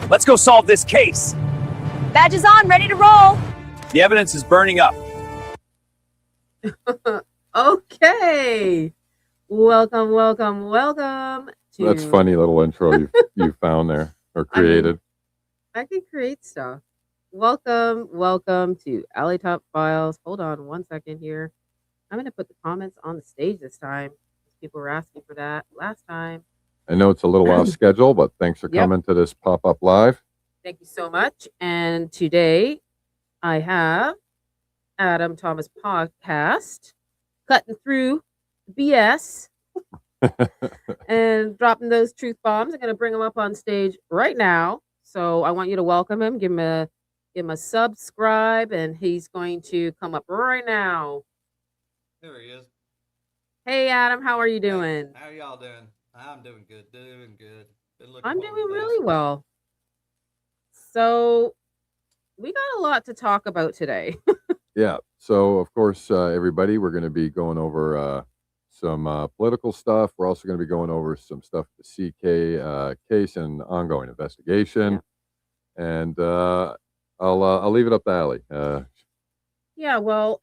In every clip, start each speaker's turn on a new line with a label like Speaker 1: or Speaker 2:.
Speaker 1: Let's go solve this case.
Speaker 2: Badges on, ready to roll.
Speaker 1: The evidence is burning up.
Speaker 3: Okay. Welcome to...
Speaker 4: That's funny little intro you found there or created.
Speaker 3: I can create stuff. Welcome to Alley Top Files. Hold on 1 second here. I'm going to put the comments on the stage this time. People were asking for that last time.
Speaker 4: I know it's a little off schedule, but thanks for coming to this pop-up live.
Speaker 3: Thank you so much. And today I have Adamthomaspodcast cutting through BS and dropping those truth bombs. I'm going to bring him up on stage right now. So I want you to welcome him, give him a subscribe, and he's going to come up right now.
Speaker 5: There he is.
Speaker 3: Hey Adam, how are you doing?
Speaker 5: How are y'all doing? I'm doing good.
Speaker 3: I'm doing really well. So we got a lot to talk about today.
Speaker 4: Yeah. So of course, everybody, we're going to be going over some political stuff. We're also going to be going over some stuff, the CK case and ongoing investigation. Yeah. And I'll leave it up to Allie.
Speaker 3: Yeah. Well,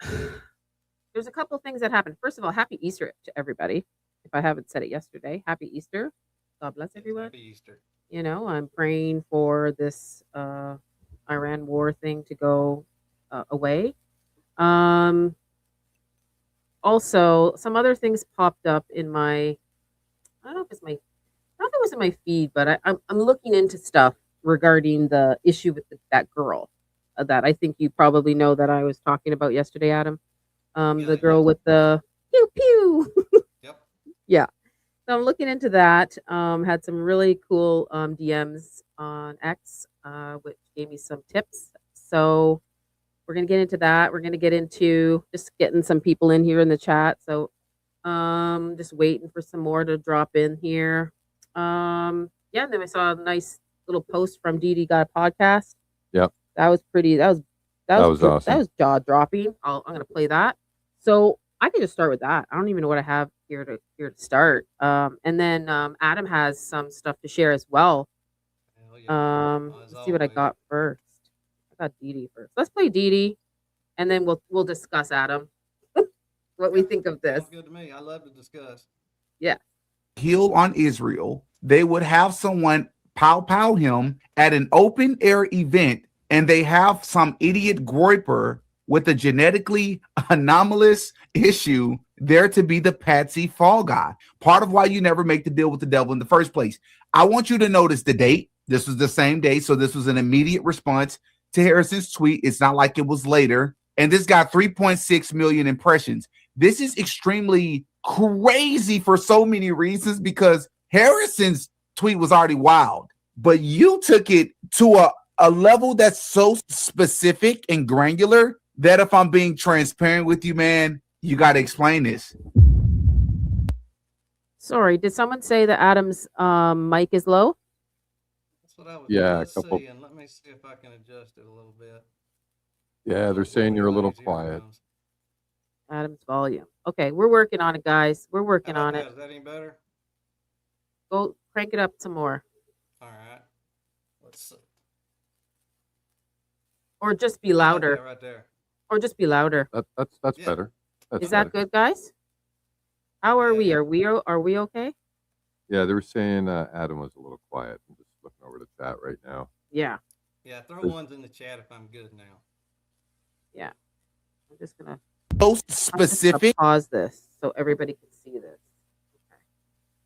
Speaker 3: there's a couple of things that happened. First of all, happy Easter to everybody. If I haven't said it yesterday, happy Easter. God bless everyone.
Speaker 5: Happy Easter.
Speaker 3: You know, I'm praying for this Iran war thing to go away. Also, some other things popped up in my, I don't know if it was in my feed, but I'm looking into stuff regarding the issue with that girl that I think you probably know that I was talking about yesterday, Adam. The girl with the pew pew.
Speaker 5: Yep.
Speaker 3: Yeah. So I'm looking into that. Had some really cool DMs on X, which gave me some tips. So we're going to get into that. We're going to get into just getting some people in here in the chat. So just waiting for some more to drop in here. And then I saw a nice little post from Dee Got a Podcast.
Speaker 4: Yep.
Speaker 3: That was pretty. That was
Speaker 4: awesome.
Speaker 3: That was jaw dropping. I'm going to play that. So I can just start with that. I don't even know what I have here to start. And then Adam has some stuff to share as well. Let's see what I got first. I got Dee first. Let's play Dee, and then we'll discuss, Adam, what we think of this.
Speaker 5: Sounds good to me. I love to discuss.
Speaker 3: Yeah.
Speaker 6: Heal on Israel. They would have someone pow him at an open air event, and they have some idiot groiper with a genetically anomalous issue there to be the patsy fall guy. Part of why you never make the deal with the devil in the first place. I want you to notice the date. This was the same day, so this was an immediate response to Harrison's tweet. It's not like it was later. And this got 3.6 million impressions. This is extremely crazy for so many reasons because Harrison's tweet was already wild, but you took it to a level that's so specific and granular that if I'm being transparent with you, man, you got to explain this.
Speaker 3: Sorry, did someone say that Adam's mic is low?
Speaker 5: That's what I was
Speaker 4: saying.
Speaker 5: Let me see if I can adjust it a little bit.
Speaker 4: Yeah, they're saying you're a little quiet.
Speaker 3: Adam's volume. Okay, we're working on it, guys. We're working on it.
Speaker 5: Is that any better?
Speaker 3: Go crank it up some more.
Speaker 5: All right. Let's see.
Speaker 3: Or just be louder.
Speaker 5: Right there.
Speaker 3: Or just be louder.
Speaker 4: That's better.
Speaker 3: Is that good, guys? How are we? Are we okay?
Speaker 4: Yeah, they were saying Adam was a little quiet. I'm just looking over the chat right now.
Speaker 3: Yeah.
Speaker 5: Yeah, throw ones in the chat if I'm good now.
Speaker 3: Yeah. I'm just gonna
Speaker 6: pause
Speaker 3: this so everybody can see this. Okay.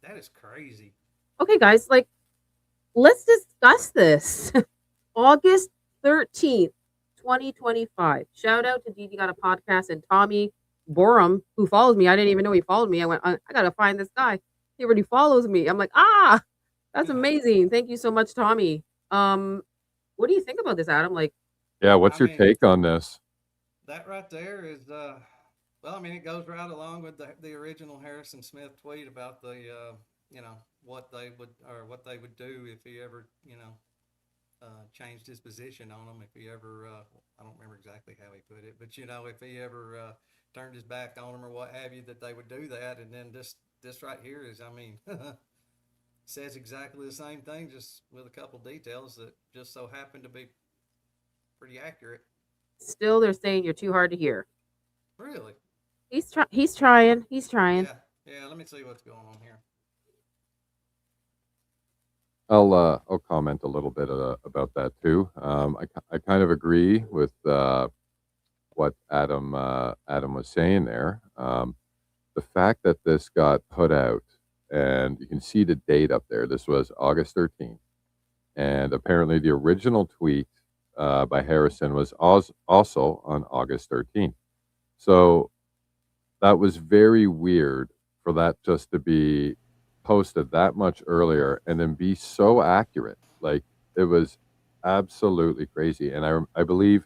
Speaker 5: That is crazy.
Speaker 3: Okay, guys, let's discuss this. August 13th, 2025. Shout out to Dee Got a Podcast and Tommy Borum, who follows me. I didn't even know he followed me. I went, I gotta find this guy. He already follows me. I'm like, that's amazing. Thank you so much, Tommy. What do you think about this, Adam?
Speaker 4: What's your take on this?
Speaker 5: That right there is, it goes right along with the original Harrison Smith tweet about the, what they would do if he ever, changed his position on them. If he ever, I don't remember exactly how he put it, but if he ever turned his back on them or what have you, that they would do that. And then this right here is, says exactly the same thing, just with a couple details that just so happen to be pretty accurate.
Speaker 3: Still, they're saying you're too hard to hear.
Speaker 5: Really?
Speaker 3: He's trying. He's trying.
Speaker 5: Yeah. Let me see what's going on here.
Speaker 4: I'll comment a little bit about that too. I kind of agree with what Adam was saying there. The fact that this got put out, and you can see the date up there. This was August 13th, and apparently the original tweet by Harrison was also on August 13th. So that was very weird for that just to be posted that much earlier and then be so accurate. Like, it was absolutely crazy. And I believe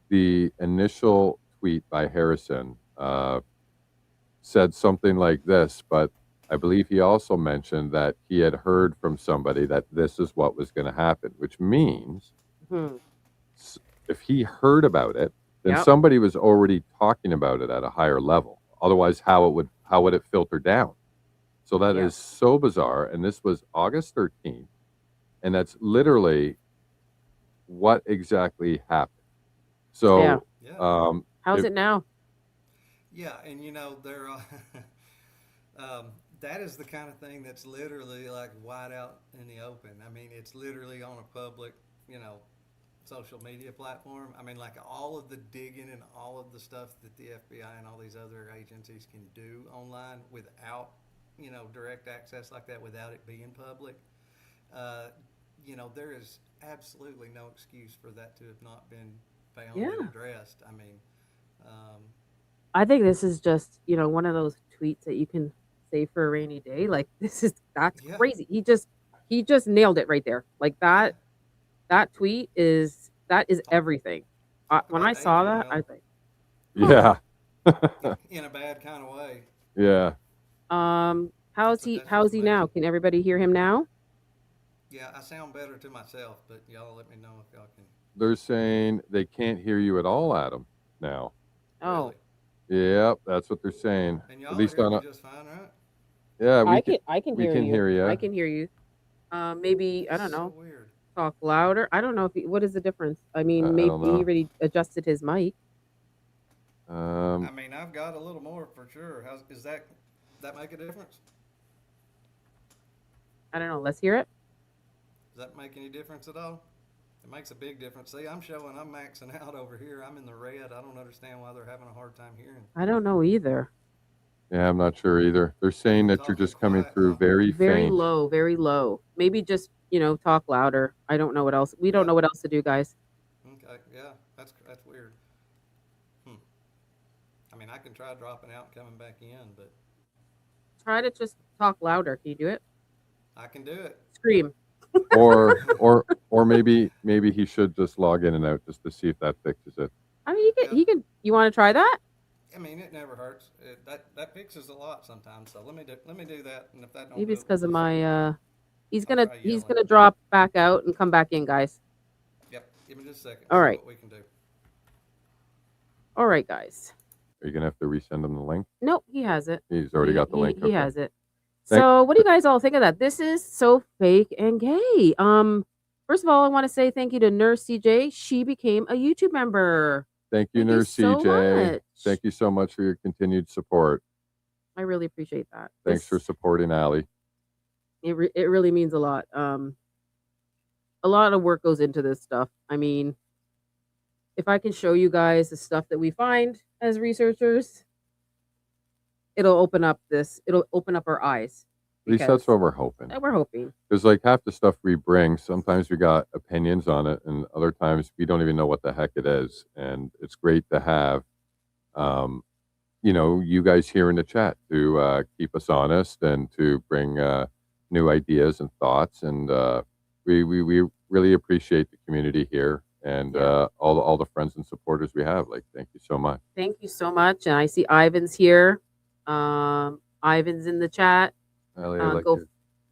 Speaker 4: the initial tweet by Harrison said something like this, but I believe he also mentioned that he had heard from somebody that this is what was going to happen, which means if he heard about it, then somebody was already talking about it at a higher level. Otherwise, how would it filter down? So that is so bizarre. And this was August 13th, and that's literally what exactly happened. So,
Speaker 3: how's it now?
Speaker 5: Yeah, and they're that is the kind of thing that's literally like wide out in the open. I mean, it's literally on a public, social media platform. I mean, like all of the digging and all of the stuff that the FBI and all these other agencies can do online without, direct access like that, without it being public. There is absolutely no excuse for that to have not been found and addressed. I mean,
Speaker 3: I think this is just, one of those tweets that you can say for a rainy day. Like, that's crazy. He just nailed it right there. Like that tweet is everything. When I saw that, I think,
Speaker 5: in a bad kind of way.
Speaker 4: Yeah.
Speaker 3: How's he now? Can everybody hear him now?
Speaker 5: Yeah, I sound better to myself, but y'all let me know if y'all can.
Speaker 4: They're saying they can't hear you at all, Adam, now.
Speaker 3: Oh.
Speaker 5: Really?
Speaker 4: Yep, that's what they're saying.
Speaker 5: And y'all
Speaker 4: at least
Speaker 5: hear me just fine, right?
Speaker 4: Yeah,
Speaker 3: I can hear you.
Speaker 4: you.
Speaker 3: I can hear you. Maybe I don't know.
Speaker 5: So weird.
Speaker 3: Talk louder. I don't know what is the difference. I mean,
Speaker 4: I
Speaker 3: maybe
Speaker 4: don't know.
Speaker 3: he already adjusted his mic.
Speaker 5: I mean, I've got a little more for sure. Does that make a difference?
Speaker 3: I don't know. Let's hear it.
Speaker 5: Does that make any difference at all? It makes a big difference. See, I'm maxing out over here. I'm in the red. I don't understand why they're having a hard time hearing.
Speaker 3: I don't know either.
Speaker 4: Yeah, I'm not sure either. They're saying that you're just coming through very faint.
Speaker 3: Very low. Maybe just, talk louder. I don't know what else. We don't know what else to do, guys.
Speaker 5: Okay, yeah, that's weird. I mean, I can try dropping out and coming back in, but
Speaker 3: Try to just talk louder. Can you do it?
Speaker 5: I can do it.
Speaker 3: Scream.
Speaker 4: or maybe he should just log in and out just to see if that fixes it.
Speaker 3: I mean, he can. You want to try that?
Speaker 5: I mean, it never hurts. That fixes a lot sometimes. So let me do that, and if that don't
Speaker 3: Maybe it's
Speaker 5: help,
Speaker 3: because of my. He's
Speaker 5: I'll
Speaker 3: gonna
Speaker 5: try
Speaker 3: he's
Speaker 5: yelling.
Speaker 3: gonna drop back out and come back in, guys.
Speaker 5: Yep. Give me just a second.
Speaker 3: All
Speaker 5: See
Speaker 3: right.
Speaker 5: What we can do.
Speaker 3: All right, guys.
Speaker 4: Are you gonna have to resend him the link?
Speaker 3: Nope, he has it.
Speaker 4: He's already got the link.
Speaker 3: He
Speaker 4: Okay.
Speaker 3: has it. So, what do you guys all think of that? This is so fake and gay. First of all, I want to say thank you to Nurse CJ. She became a YouTube member.
Speaker 4: Thank you,
Speaker 3: Thank you
Speaker 4: Nurse
Speaker 3: so
Speaker 4: CJ.
Speaker 3: much.
Speaker 4: Thank you so much for your continued support.
Speaker 3: I really appreciate that.
Speaker 4: Thanks for supporting Allie.
Speaker 3: It really means a lot. A lot of work goes into this stuff. I mean, if I can show you guys the stuff that we find as researchers, it'll open up our eyes.
Speaker 4: At least that's what we're hoping.
Speaker 3: We're hoping.
Speaker 4: Because like half the stuff we bring, sometimes we got opinions on it, and other times we don't even know what the heck it is. And it's great to have, you guys here in the chat to keep us honest and to bring new ideas and thoughts. And we really appreciate the community here and all the friends and supporters we have. Like, thank you so much.
Speaker 3: Thank you so much. And I see Ivan's here. Ivan's in the chat.
Speaker 4: Allie,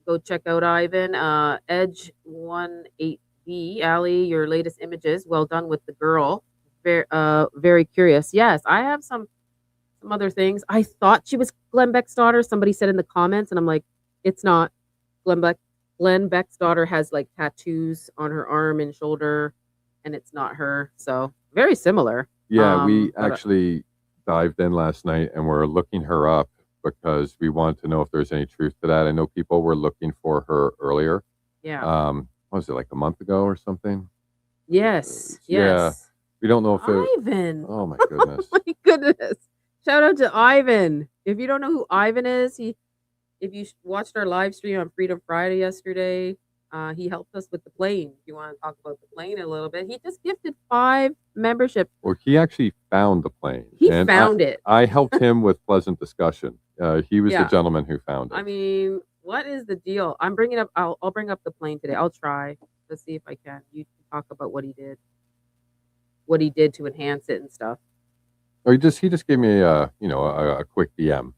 Speaker 3: Go check out Ivan. Edge18B, Allie, your latest images. Well done with the girl. Very curious. Yes, I have some other things. I thought she was Glenn Beck's daughter. Somebody said in the comments, and I'm like, it's not. Glenn Beck's daughter has like tattoos on her arm and shoulder, and it's not her. So very similar.
Speaker 4: Yeah, we
Speaker 3: But,
Speaker 4: actually dived in last night and we're looking her up because we wanted to know if there's any truth to that. I know people were looking for her earlier.
Speaker 3: yeah.
Speaker 4: What was it, like a month ago or something?
Speaker 3: Yes.
Speaker 4: Yeah.
Speaker 3: Yes.
Speaker 4: We don't know if it.
Speaker 3: Ivan.
Speaker 4: Oh my goodness.
Speaker 3: My goodness. Shout out to Ivan. If you don't know who Ivan is, if you watched our live stream on Freedom Friday yesterday, he helped us with the plane. If you want to talk about the plane a little bit, he just gifted 5 memberships.
Speaker 4: Well, he actually found the plane.
Speaker 3: He
Speaker 4: and
Speaker 3: found it.
Speaker 4: I helped him with pleasant discussion. He was
Speaker 3: Yeah.
Speaker 4: the gentleman who found it.
Speaker 3: I mean, what is the deal? I'll bring up the plane today. I'll try. Let's see if I can. You can talk about what he did to enhance it and stuff.
Speaker 4: Or he just gave me a quick DM,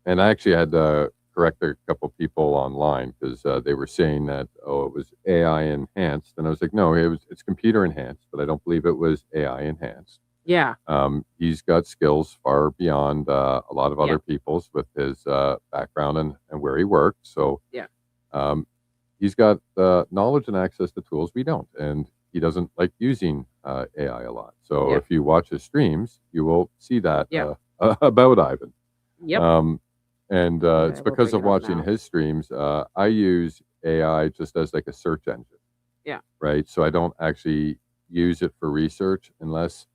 Speaker 4: and I actually had to correct a couple people online because they were saying that it was AI enhanced, and I was like, no, it's computer enhanced, but I don't believe it was AI enhanced.
Speaker 3: Yeah.
Speaker 4: He's got skills far beyond a lot of other people's with his background and where he worked. So
Speaker 3: yeah,
Speaker 4: he's got knowledge and access to tools we don't, and he doesn't like using AI a lot. So if you watch his streams, you will see that about Ivan.
Speaker 3: Yep.
Speaker 4: And it's because of watching his streams. I use AI just as like a search engine.
Speaker 3: Yeah.
Speaker 4: Right. So I don't actually use it for research unless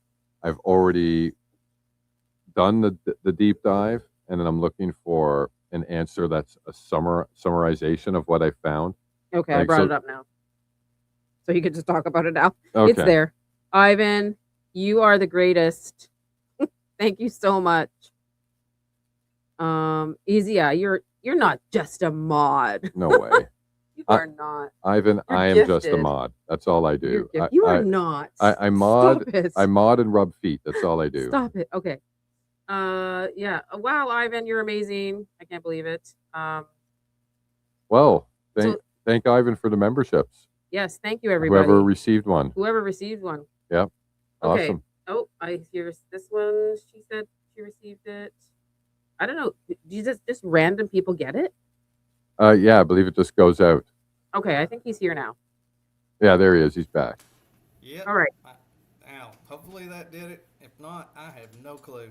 Speaker 4: I've already done the deep dive, and then I'm looking for an answer that's a summarization of what I found.
Speaker 3: Okay, I brought it up now. So you can just talk about it now.
Speaker 4: Okay.
Speaker 3: It's there. Ivan, you are the greatest. Thank you so much. You're not just a mod.
Speaker 4: No way.
Speaker 3: You are not.
Speaker 4: Ivan,
Speaker 3: You're
Speaker 4: I am
Speaker 3: gifted.
Speaker 4: just a mod. That's all I do.
Speaker 3: You are not.
Speaker 4: I mod.
Speaker 3: Stop it.
Speaker 4: I mod and rub feet. That's all I do.
Speaker 3: Stop it. Okay. Yeah. Wow, Ivan, you're amazing. I can't believe it.
Speaker 4: Well, thank Ivan for the memberships.
Speaker 3: Yes, thank you, everybody.
Speaker 4: Whoever received one.
Speaker 3: Yep. Okay.
Speaker 4: Awesome.
Speaker 3: Oh, I hear this one. She said she received it. I don't know. Do you just random people get it?
Speaker 4: Yeah, I believe it just goes out.
Speaker 3: Okay, I think he's here now.
Speaker 4: Yeah, there he is. He's back.
Speaker 5: Yep.
Speaker 3: All right.
Speaker 5: Now, hopefully that did it. If not, I have no clue.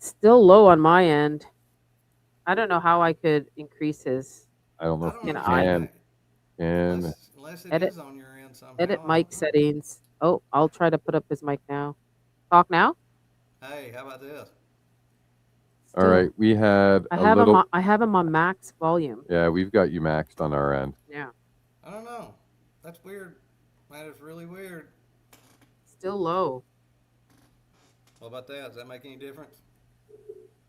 Speaker 3: Still low on my end. I don't know how I could increase his.
Speaker 4: I don't know if you
Speaker 5: can. Unless it
Speaker 3: edit,
Speaker 5: is on your end somehow.
Speaker 3: Edit mic settings. Oh, I'll try to put up his mic now. Talk now?
Speaker 5: Hey, how about this?
Speaker 4: All right, we had
Speaker 3: I have him on max volume.
Speaker 4: Yeah, we've got you maxed on our end.
Speaker 3: Yeah.
Speaker 5: I don't know. That's weird. That is really weird.
Speaker 3: Still low.
Speaker 5: What about that? Does that make any difference?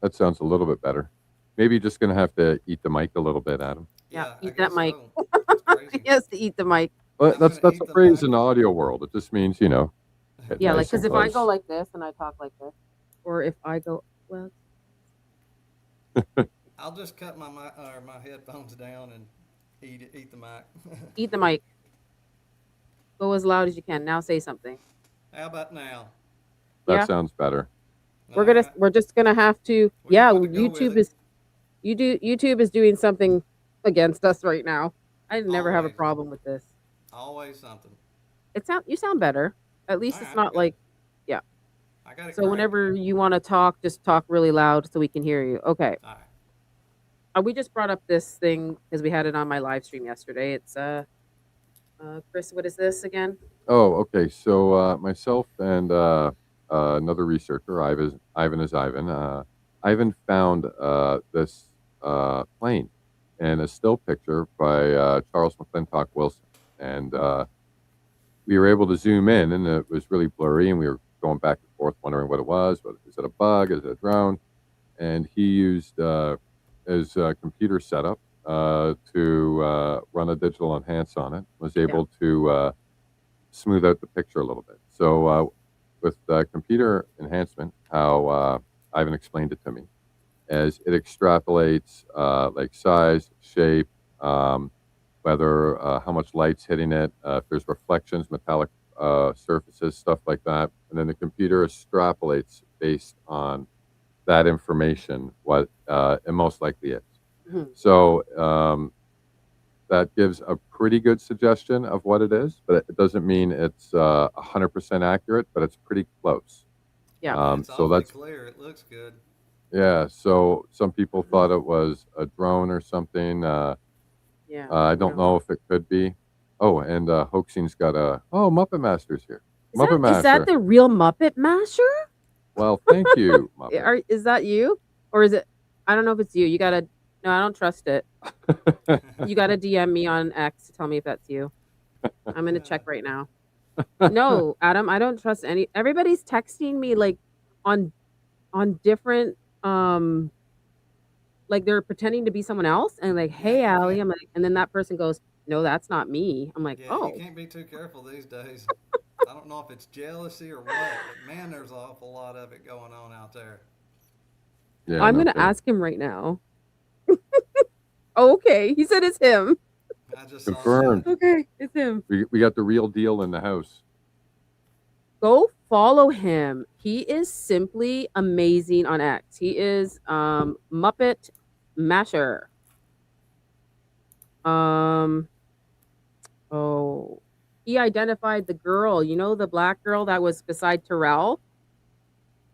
Speaker 4: That sounds a little bit better. Maybe you're just going to have to eat the mic a little bit, Adam.
Speaker 3: Yeah, eat that mic.
Speaker 5: So.
Speaker 3: He has to eat the mic.
Speaker 4: Well, that's a phrase in the audio world. It just means,
Speaker 3: Yeah,
Speaker 4: nice,
Speaker 3: like, because if I go like this and I talk like this, or if I go, well.
Speaker 5: I'll just cut my headphones down and eat the mic.
Speaker 3: Eat the mic. Go as loud as you can. Now say something.
Speaker 5: How about now?
Speaker 4: That sounds better.
Speaker 3: We're just gonna have to. YouTube is doing something against us right now. I never have a problem with this.
Speaker 5: Always something.
Speaker 3: You sound better. At least it's not like,
Speaker 5: I got it.
Speaker 3: So whenever you want to talk, just talk really loud so we can hear you. Okay.
Speaker 5: All right.
Speaker 3: We just brought up this thing because we had it on my live stream yesterday. It's Chris, what is this again?
Speaker 4: Oh, okay. So myself and another researcher, Ivan. Ivan found this plane and a still picture by Charles McClintock Wilson, and we were able to zoom in, and it was really blurry, and we were going back and forth wondering what it was. Is it a bug? Is it a drone? And he used his computer setup to run a digital enhance on it. Was able to smooth out the picture a little bit. So with computer enhancement, how Ivan explained it to me, as it extrapolates like size, shape, whether how much light's hitting it, if there's reflections, metallic surfaces, stuff like that, and then the computer extrapolates based on that information what it most likely is. So that gives a pretty good suggestion of what it is, but it doesn't mean it's 100% accurate, but it's pretty close.
Speaker 3: Yeah.
Speaker 5: It's
Speaker 4: So
Speaker 5: awfully
Speaker 4: that's
Speaker 5: clear. It looks good.
Speaker 4: yeah. So some people thought it was a drone or something.
Speaker 3: Yeah.
Speaker 4: I don't know if it could be. Oh, and Hoaxing's got Muppet Master's here. Muppet
Speaker 3: Is
Speaker 4: Master.
Speaker 3: that the real Muppet Masher?
Speaker 4: Well, thank you, Muppet.
Speaker 3: Is that you? Or is it? I don't know if it's you. You gotta. No, I don't trust it. You gotta DM me on X to tell me if that's you. I'm gonna check right now. No, Adam, I don't trust any. Everybody's texting me like on different like they're pretending to be someone else and like, hey,
Speaker 5: Yeah, you
Speaker 3: Allie.
Speaker 5: can't-
Speaker 3: I'm like, and then that person goes, no, that's not me. I'm like,
Speaker 5: Yeah,
Speaker 3: oh,
Speaker 5: you can't be too careful these days. I don't know if it's jealousy or what, but man, there's an awful lot of it going on out there.
Speaker 4: Yeah,
Speaker 3: I'm
Speaker 4: no
Speaker 3: gonna
Speaker 4: kidding.
Speaker 3: ask him right now. Okay, he said it's him.
Speaker 5: I just saw
Speaker 4: Confirmed.
Speaker 5: that.
Speaker 3: Okay, it's him.
Speaker 4: We got the real deal in the house.
Speaker 3: Go follow him. He is simply amazing on X. He is Muppet Masher. Oh, he identified the girl. You know the black girl that was beside Terrell.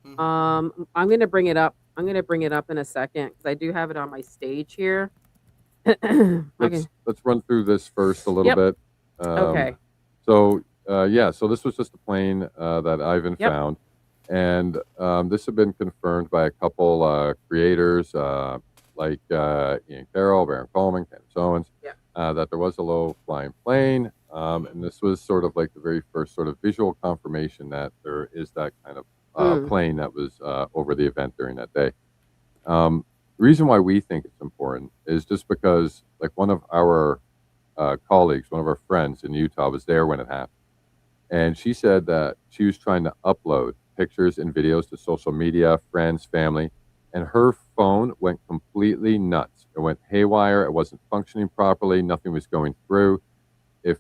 Speaker 5: Mhm.
Speaker 3: I'm gonna bring it up. I'm gonna bring it up in a second because I do have it on my stage here. Okay.
Speaker 4: Let's run through this first a little
Speaker 3: Yep.
Speaker 4: bit.
Speaker 3: Okay.
Speaker 4: So so this was just a plane that Ivan
Speaker 3: Yep.
Speaker 4: found, and this had been confirmed by a couple creators like Ian Carroll, Baron Coleman, Candace Owens,
Speaker 3: Yeah.
Speaker 4: that there was a low flying plane, and this was sort of like the very first sort of visual confirmation that there is that kind of plane that was over the event during that day. The reason why we think it's important is just because like one of our colleagues, one of our friends in Utah was there when it happened. And she said that she was trying to upload pictures and videos to social media, friends, family, and her phone went completely nuts. It went haywire. It wasn't functioning properly. Nothing was going through. If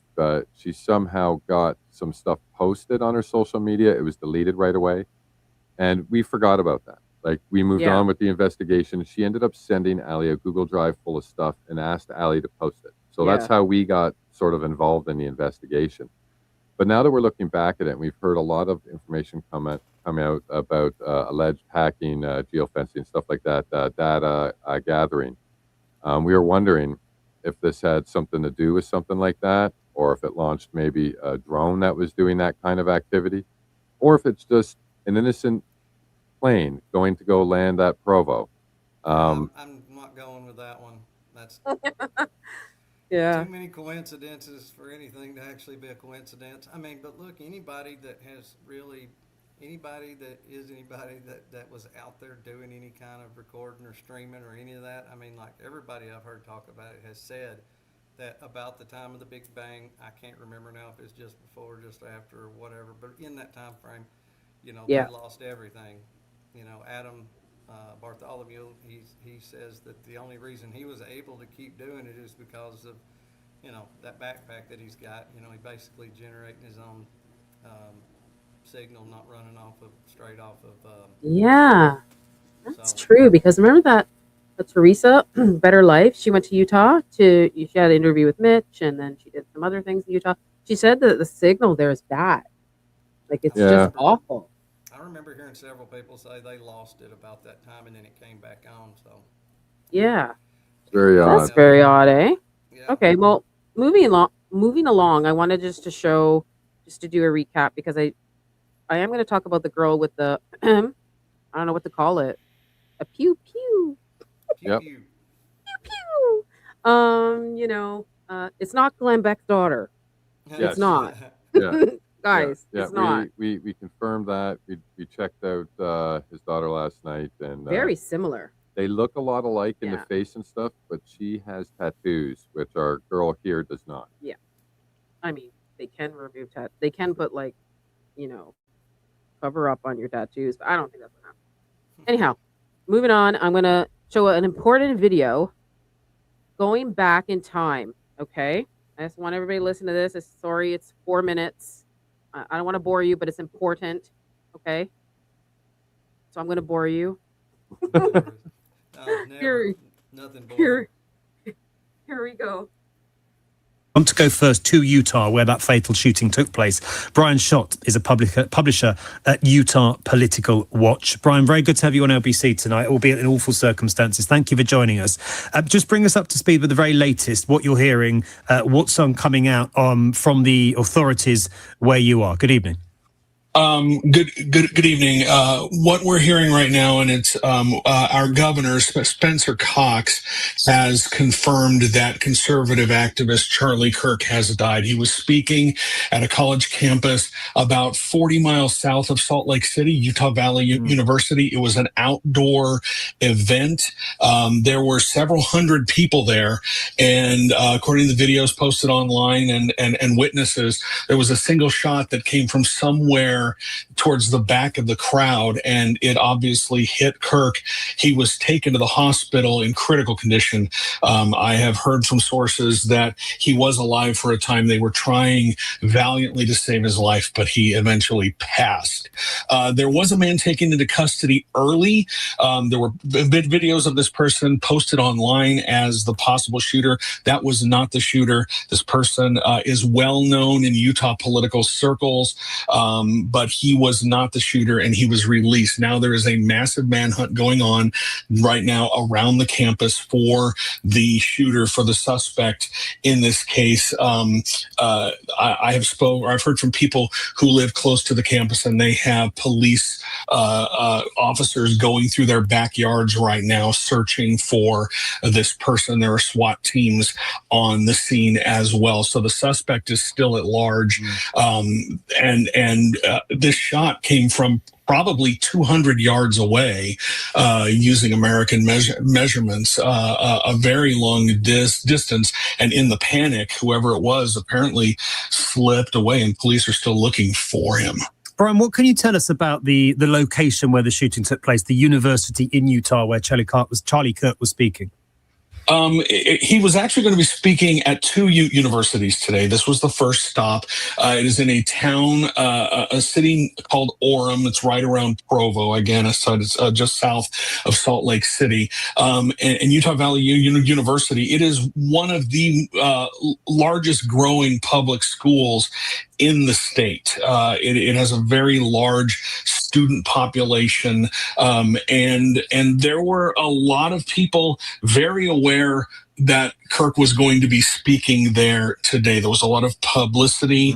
Speaker 4: she somehow got some stuff posted on her social media, it was deleted right away. And we forgot about that. Like we moved
Speaker 3: Yeah.
Speaker 4: on with the investigation. She ended up sending Allie a Google Drive full of stuff and asked Allie to post it. So that's
Speaker 3: Yeah.
Speaker 4: how we got sort of involved in the investigation. But now that we're looking back at it, we've heard a lot of information come out about alleged hacking, geofencing, stuff like that, data gathering. We were wondering if this had something to do with something like that, or if it launched maybe a drone that was doing that kind of activity, or if it's just an innocent plane going to go land at Provo.
Speaker 5: I'm not going with that one. That's
Speaker 3: Yeah.
Speaker 5: too many coincidences for anything to actually be a coincidence. I mean, but look, anybody that is anybody that was out there doing any kind of recording or streaming or any of that, I mean, like everybody I've heard talk about it has said that about the time of the Big Bang, I can't remember now if it's just before, just after, or whatever, but in that time frame,
Speaker 3: Yeah.
Speaker 5: they lost everything. Adam Bartholomew, he says that the only reason he was able to keep doing it is because of, that backpack that he's got. He basically generating his own signal, not running straight off of.
Speaker 3: Yeah. That's
Speaker 5: So-
Speaker 3: true because remember that Teresa, Better Life, she went to Utah she had an interview with Mitch and then she did some other things in Utah. She said that the signal there is bad. Like it's
Speaker 4: Yeah.
Speaker 3: just awful.
Speaker 5: I remember hearing several people say they lost it about that time and then it came back on. So
Speaker 3: Yeah.
Speaker 4: It's very
Speaker 3: That's
Speaker 4: odd.
Speaker 3: very odd, eh?
Speaker 5: yeah.
Speaker 3: Okay, well, moving along, I wanted just to do a recap because I am going to talk about the girl with the I don't know what to call it. A pew pew.
Speaker 4: Yep.
Speaker 5: Pew,
Speaker 3: Pew. It's not Glenn Beck's daughter.
Speaker 5: pew.
Speaker 4: Yes.
Speaker 3: It's not.
Speaker 4: Yeah.
Speaker 3: Guys,
Speaker 4: yeah,
Speaker 3: it's not.
Speaker 4: We confirmed that. We checked out his daughter last night, and
Speaker 3: Very similar.
Speaker 4: they look a lot alike in the
Speaker 3: Yeah.
Speaker 4: face and stuff, but she has tattoos, which our girl here does not.
Speaker 3: I mean, they can remove they can put cover up on your tattoos, but I don't think that's enough. Anyhow, moving on, I'm gonna show an important video going back in time. Okay, I just want everybody to listen to this. Sorry, it's 4 minutes. I don't want to bore you, but it's important. Okay, so I'm gonna bore you.
Speaker 5: Never,
Speaker 3: You're-
Speaker 5: nothing boring.
Speaker 3: Here we go.
Speaker 7: I want to go first to Utah, where that fatal shooting took place. Brian Schott is a publisher at Utah Political Watch. Brian, very good to have you on LBC tonight, albeit in awful circumstances. Thank you for joining us. Just bring us up to speed with the very latest, what you're hearing, what's coming out from the authorities where you are. Good evening.
Speaker 8: Good evening. What we're hearing right now, and it's our governor, Spencer Cox, has confirmed that conservative activist Charlie Kirk has died. He was speaking at a college campus about 40 miles south of Salt Lake City, Utah Valley University. It was an outdoor event. There were several hundred people there, and according to the videos posted online and witnesses, there was a single shot that came from somewhere towards the back of the crowd, and it obviously hit Kirk. He was taken to the hospital in critical condition. I have heard from sources that he was alive for a time. They were trying valiantly to save his life, but he eventually passed. There was a man taken into custody early. There were videos of this person posted online as the possible shooter. That was not the shooter. This person is well known in Utah political circles, but he was not the shooter, and he was released. Now there is a massive manhunt going on right now around the campus for the shooter, for the suspect in this case. I've heard from people who live close to the campus, and they have police officers going through their backyards right now searching for this person. There are SWAT teams on the scene as well. So the suspect is still at large. This shot came from probably 200 yards away, using American measurements, a very long distance. And in the panic, whoever it was apparently slipped away, and police are still looking for him.
Speaker 7: Brian, what can you tell us about the location where the shooting took place, the university in Utah where Charlie Kirk was speaking?
Speaker 8: He was actually going to be speaking at two universities today. This was the first stop. It is in a town, a city called Borum. It's right around Provo. Again, it's just south of Salt Lake City. And Utah Valley University, it is one of the largest growing public schools in the state. It has a very large student population, and there were a lot of people very aware that Kirk was going to be speaking there today. There was a lot of publicity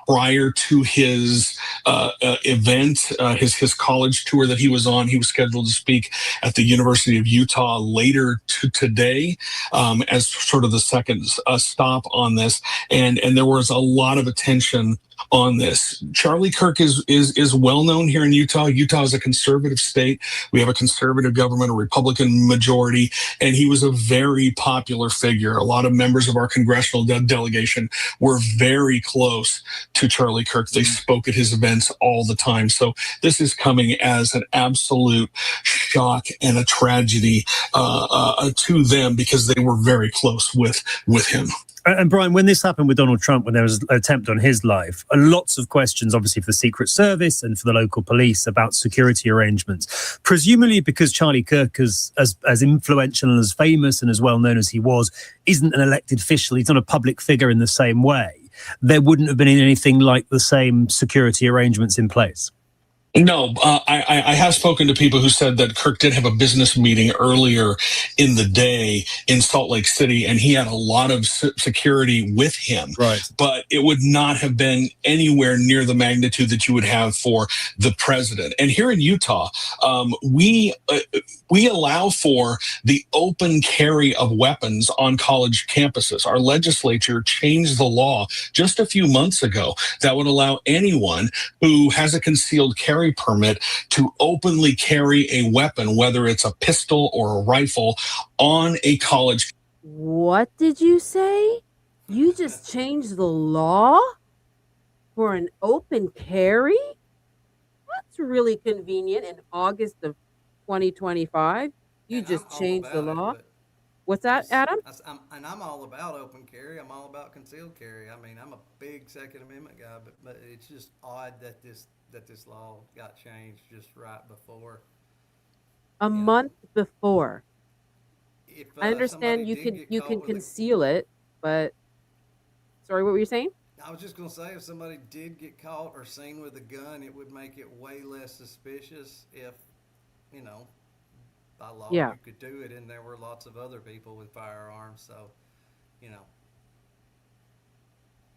Speaker 8: prior to his event, his college tour that he was on. He was scheduled to speak at the University of Utah later today, as sort of the second stop on this. And there was a lot of attention on this. Charlie Kirk is well known here in Utah. Utah is a conservative state. We have a conservative government, a Republican majority, and he was a very popular figure. A lot of members of our congressional delegation were very close to Charlie Kirk. They spoke at his events all the time. So this is coming as an absolute shock and a tragedy to them, because they were very close with him.
Speaker 7: And Brian, when this happened with Donald Trump, when there was an attempt on his life, lots of questions, obviously, for the Secret Service and for the local police about security arrangements. Presumably because Charlie Kirk, as influential and as famous and as well known as he was, isn't an elected official. He's not a public figure in the same way. There wouldn't have been anything like the same security arrangements in place.
Speaker 8: No, I have spoken to people who said that Kirk did have a business meeting earlier in the day in Salt Lake City, and he had a lot of security with him. Right. But it would not have been anywhere near the magnitude that you would have for the president. And here in Utah, we allow for the open carry of weapons on college campuses. Our legislature changed the law just a few months ago that would allow anyone who has a concealed carry permit to openly carry a weapon, whether it's a pistol or a rifle, on a college.
Speaker 3: What did you say? You just changed the law for an open carry? That's really convenient in August of 2025. You just changed the law. What's that, Adam?
Speaker 5: I'm all about open carry. I'm all about concealed carry. I mean, I'm a big Second Amendment guy, but it's just odd that this law got changed just right before.
Speaker 3: A month before.
Speaker 5: if
Speaker 3: I understand
Speaker 5: somebody
Speaker 3: you
Speaker 5: did
Speaker 3: can
Speaker 5: get
Speaker 3: you
Speaker 5: caught
Speaker 3: can
Speaker 5: with a-
Speaker 3: conceal it, but sorry, what were you saying?
Speaker 5: I was just gonna say, if somebody did get caught or seen with a gun, it would make it way less suspicious if, you know, by law
Speaker 3: Yeah.
Speaker 5: you could do it, and there were lots of other people with firearms. So, you know,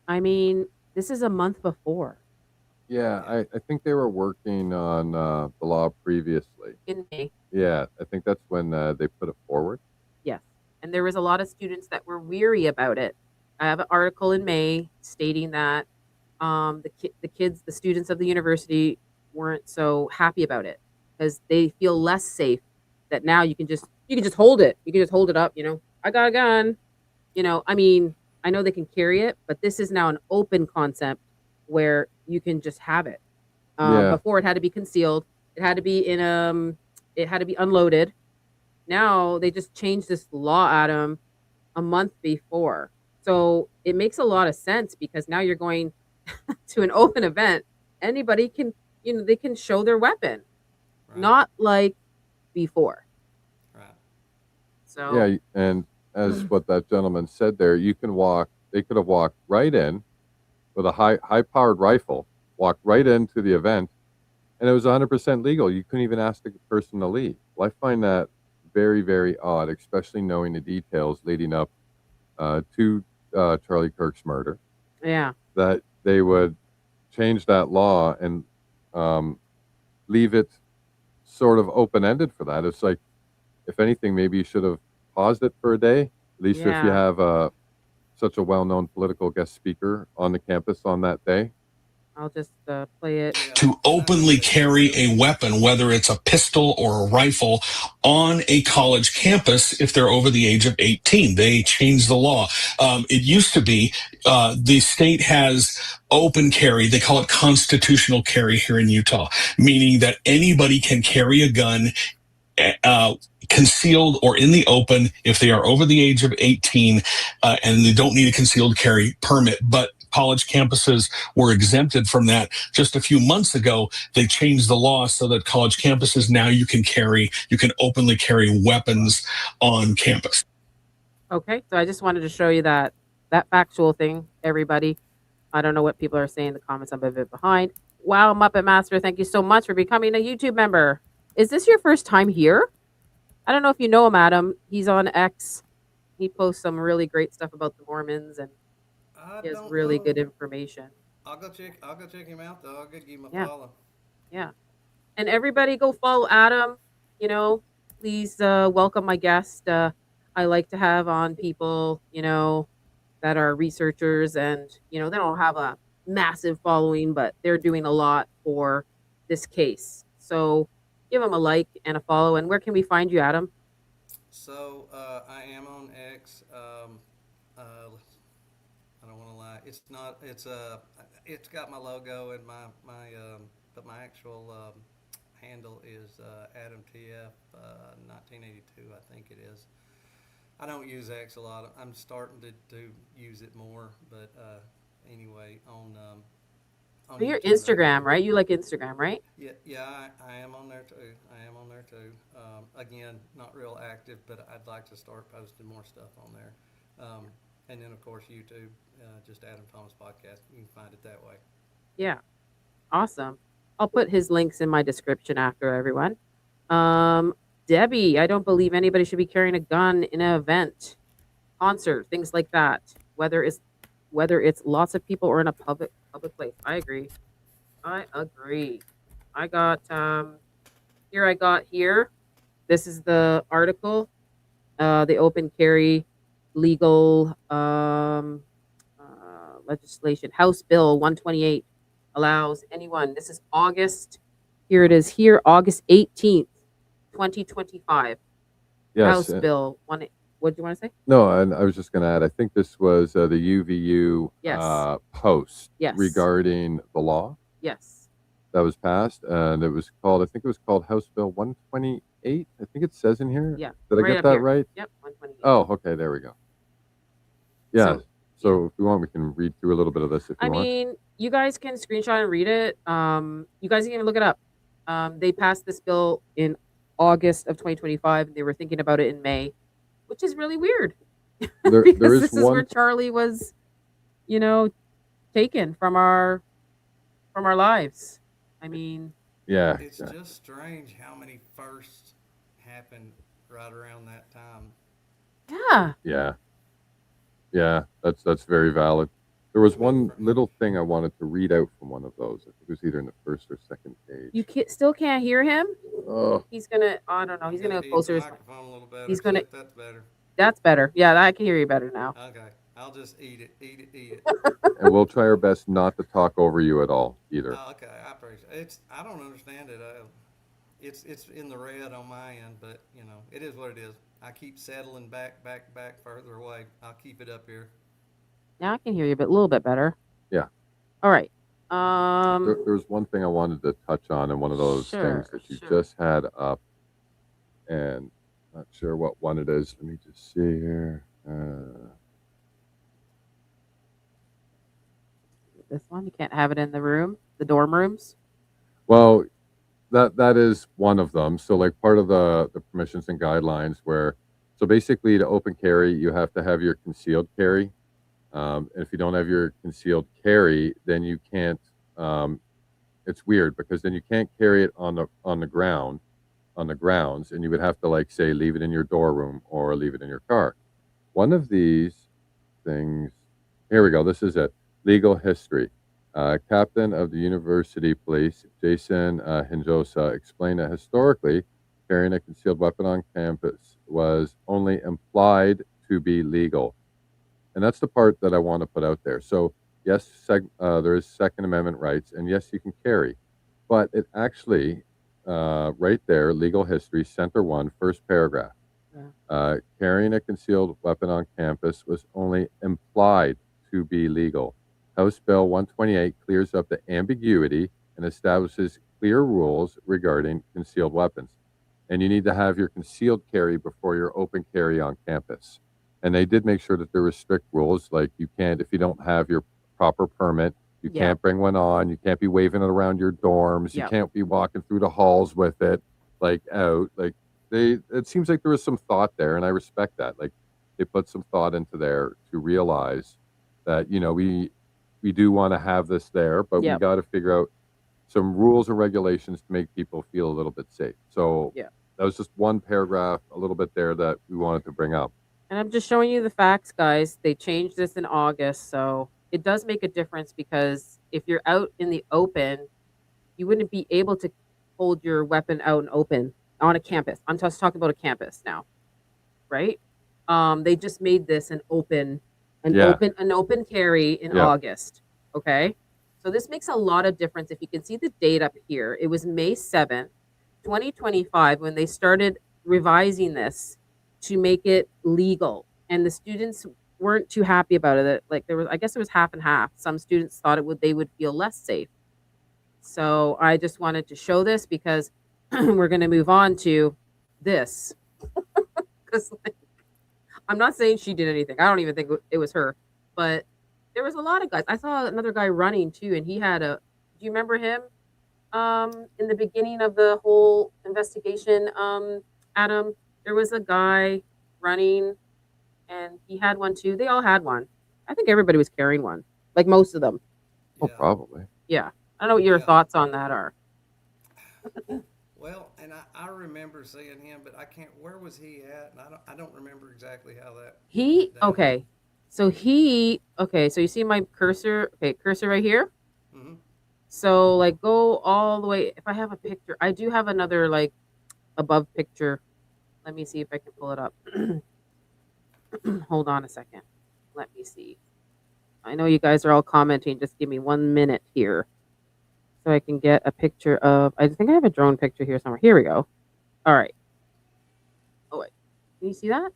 Speaker 3: I mean, this is a month before
Speaker 4: Yeah, I think they were working on the law previously.
Speaker 3: in May.
Speaker 4: Yeah, I think that's when they put it forward.
Speaker 3: Yes. And there was a lot of students that were weary about it. I have an article in May stating that the students of the university weren't so happy about it because they feel less safe. That now you can just hold it. You can just hold it up. I got a gun. I mean, I know they can carry it, but this is now an open concept where you can just have it.
Speaker 4: Yeah.
Speaker 3: Before it had to be concealed. It had to be it had to be unloaded. Now they just changed this law, Adam, a month before. So it makes a lot of sense because now you're going to an open event. Anybody can, they can show their weapon,
Speaker 5: right,
Speaker 3: not like before.
Speaker 5: right,
Speaker 3: So
Speaker 4: Yeah, and as what that gentleman said there, they could have walked right in with a high-powered rifle, walked right into the event, and it was 100% legal. You couldn't even ask the person to leave. Well, I find that very, very odd, especially knowing the details leading up to Charlie Kirk's murder,
Speaker 3: yeah,
Speaker 4: that they would change that law and leave it sort of open-ended for that. It's like, if anything, maybe you should have paused it for a day, at least if you
Speaker 3: Yeah.
Speaker 4: have such a well-known political guest speaker on the campus on that day.
Speaker 3: I'll just play it.
Speaker 5: yeah.
Speaker 8: To openly carry a weapon, whether it's a pistol or a rifle, on a college campus if they're over the age of 18. They changed the law. It used to be the state has open carry. They call it constitutional carry here in Utah, meaning that anybody can carry a gun concealed or in the open if they are over the age of 18 and they don't need a concealed carry permit. But college campuses were exempted from that. Just a few months ago, they changed the law so that college campuses now you can openly carry weapons on campus.
Speaker 3: Okay, so I just wanted to show you that factual thing, everybody. I don't know what people are saying in the comments. I'm a bit behind. Wow, Muppet Master, thank you so much for becoming a YouTube member. Is this your first time here? I don't know if you know him, Adam. He's on X. He posts some really great stuff about the Mormons, and he has really good information.
Speaker 5: I'll go check him out though. I'll give him a
Speaker 3: Yeah.
Speaker 5: follow.
Speaker 3: Yeah. And everybody go follow Adam. Please welcome my guest. I like to have on people, that are researchers and, they don't have a massive following, but they're doing a lot for this case. So give them a like and a follow. And where can we find you, Adam?
Speaker 5: So I am on X. I don't want to lie. It's got my logo and but my actual handle is AdamTF 1982. I think it is. I don't use X a lot. I'm starting to use it more, but anyway, on
Speaker 3: Your
Speaker 5: YouTube,
Speaker 3: Instagram, right? You like Instagram, right?
Speaker 5: Yeah, I am on there too. Again, not real active, but I'd like to start posting more stuff on there. And then, of course, YouTube, just Adamthomaspodcast. You can find it that way.
Speaker 3: Yeah. Awesome. I'll put his links in my description after, everyone. Debbie, I don't believe anybody should be carrying a gun in an event, concert, things like that. Whether it's lots of people or in a public place. I agree. I got here. This is the article. The open carry legal legislation. House Bill 128 allows anyone. This is August. Here it is here, August 18th, 2025.
Speaker 4: Yes.
Speaker 3: House Bill 1. What do you want to say?
Speaker 4: No, and I was just going to add, I think this was the UVU
Speaker 3: Yes.
Speaker 4: post
Speaker 3: Yes.
Speaker 4: regarding the law
Speaker 3: Yes.
Speaker 4: that was passed, and I think it was called House Bill 128. I think it says in here.
Speaker 3: Yeah.
Speaker 4: Did I
Speaker 3: right
Speaker 4: get
Speaker 3: up
Speaker 4: that
Speaker 3: here.
Speaker 4: right?
Speaker 3: Yep. 128.
Speaker 4: Oh, okay, there we go. Yeah. So if you want, we can read through a little bit of this if you
Speaker 3: I
Speaker 4: want.
Speaker 3: mean, you guys can screenshot and read it. You guys can even look it up. They passed this bill in August of 2025. They were thinking about it in May. which is really weird.
Speaker 4: There
Speaker 3: because
Speaker 4: is
Speaker 3: this is where
Speaker 4: one.
Speaker 3: Charlie was, taken from our lives. I mean,
Speaker 4: Yeah.
Speaker 5: It's just strange how many firsts happened right around that time.
Speaker 3: yeah.
Speaker 4: Yeah. That's very valid. There was one little thing I wanted to read out from one of those. I think it was either in the first or second page.
Speaker 3: You still can't hear him.
Speaker 4: Oh,
Speaker 3: He's gonna. I don't know. He's gonna go
Speaker 5: Eat
Speaker 3: closer.
Speaker 5: the microphone a little better.
Speaker 3: He's gonna.
Speaker 5: See if that's better.
Speaker 3: That's better. Yeah, I can hear you better now.
Speaker 5: Okay, I'll just eat it.
Speaker 4: and we'll try our best not to talk over you at all either.
Speaker 5: Oh, okay, I appreciate it. I don't understand it. It's in the red on my end, but it is what it is. I keep settling back further away. I'll keep it up here.
Speaker 3: Now I can hear you, but a little bit better.
Speaker 4: Yeah.
Speaker 3: All right.
Speaker 4: There's one thing I wanted to touch on, and one of those things that you just had up, and not sure what one it is. Let me just see here.
Speaker 3: This one, you can't have it in the room, the dorm rooms.
Speaker 4: Well, that is one of them. So like part of the permissions and guidelines so basically to open carry, you have to have your concealed carry. And if you don't have your concealed carry, then you can't, it's weird because then you can't carry it on the grounds, and you would have to like say, leave it in your door room or leave it in your car. One of these things, here we go. This is it. Legal history. Captain of the University Police, Jason Hinjosa, explained that historically, carrying a concealed weapon on campus was only implied to be legal. And that's the part that I want to put out there. So, yes, there is Second Amendment rights, and yes, you can carry. But it actually, right there, legal history, center one, first paragraph. Yeah. Carrying a concealed weapon on campus was only implied to be legal. House Bill 128 clears up the ambiguity and establishes clear rules regarding concealed weapons. And you need to have your concealed carry before your open carry on campus. And they did make sure that there were strict rules, like you can't, if you don't have your proper permit, you can't bring one on, you can't be waving it around your dorms, you can't be walking through the halls with it, like out. Like it seems like there was some thought there, and I respect that. Like they put some thought into there to realize that, we do want to have this there, but we got to figure out some rules and regulations to make people feel a little bit safe. So that was just one paragraph, a little bit there that we wanted to bring up.
Speaker 3: And I'm just showing you the facts, guys. They changed this in August, so it does make a difference because if you're out in the open, you wouldn't be able to hold your weapon out and open on a campus. I'm just talking about a campus now, right? They just made this an open carry in August. Okay, so this makes a lot of difference. If you can see the date up here, it was May 7th, 2025, when they started revising this to make it legal, and the students weren't too happy about it. Like I guess it was half and half. Some students thought they would feel less safe. So I just wanted to show this because we're going to move on to this. Because I'm not saying she did anything. I don't even think it was her, but there was a lot of guys. I saw another guy running too, and he had do you remember him? In the beginning of the whole investigation, Adam, there was a guy running and he had one too. They all had one. I think everybody was carrying one, like most of them.
Speaker 4: Oh, probably.
Speaker 3: Yeah. I don't know what your thoughts on that are.
Speaker 5: Well, and I remember seeing him, but I can't. Where was he at? And I don't remember exactly how that.
Speaker 3: Okay. So you see my cursor? Okay, cursor right here.
Speaker 5: Mm-hmm.
Speaker 3: So like go all the way. If I have a picture, I do have another like above picture. Let me see if I can pull it up. Hold on a second. Let me see. I know you guys are all commenting. Just give me 1 minute here. So I can get a picture of, I think I have a drone picture here somewhere. Here we go. All right. Oh, wait. Can you see that?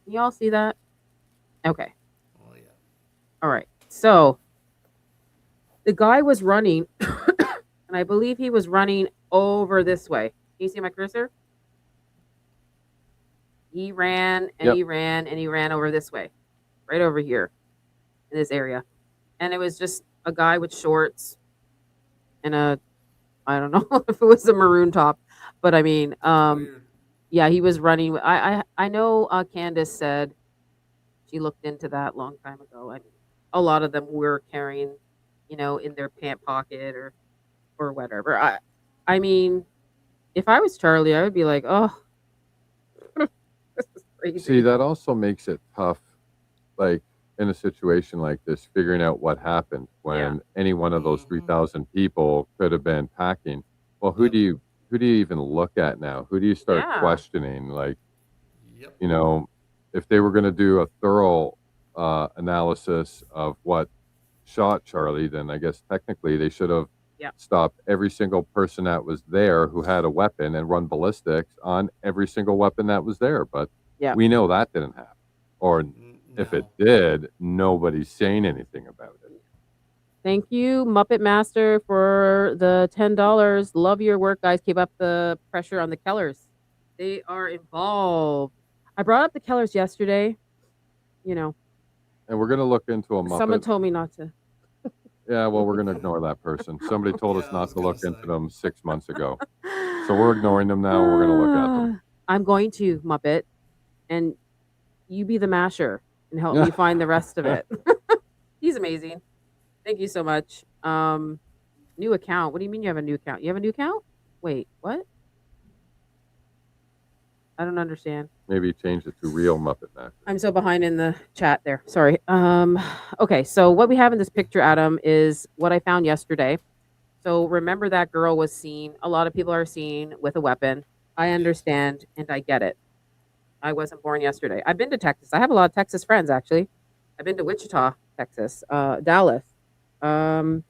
Speaker 3: Can you all see that? Okay.
Speaker 5: Oh, yeah.
Speaker 3: All right. So the guy was running, and I believe he was running over this way. Can you see my cursor? He ran and he ran and he ran over this way, right over here in this area. And it was just a guy with shorts and I don't know if it was a maroon top, but I mean, Yeah, he was running. I know. Candace said she looked into that a long time ago. I mean, a lot of them were carrying, in their pant pocket or whatever. I mean, if I was Charlie, I would be like, oh, this is crazy.
Speaker 4: See, that also makes it tough, like in a situation like this, figuring out what happened when any one of those 3,000 people could have been packing. Well, who do you even look at now? Who do you start
Speaker 3: Yeah.
Speaker 4: questioning? Like,
Speaker 5: Yep.
Speaker 4: if they were going to do a thorough analysis of what shot Charlie, then I guess technically they should have stopped every single person that was there who had a weapon and run ballistics on every single weapon that was there. But we know that didn't happen. Or if it did, nobody's saying anything about it.
Speaker 3: Thank you, Muppet Master, for the $10. Love your work, guys. Keep up the pressure on the Kellers. They are involved. I brought up the Kellers yesterday.
Speaker 4: And we're going to look into a Muppet.
Speaker 3: Someone told me not to.
Speaker 4: Yeah, well, we're going to ignore that person. Somebody told us not to look into them 6 months ago. So we're ignoring them now. We're going to look at them.
Speaker 3: I'm going to, Muppet. And you be the masher and help me find the rest of it. He's amazing. Thank you so much. New account. What do you mean you have a new account? You have a new account? Wait, what? I don't understand.
Speaker 4: Maybe change it to Real Muppet Master.
Speaker 3: I'm so behind in the chat there. Sorry. Okay, so what we have in this picture, Adam, is what I found yesterday. So remember that girl was seen, a lot of people are seen with a weapon. I understand and I get it. I wasn't born yesterday. I've been to Texas. I have a lot of Texas friends, actually. I've been to Wichita, Texas, Dallas, where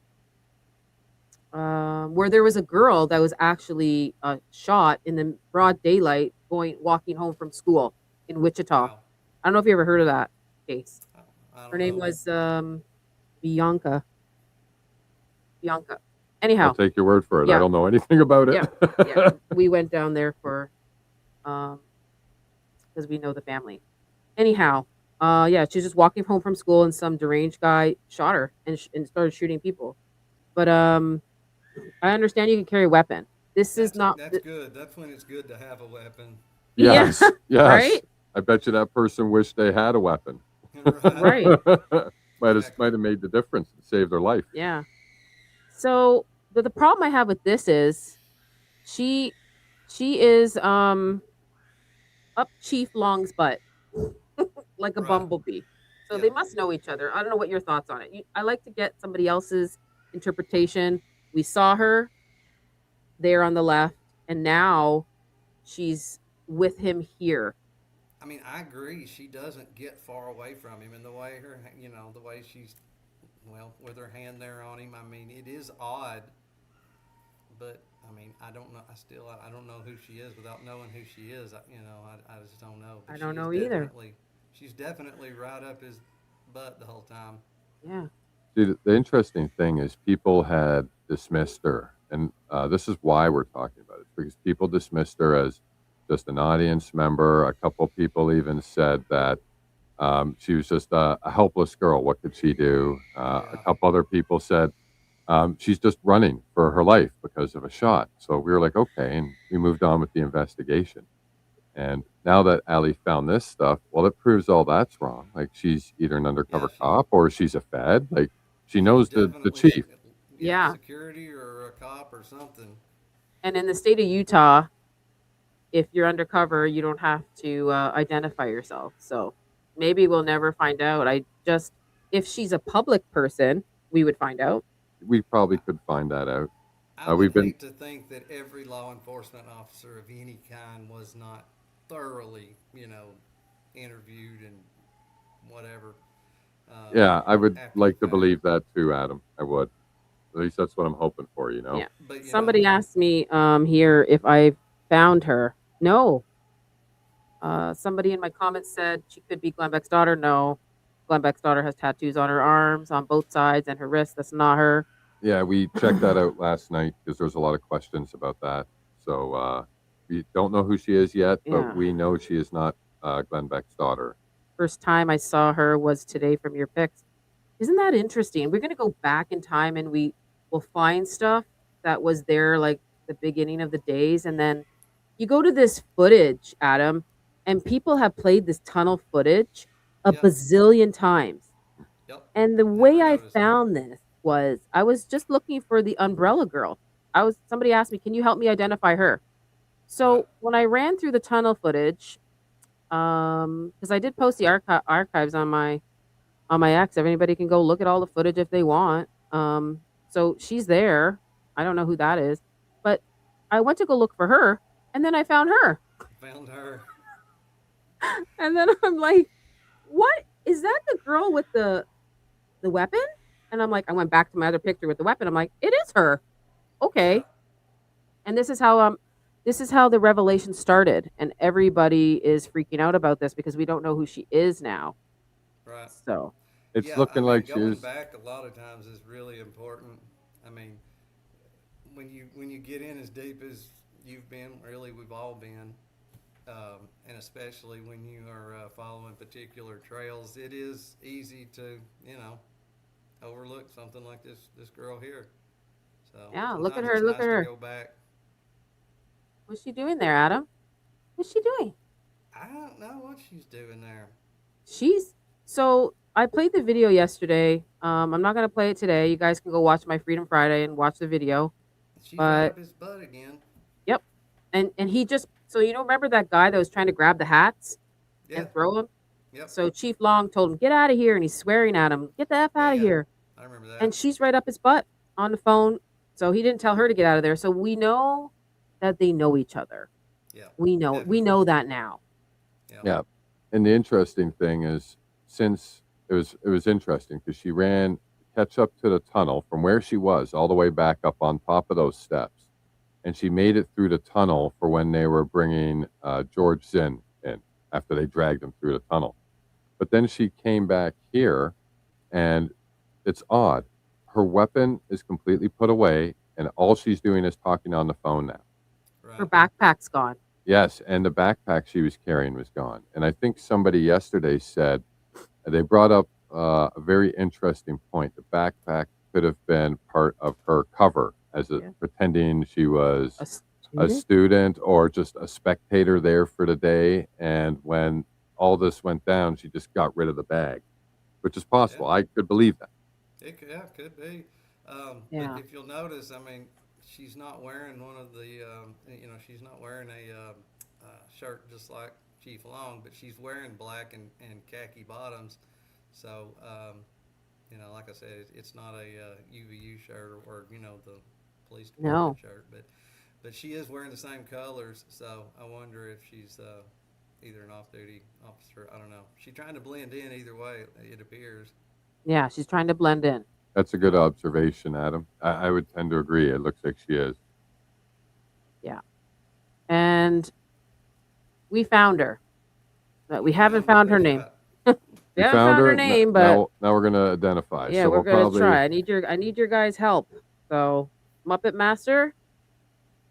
Speaker 3: there was a girl that was actually shot in the broad daylight walking home from school in Wichita.
Speaker 5: Wow.
Speaker 3: I don't know if you ever heard of that case.
Speaker 5: I don't
Speaker 3: Her name
Speaker 5: know.
Speaker 3: was Bianca. Anyhow,
Speaker 4: I'll take your word for it.
Speaker 3: Yeah.
Speaker 4: I don't know anything about it.
Speaker 3: yeah, we went down there for because we know the family. Anyhow, she's just walking home from school and some deranged guy shot her and started shooting people. But I understand you can carry a weapon. This is not.
Speaker 5: That's good. That's when it's good to have a weapon.
Speaker 4: Yes. Yes.
Speaker 3: Right?
Speaker 4: I bet you that person wished they had a weapon.
Speaker 3: Right.
Speaker 4: might have made the difference and saved their life.
Speaker 3: Yeah. So the problem I have with this is she is up Chief Long's butt like a bumblebee. So they must know each other. I don't know what your thoughts on it. I like to get somebody else's interpretation. We saw her there on the left, and now she's with him here.
Speaker 5: I mean, I agree. She doesn't get far away from him, and the way the way she's, with her hand there on him. I mean, it is odd, but I mean, I don't know. I don't know who she is without knowing who she is. I just don't know. But
Speaker 3: I don't know either.
Speaker 5: She's definitely right up his butt the whole time.
Speaker 3: Yeah.
Speaker 4: See, the interesting thing is people had dismissed her, and this is why we're talking about it, because people dismissed her as just an audience member. A couple people even said that she was just a helpless girl. What could she do? A couple other people said she's just running for her life because of a shot. So we were like, okay, and we moved on with the investigation. And now that Ali found this stuff, well, it proves all that's wrong. Like, she's either an undercover cop or she's a Fed. Like, she knows the chief.
Speaker 3: Yeah.
Speaker 5: Security or a cop or something.
Speaker 3: And in the state of Utah, if you're undercover, you don't have to identify yourself. So maybe we'll never find out. If she's a public person, we would find out.
Speaker 4: We probably could find that out.
Speaker 5: I would hate to think that every law enforcement officer of any kind was not thoroughly, interviewed and whatever.
Speaker 4: Yeah, I would like to believe that too, Adam. I would. At least that's what I'm hoping for,
Speaker 3: Yeah.
Speaker 5: But,
Speaker 3: Somebody asked me here if I found her. No. Somebody in my comments said she could be Glenn Beck's daughter. No. Glenn Beck's daughter has tattoos on her arms, on both sides, and her wrists. That's not her.
Speaker 4: Yeah, we checked that out last night because there was a lot of questions about that. So we don't know who she is yet, but we know she is not Glenn Beck's daughter.
Speaker 3: First time I saw her was today from your pics. Isn't that interesting? We're going to go back in time and we will find stuff that was there like the beginning of the days. And then, you go to this footage, Adam, and people have played this tunnel footage a
Speaker 5: Yep.
Speaker 3: bazillion times.
Speaker 5: Yep.
Speaker 3: And the
Speaker 5: Never
Speaker 3: way I
Speaker 5: noticed that.
Speaker 3: found this was I was just looking for the umbrella girl. Somebody asked me, "Can you help me identify her?" So
Speaker 5: Right.
Speaker 3: when I ran through the tunnel footage, because I did post the archives on my X. Everybody can go look at all the footage if they want. So she's there. I don't know who that is, but I went to go look for her, and then I found her.
Speaker 5: Found her.
Speaker 3: And then I'm like, "What is that? The girl with the weapon?" And I'm like, I went back to my other picture with the weapon. I'm like, "It is her." Okay.
Speaker 5: Yeah.
Speaker 3: And this is how the revelation started, and everybody is freaking out about this because we don't know who she is now.
Speaker 5: Right.
Speaker 3: So
Speaker 4: It's
Speaker 5: Yeah,
Speaker 4: looking like
Speaker 5: going
Speaker 4: she's.
Speaker 5: back a lot of times is really important. I mean, when you get in as deep as you've been, really we've all been, and especially when you are following particular trails, it is easy to overlook something like this girl here. So
Speaker 3: yeah, look at
Speaker 5: sometimes
Speaker 3: her.
Speaker 5: it's
Speaker 3: Look
Speaker 5: nice
Speaker 3: at
Speaker 5: to
Speaker 3: her.
Speaker 5: go back.
Speaker 3: What's she doing there, Adam? What's she doing?
Speaker 5: I don't know what she's doing there.
Speaker 3: So I played the video yesterday. I'm not gonna play it today. You guys can go watch my Freedom Friday and watch the video.
Speaker 5: She's right
Speaker 3: But
Speaker 5: up his butt again.
Speaker 3: yep, and he just remember that guy that was trying to grab the hats
Speaker 5: Yeah.
Speaker 3: and throw them.
Speaker 5: Yep.
Speaker 3: So Chief Long told him, "Get out of here," and he's swearing at him, "Get the F out of
Speaker 5: Yeah.
Speaker 3: here."
Speaker 5: I remember that.
Speaker 3: And she's right up his butt on the phone. So he didn't tell her to get out of there. So we know that they know each other.
Speaker 5: Yeah.
Speaker 3: We know that now.
Speaker 4: Yeah. And the interesting thing is, since it was interesting because she ran catch up to the tunnel from where she was all the way back up on top of those steps, and she made it through the tunnel for when they were bringing George Zinn in after they dragged him through the tunnel. But then she came back here, and it's odd. Her weapon is completely put away, and all she's doing is talking on the phone now.
Speaker 5: Right.
Speaker 3: Her backpack's gone.
Speaker 4: Yes, and the backpack she was carrying was gone. And I think somebody yesterday said they brought up a very interesting point. The backpack could have been part of her cover pretending she was a student or just a spectator there for the day. And when all this went down, she just got rid of the bag, which is possible.
Speaker 5: Yeah.
Speaker 4: I could believe that.
Speaker 5: It could be.
Speaker 3: Yeah.
Speaker 5: But if you'll notice, I mean, she's not wearing one of the, she's not wearing a shirt just like Chief Long, but she's wearing black and khaki bottoms. So, like I said, it's not a UVU shirt or the police department shirt, but she is wearing the same colors. So I wonder if she's either an off-duty officer. I don't know. She's trying to blend in either way, it appears.
Speaker 3: Yeah, she's trying to blend in.
Speaker 4: That's a good observation, Adam. I would tend to agree. It looks like she is.
Speaker 3: Yeah. And we found her. But we haven't found her name. We haven't found her name, but
Speaker 4: now we're gonna identify.
Speaker 3: yeah,
Speaker 4: so
Speaker 3: we're
Speaker 4: we'll
Speaker 3: gonna try. I need your guys' help. So Muppet Master,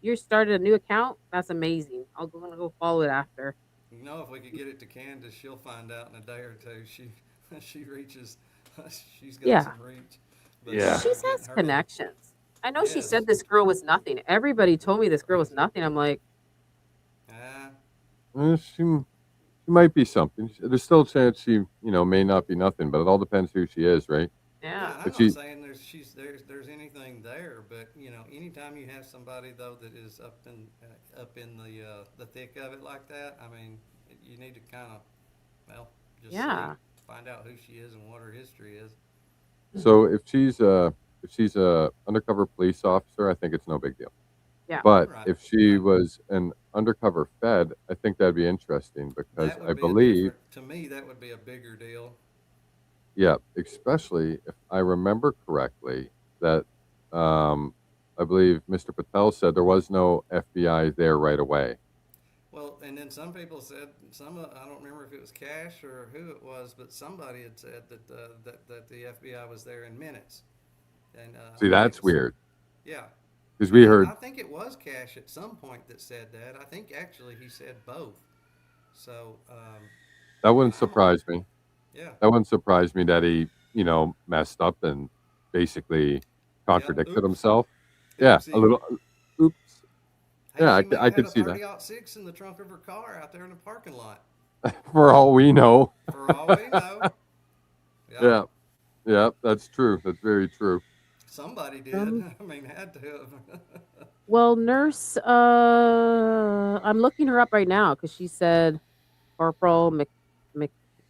Speaker 3: you started a new account. That's amazing. I'm gonna go follow it after.
Speaker 5: If we could get it to Candace, she'll find out in a day or two. She reaches. She's got some reach. But
Speaker 3: She has connections. I know she said this girl was nothing. Everybody told me this girl was nothing. I'm like,
Speaker 4: she might be something. There's still a chance she, may not be nothing, but it all depends who she is, right?
Speaker 3: yeah.
Speaker 5: I'm not saying there's anything there, but anytime you have somebody though that is up in the thick of it like that, I mean, you need to kind of just find out who she is and what her history is.
Speaker 4: So if she's a undercover police officer, I think it's no big deal.
Speaker 3: Yeah.
Speaker 4: But if she was an undercover Fed, I think that'd be interesting because I believe
Speaker 5: to me that would be a bigger deal.
Speaker 4: Yeah, especially if I remember correctly that I believe Mr. Patel said there was no FBI there right away.
Speaker 5: Well, and then some people said I don't remember if it was Cash or who it was, but somebody had said that that the FBI was there in minutes. And
Speaker 4: see, that's weird.
Speaker 5: Yeah.
Speaker 4: Because we heard.
Speaker 5: I think it was Cash at some point that said that. I think actually he said both. So.
Speaker 4: That wouldn't surprise me.
Speaker 5: Yeah.
Speaker 4: That wouldn't surprise me that he, messed up and basically contradicted himself. Yeah, a little. Oops.
Speaker 5: Hey,
Speaker 4: Yeah,
Speaker 5: she may
Speaker 4: I
Speaker 5: have
Speaker 4: could
Speaker 5: had
Speaker 4: see
Speaker 5: a
Speaker 4: that.
Speaker 5: 30-06 in the trunk of her car out there in the parking lot.
Speaker 4: For all we know.
Speaker 5: For all we know.
Speaker 4: Yeah. Yeah, that's true. That's very true.
Speaker 5: Somebody did. I mean, had to have.
Speaker 3: Well, nurse, I'm looking her up right now because she said Corporal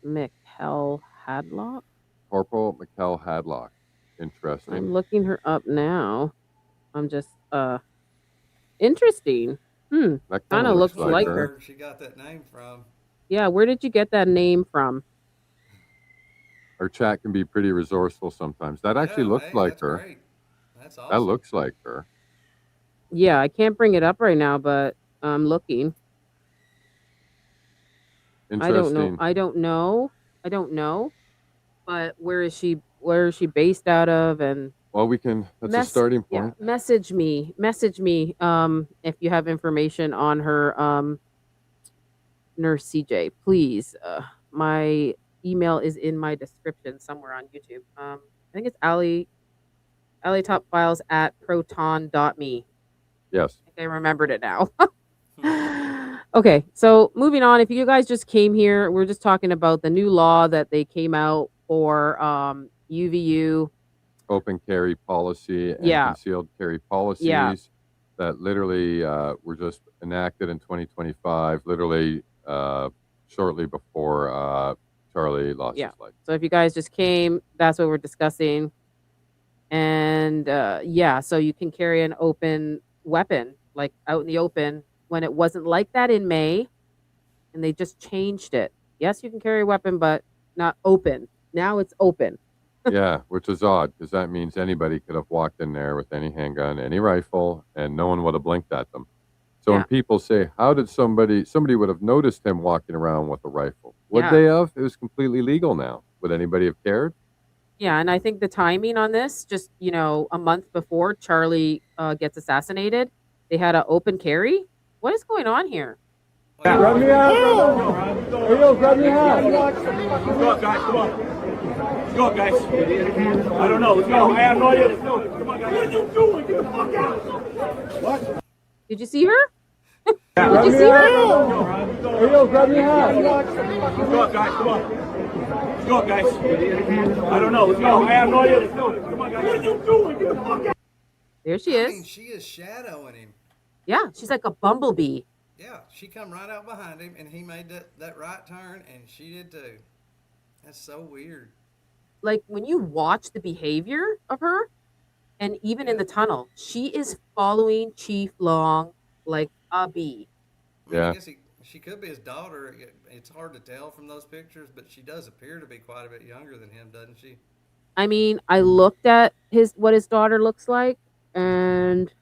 Speaker 3: McHell Hadlock.
Speaker 4: Harpole McHell Hadlock. Interesting.
Speaker 3: I'm looking her up now. I'm just interesting.
Speaker 4: That
Speaker 3: Kind of looks
Speaker 4: like
Speaker 3: like
Speaker 4: her.
Speaker 3: her.
Speaker 5: She got that name from.
Speaker 3: Yeah, where did you get that name from?
Speaker 4: Our chat can be pretty resourceful sometimes. That actually looks like
Speaker 5: that's
Speaker 4: her.
Speaker 5: Great. That's awesome.
Speaker 4: That looks like her.
Speaker 3: Yeah, I can't bring it up right now, but I'm looking.
Speaker 4: Interesting.
Speaker 3: I don't know. But where is she based out of? And
Speaker 4: Well, we can. That's a starting point.
Speaker 3: Yeah, message me. If you have information on her, Nurse CJ, please. My email is in my description somewhere on YouTube. I think it's alleytopfiles at proton.me.
Speaker 4: Yes.
Speaker 3: I think I remembered it now. Okay, so moving on. If you guys just came here, we're just talking about the new law that they came out for UVU.
Speaker 4: Open carry policy and concealed carry policies that literally were just enacted in 2025, literally shortly before Charlie lost his life.
Speaker 3: So if you guys just came, that's what we're discussing. And so you can carry an open weapon, like out in the open, when it wasn't like that in May, and they just changed it. Yes, you can carry a weapon, but not open. Now it's open.
Speaker 4: Yeah, which is odd because that means anybody could have walked in there with any handgun, any rifle, and no one would have blinked at them. So when people say, how did somebody would have noticed him walking around with a rifle? Would they have? It was completely legal now. Would anybody have cared?
Speaker 3: Yeah, and I think the timing on this, just, a month before Charlie gets assassinated, they had an open carry. What is going on here?
Speaker 9: Grab me out. Hey, yo, grab me out. Let's go, guys. Come on. Let's go, guys. I don't know. Let's go. I have no idea. Let's go. Come on, guys. What are you doing? Get the fuck out. What?
Speaker 3: Did you see her?
Speaker 9: Did you see her? Hey, yo, grab me out. Let's go, guys. Come on. Let's go, guys. I don't know. Let's go. I have no idea. Let's go. Come on, guys. What are you doing? Get the fuck out.
Speaker 3: There she is.
Speaker 5: I mean, she is shadowing him.
Speaker 3: Yeah, she's like a bumblebee.
Speaker 5: Yeah, she come right out behind him, and he made that right turn, and she did too. That's so weird.
Speaker 3: Like, when you watch the behavior of her, and even in the tunnel, she is following Chief Long like a bee.
Speaker 5: I mean, I guess she could be his daughter. It's hard to tell from those pictures, but she does appear to be quite a bit younger than him, doesn't she?
Speaker 3: I mean, I looked at what his daughter looks like, and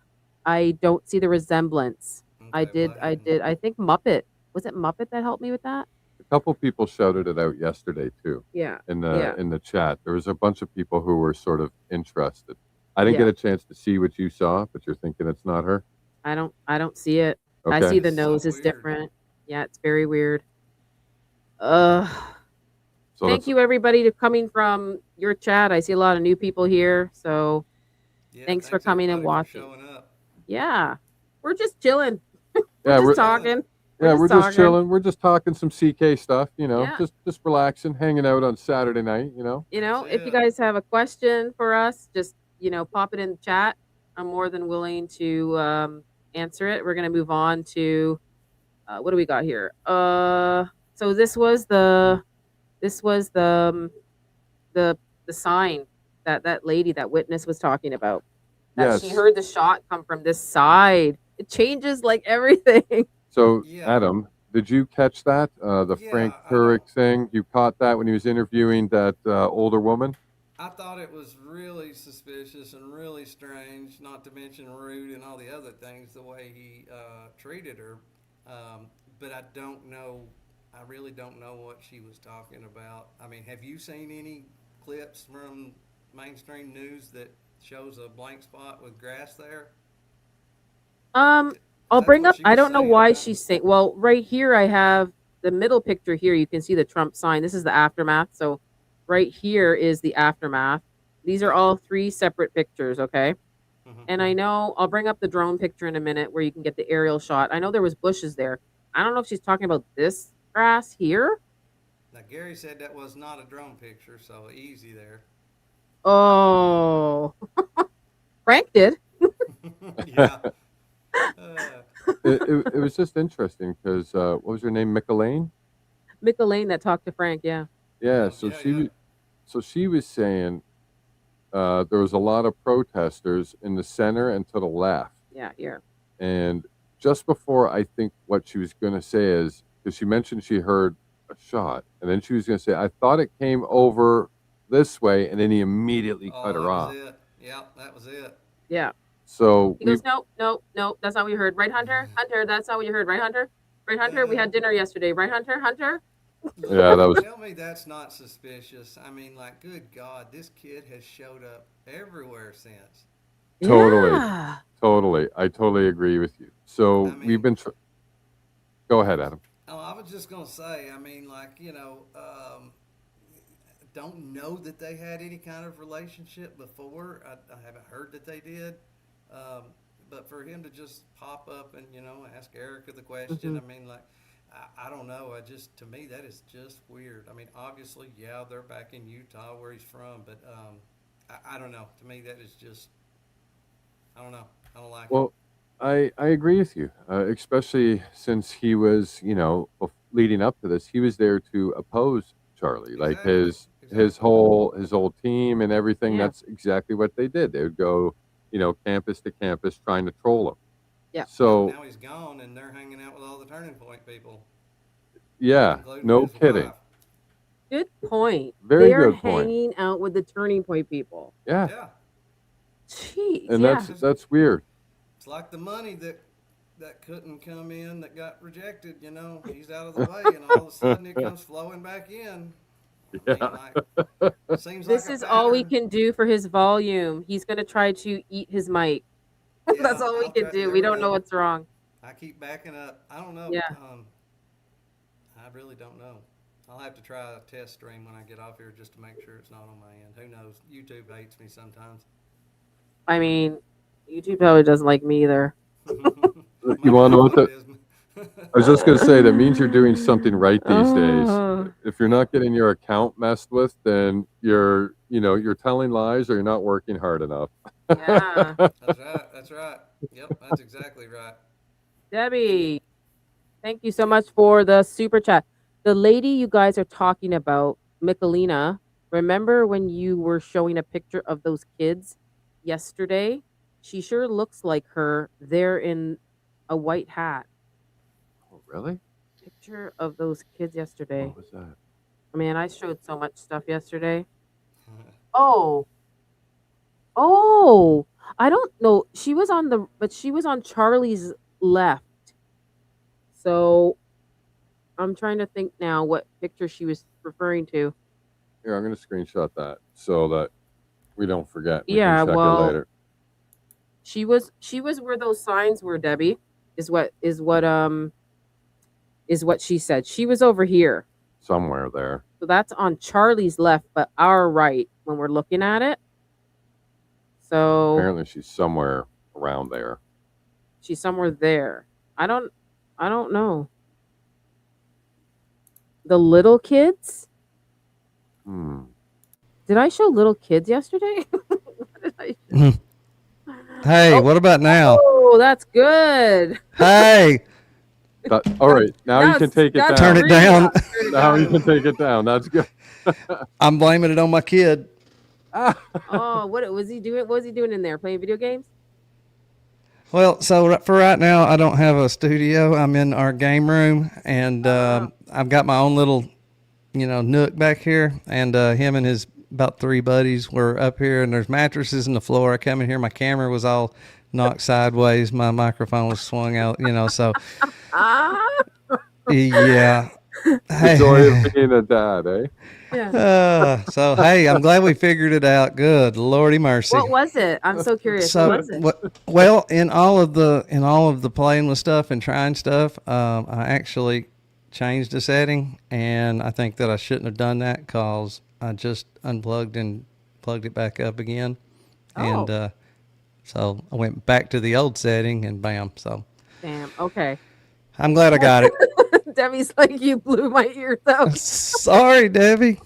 Speaker 3: I don't see the resemblance.
Speaker 5: Okay,
Speaker 3: I think Muppet. Was it Muppet that helped me with that?
Speaker 4: A couple people shouted it out yesterday too.
Speaker 3: Yeah.
Speaker 4: In the chat, there was a bunch of people who were sort of interested. I didn't get a chance to see what you saw, but you're thinking it's not her.
Speaker 3: I don't see it.
Speaker 4: Okay.
Speaker 3: I see the nose is different. Yeah, it's very weird.
Speaker 4: So
Speaker 3: thank you everybody to coming from your chat. I see a lot of new people here, so thanks for coming and watching. Yeah, we're just chilling. We're just talking.
Speaker 4: We're just chilling. We're just talking some CK stuff, just relaxing, hanging out on Saturday night,
Speaker 3: If you guys have a question for us, just, pop it in the chat. I'm more than willing to answer it. We're going to move on to, what do we got here? So this was the sign that lady, that witness was talking about. That she heard the shot come from this side. It changes like everything.
Speaker 4: So, Adam, did you catch that? The Frank Turek thing? You caught that when he was interviewing that older woman?
Speaker 5: I thought it was really suspicious and really strange, not to mention rude and all the other things, the way he treated her. But I don't know. I really don't know what she was talking about. I mean, have you seen any clips from mainstream news that shows a blank spot with grass there?
Speaker 3: I'll bring up, I don't know why she's saying, well, right here I have the middle picture here. You can see the Trump sign. This is the aftermath. So right here is the aftermath. These are all 3 separate pictures, okay? And I know I'll bring up the drone picture in a minute where you can get the aerial shot. I know there was bushes there. I don't know if she's talking about this grass here.
Speaker 5: Now Gary said that was not a drone picture, so easy there.
Speaker 3: Oh, Frank did.
Speaker 5: Yeah.
Speaker 4: It was just interesting because what was her name? Mick
Speaker 3: Elaine that talked to Frank. Yeah.
Speaker 4: Yeah. So she was saying there was a lot of protesters in the center and to the left.
Speaker 3: Yeah. Here.
Speaker 4: And just before I think what she was going to say is, because she mentioned she heard a shot, and then she was going to say, I thought it came over this way, and then he immediately cut her off.
Speaker 5: That was it. Yeah, that was it.
Speaker 3: Yeah.
Speaker 4: So
Speaker 3: he goes, nope, that's not what you heard. Right, Hunter? Hunter, that's not what you heard. Right, Hunter? Right, Hunter? We had dinner yesterday. Right, Hunter? Hunter?
Speaker 4: Yeah, that was.
Speaker 5: Tell me that's not suspicious. I mean, like, good God, this kid has showed up everywhere since.
Speaker 4: Totally.
Speaker 3: Yeah.
Speaker 4: Totally. I totally agree with you. So
Speaker 5: I mean,
Speaker 4: we've been. Go ahead, Adam.
Speaker 5: Oh, I was just going to say, I mean, like, don't know that they had any kind of relationship before. I haven't heard that they did. But for him to just pop up and, ask Erica the question, I mean, like, I don't know. To me, that is just weird. I mean, obviously, yeah, they're back in Utah where he's from, but I don't know. To me, that is just, I don't know. I don't like it.
Speaker 4: Well, I agree with you, especially since he was, leading up to this, he was there to oppose Charlie, like his whole team and everything.
Speaker 3: Yeah.
Speaker 4: That's exactly what they did. They would go, campus to campus trying to troll him.
Speaker 3: Yeah.
Speaker 4: So
Speaker 5: now he's gone, and they're hanging out with all the Turning Point people.
Speaker 4: Yeah, no kidding.
Speaker 5: Wife.
Speaker 3: Good point.
Speaker 4: Very
Speaker 3: They're
Speaker 4: good point.
Speaker 3: hanging out with the Turning Point people.
Speaker 4: Yeah,
Speaker 5: Yeah.
Speaker 3: Jeez.
Speaker 4: and
Speaker 3: yeah.
Speaker 4: that's weird.
Speaker 5: It's like the money that couldn't come in that got rejected, he's out of the way, and all of a sudden it comes flowing back in.
Speaker 4: Yeah.
Speaker 5: Seems
Speaker 3: This
Speaker 5: like a
Speaker 3: is all we
Speaker 5: pattern.
Speaker 3: can do for his volume. He's going to try to eat his mic.
Speaker 5: Yeah,
Speaker 3: That's all we
Speaker 5: okay,
Speaker 3: can do.
Speaker 5: there
Speaker 3: We
Speaker 5: we
Speaker 3: don't
Speaker 5: go.
Speaker 3: know what's wrong.
Speaker 5: I keep backing up. I don't know.
Speaker 3: Yeah.
Speaker 5: I really don't know. I'll have to try a test stream when I get off here just to make sure it's not on my end. Who knows? YouTube hates me sometimes.
Speaker 3: I mean, YouTube probably doesn't like me either.
Speaker 4: You want to know what I was just going to say, that means you're doing something right these days. If you're not getting your account messed with, then you're telling lies or you're not working hard enough.
Speaker 3: Yeah.
Speaker 5: That's right. Yep, that's exactly right.
Speaker 3: Debbie, thank you so much for the super chat. The lady you guys are talking about, Michelina, remember when you were showing a picture of those kids yesterday? She sure looks like her. They're in a white hat.
Speaker 4: Oh, really?
Speaker 3: Picture of those kids yesterday.
Speaker 4: What was that?
Speaker 3: Man, I showed so much stuff yesterday. Oh, I don't know. She was on Charlie's left. So I'm trying to think now what picture she was referring to.
Speaker 4: Here, I'm going to screenshot that so that we don't forget. We
Speaker 3: Yeah,
Speaker 4: can check
Speaker 3: well,
Speaker 4: it later.
Speaker 3: She was where those signs were, Debbie, is what she said. She was over here.
Speaker 4: Somewhere there.
Speaker 3: So that's on Charlie's left, but our right when we're looking at it. So
Speaker 4: Apparently she's somewhere around there.
Speaker 3: she's somewhere there. I don't know. The little kids? Did I show little kids yesterday? What did I show?
Speaker 10: Hey, what about now?
Speaker 3: Oh, that's good.
Speaker 10: Hey,
Speaker 4: All right, now you can take it down.
Speaker 10: Turn it down.
Speaker 4: Now you can take it down. That's good.
Speaker 10: I'm blaming it on my kid.
Speaker 3: Oh, what was he doing? What was he doing in there? Playing video games?
Speaker 10: Well, so for right now, I don't have a studio. I'm in our game room, and I've got my own little, nook back here. And him and his about 3 buddies were up here, and there's mattresses in the floor. I come in here, my camera was all knocked sideways, my microphone was swung out, so yeah.
Speaker 4: The joy of being a dad, eh?
Speaker 3: Yeah.
Speaker 10: So hey, I'm glad we figured it out. Good Lordy mercy.
Speaker 3: What was it? I'm so curious.
Speaker 10: So,
Speaker 3: what was it?
Speaker 10: well, in all of the playing with stuff and trying stuff, I actually changed the setting, and I think that I shouldn't have done that because I just unplugged and plugged it back up again, and So I went back to the old setting and bam. So
Speaker 3: Damn. Okay.
Speaker 10: I'm glad I got it.
Speaker 3: Debbie's like, you blew my ears out.
Speaker 10: Sorry, Debbie.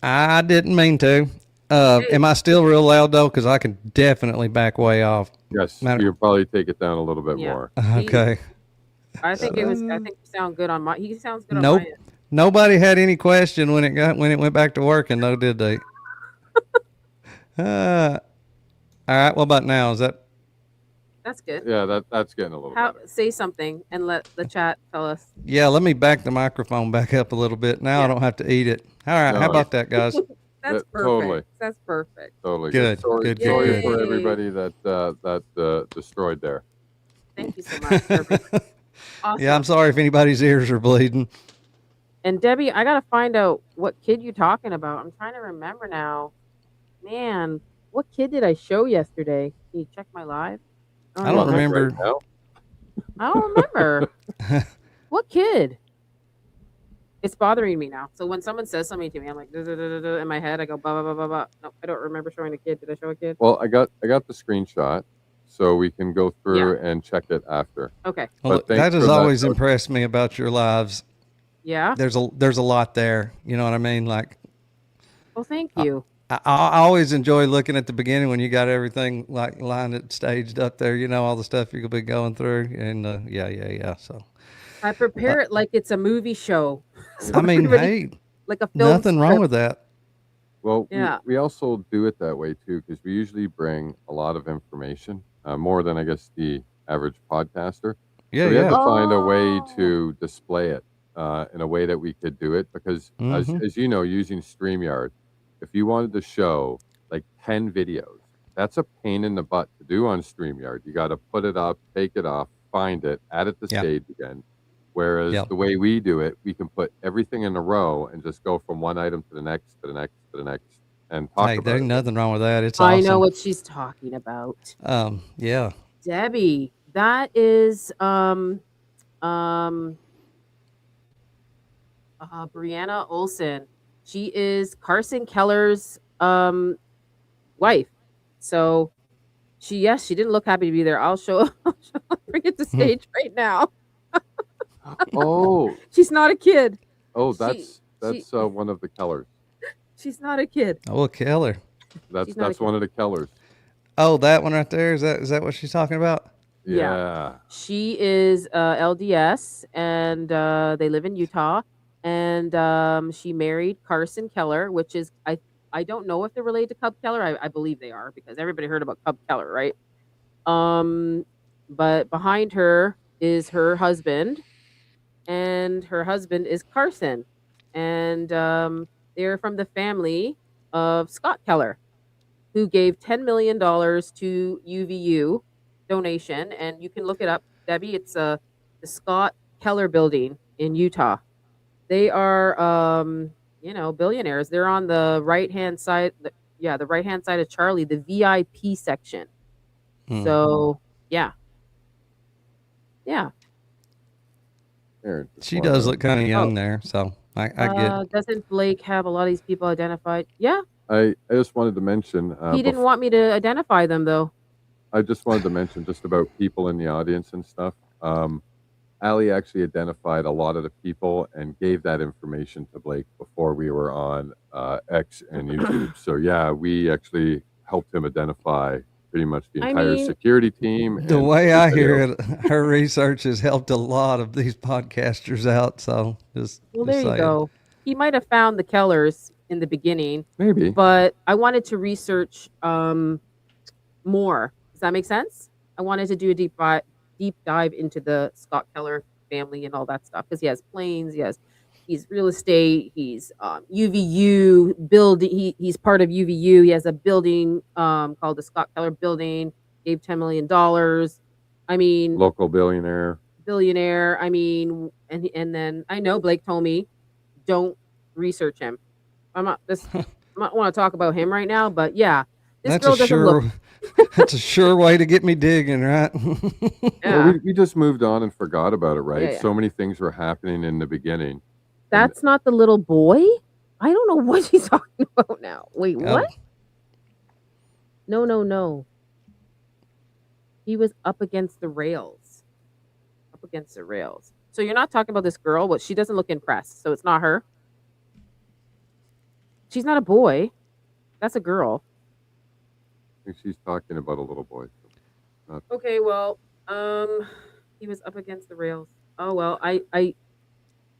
Speaker 10: I didn't mean to. Am I still real loud though? Because I can definitely back way off.
Speaker 4: Yes, you'll probably take it down a little bit
Speaker 3: Yeah.
Speaker 4: more.
Speaker 10: Okay.
Speaker 3: I think I think you sound good on my. He sounds good
Speaker 10: Nope.
Speaker 3: on my end.
Speaker 10: Nobody had any question when it went back to working though, did they? All right. What about now? Is that?
Speaker 3: That's good.
Speaker 4: Yeah, that's getting a little better.
Speaker 3: Say something and let the chat tell us.
Speaker 10: Yeah. Let me back the microphone back up a little bit. Now I don't have to eat it. All right.
Speaker 4: No,
Speaker 10: How about that, guys?
Speaker 3: That's perfect.
Speaker 4: Totally.
Speaker 3: That's perfect.
Speaker 4: Totally
Speaker 10: Good,
Speaker 4: Sorry,
Speaker 10: good,
Speaker 4: sorry
Speaker 3: good.
Speaker 4: for
Speaker 3: Yay.
Speaker 4: everybody that destroyed there.
Speaker 3: Thank you so much. Perfect. Awesome.
Speaker 10: Yeah. I'm sorry if anybody's ears are bleeding.
Speaker 3: And Debbie, I gotta find out what kid you're talking about. I'm trying to remember now. Man, what kid did I show yesterday? Can you check my live?
Speaker 10: I don't remember.
Speaker 4: Right now?
Speaker 3: I don't remember. What kid? It's bothering me now. So when someone says something to me, I'm like, duh, duh, duh, duh, duh, in my head, I go, blah, blah, blah, blah, blah. No, I don't remember showing a kid. Did I show a kid?
Speaker 4: Well, I got the screenshot, so we can go through and check it after.
Speaker 3: Okay.
Speaker 10: Well,
Speaker 4: But thanks
Speaker 10: that has
Speaker 4: for that.
Speaker 10: always impressed me about your lives.
Speaker 3: Yeah.
Speaker 10: There's a lot there. You know what I mean? Like,
Speaker 3: Well, thank you.
Speaker 10: I always enjoy looking at the beginning when you got everything like lined and staged up there. You know, all the stuff you could be going through, and yeah. So
Speaker 3: I prepare it like it's a movie show. So
Speaker 10: I mean,
Speaker 3: everybody-
Speaker 10: hey,
Speaker 3: like a film
Speaker 10: nothing wrong
Speaker 3: script.
Speaker 10: with that.
Speaker 4: Well,
Speaker 3: Yeah.
Speaker 4: we also do it that way too, because we usually bring a lot of information, more than I guess the average podcaster.
Speaker 10: Yeah,
Speaker 4: So we had to
Speaker 10: yeah.
Speaker 4: find a way
Speaker 3: Oh.
Speaker 4: to display it in a way that we could do it, because
Speaker 10: Mhm.
Speaker 4: as you know, using StreamYard, if you wanted to show like 10 videos, that's a pain in the butt to do on StreamYard. You got to put it up, take it off, find it, add it to
Speaker 10: Yeah.
Speaker 4: stage again. Whereas
Speaker 10: Yeah.
Speaker 4: the way we do it, we can put everything in a row and just go from one item to the next, to the next, to the next, and talk
Speaker 10: Hey,
Speaker 4: about
Speaker 10: there
Speaker 4: it.
Speaker 10: ain't nothing wrong with that. It's
Speaker 3: I
Speaker 10: awesome.
Speaker 3: know what she's talking about.
Speaker 10: Yeah.
Speaker 3: Debbie, that is Brianna Olson. She is Carson Keller's wife. So she didn't look happy to be there. I'll bring it to stage right now.
Speaker 4: Oh,
Speaker 3: She's not a kid.
Speaker 4: that's one of the Kellers.
Speaker 3: She's not a kid.
Speaker 10: Oh, Keller.
Speaker 4: That's
Speaker 3: She's not a
Speaker 4: one of the Kellers.
Speaker 10: Oh, that one right there. Is that what she's talking about?
Speaker 4: Yeah.
Speaker 3: She is LDS, and they live in Utah. And she married Carson Keller, which is I don't know if they're related to Cub Keller. I believe they are, because everybody heard about Cub Keller, right? But behind her is her husband, and her husband is Carson, and they're from the family of Scott Keller, who gave $10 million to UVU donation, and you can look it up, Debbie. It's the Scott Keller building in Utah. They are billionaires. They're on the right-hand side, the right-hand side of Charlie, the VIP section. So yeah.
Speaker 4: Aaron,
Speaker 10: She does look kind of young there, so I get.
Speaker 3: Doesn't Blake have a lot of these people identified? Yeah.
Speaker 4: I just wanted to mention.
Speaker 3: He didn't want me to identify them, though.
Speaker 4: I just wanted to mention just about people in the audience and stuff. Ali actually identified a lot of the people and gave that information to Blake before we were on X and YouTube. So yeah, we actually helped him identify pretty much the entire security team.
Speaker 10: The way I hear it, her research has helped a lot of these podcasters out. So
Speaker 3: Well, there you go. He might have found the Kellers in the beginning,
Speaker 4: maybe,
Speaker 3: but I wanted to research more. Does that make sense? I wanted to do a deep dive into the Scott Keller family and all that stuff, because he has planes, he's real estate, he's UVU building. He's part of UVU. He has a building called the Scott Keller Building. Gave $10 million. I mean,
Speaker 4: local billionaire.
Speaker 3: I mean, and then I know Blake told me, don't research him. I'm not want to talk about him right now, but yeah, this girl doesn't look.
Speaker 10: That's a sure way to get me digging, right?
Speaker 3: Yeah.
Speaker 4: Well, we just moved on and forgot about it, right?
Speaker 3: Yeah.
Speaker 4: So many things were happening in the beginning.
Speaker 3: That's not the little boy? I don't know what she's talking about now. Wait, what? No. He was up against the rails. Up against the rails. So you're not talking about this girl, but she doesn't look impressed. So it's not her. She's not a boy. That's a girl.
Speaker 4: I think she's talking about a little boy.
Speaker 3: Okay, well, he was up against the rails. Oh well, I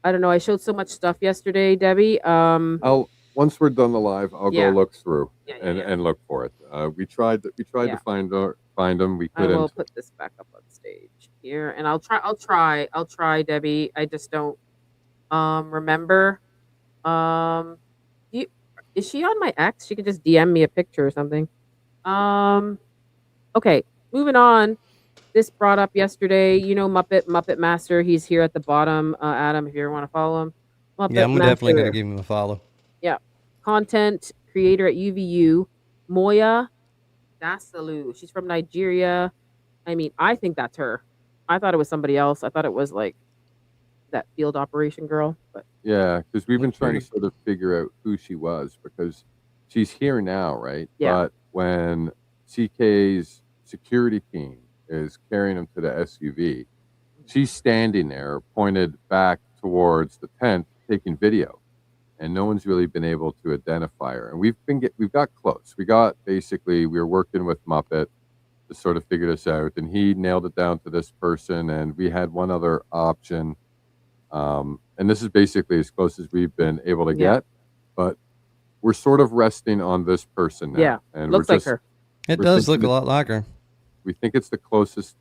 Speaker 3: don't know. I showed so much stuff yesterday, Debbie.
Speaker 4: Once we're done the live, I'll
Speaker 3: Yeah.
Speaker 4: go look through
Speaker 3: Yeah,
Speaker 4: and look for it. We tried to
Speaker 3: Yeah.
Speaker 4: find them. We
Speaker 3: I will
Speaker 4: couldn't.
Speaker 3: put this back up on stage here, and I'll try, Debbie. I just don't remember. You, is she on my X? She can just DM me a picture or something. Okay, moving on. This brought up yesterday. You know, Muppet Master. He's here at the bottom. Adam, if you ever want to follow him. Muppet
Speaker 10: Yeah, I'm definitely going to
Speaker 3: Master.
Speaker 10: give him a follow.
Speaker 3: Yeah, content creator at UVU, Moya Dasalu. She's from Nigeria. I mean, I think that's her. I thought it was somebody else. I thought it was like that field operation girl. But
Speaker 4: Yeah, because we've been
Speaker 10: Looks
Speaker 4: trying to
Speaker 10: pretty.
Speaker 4: sort of figure out who she was because she's here now, right?
Speaker 3: Yeah.
Speaker 4: But when CK's security team is carrying him to the SUV, she's standing there, pointed back towards the tent, taking video, and no one's really been able to identify her. And we've got close. We were working with Muppet to sort of figure this out, and he nailed it down to this person, and we had one other option. And this is basically as close as we've been able to
Speaker 3: Yeah.
Speaker 4: get, but we're sort of resting on this person now.
Speaker 3: yeah,
Speaker 4: And
Speaker 3: looks
Speaker 4: we're
Speaker 3: like
Speaker 4: just,
Speaker 3: her.
Speaker 10: It
Speaker 4: We're
Speaker 10: does look
Speaker 4: thinking
Speaker 10: a lot like her.
Speaker 4: we think it's the closest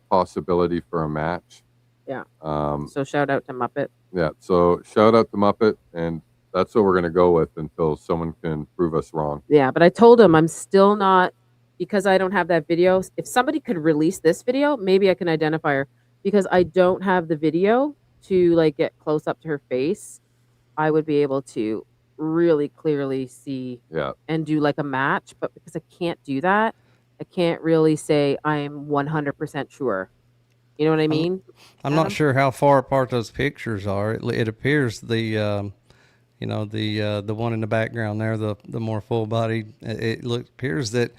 Speaker 4: possibility for a match.
Speaker 3: Yeah.
Speaker 4: Um,
Speaker 3: So shout out to Muppet.
Speaker 4: yeah. So shout out to Muppet, and that's what we're gonna go with until someone can prove us wrong.
Speaker 3: Yeah, but I told him I'm still not, because I don't have that video. If somebody could release this video, maybe I can identify her, because I don't have the video to like get close up to her face. I would be able to really clearly see
Speaker 4: Yeah.
Speaker 3: and do like a match, but because I can't do that, I can't really say I'm 100% sure. You know what I mean?
Speaker 10: I'm not
Speaker 3: Adam?
Speaker 10: sure how far apart those pictures are. It appears the one in the background there, the more full bodied. Appears that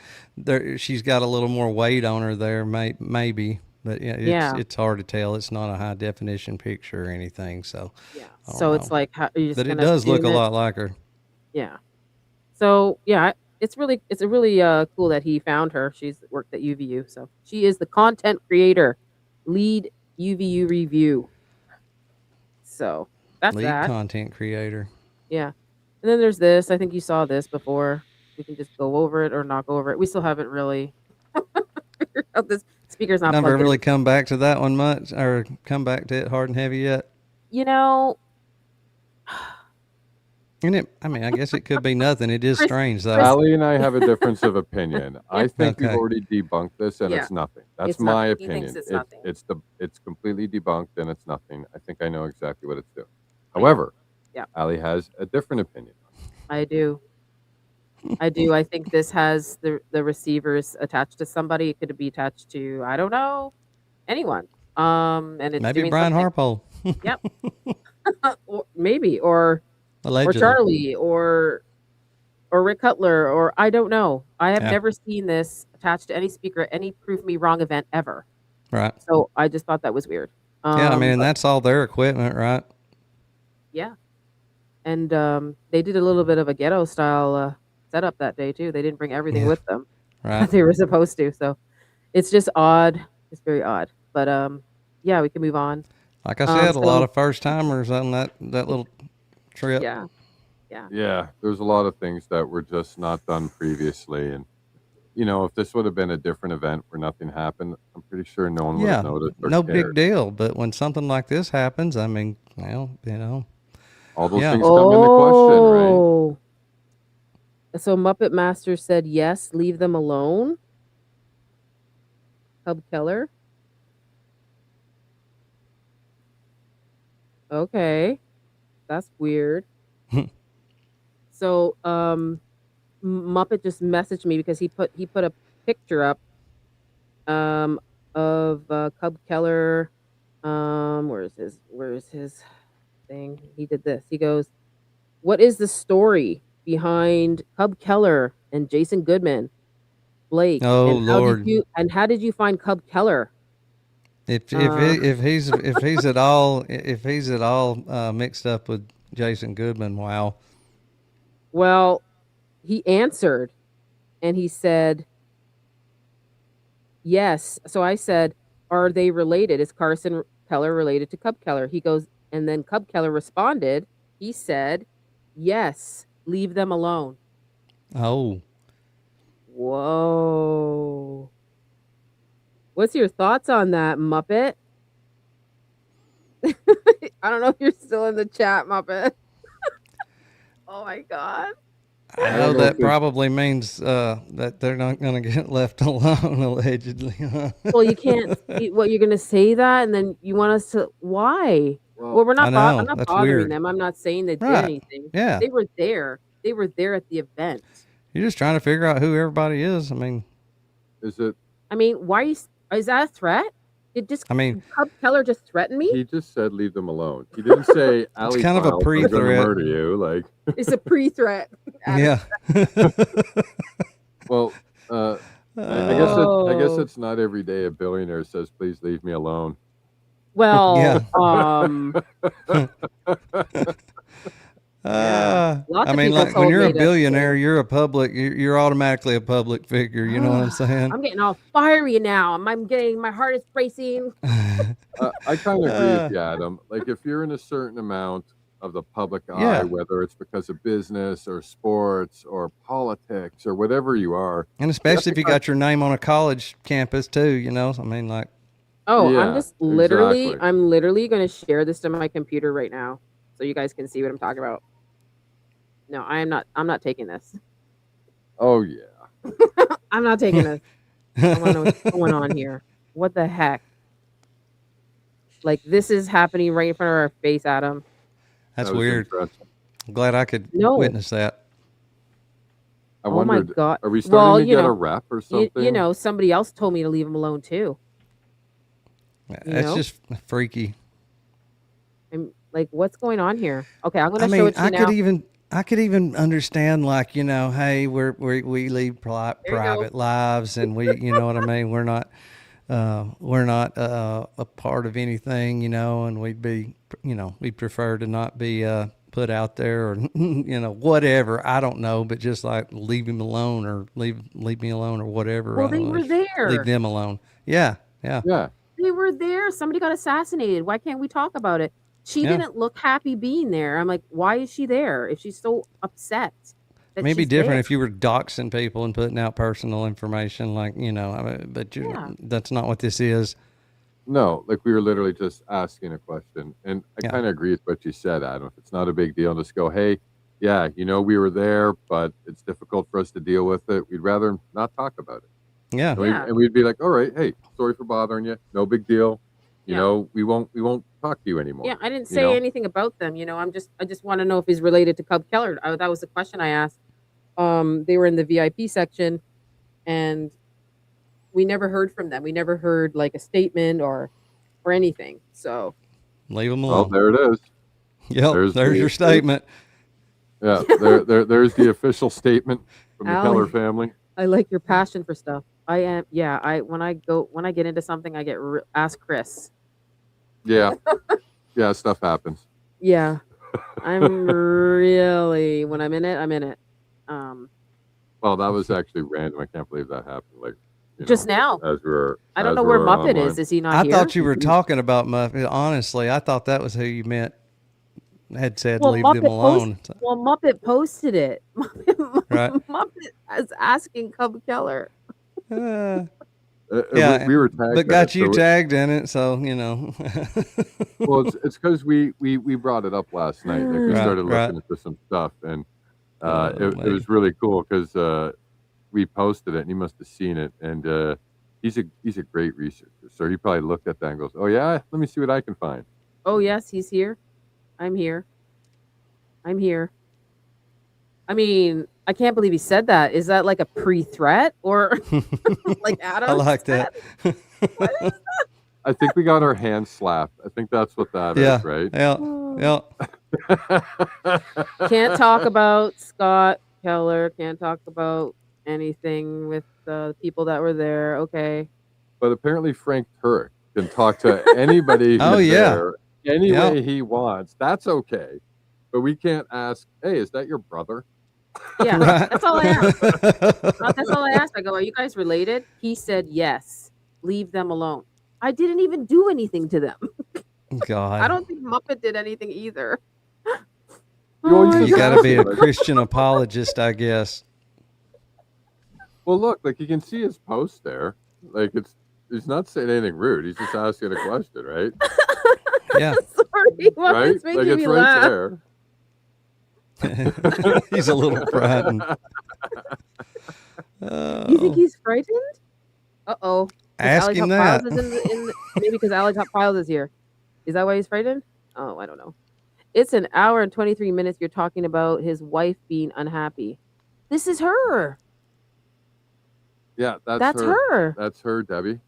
Speaker 10: she's got a little more weight on her there, maybe. But
Speaker 3: Yeah.
Speaker 10: it's hard to tell. It's not a high definition picture or anything. So
Speaker 3: Yeah.
Speaker 10: I don't
Speaker 3: So it's
Speaker 10: know.
Speaker 3: like, how, are you just
Speaker 10: But it
Speaker 3: gonna
Speaker 10: does look a
Speaker 3: assume it?
Speaker 10: lot like her.
Speaker 3: Yeah. So yeah, it's really cool that he found her. She's worked at UVU, so she is the content creator, lead UVU review. So that's
Speaker 10: Lead
Speaker 3: that.
Speaker 10: content creator.
Speaker 3: Yeah. And then there's this. I think you saw this before. We can just go over it or not go over it. We still haven't really figured out this speaker's not
Speaker 10: Never
Speaker 3: plugged in.
Speaker 10: really come back to that one much, or come back to it hard and heavy yet.
Speaker 3: You know,
Speaker 10: And I guess it could be nothing. It is
Speaker 3: Chris-
Speaker 10: strange though.
Speaker 4: Allie and I have a difference of opinion. I think we've
Speaker 10: Okay.
Speaker 4: already debunked this, and
Speaker 3: Yeah.
Speaker 4: it's nothing. That's
Speaker 3: It's
Speaker 4: my
Speaker 3: nothing. He
Speaker 4: opinion.
Speaker 3: thinks it's nothing.
Speaker 4: It's completely debunked, and it's nothing. I think I know exactly what it's doing. However,
Speaker 3: Yeah.
Speaker 4: Allie has a different opinion.
Speaker 3: I do. I do. I think this has the receivers attached to somebody. It could be attached to, I don't know, anyone. And it's
Speaker 10: Maybe
Speaker 3: doing
Speaker 10: Brian
Speaker 3: something.
Speaker 10: Harpole.
Speaker 3: Or maybe, or
Speaker 10: Allegedly.
Speaker 3: Charlie, or Rick Cutler, or I don't know. I have
Speaker 10: Yeah.
Speaker 3: never seen this attached to any speaker at any Prove Me Wrong event ever.
Speaker 10: Right.
Speaker 3: So I just thought that was weird.
Speaker 10: Yeah, I mean,
Speaker 3: But-
Speaker 10: that's all their equipment, right?
Speaker 3: yeah. And they did a little bit of a ghetto style setup that day too. They didn't bring everything
Speaker 10: Yeah.
Speaker 3: with them
Speaker 10: Right.
Speaker 3: that they were supposed to. So it's just odd. It's very odd. But yeah, we can move on.
Speaker 10: Like I said, a lot
Speaker 3: so-
Speaker 10: of first timers on that little trip.
Speaker 3: Yeah.
Speaker 4: Yeah, there's a lot of things that were just not done previously, and if this would have been a different event where nothing happened, I'm pretty sure no one would
Speaker 10: Yeah,
Speaker 4: have noticed. Or
Speaker 10: no
Speaker 4: cared.
Speaker 10: big deal. But when something like this happens, I mean, well,
Speaker 4: All those
Speaker 10: Yeah.
Speaker 4: things come into question, right?
Speaker 3: Oh. So Muppet Master said yes, leave them alone. Hub Keller. Okay. That's weird. So Muppet just messaged me because he put a picture up of Cub Keller. Where's his thing? He did this. He goes, "What is the story behind Cub Keller and Jason Goodman? Blake.
Speaker 10: Oh,
Speaker 3: and
Speaker 10: Lord.
Speaker 3: How did you find Cub Keller?
Speaker 10: If he's at all mixed up with Jason Goodman, wow.
Speaker 3: Well, he answered, and he said yes. So I said, "Are they related? Is Carson Keller related to Cub Keller?" He goes, and then Cub Keller responded. He said, "Yes, leave them alone."
Speaker 10: Oh,
Speaker 3: Whoa. What's your thoughts on that, Muppet? I don't know if you're still in the chat, Muppet. Oh my God.
Speaker 10: I know that probably means that they're not going to get left alone, allegedly.
Speaker 3: Well, you can't. What you're going to say that, and then you want us to? Why? Well, we're not. I'm not
Speaker 10: that's
Speaker 3: bothering
Speaker 10: weird.
Speaker 3: them. I'm not saying they did
Speaker 10: Right.
Speaker 3: anything.
Speaker 10: Yeah.
Speaker 3: They were there. They were there at the event.
Speaker 10: You're just trying to figure out who everybody is. I mean,
Speaker 4: Is it?
Speaker 3: I mean, why is that a threat? Cub Keller just threatened me.
Speaker 4: He just said leave them alone. He didn't say Ali.
Speaker 10: kind of a
Speaker 4: Files, I'm gonna
Speaker 10: pre-threat.
Speaker 4: murder you. Like,
Speaker 3: It's a pre-threat.
Speaker 10: yeah.
Speaker 4: well, I guess it's not every day a billionaire says please leave me alone.
Speaker 3: Well,
Speaker 10: Yeah.
Speaker 3: Lots
Speaker 10: I
Speaker 3: of
Speaker 10: mean,
Speaker 3: people
Speaker 10: like when
Speaker 3: told
Speaker 10: you're
Speaker 3: me
Speaker 10: a
Speaker 3: that-
Speaker 10: billionaire, you're automatically a public figure. You know what I'm saying?
Speaker 3: I'm getting all fiery now. My heart is racing.
Speaker 4: I kind of agree with you, Adam. Like if you're in a certain amount of the public eye,
Speaker 10: Yeah.
Speaker 4: whether it's because of business or sports or politics or whatever you are,
Speaker 10: And especially if you got your name on a college campus too, you know. I mean, like,
Speaker 3: Oh,
Speaker 4: Yeah,
Speaker 3: I'm just literally,
Speaker 4: exactly.
Speaker 3: I'm literally going to share this to my computer right now, so you guys can see what I'm talking about. No, I'm not taking this.
Speaker 4: oh yeah.
Speaker 3: I'm not taking this. I want to know what's going on here. What the heck? Like this is happening right in front of our face, Adam.
Speaker 10: that's
Speaker 4: That was
Speaker 10: weird.
Speaker 4: interesting.
Speaker 10: I'm glad I could
Speaker 3: No.
Speaker 10: witness that.
Speaker 4: I
Speaker 3: Oh my
Speaker 4: wondered,
Speaker 3: God.
Speaker 4: are we starting
Speaker 3: Well,
Speaker 4: to
Speaker 3: you
Speaker 4: get
Speaker 3: know,
Speaker 4: a rep or something?
Speaker 3: You know, somebody else told me to leave him alone too.
Speaker 10: That's
Speaker 3: know?
Speaker 10: just freaky.
Speaker 3: I'm like, what's going on here? Okay, I'm going
Speaker 10: I
Speaker 3: to show
Speaker 10: mean,
Speaker 3: it to you now.
Speaker 10: I could even understand, like, you know, hey, we lead private lives, and we, you know what I mean. We're not a part of anything, you know, and we'd prefer to not be put out there, or you know, whatever. I don't know, but just like leave him alone, or leave me alone, or whatever.
Speaker 3: Well, they were there.
Speaker 10: Leave them alone. Yeah.
Speaker 4: Yeah.
Speaker 3: They were there. Somebody got assassinated. Why can't we talk about it? She
Speaker 10: Yeah.
Speaker 3: didn't look happy being there. I'm like, why is she there if she's so upset? That
Speaker 10: Maybe
Speaker 3: she's
Speaker 10: different
Speaker 3: there?
Speaker 10: if you were doxing people and putting out personal information, like, you know, I mean, but that's not what this is.
Speaker 4: No, like we were literally just asking a question. And I
Speaker 10: Yeah.
Speaker 4: kind of agree with what you said, Adam. If it's not a big deal, just go, hey, yeah, you know, we were there, but it's difficult for us to deal with it. We'd rather not talk about it.
Speaker 10: Yeah.
Speaker 4: And we'd be like, all right, hey, sorry for bothering you. No big deal. You know, we won't talk to you anymore.
Speaker 3: Yeah, I didn't say anything about them. You know, I just want to know if he's related to Cub Keller. That was the question I asked. They were in the VIP section, and we never heard from them. We never heard like a statement or anything. So
Speaker 10: Leave them
Speaker 4: Well,
Speaker 10: alone.
Speaker 4: there it is.
Speaker 10: Yep. There's your statement.
Speaker 4: Yeah, there's the official statement from the
Speaker 3: Allie.
Speaker 4: Keller family.
Speaker 3: I like your passion for stuff. I am. Yeah. When I get into something, I get ask Chris.
Speaker 4: Yeah. Yeah, stuff happens.
Speaker 3: Yeah, I'm really when I'm in it, I'm in it.
Speaker 4: Well, that was actually random. I can't believe that happened. Like
Speaker 3: Just now.
Speaker 4: As we're
Speaker 3: I don't
Speaker 4: as
Speaker 3: know where
Speaker 4: we're
Speaker 3: Muppet
Speaker 4: online.
Speaker 3: is. Is he not
Speaker 10: I
Speaker 3: here?
Speaker 10: thought you were talking about Muppet. Honestly, I thought that was who you meant. Had said
Speaker 3: Well,
Speaker 10: leave
Speaker 3: Muppet
Speaker 10: them alone.
Speaker 3: Muppet posted it.
Speaker 10: Right.
Speaker 3: Muppet is asking Cub Keller.
Speaker 10: Yeah,
Speaker 4: we were tagged.
Speaker 10: but got
Speaker 4: in it,
Speaker 10: you
Speaker 4: so
Speaker 10: tagged in it, so you know.
Speaker 4: well, it's because we brought it up last night. Like we
Speaker 10: Right,
Speaker 4: started
Speaker 10: right.
Speaker 4: looking into some stuff, and
Speaker 10: Oh,
Speaker 4: it
Speaker 10: man.
Speaker 4: was really cool because we posted it, and he must have seen it, and he's a great researcher, so he probably looked at that and goes, "Oh yeah, let me see what I can find."
Speaker 3: Oh yes, he's here. I'm here. I'm here. I mean, I can't believe he said that. Is that like a pre-threat or like Adam?
Speaker 10: I like
Speaker 3: said?
Speaker 10: that.
Speaker 4: I think we got our hands slapped. I think that's what that is,
Speaker 10: Yeah.
Speaker 4: right?
Speaker 10: Yeah.
Speaker 3: Can't talk about Scott Keller. Can't talk about anything with the people that were there. Okay.
Speaker 4: But apparently Frank Turek can talk to anybody who's
Speaker 10: Oh, yeah.
Speaker 4: there any way he wants. That's okay. But we can't ask, hey, is that your brother?
Speaker 3: Yeah,
Speaker 10: Right.
Speaker 3: that's all I asked. That's all I asked. I go, are you guys related? He said yes. Leave them alone. I didn't even do anything to them.
Speaker 10: God.
Speaker 3: I don't think Muppet did anything either.
Speaker 10: You got to be a Christian apologist, I guess.
Speaker 4: Well, look, like you can see his post there. Like he's not saying anything rude. He's just asking a question, right?
Speaker 10: Yeah.
Speaker 3: Sorry, Muppet's
Speaker 4: Right?
Speaker 3: making
Speaker 4: Like it's
Speaker 3: me
Speaker 4: right
Speaker 3: laugh.
Speaker 4: there.
Speaker 10: He's a little frightened.
Speaker 3: You think he's frightened? Uh-oh.
Speaker 10: Ask him that.
Speaker 3: Maybe because Ally Top Piles is here. Is that why he's frightened? Oh, I don't know. It's an hour and 23 minutes. You're talking about his wife being unhappy. This is her.
Speaker 4: Yeah,
Speaker 3: That's her.
Speaker 4: That's her, Debbie.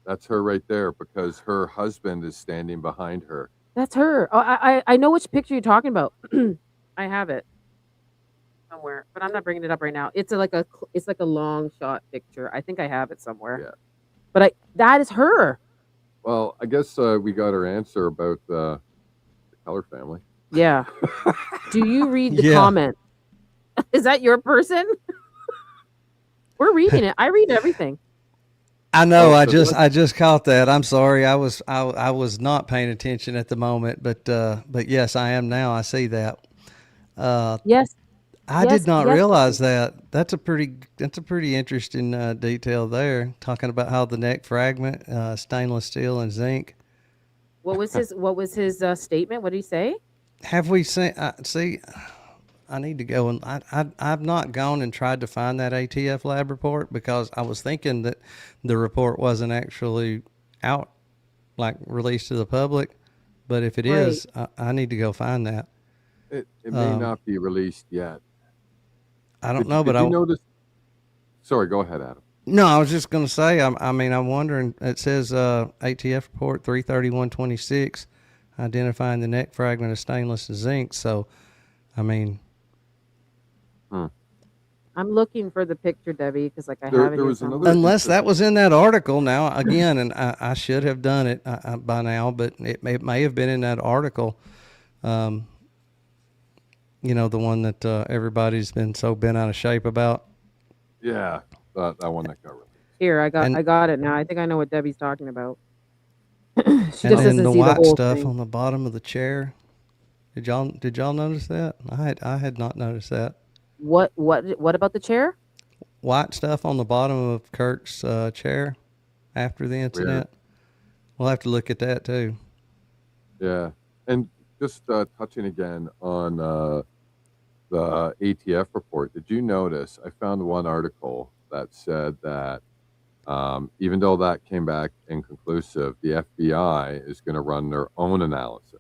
Speaker 4: That's her right there because her husband is standing behind her.
Speaker 3: That's her. Oh, I know which picture you're talking about. I have it somewhere, but I'm not bringing it up right now. It's like a long shot picture. I think I have it somewhere.
Speaker 4: Yeah.
Speaker 3: But that is her.
Speaker 4: Well, I guess we got her answer about the Keller family.
Speaker 3: Yeah. Do you read the
Speaker 10: Yeah.
Speaker 3: comment? Is that your person? We're reading it. I read everything.
Speaker 10: I know.
Speaker 4: Oh,
Speaker 10: I
Speaker 4: so
Speaker 10: just caught that. I'm sorry. I was not paying attention at the moment, but yes, I am now. I see that.
Speaker 3: Yes.
Speaker 10: I
Speaker 3: Yes,
Speaker 10: did not
Speaker 3: yes.
Speaker 10: realize that. That's a pretty interesting detail there. Talking about how the neck fragment, stainless steel and zinc.
Speaker 3: What was his statement? What did he say?
Speaker 10: Have we seen? See, I need to go and I've not gone and tried to find that ATF lab report because I was thinking that the report wasn't actually out, like released to the public. But if it is, I need to go find that.
Speaker 4: It may not be released yet.
Speaker 10: I don't know, but
Speaker 4: I noticed. Sorry, go ahead, Adam.
Speaker 10: No, I was just going to say. I'm wondering. It says ATF report 33126, identifying the neck fragment of stainless and zinc. So, I mean.
Speaker 3: I'm looking for the picture, Debbie, because I have it.
Speaker 4: There
Speaker 3: here
Speaker 4: was
Speaker 3: somewhere.
Speaker 4: another-
Speaker 10: Unless that was in that article now, again, and I should have done it by now, but it may have been in that article. The one that everybody's been so bent out of shape about.
Speaker 4: Yeah, that one that got released.
Speaker 3: Here, I got it now. I think I know what Debbie's talking about. She
Speaker 10: And
Speaker 3: just
Speaker 10: then
Speaker 3: doesn't
Speaker 10: the
Speaker 3: see the
Speaker 10: white
Speaker 3: whole
Speaker 10: stuff
Speaker 3: thing.
Speaker 10: on the bottom of the chair. Did y'all notice that? I had not noticed that.
Speaker 3: What about the chair?
Speaker 10: White stuff on the bottom of Kirk's chair after the incident. We'll have to look at that too.
Speaker 4: Yeah, and just touching again on the ATF report, did you notice? I found one article that said that even though that came back inconclusive, the FBI is going to run their own analysis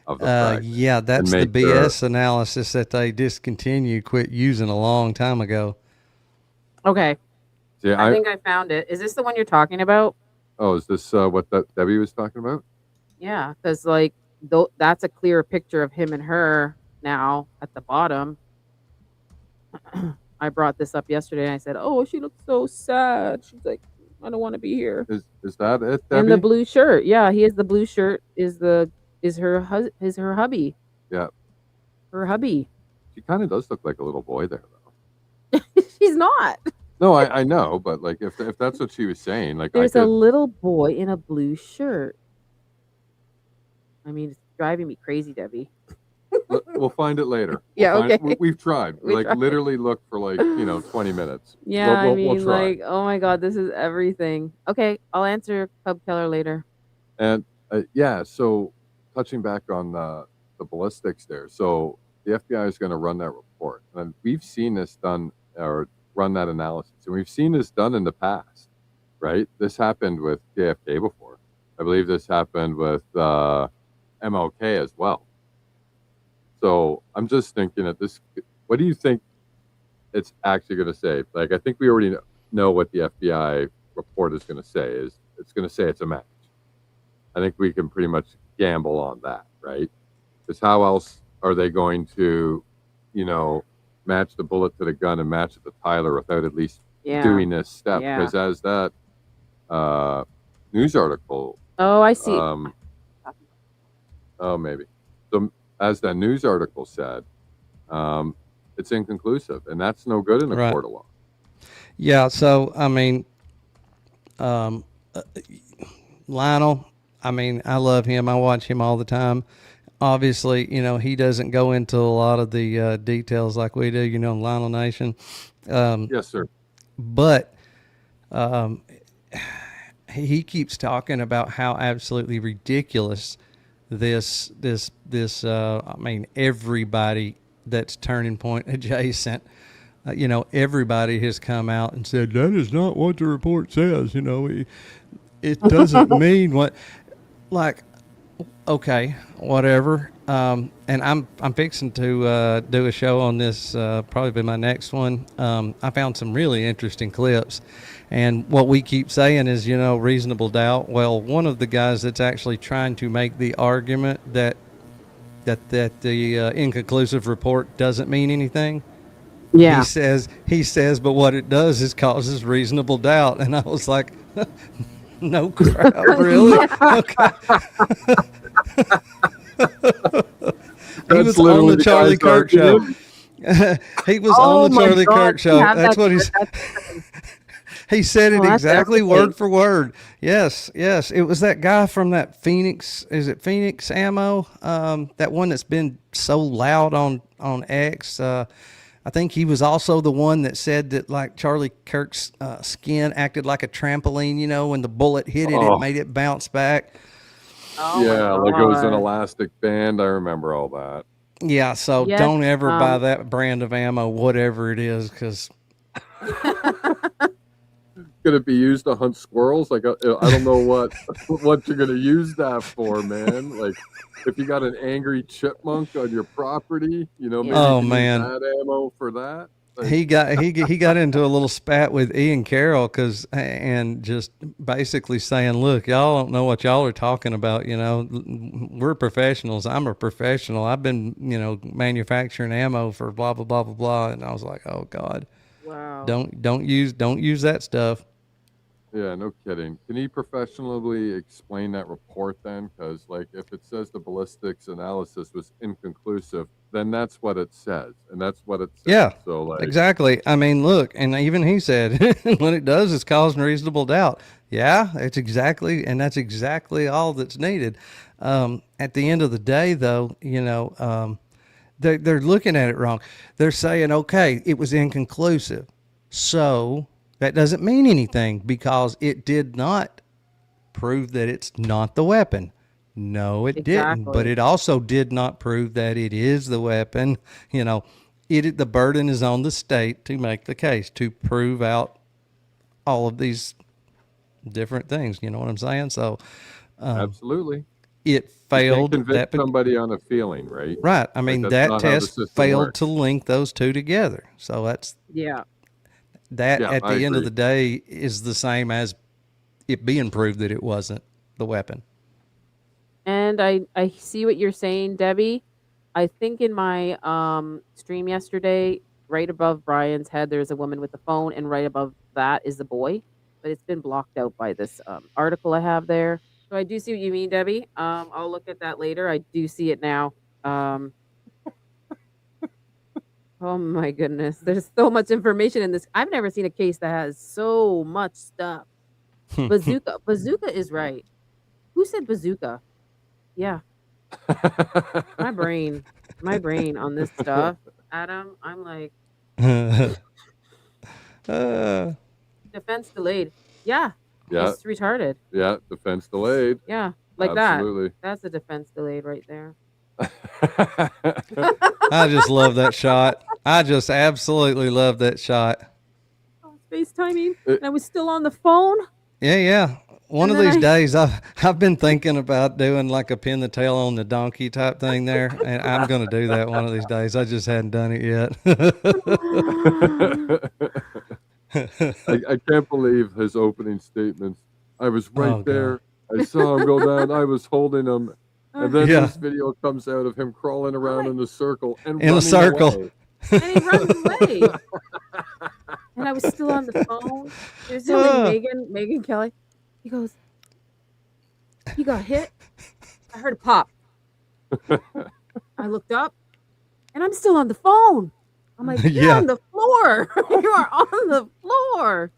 Speaker 4: of the fragment.
Speaker 10: Yeah, that's the
Speaker 4: make
Speaker 10: BS analysis that they discontinued, quit using a long time ago.
Speaker 3: Okay,
Speaker 4: See,
Speaker 3: I think I found it. Is this the one you're talking about?
Speaker 4: oh, is this what Debbie was talking about?
Speaker 3: Yeah, because that's a clearer picture of him and her now at the bottom. I brought this up yesterday and I said, "Oh, she looks so sad." She's like, "I don't want to be here."
Speaker 4: Is that it, Debbie?
Speaker 3: And the blue shirt, yeah, he has the blue shirt. Is her hubby?
Speaker 4: Yeah,
Speaker 3: Her hubby.
Speaker 4: she kind of does look like a little boy there, though.
Speaker 3: She's not.
Speaker 4: No, I know, but like if that's what she was saying, like
Speaker 3: There's
Speaker 4: I
Speaker 3: a
Speaker 4: could,
Speaker 3: little boy in a blue shirt. I mean, it's driving me crazy, Debbie.
Speaker 4: we'll find it later.
Speaker 3: Yeah,
Speaker 4: We'll find-
Speaker 3: okay.
Speaker 4: We've tried.
Speaker 3: We
Speaker 4: like
Speaker 3: tried.
Speaker 4: literally look for 20 minutes.
Speaker 3: Yeah,
Speaker 4: We'll try.
Speaker 3: like, oh my God, this is everything. Okay, I'll answer Cub Keller later.
Speaker 4: And yeah, so touching back on the ballistics there. So the FBI is going to run that report. And we've seen this done or run that analysis. And we've seen this done in the past, right? This happened with JFK before. I believe this happened with MLK as well. So I'm just thinking at this, what do you think it's actually going to say? Like, I think we already know what the FBI report is going to say. It's going to say it's a match. I think we can pretty much gamble on that, right? Because how else are they going to, match the bullet to the gun and match it to Tyler without at least doing this step,
Speaker 3: Yeah.
Speaker 4: because as that news article,
Speaker 3: Oh, I see.
Speaker 4: oh, maybe. So as that news article said, it's inconclusive, and that's no good in a court of law.
Speaker 10: Yeah. So, I mean, Lionel, I mean, I love him. I watch him all the time. Obviously, he doesn't go into a lot of the details like we do, Lionel Nation.
Speaker 4: Yes, sir.
Speaker 10: But he keeps talking about how absolutely ridiculous this I mean, everybody that's Turning Point adjacent, everybody has come out and said that is not what the report says. It doesn't mean what, like, okay, whatever. And I'm fixing to do a show on this, probably be my next one. I found some really interesting clips, and what we keep saying is, reasonable doubt. Well, one of the guys that's actually trying to make the argument that the inconclusive report doesn't mean anything.
Speaker 3: Yeah.
Speaker 10: He says, but what it does is causes reasonable doubt. And I was like, no crap, really? Okay. He was on the Charlie Kirk show. He was on the Charlie Kirk show. That's what he's. He said it exactly word for word. Yes. It was that guy from that Phoenix. Is it Phoenix Ammo? That one that's been so loud on X. I think he was also the one that said that, like, Charlie Kirk's skin acted like a trampoline. When the bullet hit it, it made it bounce back.
Speaker 3: Oh,
Speaker 4: Yeah, like it was an elastic band. I remember all that.
Speaker 10: Yeah, so don't ever buy that brand of ammo, whatever it is, because
Speaker 4: Could it be used to hunt squirrels? Like, I don't know what you're gonna use that for, man. Like, if you got an angry chipmunk on your property, maybe you can use that ammo for that. Like,
Speaker 10: he got into a little spat with Ian Carroll and just basically saying, look, y'all don't know what y'all are talking about. We're professionals. I'm a professional. I've been, manufacturing ammo for blah, blah, blah, blah, blah. And I was like, oh God,
Speaker 3: wow.
Speaker 10: Don't use that stuff.
Speaker 4: Yeah, no kidding. Can you professionally explain that report then? Because, like, if it says the ballistics analysis was inconclusive, then that's what it says, and that's what it says.
Speaker 10: Yeah,
Speaker 4: so, like,
Speaker 10: exactly. I mean, look, and even he said, what it does is cause reasonable doubt. Yeah, that's exactly all that's needed. At the end of the day, though, they're looking at it wrong. They're saying, okay, it was inconclusive, so that doesn't mean anything because it did not prove that it's not the weapon. No, it didn't. But it also did not prove that it is the weapon. The burden is on the state to make the case, to prove out all of these different things. You know what I'm saying? So,
Speaker 4: absolutely.
Speaker 10: It failed.
Speaker 4: You can't convince somebody on a feeling, right?
Speaker 10: Right. I mean, that test failed to link those two together. So that's at the end of the day is the same as it being proved that it wasn't the weapon.
Speaker 3: And I see what you're saying, Debbie. I think in my stream yesterday, right above Brian's head, there's a woman with the phone, and right above that is the boy. But it's been blocked out by this article I have there. So I do see what you mean, Debbie. I'll look at that later. I do see it now. Oh my goodness. There's so much information in this. I've never seen a case that has so much stuff. Bazooka. Bazooka is right. Who said bazooka? Yeah. my brain on this stuff. Adam, I'm like defense delayed. Yeah. It's retarded.
Speaker 4: Yeah, defense delayed.
Speaker 3: Yeah. Like
Speaker 4: absolutely.
Speaker 3: That's a defense delayed right there.
Speaker 10: I just love that shot. I just absolutely love that shot.
Speaker 3: Oh, FaceTiming. And I was still on the phone.
Speaker 10: Yeah. One of these days, I've been thinking about doing like a pin the tail on the donkey type thing there, and I'm going to do that one of these days. I just hadn't done it yet.
Speaker 4: I can't believe his opening statements. I was right there. I saw him go down. I was holding him. And then this video comes out of him crawling around in a circle and
Speaker 10: in a circle.
Speaker 3: Away. And he runs away. and I was still on the phone. He was telling Megan Kelly. He goes, "He got hit." I heard a pop. I looked up, and I'm still on the phone. I'm like, "You're on the floor. You are on the floor."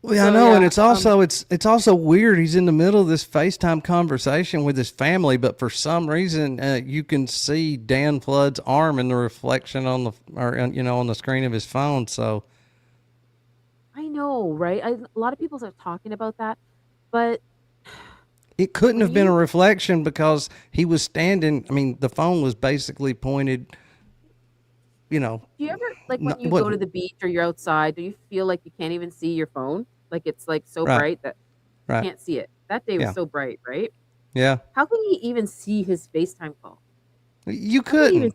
Speaker 10: Well, I know, and it's also it's also weird. He's in the middle of this FaceTime conversation with his family, but for some reason, you can see Dan Flood's arm in the reflection on the screen of his phone. So
Speaker 3: I know, right? A lot of people are talking about that, but
Speaker 10: it couldn't have been a reflection because he was standing. I mean, the phone was basically pointed. Do
Speaker 3: you ever when you go to the beach or you're outside, do you feel like you can't even see your phone? Like it's like so bright that you can't see it. That day was so bright, right?
Speaker 10: Yeah.
Speaker 3: How can you even see his FaceTime call?
Speaker 10: You couldn't.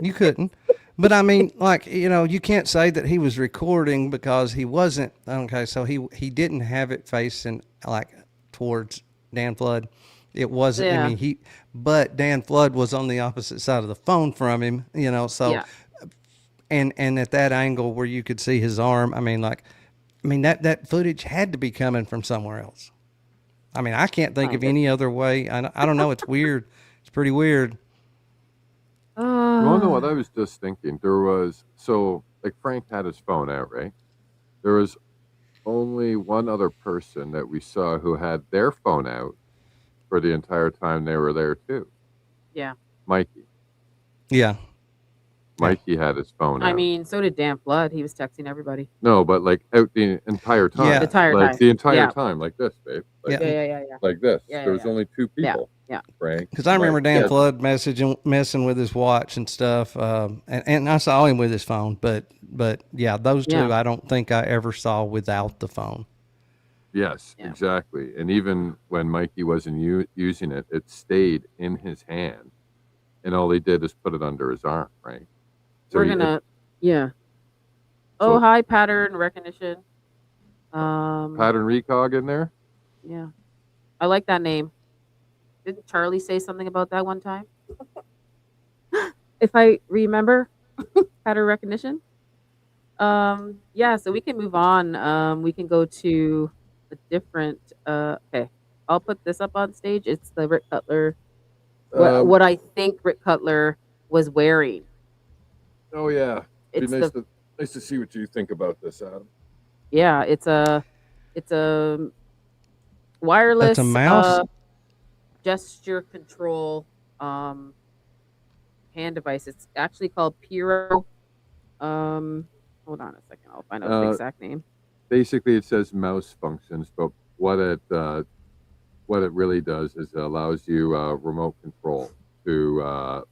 Speaker 10: You couldn't. But I mean, you can't say that he was recording because he wasn't. Okay, so he didn't have it facing towards Dan Flood. It wasn't.
Speaker 3: Yeah.
Speaker 10: I mean, but Dan Flood was on the opposite side of the phone from him. So, and at that angle where you could see his arm. I mean, that footage had to be coming from somewhere else. I mean, I can't think of any other way. I don't know. It's weird. It's pretty weird.
Speaker 4: You want to know what I was just thinking? There was, Frank had his phone out, right? There was only one other person that we saw who had their phone out for the entire time they were there too.
Speaker 3: Yeah.
Speaker 4: Mikey.
Speaker 10: Yeah.
Speaker 4: Mikey had his phone out.
Speaker 3: I mean, so did Dan Flood. He was texting everybody.
Speaker 4: No, but out the entire time.
Speaker 10: Yeah.
Speaker 3: The entire time.
Speaker 4: The entire time, like this, babe.
Speaker 3: Yeah.
Speaker 4: Like this.
Speaker 3: Yeah,
Speaker 4: there was only two people.
Speaker 3: Yeah.
Speaker 4: Frank.
Speaker 10: Because I remember Dan Flood messing with his watch and stuff, and I saw him with his phone. But yeah, those two I don't think I ever saw without the phone.
Speaker 4: Yes, exactly. And even when Mikey wasn't using it, it stayed in his hand, and all he did is put it under his arm, right? So
Speaker 3: We're gonna, hi, pattern recognition.
Speaker 4: Pattern recog in there.
Speaker 3: Yeah, I like that name. Didn't Charlie say something about that one time? If I remember, pattern recognition. So we can move on. We can go to a different. Okay, I'll put this up on stage. It's the Rick Cutler. What I think Rick Cutler was wearing.
Speaker 4: Oh yeah,
Speaker 3: It's
Speaker 4: nice to see what you think about this, Adam.
Speaker 3: Yeah, it's a wireless.
Speaker 10: That's a mouse.
Speaker 3: Gesture control hand device. It's actually called Piro. Hold on a second. I'll find out the exact name.
Speaker 4: Basically, it says mouse functions, but what it really does is it allows you remote control to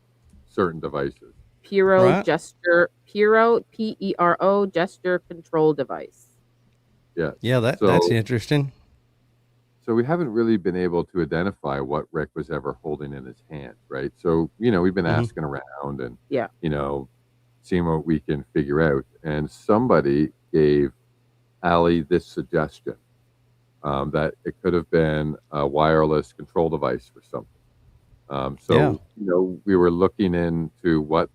Speaker 4: certain devices.
Speaker 3: Piro gesture. Piro P-E-R-O gesture control device.
Speaker 4: Yeah.
Speaker 10: Yeah, that's interesting.
Speaker 4: So we haven't really been able to identify what Rick was ever holding in his hand, right? So, we've been asking around and, seeing what we can figure out. And somebody gave Allie this suggestion that it could have been a wireless control device for something. We were looking into what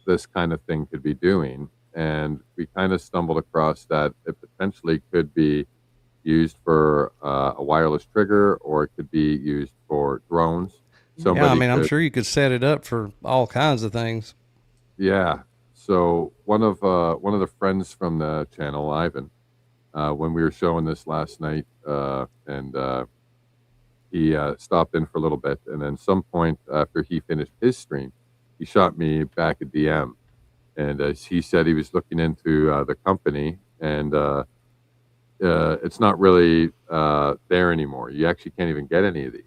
Speaker 4: this kind of thing could be doing. And we kind of stumbled across that it potentially could be used for a wireless trigger, or it could be used for drones.
Speaker 10: I'm sure you could set it up for all kinds of things.
Speaker 4: Yeah. So one of the friends from the channel, Ivan, when we were showing this last night, and he stopped in for a little bit, and then some point after he finished his stream, he shot me back a DM, and he said he was looking into the company, and it's not really there anymore. You actually can't even get any of these.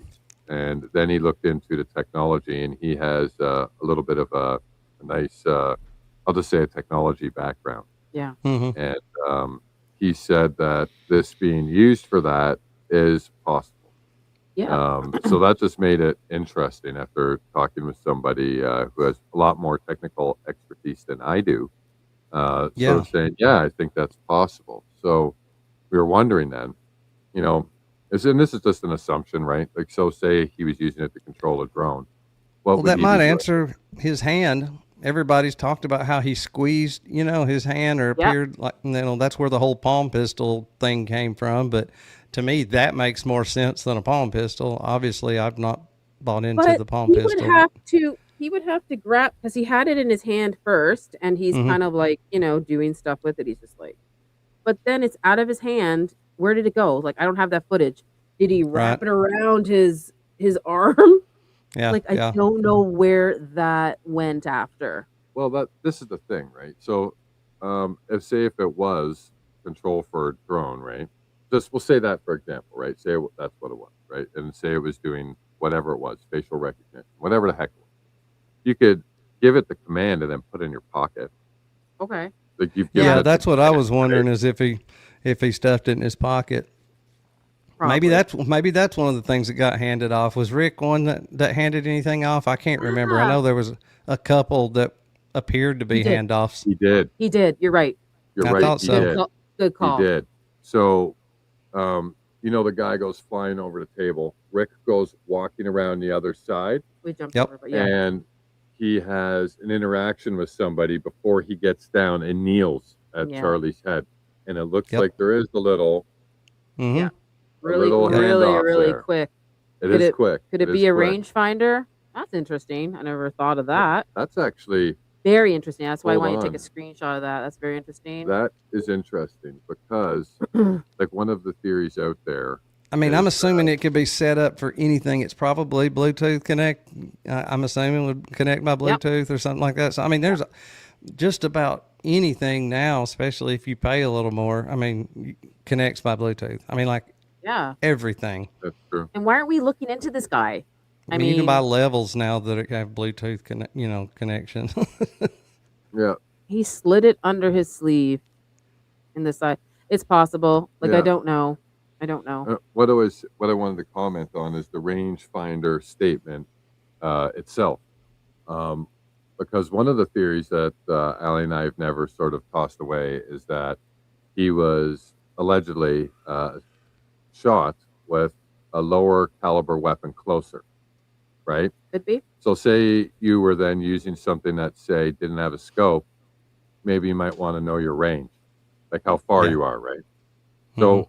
Speaker 4: And then he looked into the technology, and he has a little bit of a nice, I'll just say, a technology background.
Speaker 3: Yeah.
Speaker 10: Mm-hmm.
Speaker 4: And he said that this being used for that is possible.
Speaker 3: Yeah.
Speaker 4: So that just made it interesting after talking with somebody who has a lot more technical expertise than I do. So saying, I think that's possible. So we were wondering then, and this is just an assumption, right? Like, so say he was using it to control a drone.
Speaker 10: Well, that might answer his hand everybody's talked about how he squeezed, his hand or
Speaker 3: Yep.
Speaker 10: appeared like, that's where the whole palm pistol thing came from. But to me, that makes more sense than a palm pistol. Obviously, I've not bought into
Speaker 3: But
Speaker 10: the palm
Speaker 3: he
Speaker 10: pistol.
Speaker 3: he would have to grab, because he had it in his hand first, and he's
Speaker 10: Mhm.
Speaker 3: kind of like, doing stuff with it. He's just like, but then it's out of his hand. Where did it go? Like, I don't have that footage. Did he wrap
Speaker 10: Right.
Speaker 3: it around his arm?
Speaker 10: Yeah.
Speaker 3: Like, I
Speaker 10: yeah.
Speaker 3: don't know where that went after.
Speaker 4: Well, this is the thing, right? So, if it was control for a drone, right? Just we'll say that for example, right? Say that's what it was, right? And say it was doing whatever it was, facial recognition, whatever the heck it was. You could give it the command and then put it in your pocket.
Speaker 3: Okay.
Speaker 4: Like you've given
Speaker 10: Yeah,
Speaker 4: it
Speaker 10: that's
Speaker 4: the
Speaker 10: what I was
Speaker 4: command,
Speaker 10: wondering
Speaker 4: right?
Speaker 10: is if he stuffed it in his pocket. Maybe that's one of the things that got handed off. Was Rick one that handed anything off? I can't remember. I
Speaker 3: Yeah.
Speaker 10: know there was a couple that appeared to be
Speaker 3: He did.
Speaker 10: handoffs.
Speaker 4: He did.
Speaker 3: He did. You're right.
Speaker 4: You're
Speaker 10: I
Speaker 4: right.
Speaker 10: thought
Speaker 4: He
Speaker 10: so.
Speaker 4: did.
Speaker 3: Good call.
Speaker 4: He did. So, the guy goes flying over the table. Rick goes walking around the other side,
Speaker 3: We jumped
Speaker 10: Yep.
Speaker 3: over, but yeah.
Speaker 4: and he has an interaction with somebody before he gets down and kneels at
Speaker 3: Yeah.
Speaker 4: Charlie's head. And it looks
Speaker 10: Yep.
Speaker 4: like there is a little,
Speaker 10: Mhm.
Speaker 3: Yeah. Really,
Speaker 4: little
Speaker 3: really,
Speaker 4: handoff
Speaker 3: really
Speaker 4: there.
Speaker 3: quick.
Speaker 4: It
Speaker 3: Could
Speaker 4: is
Speaker 3: it-
Speaker 4: quick.
Speaker 3: Could it
Speaker 4: is
Speaker 3: be a
Speaker 4: quick.
Speaker 3: rangefinder? That's interesting. I never thought of that.
Speaker 4: That's actually,
Speaker 3: Very interesting. That's why I
Speaker 4: Hold
Speaker 3: want you to
Speaker 4: on.
Speaker 3: take a screenshot of that. That's very interesting.
Speaker 4: that is interesting because like one of the theories out there,
Speaker 10: I mean, I'm
Speaker 4: is,
Speaker 10: assuming it could be set up for anything. It's probably Bluetooth connect. I'm assuming would connect by Bluetooth or something like that. So, I mean, there's just about anything now, especially if you pay a little more. I mean, connects by Bluetooth. I mean, like
Speaker 3: Yeah.
Speaker 10: everything.
Speaker 4: that's true.
Speaker 3: And why aren't we looking into this guy?
Speaker 10: I mean, you can buy levels now that have Bluetooth connection.
Speaker 4: Yeah.
Speaker 3: He slid it under his sleeve in the side. It's possible. Like,
Speaker 4: Yeah.
Speaker 3: I don't know. I don't know.
Speaker 4: What I wanted to comment on is the rangefinder statement itself, because one of the theories that Allie and I have never sort of tossed away is that he was allegedly shot with a lower caliber weapon closer, right?
Speaker 3: Could be.
Speaker 4: So say you were then using something that say didn't have a scope, maybe you might want to know your range, like how far
Speaker 10: Yeah.
Speaker 4: you are, right? So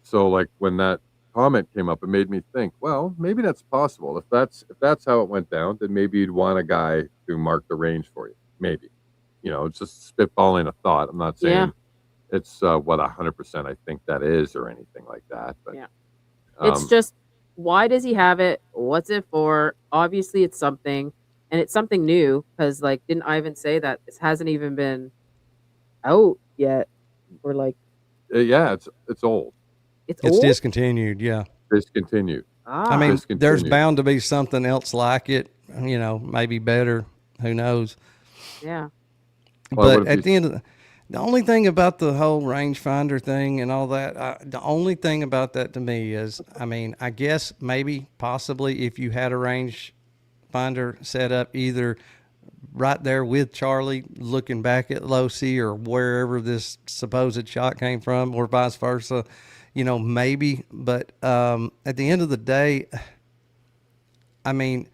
Speaker 4: so like when that comment came up, it made me think, well, maybe that's possible. If that's how it went down, then maybe you'd want a guy to mark the range for you. Maybe, it's just spitballing a thought. I'm not saying
Speaker 3: Yeah.
Speaker 4: it's what 100% I think that is or anything like that. But
Speaker 3: Yeah. It's just, why does he have it? What's it for? Obviously, it's something, and it's something new, because, like, didn't Ivan say that this hasn't even been out yet? We're like,
Speaker 4: yeah, it's old,
Speaker 3: it's
Speaker 10: It's
Speaker 3: old?
Speaker 10: discontinued. Yeah.
Speaker 4: discontinued.
Speaker 3: Ah.
Speaker 10: I mean, there's
Speaker 4: Discontinued.
Speaker 10: bound to be something else like it, maybe better. Who knows?
Speaker 3: yeah.
Speaker 4: Well,
Speaker 10: But
Speaker 4: what if
Speaker 10: at
Speaker 4: you-
Speaker 10: the end of the only thing about the whole rangefinder thing and all that, the only thing about that to me is, I mean, I guess maybe possibly if you had a rangefinder set up either right there with Charlie looking back at Losi or wherever this supposed shot came from, or vice versa, maybe. But at the end of the day, I mean,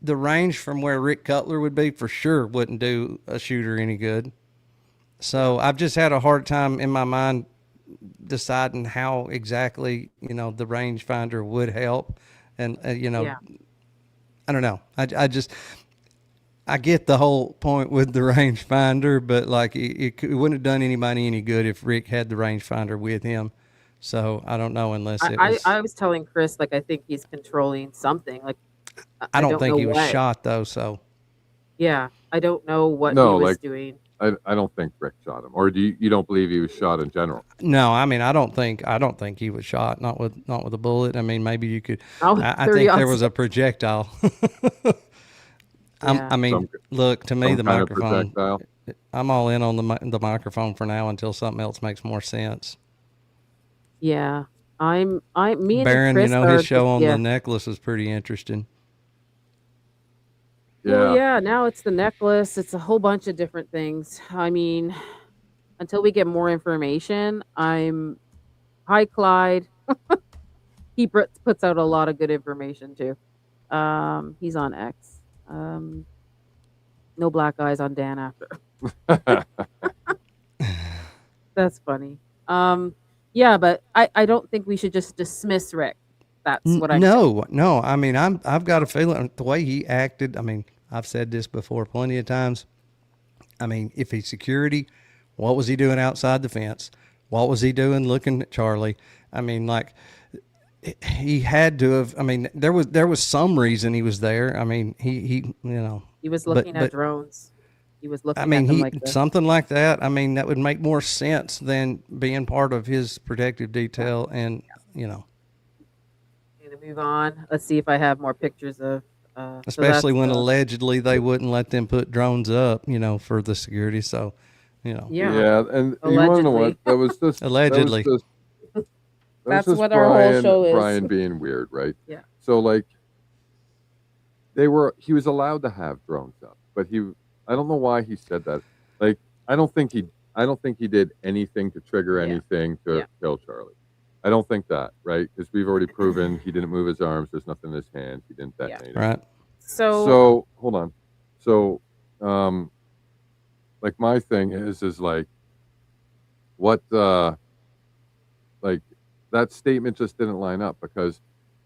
Speaker 10: the range from where Rick Cutler would be for sure wouldn't do a shooter any good. So I've just had a hard time in my mind deciding how exactly, the rangefinder would help. And,
Speaker 3: Yeah.
Speaker 10: I don't know. I get the whole point with the rangefinder, but like it wouldn't have done anybody any good if Rick had the rangefinder with him. So I don't know unless it was.
Speaker 3: I was telling Chris, like, I think he's controlling something. Like,
Speaker 10: I don't think
Speaker 3: know
Speaker 10: he was
Speaker 3: what.
Speaker 10: shot though. So
Speaker 3: Yeah, I don't know what
Speaker 4: No,
Speaker 3: he was
Speaker 4: like-
Speaker 3: doing.
Speaker 4: I don't think Rick shot him, or do you don't believe he was shot in general?
Speaker 10: no, I mean I don't think he was shot. Not with a bullet. I mean maybe you could.
Speaker 3: Oh,
Speaker 10: I
Speaker 3: 30
Speaker 10: think there
Speaker 3: odds.
Speaker 10: was a projectile.
Speaker 3: Yeah.
Speaker 10: I mean,
Speaker 4: Some-
Speaker 10: look to me
Speaker 4: Some
Speaker 10: the
Speaker 4: kind of
Speaker 10: microphone.
Speaker 4: projectile?
Speaker 10: I'm all in on the microphone for now until something else makes more sense.
Speaker 3: Yeah, me and
Speaker 10: Baron,
Speaker 3: Chris are
Speaker 10: his show
Speaker 3: just-
Speaker 10: on
Speaker 3: yeah.
Speaker 10: the necklace was pretty interesting.
Speaker 3: Well, yeah, now it's the necklace. It's a whole bunch of different things. I mean, until we get more information, Hi, Clyde. He puts out a lot of good information too. He's on X. No black eyes on Dan after. That's funny. Yeah, but I don't think we should just dismiss Rick. That's what I'm saying.
Speaker 10: No. I mean, I've got a feeling the way he acted. I mean, I've said this before plenty of times. I mean, if he's security, what was he doing outside the fence? What was he doing looking at Charlie? I mean, like, he had to have. I mean, there was some reason he was there. I mean, he
Speaker 3: He was looking at drones. He was looking
Speaker 10: I mean,
Speaker 3: at them like this.
Speaker 10: something like that. I mean, that would make more sense than being part of his protective detail. And
Speaker 3: Gonna move on. Let's see if I have more pictures of.
Speaker 10: especially when allegedly they wouldn't let them put drones up, for the security. So,
Speaker 3: Yeah.
Speaker 4: Yeah, and you want to know what? That was just
Speaker 10: Allegedly.
Speaker 3: That's what our whole show is.
Speaker 4: Brian being weird, right?
Speaker 3: Yeah.
Speaker 4: So like, he was allowed to have drones up, but I don't know why he said that. Like, I don't think he did anything to trigger anything to kill Charlie. I don't think that, right? Because we've already proven he didn't move his arms. There's nothing in his hands. He didn't detonate it.
Speaker 10: Right.
Speaker 4: So hold on. So, like, my thing is like, what, like, that statement just didn't line up, because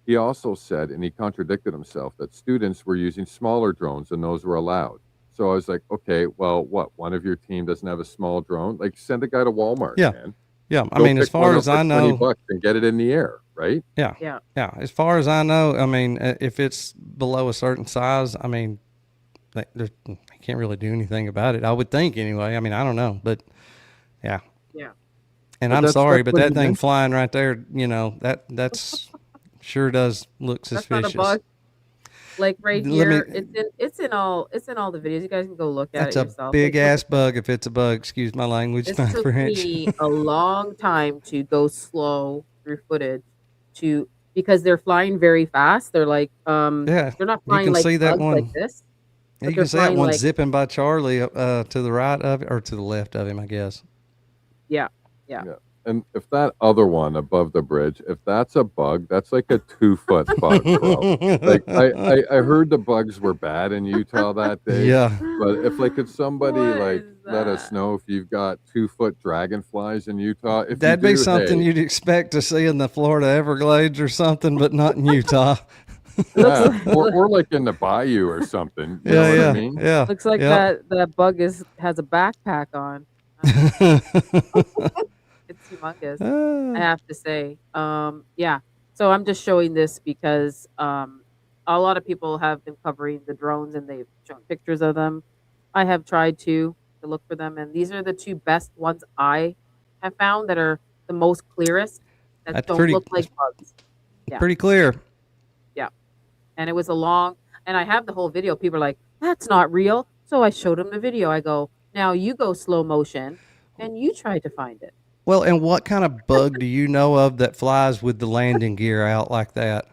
Speaker 4: he also said, and he contradicted himself, that students were using smaller drones and those were allowed. So I was like, okay, well, what? One of your team doesn't have a small drone? Like, send a guy to Walmart,
Speaker 10: Yeah.
Speaker 4: man.
Speaker 10: Yeah. I
Speaker 4: Go
Speaker 10: mean, as
Speaker 4: pick
Speaker 10: far
Speaker 4: one
Speaker 10: as
Speaker 4: up for
Speaker 10: I know,
Speaker 4: $20 and get it in the air, right?
Speaker 10: Yeah.
Speaker 3: Yeah.
Speaker 10: Yeah. As far as I know, I mean, if it's below a certain size, I mean, I can't really do anything about it. I would think anyway. I mean, I don't know, but yeah.
Speaker 3: Yeah.
Speaker 10: And
Speaker 4: But
Speaker 10: I'm
Speaker 4: that's
Speaker 10: sorry, but
Speaker 4: what
Speaker 10: that
Speaker 4: he
Speaker 10: thing
Speaker 4: mentioned.
Speaker 10: flying right there, that's sure does look
Speaker 3: That's
Speaker 10: suspicious.
Speaker 3: not a bug. Like right
Speaker 10: Let me-
Speaker 3: here, it's in all the videos. You guys can go look at
Speaker 10: That's
Speaker 3: it
Speaker 10: a
Speaker 3: yourself.
Speaker 10: big ass bug if it's a bug. Excuse my language,
Speaker 3: This
Speaker 10: my
Speaker 3: took
Speaker 10: French.
Speaker 3: me a long time to go slow through footage because they're flying very fast. They're like
Speaker 10: Yeah,
Speaker 3: they're not
Speaker 10: you
Speaker 3: flying
Speaker 10: can
Speaker 3: like
Speaker 10: see that
Speaker 3: bugs
Speaker 10: one.
Speaker 3: like this.
Speaker 10: You
Speaker 3: they're
Speaker 10: can see that
Speaker 3: flying
Speaker 10: one
Speaker 3: like-
Speaker 10: zipping by Charlie to the right of it, or to the left of him, I guess.
Speaker 3: Yeah.
Speaker 4: And if that other one above the bridge, if that's a bug, that's like a 2-foot bug, bro. Like, I heard the bugs were bad in Utah that day.
Speaker 10: Yeah.
Speaker 4: But if somebody
Speaker 3: What
Speaker 4: like
Speaker 3: is
Speaker 4: let us
Speaker 3: that?
Speaker 4: know if you've got 2-foot dragonflies in Utah. If
Speaker 10: That'd
Speaker 4: you
Speaker 10: be
Speaker 4: do,
Speaker 10: something
Speaker 4: hey,
Speaker 10: you'd expect to see in the Florida Everglades or something, but not in Utah.
Speaker 4: yeah, or like in the bayou or something. You know what I mean?
Speaker 10: Yeah.
Speaker 3: Looks like
Speaker 10: yeah.
Speaker 3: that bug has a backpack on. It's humongous. I have to say. Yeah. So I'm just showing this because a lot of people have been covering the drones and they've shown pictures of them. I have tried to look for them, and these are the two best ones I have found that are the most clearest, that
Speaker 10: That's
Speaker 3: don't
Speaker 10: pretty-
Speaker 3: look like bugs. Yeah.
Speaker 10: Pretty clear.
Speaker 3: And it was and I have the whole video. People are like, that's not real. So I showed them the video. I go, now you go slow motion and you try to find it.
Speaker 10: Well, and what kind of bug do you know of that flies with the landing gear out like that?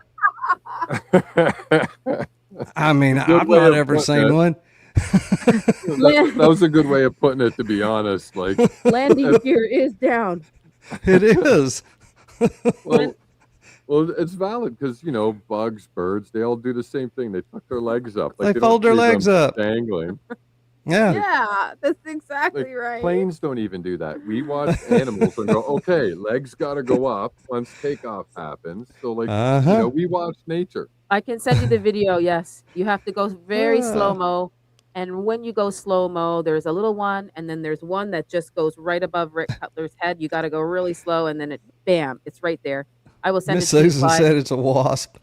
Speaker 10: I mean,
Speaker 4: Good
Speaker 10: I've
Speaker 4: way
Speaker 10: not
Speaker 4: of
Speaker 10: ever
Speaker 4: putting
Speaker 10: seen
Speaker 4: it.
Speaker 10: one.
Speaker 4: That was a good way of putting it, to be honest. Like,
Speaker 3: Landing gear is down.
Speaker 10: It is.
Speaker 4: well, it's valid because bugs, birds, they all do the same thing. They tuck their legs up.
Speaker 10: They
Speaker 4: don't
Speaker 10: fold their
Speaker 4: leave
Speaker 10: legs
Speaker 4: them
Speaker 10: up.
Speaker 4: dangling.
Speaker 10: Yeah.
Speaker 3: Yeah, that's exactly
Speaker 4: Like,
Speaker 3: right.
Speaker 4: planes don't even do that. We watch animals and go, okay, legs got to go up once takeoff happens. So, like,
Speaker 10: Uh-huh.
Speaker 4: we watch nature.
Speaker 3: I can send you the video. Yes, you have to go very
Speaker 10: Ah.
Speaker 3: slow mo. And when you go slow mo, there's a little one, and then there's one that just goes right above Rick Cutler's head. You got to go really slow, and then bam, it's right there. I will send
Speaker 10: Miss
Speaker 3: it to you.
Speaker 10: Susan said it's a wasp.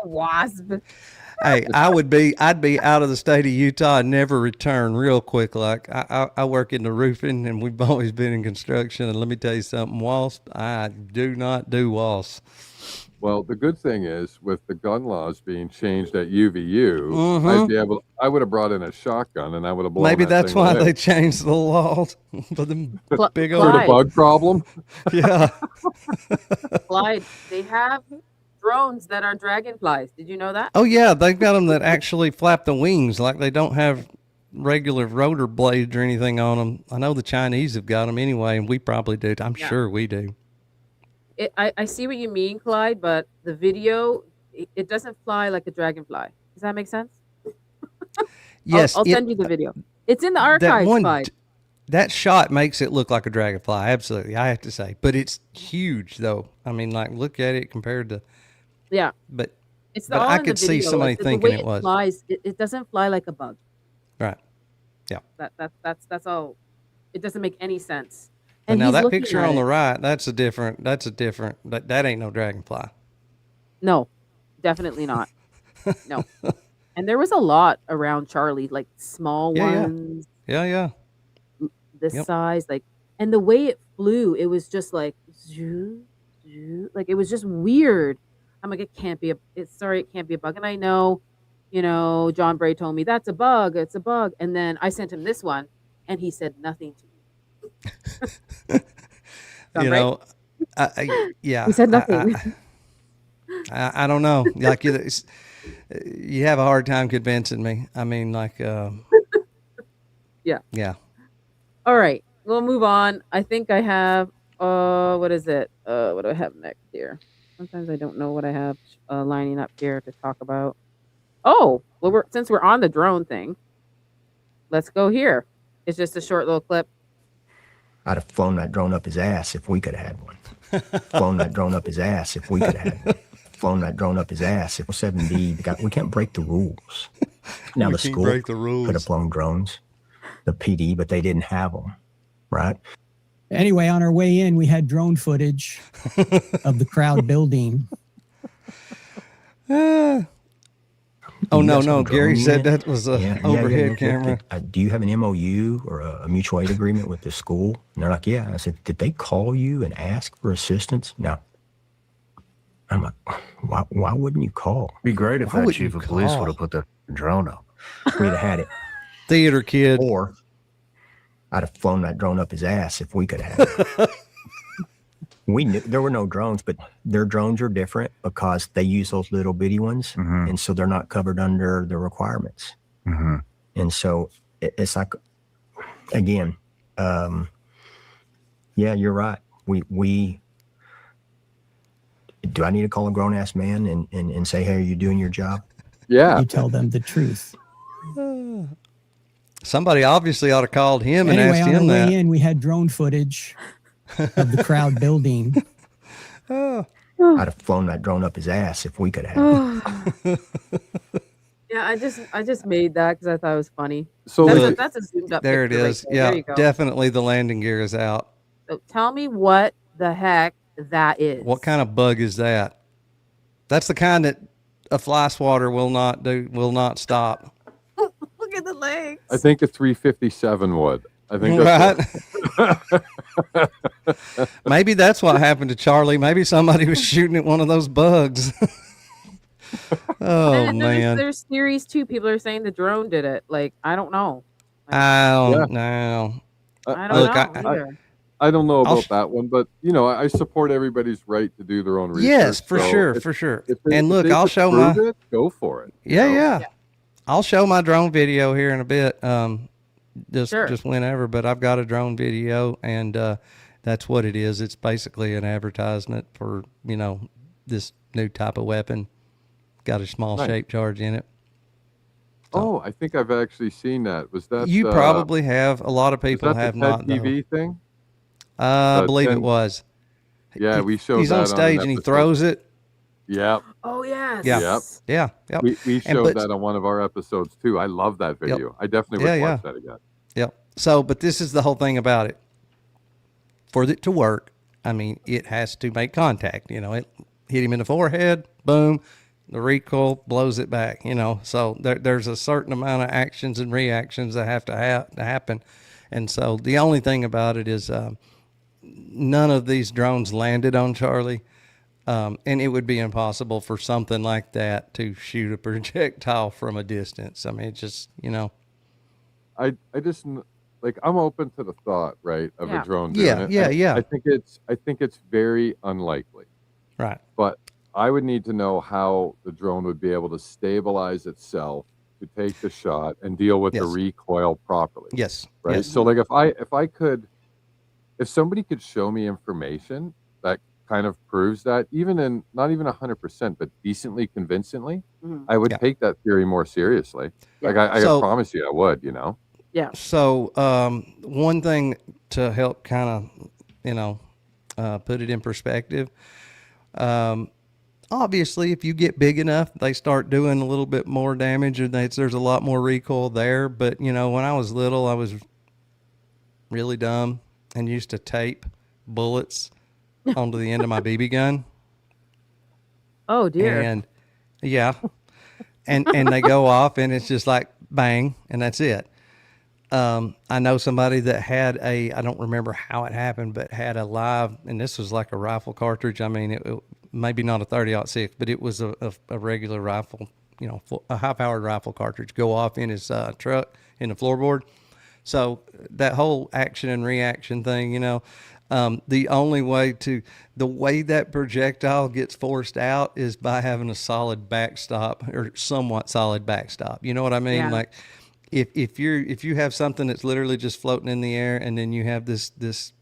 Speaker 3: Wasp.
Speaker 10: Hey, I'd be out of the state of Utah and never return real quick. Like I work in the roofing, and we've always been in construction. And let me tell you something, wasp, I do not do wasps.
Speaker 4: Well, the good thing is, with the gun laws being changed at UVU,
Speaker 10: Mhm.
Speaker 4: I would have brought in a shotgun and I would have blown
Speaker 10: Maybe
Speaker 4: that
Speaker 10: that's
Speaker 4: thing
Speaker 10: why
Speaker 4: away.
Speaker 10: they changed the laws for them big
Speaker 4: For
Speaker 10: old.
Speaker 4: the
Speaker 3: Clyde.
Speaker 4: bug problem.
Speaker 10: Yeah.
Speaker 3: Clyde, they have drones that are dragonflies. Did you know that?
Speaker 10: Oh yeah, they've got them that actually flap the wings, like they don't have regular rotor blades or anything on them. I know the Chinese have got them anyway, and we probably do. I'm
Speaker 3: Yeah.
Speaker 10: sure we do.
Speaker 3: I see what you mean, Clyde, but the video, it doesn't fly like a dragonfly. Does that make sense?
Speaker 10: Yes,
Speaker 3: I'll send you the video. It's in the archives file.
Speaker 10: That shot makes it look like a dragonfly. Absolutely, I have to say. But it's huge, though. I mean, like, look at it compared to.
Speaker 3: Yeah.
Speaker 10: But
Speaker 3: It's
Speaker 10: but
Speaker 3: all
Speaker 10: I
Speaker 3: in the
Speaker 10: could see
Speaker 3: video.
Speaker 10: somebody
Speaker 3: The
Speaker 10: thinking
Speaker 3: way
Speaker 10: it was.
Speaker 3: flies, it doesn't fly like a bug.
Speaker 10: Right. Yeah.
Speaker 3: That's all. It doesn't make any sense.
Speaker 10: But
Speaker 3: And
Speaker 10: now
Speaker 3: he's
Speaker 10: that
Speaker 3: looking
Speaker 10: picture
Speaker 3: at
Speaker 10: on the
Speaker 3: it.
Speaker 10: right, that's a different. That ain't no dragonfly.
Speaker 3: No, definitely not. No. And there was a lot around Charlie, like small ones.
Speaker 10: Yeah.
Speaker 3: This
Speaker 10: Yep.
Speaker 3: size, like, and the way it flew, it was just like, zoo, zoo, like it was just weird. I'm like, it can't be it can't be a bug. And I know, John Bray told me that's a bug, it's a bug. And then I sent him this one, and he said nothing to me. John
Speaker 10: You
Speaker 3: Bray?
Speaker 10: know, yeah.
Speaker 3: He said nothing.
Speaker 10: I don't know. Like you have a hard time convincing me. I mean, like,
Speaker 3: Yeah.
Speaker 10: yeah.
Speaker 3: All right, we'll move on. I think I have, what is it? What do I have next here? Sometimes I don't know what I have lining up here to talk about. Oh, well, since we're on the drone thing, let's go here. It's just a short little clip.
Speaker 11: I'd have flown that drone up his ass if we could have had one. Flown that drone up his ass if we could have had one. Flown that drone up his ass. If we're 7D, we can't break the rules. Now the school
Speaker 10: break the rules.
Speaker 11: could have flown drones, the PD, but they didn't have them, right?
Speaker 12: Anyway, on our way in, we had drone footage of the crowd building.
Speaker 10: Oh,
Speaker 11: You guys have
Speaker 10: no.
Speaker 11: a
Speaker 10: Gary
Speaker 11: drone
Speaker 10: said
Speaker 11: unit?
Speaker 10: that was a
Speaker 11: Yeah,
Speaker 10: overhead
Speaker 11: yeah.
Speaker 10: camera.
Speaker 11: Do you have an MOU or a mutual aid agreement with the school? And they're like, yeah. I said, did they call you and ask for assistance? No. I'm like, why wouldn't you call?
Speaker 13: Be great if
Speaker 10: Why
Speaker 13: that
Speaker 10: would
Speaker 13: chief
Speaker 10: you
Speaker 13: of police
Speaker 10: call?
Speaker 13: would have put the drone up.
Speaker 11: We'd have had it.
Speaker 10: Theater kid.
Speaker 11: Or I'd have flown that drone up his ass if we could have had it. We knew there were no drones, but their drones are different because they use those little bitty ones.
Speaker 13: Mhm.
Speaker 11: And so they're not covered under the requirements.
Speaker 13: Mm-hmm.
Speaker 11: And so it's like, again, yeah, you're right. We do I need to call a grown ass man and say, hey, are you doing your job?
Speaker 4: Yeah.
Speaker 12: You tell them the truth.
Speaker 10: Somebody obviously ought to called him and
Speaker 12: Anyway,
Speaker 10: asked
Speaker 12: on our
Speaker 10: him
Speaker 12: way
Speaker 10: that.
Speaker 12: in, we had drone footage of the crowd building.
Speaker 11: I'd have flown that drone up his ass if we could have had it.
Speaker 3: Yeah, I just made that because I thought it was funny.
Speaker 4: So
Speaker 3: That's a zoomed up.
Speaker 10: There it
Speaker 3: picture right
Speaker 10: is.
Speaker 3: there.
Speaker 10: Yeah,
Speaker 3: There you go.
Speaker 10: definitely the landing gear is out.
Speaker 3: So tell me what the heck that is.
Speaker 10: What kind of bug is that? That's the kind that a fly swatter will not stop.
Speaker 3: Look at the legs.
Speaker 4: I think a 357 would. I think that's
Speaker 10: Right. Maybe that's what happened to Charlie. Maybe somebody was shooting at one of those bugs. Oh
Speaker 3: And then
Speaker 10: man.
Speaker 3: there's series 2. People are saying the drone did it. Like, I don't know.
Speaker 10: I don't know.
Speaker 3: I don't
Speaker 10: Look,
Speaker 3: know
Speaker 10: I-
Speaker 3: either.
Speaker 4: I don't know
Speaker 10: I'll
Speaker 4: about that one, but I support everybody's right to do their own research.
Speaker 10: Yes, for
Speaker 4: So
Speaker 10: sure,
Speaker 4: if-
Speaker 10: for sure.
Speaker 4: if they-
Speaker 10: And
Speaker 4: if
Speaker 10: look,
Speaker 4: they
Speaker 10: I'll
Speaker 4: could
Speaker 10: show
Speaker 4: prove
Speaker 10: my
Speaker 4: it, go for it.
Speaker 10: yeah. I'll show my drone video here in a bit.
Speaker 3: Sure.
Speaker 10: Just whenever, but I've got a drone video, and that's what it is. It's basically an advertisement for this new type of weapon. Got a small
Speaker 4: Right.
Speaker 10: shape charge in it.
Speaker 4: Oh, I think I've actually seen that. Was that
Speaker 10: You probably have. A lot of
Speaker 4: was
Speaker 10: people
Speaker 4: that
Speaker 10: have
Speaker 4: the
Speaker 10: not.
Speaker 4: TED TV thing?
Speaker 10: I believe it
Speaker 4: 10
Speaker 10: was.
Speaker 4: Yeah, we showed
Speaker 10: He's
Speaker 4: that
Speaker 10: on
Speaker 4: an
Speaker 10: stage and he
Speaker 4: episode.
Speaker 10: throws it.
Speaker 4: Yep.
Speaker 3: Oh, yes.
Speaker 10: Yeah.
Speaker 4: Yep.
Speaker 10: Yeah. Yep.
Speaker 4: We showed
Speaker 10: but-
Speaker 4: that on one of our episodes too. I love that video. I definitely would watch that again.
Speaker 10: Yep. So, but this is the whole thing about it. For it to work, I mean, it has to make contact. It hit him in the forehead, boom, the recoil blows it back. So there's a certain amount of actions and reactions that have to happen. And so the only thing about it is none of these drones landed on Charlie. And it would be impossible for something like that to shoot a projectile from a distance. I mean, it's just,
Speaker 4: I just I'm open to the thought, right, of
Speaker 3: Yeah.
Speaker 4: a drone doing
Speaker 10: Yeah,
Speaker 4: it.
Speaker 10: yeah.
Speaker 4: I think it's very unlikely.
Speaker 10: right.
Speaker 4: But I would need to know how the drone would be able to stabilize itself to take the shot and deal with the
Speaker 10: Yes.
Speaker 4: recoil properly.
Speaker 10: Yes.
Speaker 4: Right.
Speaker 10: Yes.
Speaker 4: So if somebody could show me information that kind of proves that, even in not even 100%, but decently convincingly, I would take that theory more seriously.
Speaker 3: Yeah.
Speaker 4: Like I
Speaker 10: So-
Speaker 4: promise you, I would. You know.
Speaker 3: Yeah.
Speaker 10: So one thing to help kind of, you know, put it in perspective. Obviously, if you get big enough, they start doing a little bit more damage, and there's a lot more recoil there. But you know, when I was little, I was really dumb and used to tape bullets onto the end of my BB gun.
Speaker 3: Oh dear.
Speaker 10: And yeah, and they go off, and it's just like bang, and that's it. I know somebody that had I don't remember how it happened, but had a live, and this was like a rifle cartridge. I mean, it maybe not a 30-06, but it was a regular rifle, you know, a high-powered rifle cartridge go off in his truck in the floorboard. So that whole action and reaction thing, you know, the only way the way that projectile gets forced out is by having a solid backstop or somewhat solid backstop. You know what I mean?
Speaker 3: Yeah.
Speaker 10: Like if you have something that's literally just floating in the air, and then you have this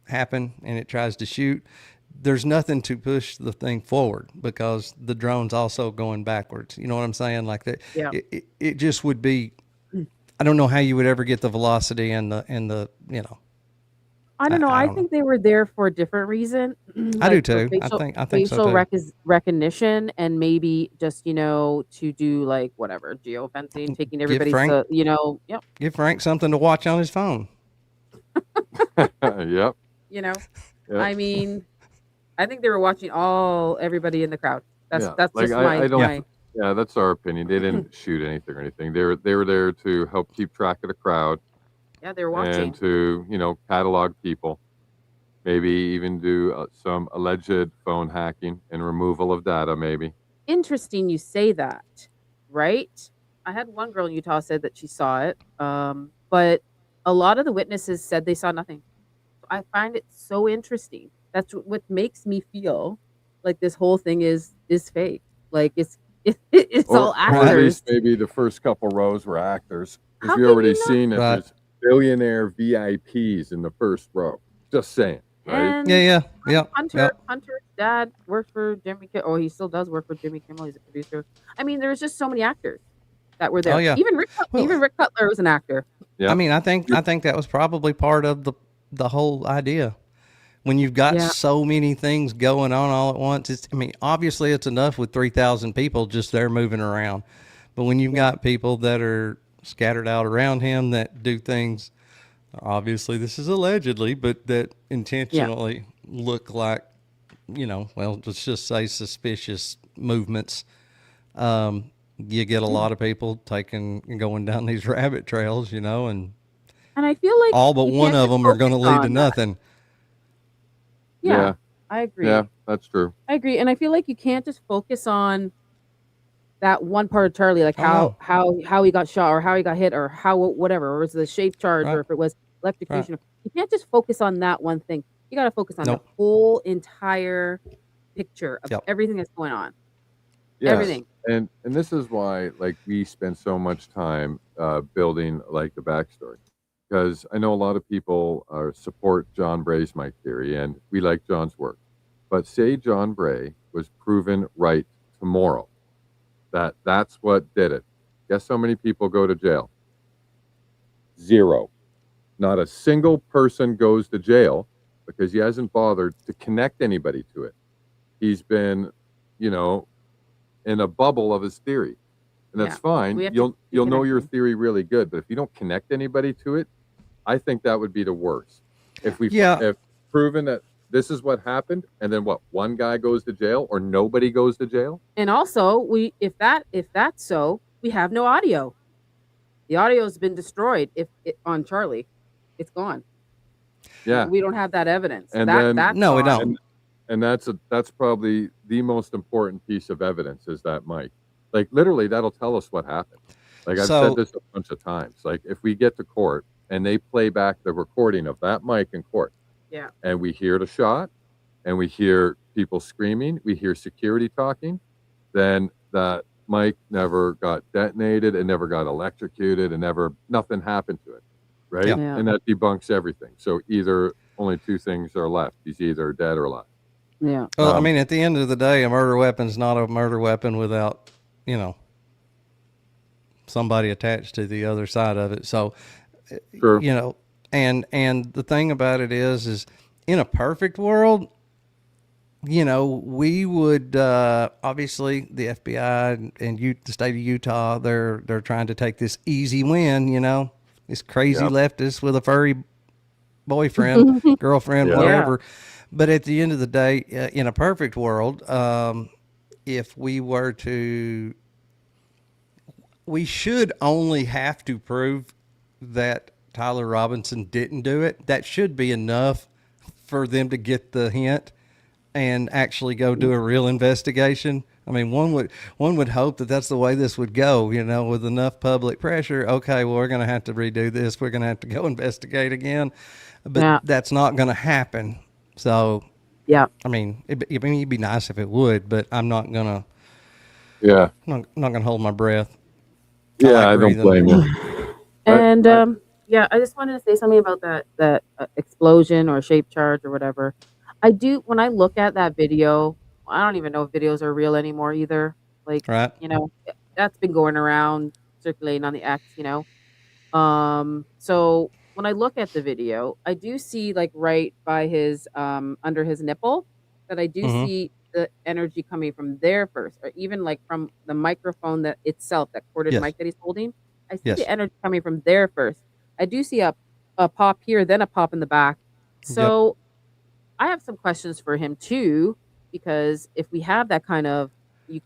Speaker 10: happen and it tries to shoot, there's nothing to push the thing forward because the drone's also going backwards. You know what I'm saying? Like that.
Speaker 3: Yeah.
Speaker 10: It just would be. I don't know how you would ever get the velocity and the you know.
Speaker 3: I don't know. I
Speaker 10: don't
Speaker 3: think they were there for a different reason.
Speaker 10: I do
Speaker 3: Like, for
Speaker 10: too. I think so too.
Speaker 3: recognition, and maybe just, you know, to do like whatever geofencing, taking everybody's
Speaker 10: Frank-
Speaker 3: you know, yep,
Speaker 10: Give Frank something to watch on his phone.
Speaker 4: Yep.
Speaker 3: you know.
Speaker 4: Yep.
Speaker 3: I mean, I think they were watching everybody in the crowd. That's
Speaker 4: Yeah.
Speaker 3: that's
Speaker 4: Like,
Speaker 3: just
Speaker 4: I don't.
Speaker 3: my
Speaker 4: Yeah, that's our opinion. They didn't shoot anything or anything. They were there to help keep track of the crowd
Speaker 3: yeah, they were watching.
Speaker 4: and to, you know, catalog people. Maybe even do some alleged phone hacking and removal of data. Maybe.
Speaker 3: Interesting you say that, right? I had one girl in Utah said that she saw it, but a lot of the witnesses said they saw nothing. I find it so interesting. That's what makes me feel like this whole thing is fake. Like it's all
Speaker 4: Or at
Speaker 3: actors.
Speaker 4: least maybe the first couple rows were actors.
Speaker 3: How
Speaker 4: Because we
Speaker 3: can
Speaker 4: already
Speaker 3: you not-
Speaker 4: seen that
Speaker 10: Right.
Speaker 4: there's billionaire VIPs in the first row. Just saying, right?
Speaker 3: And
Speaker 10: Yeah.
Speaker 3: Hunter's dad worked for Jimmy Kimmel. Oh, he still does work for Jimmy Kimmel. He's a producer. I mean, there's just so many actors that were there.
Speaker 10: Oh, yeah.
Speaker 3: Even Rick Cutler was an actor.
Speaker 4: Yeah.
Speaker 10: I mean, I think that was probably part of the whole idea. When you've got
Speaker 3: Yeah.
Speaker 10: so many things going on all at once, obviously it's enough with 3,000 people just there moving around. But when you've got people that are scattered out around him that do things, obviously this is allegedly, but that intentionally look like, you know, well, let's just say suspicious movements. You get a lot of people going down these rabbit trails, you know, and
Speaker 3: I feel like
Speaker 10: all but
Speaker 3: you
Speaker 10: one
Speaker 3: can't
Speaker 10: of
Speaker 3: just
Speaker 10: them are going to
Speaker 3: focus
Speaker 10: lead to
Speaker 3: on that.
Speaker 10: nothing.
Speaker 3: Yeah, I agree.
Speaker 4: Yeah, that's true.
Speaker 3: I agree, and I feel like you can't just focus on that one part of Charlie, like
Speaker 10: Oh,
Speaker 3: how he got shot or how he got hit or how whatever, or was the shape charge
Speaker 10: Right.
Speaker 3: or if it was electrocution. You can't just focus on that one thing. You got to focus on
Speaker 10: Nope.
Speaker 3: the whole entire picture of
Speaker 10: Yep.
Speaker 3: everything that's going on.
Speaker 4: Yes.
Speaker 3: Everything.
Speaker 4: And this is why, like, we spend so much time building like the backstory, because I know a lot of people support John Bray's Mike theory, and we like John's work. But say John Bray was proven right tomorrow, that's what did it. Guess how many people go to jail? 0. Not a single person goes to jail because he hasn't bothered to connect anybody to it. He's been, you know, in a bubble of his theory, and that's
Speaker 3: Yeah.
Speaker 4: fine.
Speaker 3: We have to
Speaker 4: You'll
Speaker 3: keep
Speaker 4: know your
Speaker 3: connecting.
Speaker 4: theory really good, but if you don't connect anybody to it, I think that would be the worst. If
Speaker 10: Yeah.
Speaker 4: if proven that this is what happened, and then what, one guy goes to jail or nobody goes to jail?
Speaker 3: And also, if that's so, we have no audio. The audio's been destroyed. On Charlie, it's gone.
Speaker 4: Yeah,
Speaker 3: We don't have that evidence.
Speaker 4: And
Speaker 3: that's
Speaker 4: then-
Speaker 10: No, we
Speaker 3: gone.
Speaker 10: don't.
Speaker 4: and that's probably the most important piece of evidence is that mic. Like, literally, that'll tell us what happened. Like, I've
Speaker 10: So-
Speaker 4: said this a bunch of times. Like, if we get to court and they play back the recording of that mic in court,
Speaker 3: Yeah.
Speaker 4: and we hear the shot, and we hear people screaming, we hear security talking, then that mic never got detonated, it never got electrocuted, and nothing happened to it, right?
Speaker 10: Yeah.
Speaker 3: Yeah.
Speaker 4: And that debunks everything. So either only two things are left: he's either dead or alive.
Speaker 3: Yeah.
Speaker 10: Well, I mean, at the end of the day, a murder weapon's not a murder weapon without, you know, somebody attached to the other side of it. So,
Speaker 4: Sure.
Speaker 10: you know, and the thing about it is in a perfect world, you know, we would obviously the FBI and the state of Utah, they're trying to take this easy win, you know, this crazy leftist with a furry boyfriend, girlfriend, whatever. But at the end of the day, in a perfect world, if we were to, we should only have to prove that Tyler Robinson didn't do it. That should be enough for them to get the hint and actually go do a real investigation. I mean, one would hope that that's the way this would go, you know, with enough public pressure. Okay, well, we're going to have to redo this. We're going to have to go investigate again. But that's not going to happen. So, I mean, it'd be nice if it would, but I'm not going to, not going to hold my breath.
Speaker 4: I don't blame you.
Speaker 3: And I just wanted to say something about that explosion or shape charge or whatever. I do, when I look at that video, I don't even know if videos are real anymore either. Like, you know, that's been going around, circulating on the X, you know. So when I look at the video, I do see like right by his, under his nipple, that I do see the energy coming from there first, or even like from the microphone that itself, that corded mic that he's holding. I see the energy coming from there first. I do see a pop here, then a pop in the back. So I have some questions for him too, because if we have that kind of,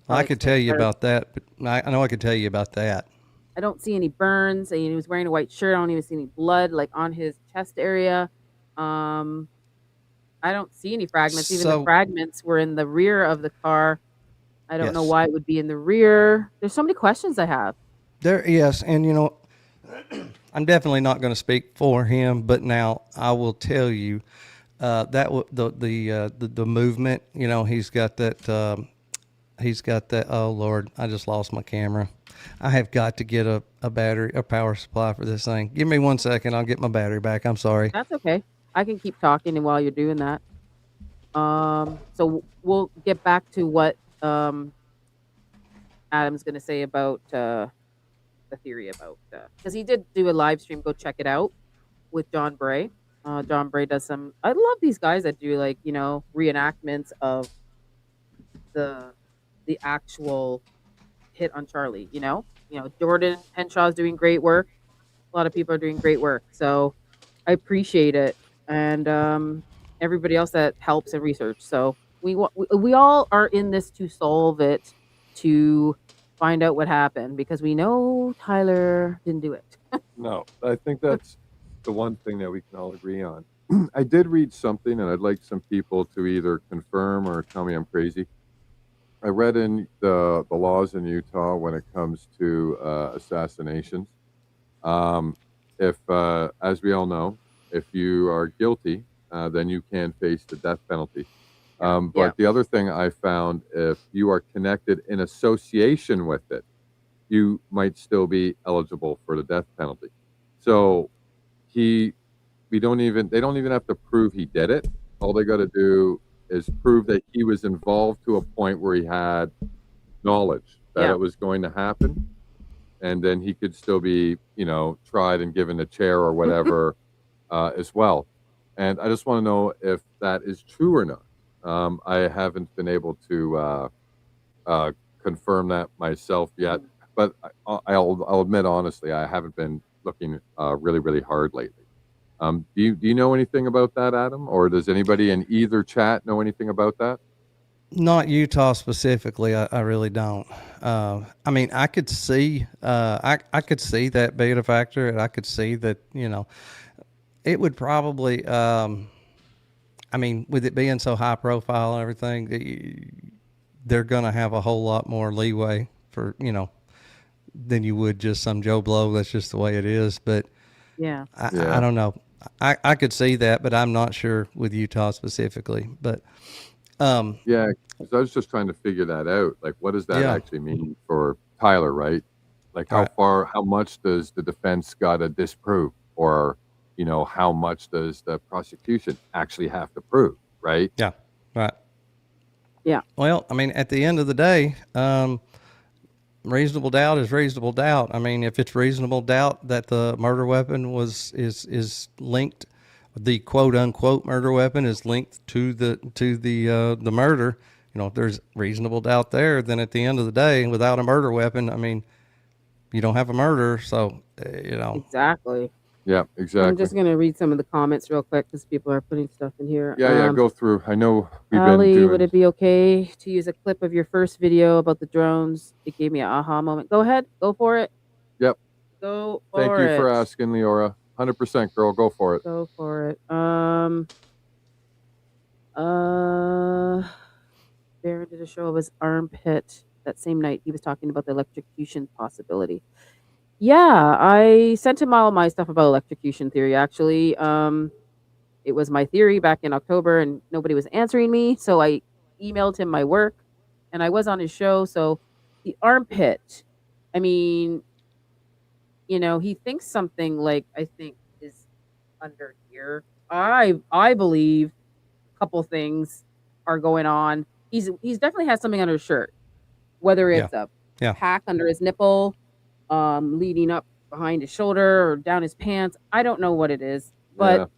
Speaker 10: I could tell you about that, but I know I could tell you about that.
Speaker 3: I don't see any burns. And he was wearing a white shirt. I don't even see any blood like on his chest area. I don't see any fragments. Even the fragments were in the rear of the car. I don't know why it would be in the rear. There's so many questions I have.
Speaker 10: And you know, I'm definitely not going to speak for him, but now I will tell you that the movement. You know, he's got that. Oh Lord, I just lost my camera. I have got to get a battery, a power supply for this thing. Give me 1 second. I'll get my battery back. I'm sorry.
Speaker 3: That's okay. I can keep talking and while you're doing that. So we'll get back to what Adam's going to say about the theory about, because he did do a live stream. Go check it out with John Bray. John Bray does some, I love these guys that do like, you know, reenactments of the actual hit on Charlie, you know, Jordan Henshaw's doing great work. A lot of people are doing great work. So I appreciate it. And everybody else that helps and research. So we all are in this to solve it, to find out what happened, because we know Tyler didn't do it.
Speaker 4: No, I think that's the one thing that we can all agree on. I did read something, and I'd like some people to either confirm or tell me I'm crazy. I read in the laws in Utah when it comes to assassinations. If, as we all know, if you are guilty, then you can face the death penalty. But the other thing I found, if you are connected in association with it, you might still be eligible for the death penalty. So they don't even have to prove he did it. All they got to do is prove that he was involved to a point where he had knowledge that it was going to happen. And then he could still be, you know, tried and given a chair or whatever as well. And I just want to know if that is true or not. I haven't been able to confirm that myself yet, but I'll admit honestly, I haven't been looking really, really hard lately. Do you know anything about that, Adam? Or does anybody in either chat know anything about that?
Speaker 10: Not Utah specifically. I really don't. I mean, I could see, I could see that being a factor, and I could see that, you know, it would probably, I mean, with it being so high profile and everything, they're going to have a whole lot more leeway for, you know, than you would just some Joe Blow. That's just the way it is. But I don't know. I could see that, but I'm not sure with Utah specifically. But
Speaker 4: yeah, because I was just trying to figure that out. Like, what does that actually mean for Tyler, right? Like, how much does the defense got to disprove, or, you know, how much does the prosecution actually have to prove, right?
Speaker 10: Yeah, right.
Speaker 3: Yeah.
Speaker 10: Well, I mean, at the end of the day, reasonable doubt is reasonable doubt. I mean, if it's reasonable doubt that the murder weapon is linked, the quote unquote murder weapon is linked to the murder. You know, if there's reasonable doubt there, then at the end of the day, without a murder weapon, I mean, you don't have a murder. So, you know.
Speaker 3: Exactly.
Speaker 4: Yeah, exactly.
Speaker 3: I'm just going to read some of the comments real quick because people are putting stuff in here.
Speaker 4: Yeah, go through. I know we've been
Speaker 3: Allie,
Speaker 4: doing.
Speaker 3: would it be okay to use a clip of your first video about the drones? It gave me an aha moment. Go ahead. Go for it.
Speaker 4: Yep.
Speaker 3: Go for
Speaker 4: Thank
Speaker 3: it.
Speaker 4: you for asking, Leora. 100%, girl. Go for it.
Speaker 3: Go for it. Baron did a show of his armpit that same night. He was talking about the electrocution possibility. Yeah, I sent him all my stuff about electrocution theory, actually. It was my theory back in October, and nobody was answering me, so I emailed him my work, and I was on his show. So the armpit, I mean, you know, he thinks something like, I think, is under here. I believe a couple things are going on. He's definitely has something under his shirt, whether it's a pack under his nipple, leading up behind his shoulder or down his pants. I don't know what it is, but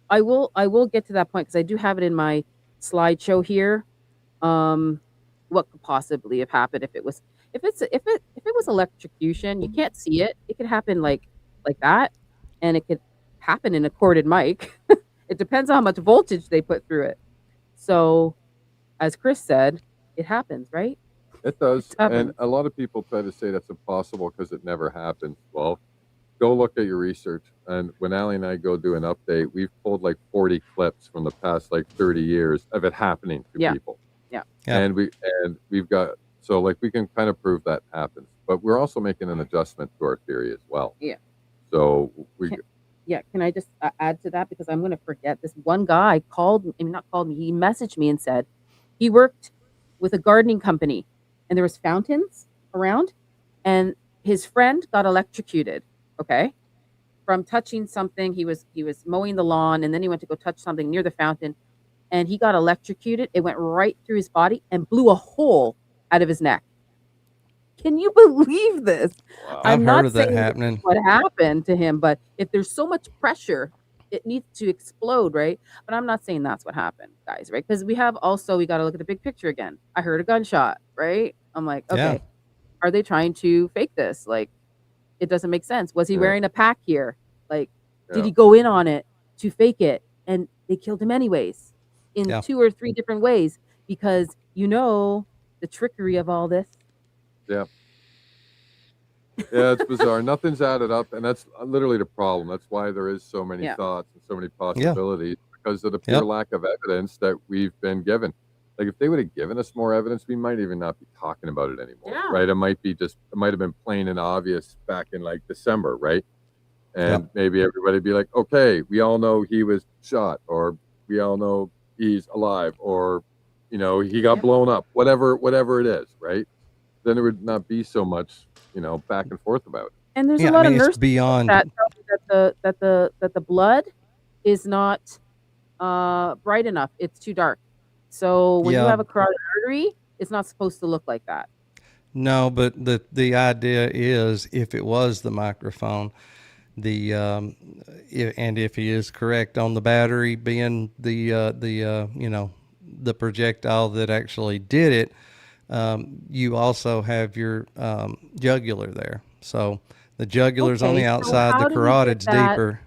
Speaker 3: I will get to that point because I do have it in my slideshow here. What could possibly have happened if it was electrocution? You can't see it. It could happen like that, and it could happen in a corded mic. It depends on how much voltage they put through it. So, as Chris said, it happens, right?
Speaker 4: It does. And a lot of people try to say that's impossible because it never happened. Well, go look at your research. And when Allie and I go do an update, we've pulled like 40 clips from the past like 30 years of it happening to people.
Speaker 3: Yeah.
Speaker 4: And we've got, so like we can kind of prove that happens. But we're also making an adjustment to our theory as well.
Speaker 3: Yeah.
Speaker 4: So
Speaker 3: can I just add to that, because I'm going to forget. This one guy he messaged me and said he worked with a gardening company and there was fountains around and his friend got electrocuted, okay, from touching something. He was mowing the lawn and then he went to go touch something near the fountain and he got electrocuted. It went right through his body and blew a hole out of his neck. Can you believe this?
Speaker 4: Wow.
Speaker 10: I've heard of that happening.
Speaker 3: What happened to him, but if there's so much pressure, it needs to explode, right? But I'm not saying that's what happened, guys, right? Because we got to look at the big picture again. I heard a gunshot, right? I'm like, okay, are they trying to fake this? Like, it doesn't make sense. Was he wearing a pack here? Like, did he go in on it to fake it? And they killed him anyways in 2 or 3 different ways because the trickery of all this.
Speaker 4: Yeah, it's bizarre. Nothing's added up, and that's literally the problem. That's why there is so many thoughts and so many possibilities because of the pure lack of evidence that we've been given. Like if they would have given us more evidence, we might even not be talking about it anymore, right? It might have been plain and obvious back in like December, right? And maybe everybody be like, okay, we all know he was shot, or we all know he's alive, or he got blown up, whatever it is, right? Then there would not be so much, back and forth about it.
Speaker 3: And there's a lot of nurses
Speaker 10: beyond
Speaker 3: that tell you that the blood is not bright enough. It's too dark. So when you have a carotid artery, it's not supposed to look like that.
Speaker 10: No, but the idea is if it was the microphone, and if he is correct on the battery being the projectile that actually did it, you also have your jugular there. So the jugular's on the outside, the carotid's deeper.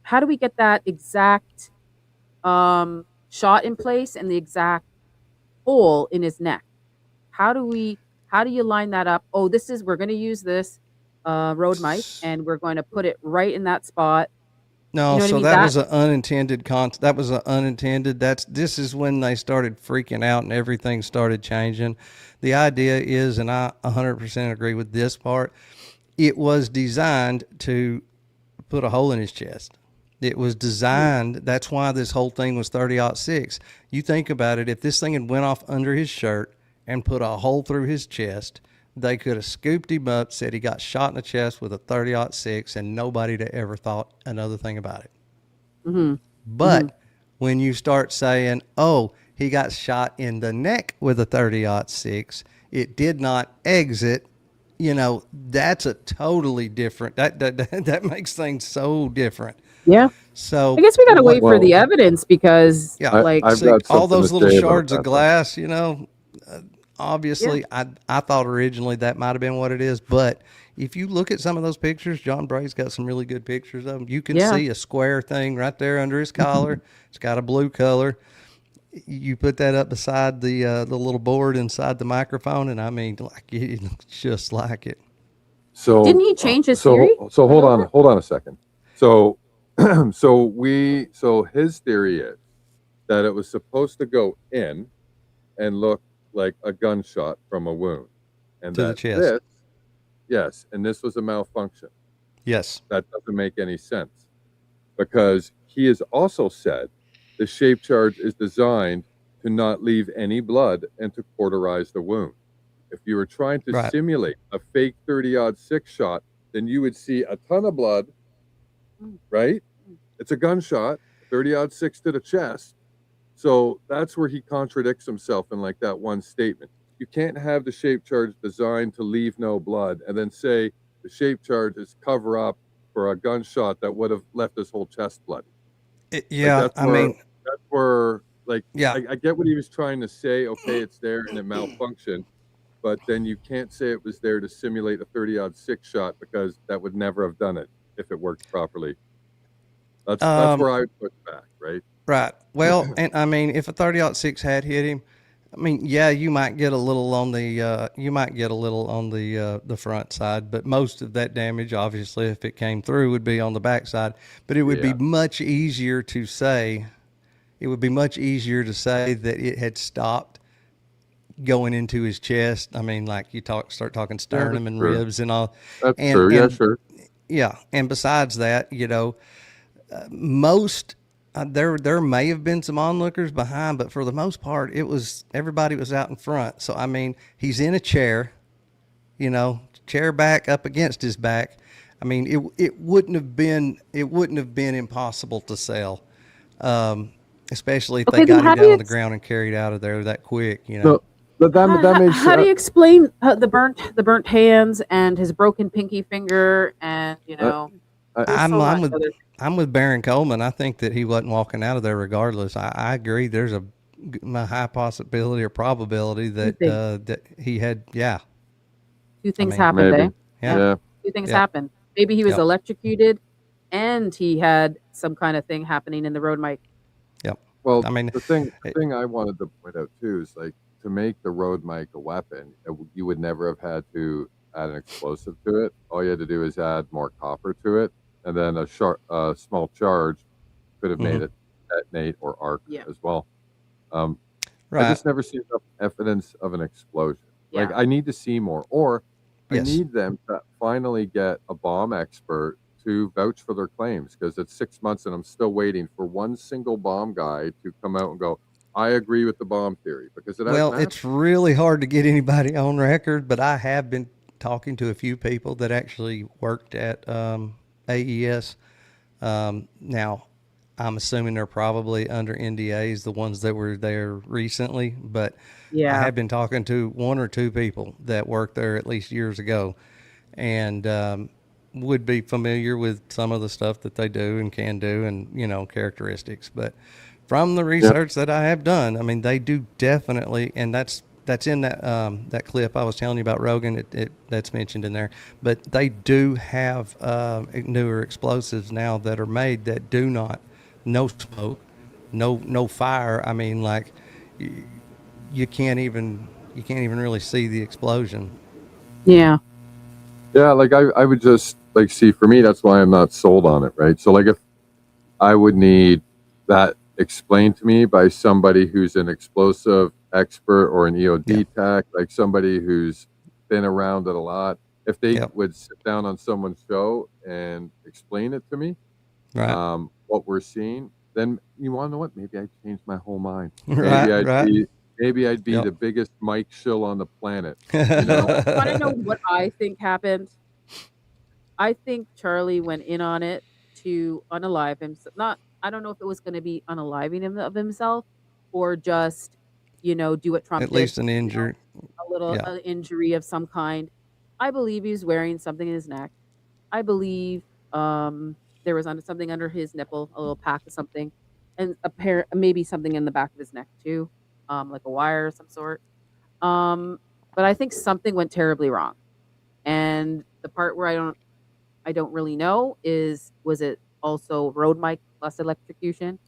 Speaker 3: How do we get that exact shot in place and the exact hole in his neck? How do you line that up? Oh, we're going to use this road mic and we're going to put it right in that spot.
Speaker 10: No, that was an unintended That was an unintended. This is when they started freaking out and everything started changing. The idea is, and I 100% agree with this part, it was designed to put a hole in his chest. It was designed. That's why this whole thing was 30-06. You think about it. If this thing had went off under his shirt and put a hole through his chest, they could have scooped him up, said he got shot in the chest with a 30-06, and nobody'd have ever thought another thing about it.
Speaker 3: Mm-hmm.
Speaker 10: But when you start saying, oh, he got shot in the neck with a 30-06. It did not exit. You know, that's a totally different. That makes things so different.
Speaker 3: Yeah.
Speaker 10: So
Speaker 3: I guess we got to wait for
Speaker 4: well,
Speaker 3: the evidence because,
Speaker 10: yeah,
Speaker 3: like,
Speaker 4: I've
Speaker 10: see,
Speaker 4: got
Speaker 10: all
Speaker 4: something
Speaker 10: those
Speaker 4: to
Speaker 10: little
Speaker 4: say about
Speaker 10: shards
Speaker 4: that,
Speaker 10: of
Speaker 4: though.
Speaker 10: glass, you know, obviously, I thought originally that might have been what it is. But if you look at some of those pictures, John Bray's got some really good pictures of them. You can
Speaker 3: Yeah.
Speaker 10: see a square thing right there under his collar. It's got a blue color. You put that up beside the little board inside the microphone, and I mean, like, it looks just like it.
Speaker 4: So
Speaker 3: Didn't he change his theory?
Speaker 4: So hold on a second. So so his theory is that it was supposed to go in and look like a gunshot from a wound, and
Speaker 10: To the
Speaker 4: that
Speaker 10: chest.
Speaker 4: and this was a malfunction.
Speaker 10: Yes.
Speaker 4: That doesn't make any sense, because he has also said the shape charge is designed to not leave any blood and to cauterize the wound. If you were trying to
Speaker 10: Right.
Speaker 4: simulate a fake 30-06 shot, then you would see a ton of blood, right? It's a gunshot, 30-06 to the chest. So that's where he contradicts himself in like that one statement. You can't have the shape charge designed to leave no blood and then say the shape charge is cover up for a gunshot that would have left his whole chest bloody.
Speaker 10: Yeah,
Speaker 4: Like,
Speaker 10: I mean,
Speaker 4: that's where, like,
Speaker 10: yeah.
Speaker 4: I get what he was trying to say. Okay, it's there and it malfunctioned, but then you can't say it was there to simulate a 30-06 shot, because that would never have done it if it worked properly. That's where I would push back, right?
Speaker 10: Right. Well, and I mean, if a 30-06 had hit him, I mean, yeah, you might get a little on the the front side, but most of that damage, obviously, if it came through, would be on the back side. But it would be much easier to say. It would be much easier to say that it had stopped going into his chest. I mean, like you start talking sternum and ribs and all.
Speaker 4: That's true. Yeah, sure.
Speaker 10: Yeah, and besides that, you know, most. There may have been some onlookers behind, but for the most part, everybody was out in front. So I mean, he's in a chair, you know, chair back up against his back. I mean, it wouldn't have been impossible to sell, especially if they got him down on the ground and carried out of there that quick, you know.
Speaker 4: But that makes
Speaker 3: How do you explain the burnt hands and his broken pinky finger and, you know?
Speaker 10: I'm with Baron Coleman. I think that he wasn't walking out of there regardless. I agree. There's a high possibility or probability that that he had. Yeah.
Speaker 3: Two things happened.
Speaker 4: Maybe.
Speaker 10: Yeah.
Speaker 3: Two things happened. Maybe he was electrocuted, and he had some kind of thing happening in the road mic.
Speaker 10: Yep.
Speaker 4: Well,
Speaker 10: I mean,
Speaker 4: the thing I wanted to point out too is, like, to make the road mic a weapon, you would never have had to add an explosive to it. All you had to do is add more copper to it, and then a small charge could have made it detonate or arc as well. I just never see enough evidence of an explosion.
Speaker 3: Yeah.
Speaker 4: Like, I need to see more, or I need them to finally get a bomb expert to vouch for their claims, because it's 6 months and I'm still waiting for one single bomb guy to come out and go, I agree with the bomb theory, because
Speaker 10: it's really hard to get anybody on record, but I have been talking to a few people that actually worked at AES. Now, I'm assuming they're probably under NDAs, the ones that were there recently, but I have been talking to one or two people that worked there at least years ago, and would be familiar with some of the stuff that they do and can do, and, you know, characteristics. But from the research that I have done, I mean, they do definitely, and that's in that that clip I was telling you about Rogan. That's mentioned in there. But they do have newer explosives now that are made that do not, no smoke, no fire. I mean, like, you can't even really see the explosion.
Speaker 3: Yeah.
Speaker 4: Yeah, like I would just, like, see, for me, that's why I'm not sold on it, right? So, like, if I would need that explained to me by somebody who's an explosive expert or an EOD tech, like somebody who's been around it a lot, if they would sit down on someone's show and explain it to me, what we're seeing, then you want to know what? Maybe I'd change my whole mind. Maybe I'd be the biggest Mike shill on the planet. You know?
Speaker 3: Want to know what I think happened? I think Charlie went in on it to unalive himself. I don't know if it was going to be unaliving him of himself, or just, do what Trump
Speaker 10: At
Speaker 3: did,
Speaker 10: least an injury.
Speaker 3: a little
Speaker 10: Yeah.
Speaker 3: injury of some kind. I believe he was wearing something in his neck. I believe there was something under his nipple, a little pack of something, and maybe something in the back of his neck too, like a wire of some sort. But I think something went terribly wrong. And the part where I don't really know is, was it also road mic plus electrocution?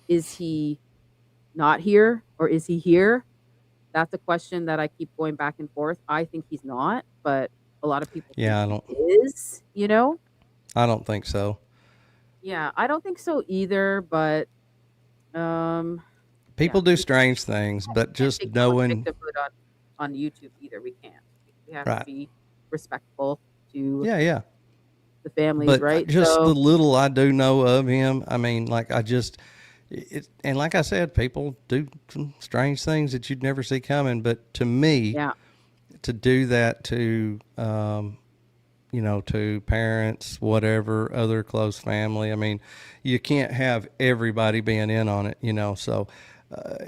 Speaker 3: Is he not here or is he here? That's a question that I keep going back and forth. I think he's not, but a lot of people
Speaker 10: Yeah,
Speaker 3: think he is,
Speaker 10: I don't think so.
Speaker 3: Yeah, I don't think so either, but
Speaker 10: People do strange things, but just
Speaker 3: take too much
Speaker 10: knowing,
Speaker 3: victimhood on YouTube either. We can't. We have to
Speaker 10: right.
Speaker 3: be respectful to
Speaker 10: Yeah.
Speaker 3: the families,
Speaker 10: But
Speaker 3: right?
Speaker 10: just
Speaker 3: So,
Speaker 10: the little I do know of him, I mean, like and like I said, people do some strange things that you'd never see coming. But to me,
Speaker 3: yeah,
Speaker 10: to do that to, to parents, whatever, other close family, I mean, you can't have everybody being in on it, so.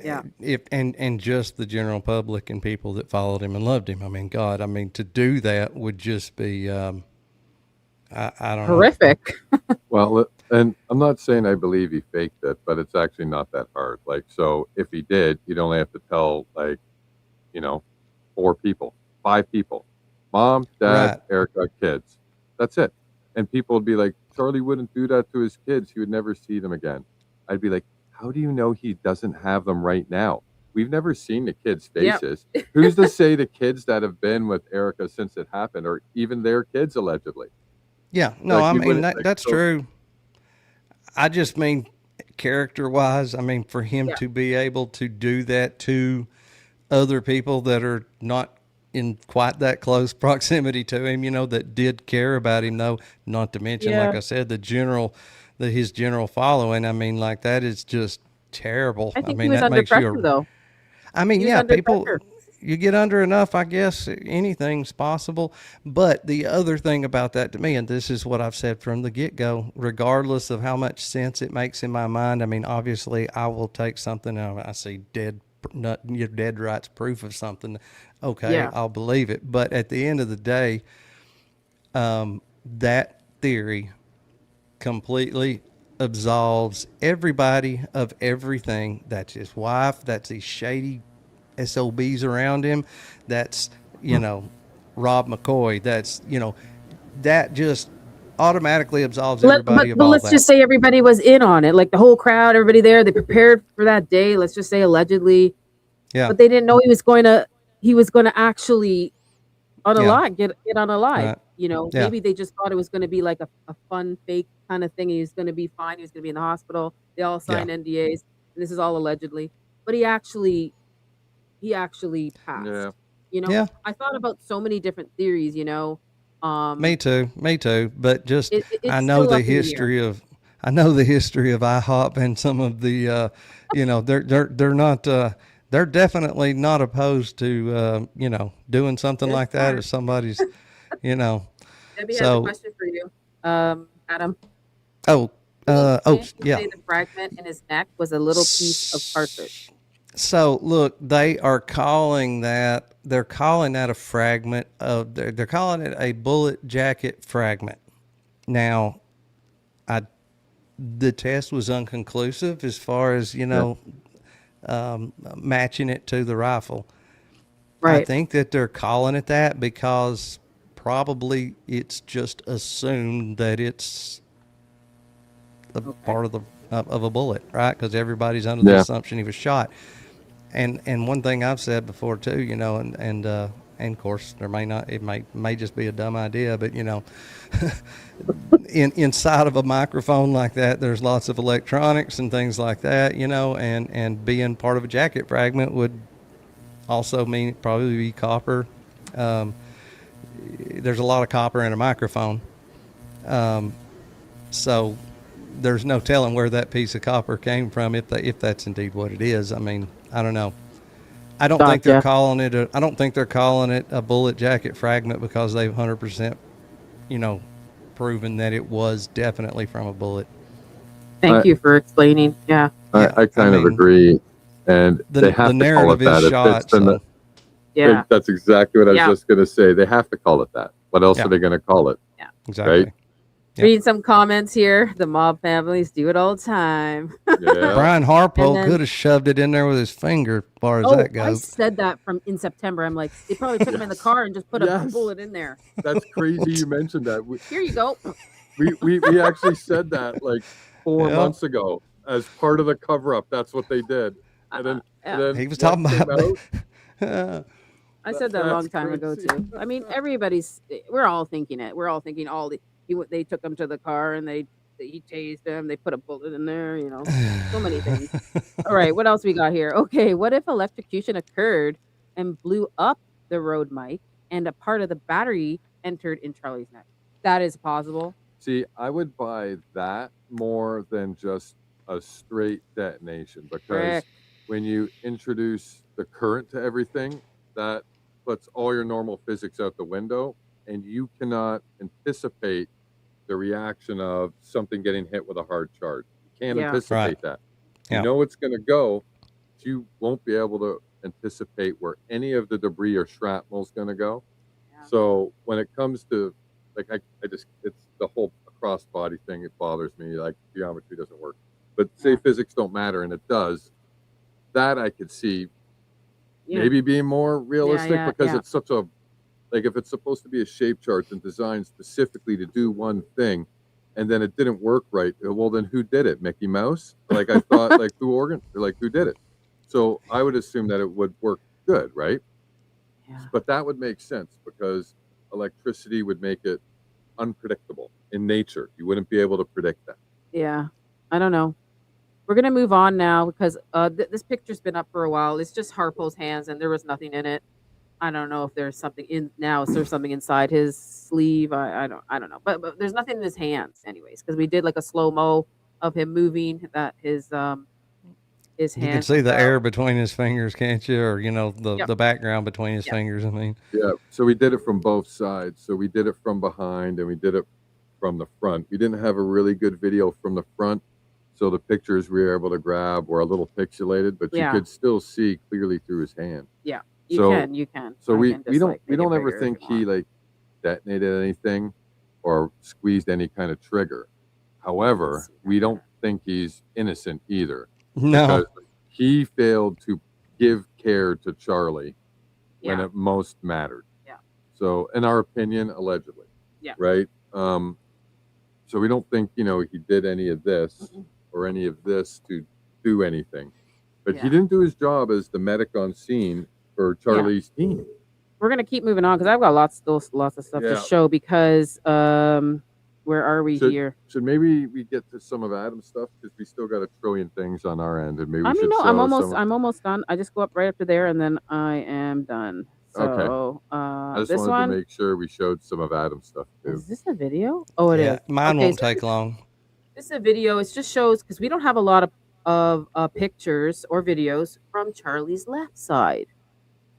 Speaker 3: yeah.
Speaker 10: If and just the general public and people that followed him and loved him. I mean, God, I mean, to do that would just be, I don't
Speaker 3: Horrific.
Speaker 10: know.
Speaker 4: Well, and I'm not saying I believe he faked it, but it's actually not that hard. Like, so if he did, you'd only have to tell, like, 4 people, 5 people, mom, dad,
Speaker 10: Right.
Speaker 4: Erica, kids. That's it. And people would be like, Charlie wouldn't do that to his kids. He would never see them again. I'd be like, how do you know he doesn't have them right now? We've never seen the kids'
Speaker 3: Yep.
Speaker 4: faces. Who's to say the kids that have been with Erica since it happened, or even their kids allegedly?
Speaker 10: Yeah, no,
Speaker 4: Like,
Speaker 10: I
Speaker 4: you
Speaker 10: mean,
Speaker 4: wouldn't, like,
Speaker 10: that's
Speaker 4: so-
Speaker 10: true. I just mean character-wise, I mean, for him
Speaker 3: Yeah.
Speaker 10: to be able to do that to other people that are not in quite that close proximity to him, that did care about him, though, not to mention,
Speaker 3: Yeah.
Speaker 10: like I said, his general following. I mean, like, that is just terrible.
Speaker 3: I think
Speaker 10: mean,
Speaker 3: he was
Speaker 10: that
Speaker 3: under
Speaker 10: makes
Speaker 3: pressure,
Speaker 10: you
Speaker 3: though.
Speaker 10: I mean,
Speaker 3: He was
Speaker 10: yeah,
Speaker 3: under
Speaker 10: people,
Speaker 3: pressure.
Speaker 10: you get under enough, I guess anything's possible. But the other thing about that to me, and this is what I've said from the get-go, regardless of how much sense it makes in my mind, I mean, obviously I will take something, I see dead rights proof of something. Okay,
Speaker 3: Yeah.
Speaker 10: I'll believe it. But at the end of the day, that theory completely absolves everybody of everything. That's his wife, that's these shady SOBs around him, that's Rob McCoy, that's that just automatically absolves everybody of
Speaker 3: But
Speaker 10: all
Speaker 3: let's
Speaker 10: that.
Speaker 3: just say everybody was in on it, like the whole crowd, everybody there. They prepared for that day. Let's just say allegedly,
Speaker 10: Yeah,
Speaker 3: but they didn't know he was going to actually unalive, get unalive.
Speaker 10: Right. Yeah.
Speaker 3: Maybe they just thought it was going to be like a fun fake kind of thing. He was going to be fine. He was going to be in the hospital. They all signed NDAs, and this is all allegedly. But he actually passed.
Speaker 4: Yeah.
Speaker 10: Yeah.
Speaker 3: I thought about so many different theories.
Speaker 10: Me too. But just
Speaker 3: it's
Speaker 10: I know
Speaker 3: still
Speaker 10: the
Speaker 3: up in the air.
Speaker 10: history of IHOP and some of the they're not they're definitely not opposed to doing something
Speaker 3: They're
Speaker 10: like that
Speaker 3: smart.
Speaker 10: if somebody's
Speaker 3: Debbie has a
Speaker 10: so
Speaker 3: question for you, Adam.
Speaker 10: oh
Speaker 3: Did you
Speaker 10: yeah.
Speaker 3: say the fragment in his neck was a little piece of cartridge.
Speaker 10: So look, they're calling that a fragment of they're calling it a bullet jacket fragment. Now, the test was inconclusive as far as matching it to the rifle.
Speaker 3: Right.
Speaker 10: I think that they're calling it that because probably it's just assumed that it's a part of a bullet, right? Because everybody's under the assumption he was shot. And one thing I've said before too, and of course it may just be a dumb idea, but inside of a microphone like that, there's lots of electronics and things like that, and being part of a jacket fragment would also mean probably be copper. There's a lot of copper in a microphone, so there's no telling where that piece of copper came from if that's indeed what it is. I mean, I don't know. I don't think they're calling it a bullet jacket fragment because they've 100%, proven that it was definitely from a bullet.
Speaker 3: Thank you for explaining. Yeah.
Speaker 4: I kind of agree. and they have
Speaker 10: the
Speaker 4: to call it
Speaker 10: narrative is
Speaker 4: that.
Speaker 10: shot.
Speaker 4: It's been
Speaker 10: So.
Speaker 3: Yeah.
Speaker 4: That's exactly what I was
Speaker 3: Yeah.
Speaker 4: just going to say. They have to call it that. What else
Speaker 10: Yeah.
Speaker 4: are they going to call it?
Speaker 3: Yeah.
Speaker 10: Exactly.
Speaker 4: Right?
Speaker 10: Yep.
Speaker 3: Reading some comments here. The mob families do it all the time.
Speaker 4: Yeah.
Speaker 10: Brian Harpole
Speaker 3: then-
Speaker 10: could have shoved it in there with his finger, as far as
Speaker 3: Oh,
Speaker 10: that
Speaker 3: I
Speaker 10: goes.
Speaker 3: said that from in September. I'm like, they probably put him in the car and just put a
Speaker 4: Yes.
Speaker 3: bullet in there.
Speaker 4: That's crazy you mentioned that.
Speaker 3: Here you go.
Speaker 4: We actually said that like 4
Speaker 10: Yeah.
Speaker 4: months ago as part of the cover up. That's what they did. And then,
Speaker 3: Yeah.
Speaker 4: and then
Speaker 10: He was
Speaker 4: what
Speaker 10: talking
Speaker 4: came
Speaker 10: about.
Speaker 4: out?
Speaker 3: I said that a long
Speaker 4: That's
Speaker 3: time ago
Speaker 4: crazy.
Speaker 3: too. I mean, we're all thinking it. We're all thinking they took him to the car and he tased him. They put a bullet in there. You know, so many things. All right, what else we got here? Okay, what if electrocution occurred and blew up the road mic and a part of the battery entered in Charlie's neck? That is possible.
Speaker 4: See, I would buy that more than just a straight detonation because
Speaker 3: Correct.
Speaker 4: when you introduce the current to everything, that puts all your normal physics out the window, and you cannot anticipate the reaction of something getting hit with a hard charge. You can't
Speaker 3: Yeah.
Speaker 4: anticipate
Speaker 10: Right.
Speaker 4: that.
Speaker 10: Yeah.
Speaker 4: You know it's going to go, but you won't be able to anticipate where any of the debris or shrapnel is going to go.
Speaker 3: Yeah.
Speaker 4: So when it comes to, like, I just, it's the whole cross-body thing. It bothers me. Like, geometry doesn't work. But say physics don't matter, and it does. That I could see
Speaker 3: Yeah.
Speaker 4: maybe being more realistic
Speaker 3: yeah,
Speaker 4: because
Speaker 3: yeah.
Speaker 4: it's such a, like, if it's supposed to be a shape chart and designed specifically to do one thing, and then it didn't work right, well, then who did it? Mickey Mouse? Like, I thought, like, who did it? So I would assume that it would work good, right?
Speaker 3: Yeah.
Speaker 4: But that would make sense because electricity would make it unpredictable in nature. You wouldn't be able to predict that.
Speaker 3: Yeah, I don't know. We're gonna move on now because this picture's been up for a while. It's just Harpo's hands, and there was nothing in it. I don't know if there's something in now. Is there something inside his sleeve? I don't know. But there's nothing in his hands, anyways, because we did like a slow mo of him moving that his hands.
Speaker 10: You can see the
Speaker 3: out.
Speaker 10: air between his fingers, can't you? Or
Speaker 3: Yep.
Speaker 10: the background between his
Speaker 3: Yep.
Speaker 10: fingers. I mean,
Speaker 4: Yeah. So we did it from both sides. So we did it from behind and we did it from the front. We didn't have a really good video from the front. So the pictures we were able to grab were a little pixelated, but
Speaker 3: Yeah.
Speaker 4: you could still see clearly through his hand.
Speaker 3: Yeah,
Speaker 4: So-
Speaker 3: you can.
Speaker 4: So
Speaker 3: I
Speaker 4: we
Speaker 3: can just,
Speaker 4: don't
Speaker 3: like,
Speaker 4: we
Speaker 3: make it
Speaker 4: don't ever
Speaker 3: bigger if
Speaker 4: think
Speaker 3: you
Speaker 4: he
Speaker 3: want.
Speaker 4: like detonated anything or squeezed any kind of trigger. However, we don't think he's innocent either
Speaker 10: no.
Speaker 4: because he failed to give care to Charlie when
Speaker 3: Yeah.
Speaker 4: it most mattered.
Speaker 3: Yeah.
Speaker 4: So in our opinion, allegedly.
Speaker 3: Yeah.
Speaker 4: Right. So we don't think he did any of this or any of this to do anything, but
Speaker 3: Yeah.
Speaker 4: he didn't do his job as the medic on scene for Charlie's team.
Speaker 3: We're gonna keep moving on because I've got lots of stuff
Speaker 4: Yeah.
Speaker 3: to show because where are we here?
Speaker 4: Should maybe we get to some of Adam's stuff because we still got a trillion things on our end, and maybe we
Speaker 3: I mean,
Speaker 4: should
Speaker 3: no,
Speaker 4: show
Speaker 3: I'm
Speaker 4: some.
Speaker 3: almost done. I just go up right up to there and then I am done. So
Speaker 4: Okay. I just
Speaker 3: this
Speaker 4: wanted
Speaker 3: one
Speaker 4: to make sure we showed some of Adam's stuff too.
Speaker 3: is this a video? Oh, it is.
Speaker 10: Yeah, mine
Speaker 3: Okay,
Speaker 10: won't
Speaker 3: so
Speaker 10: take long.
Speaker 3: This is a video. It just shows because we don't have a lot of pictures or videos from Charlie's left side.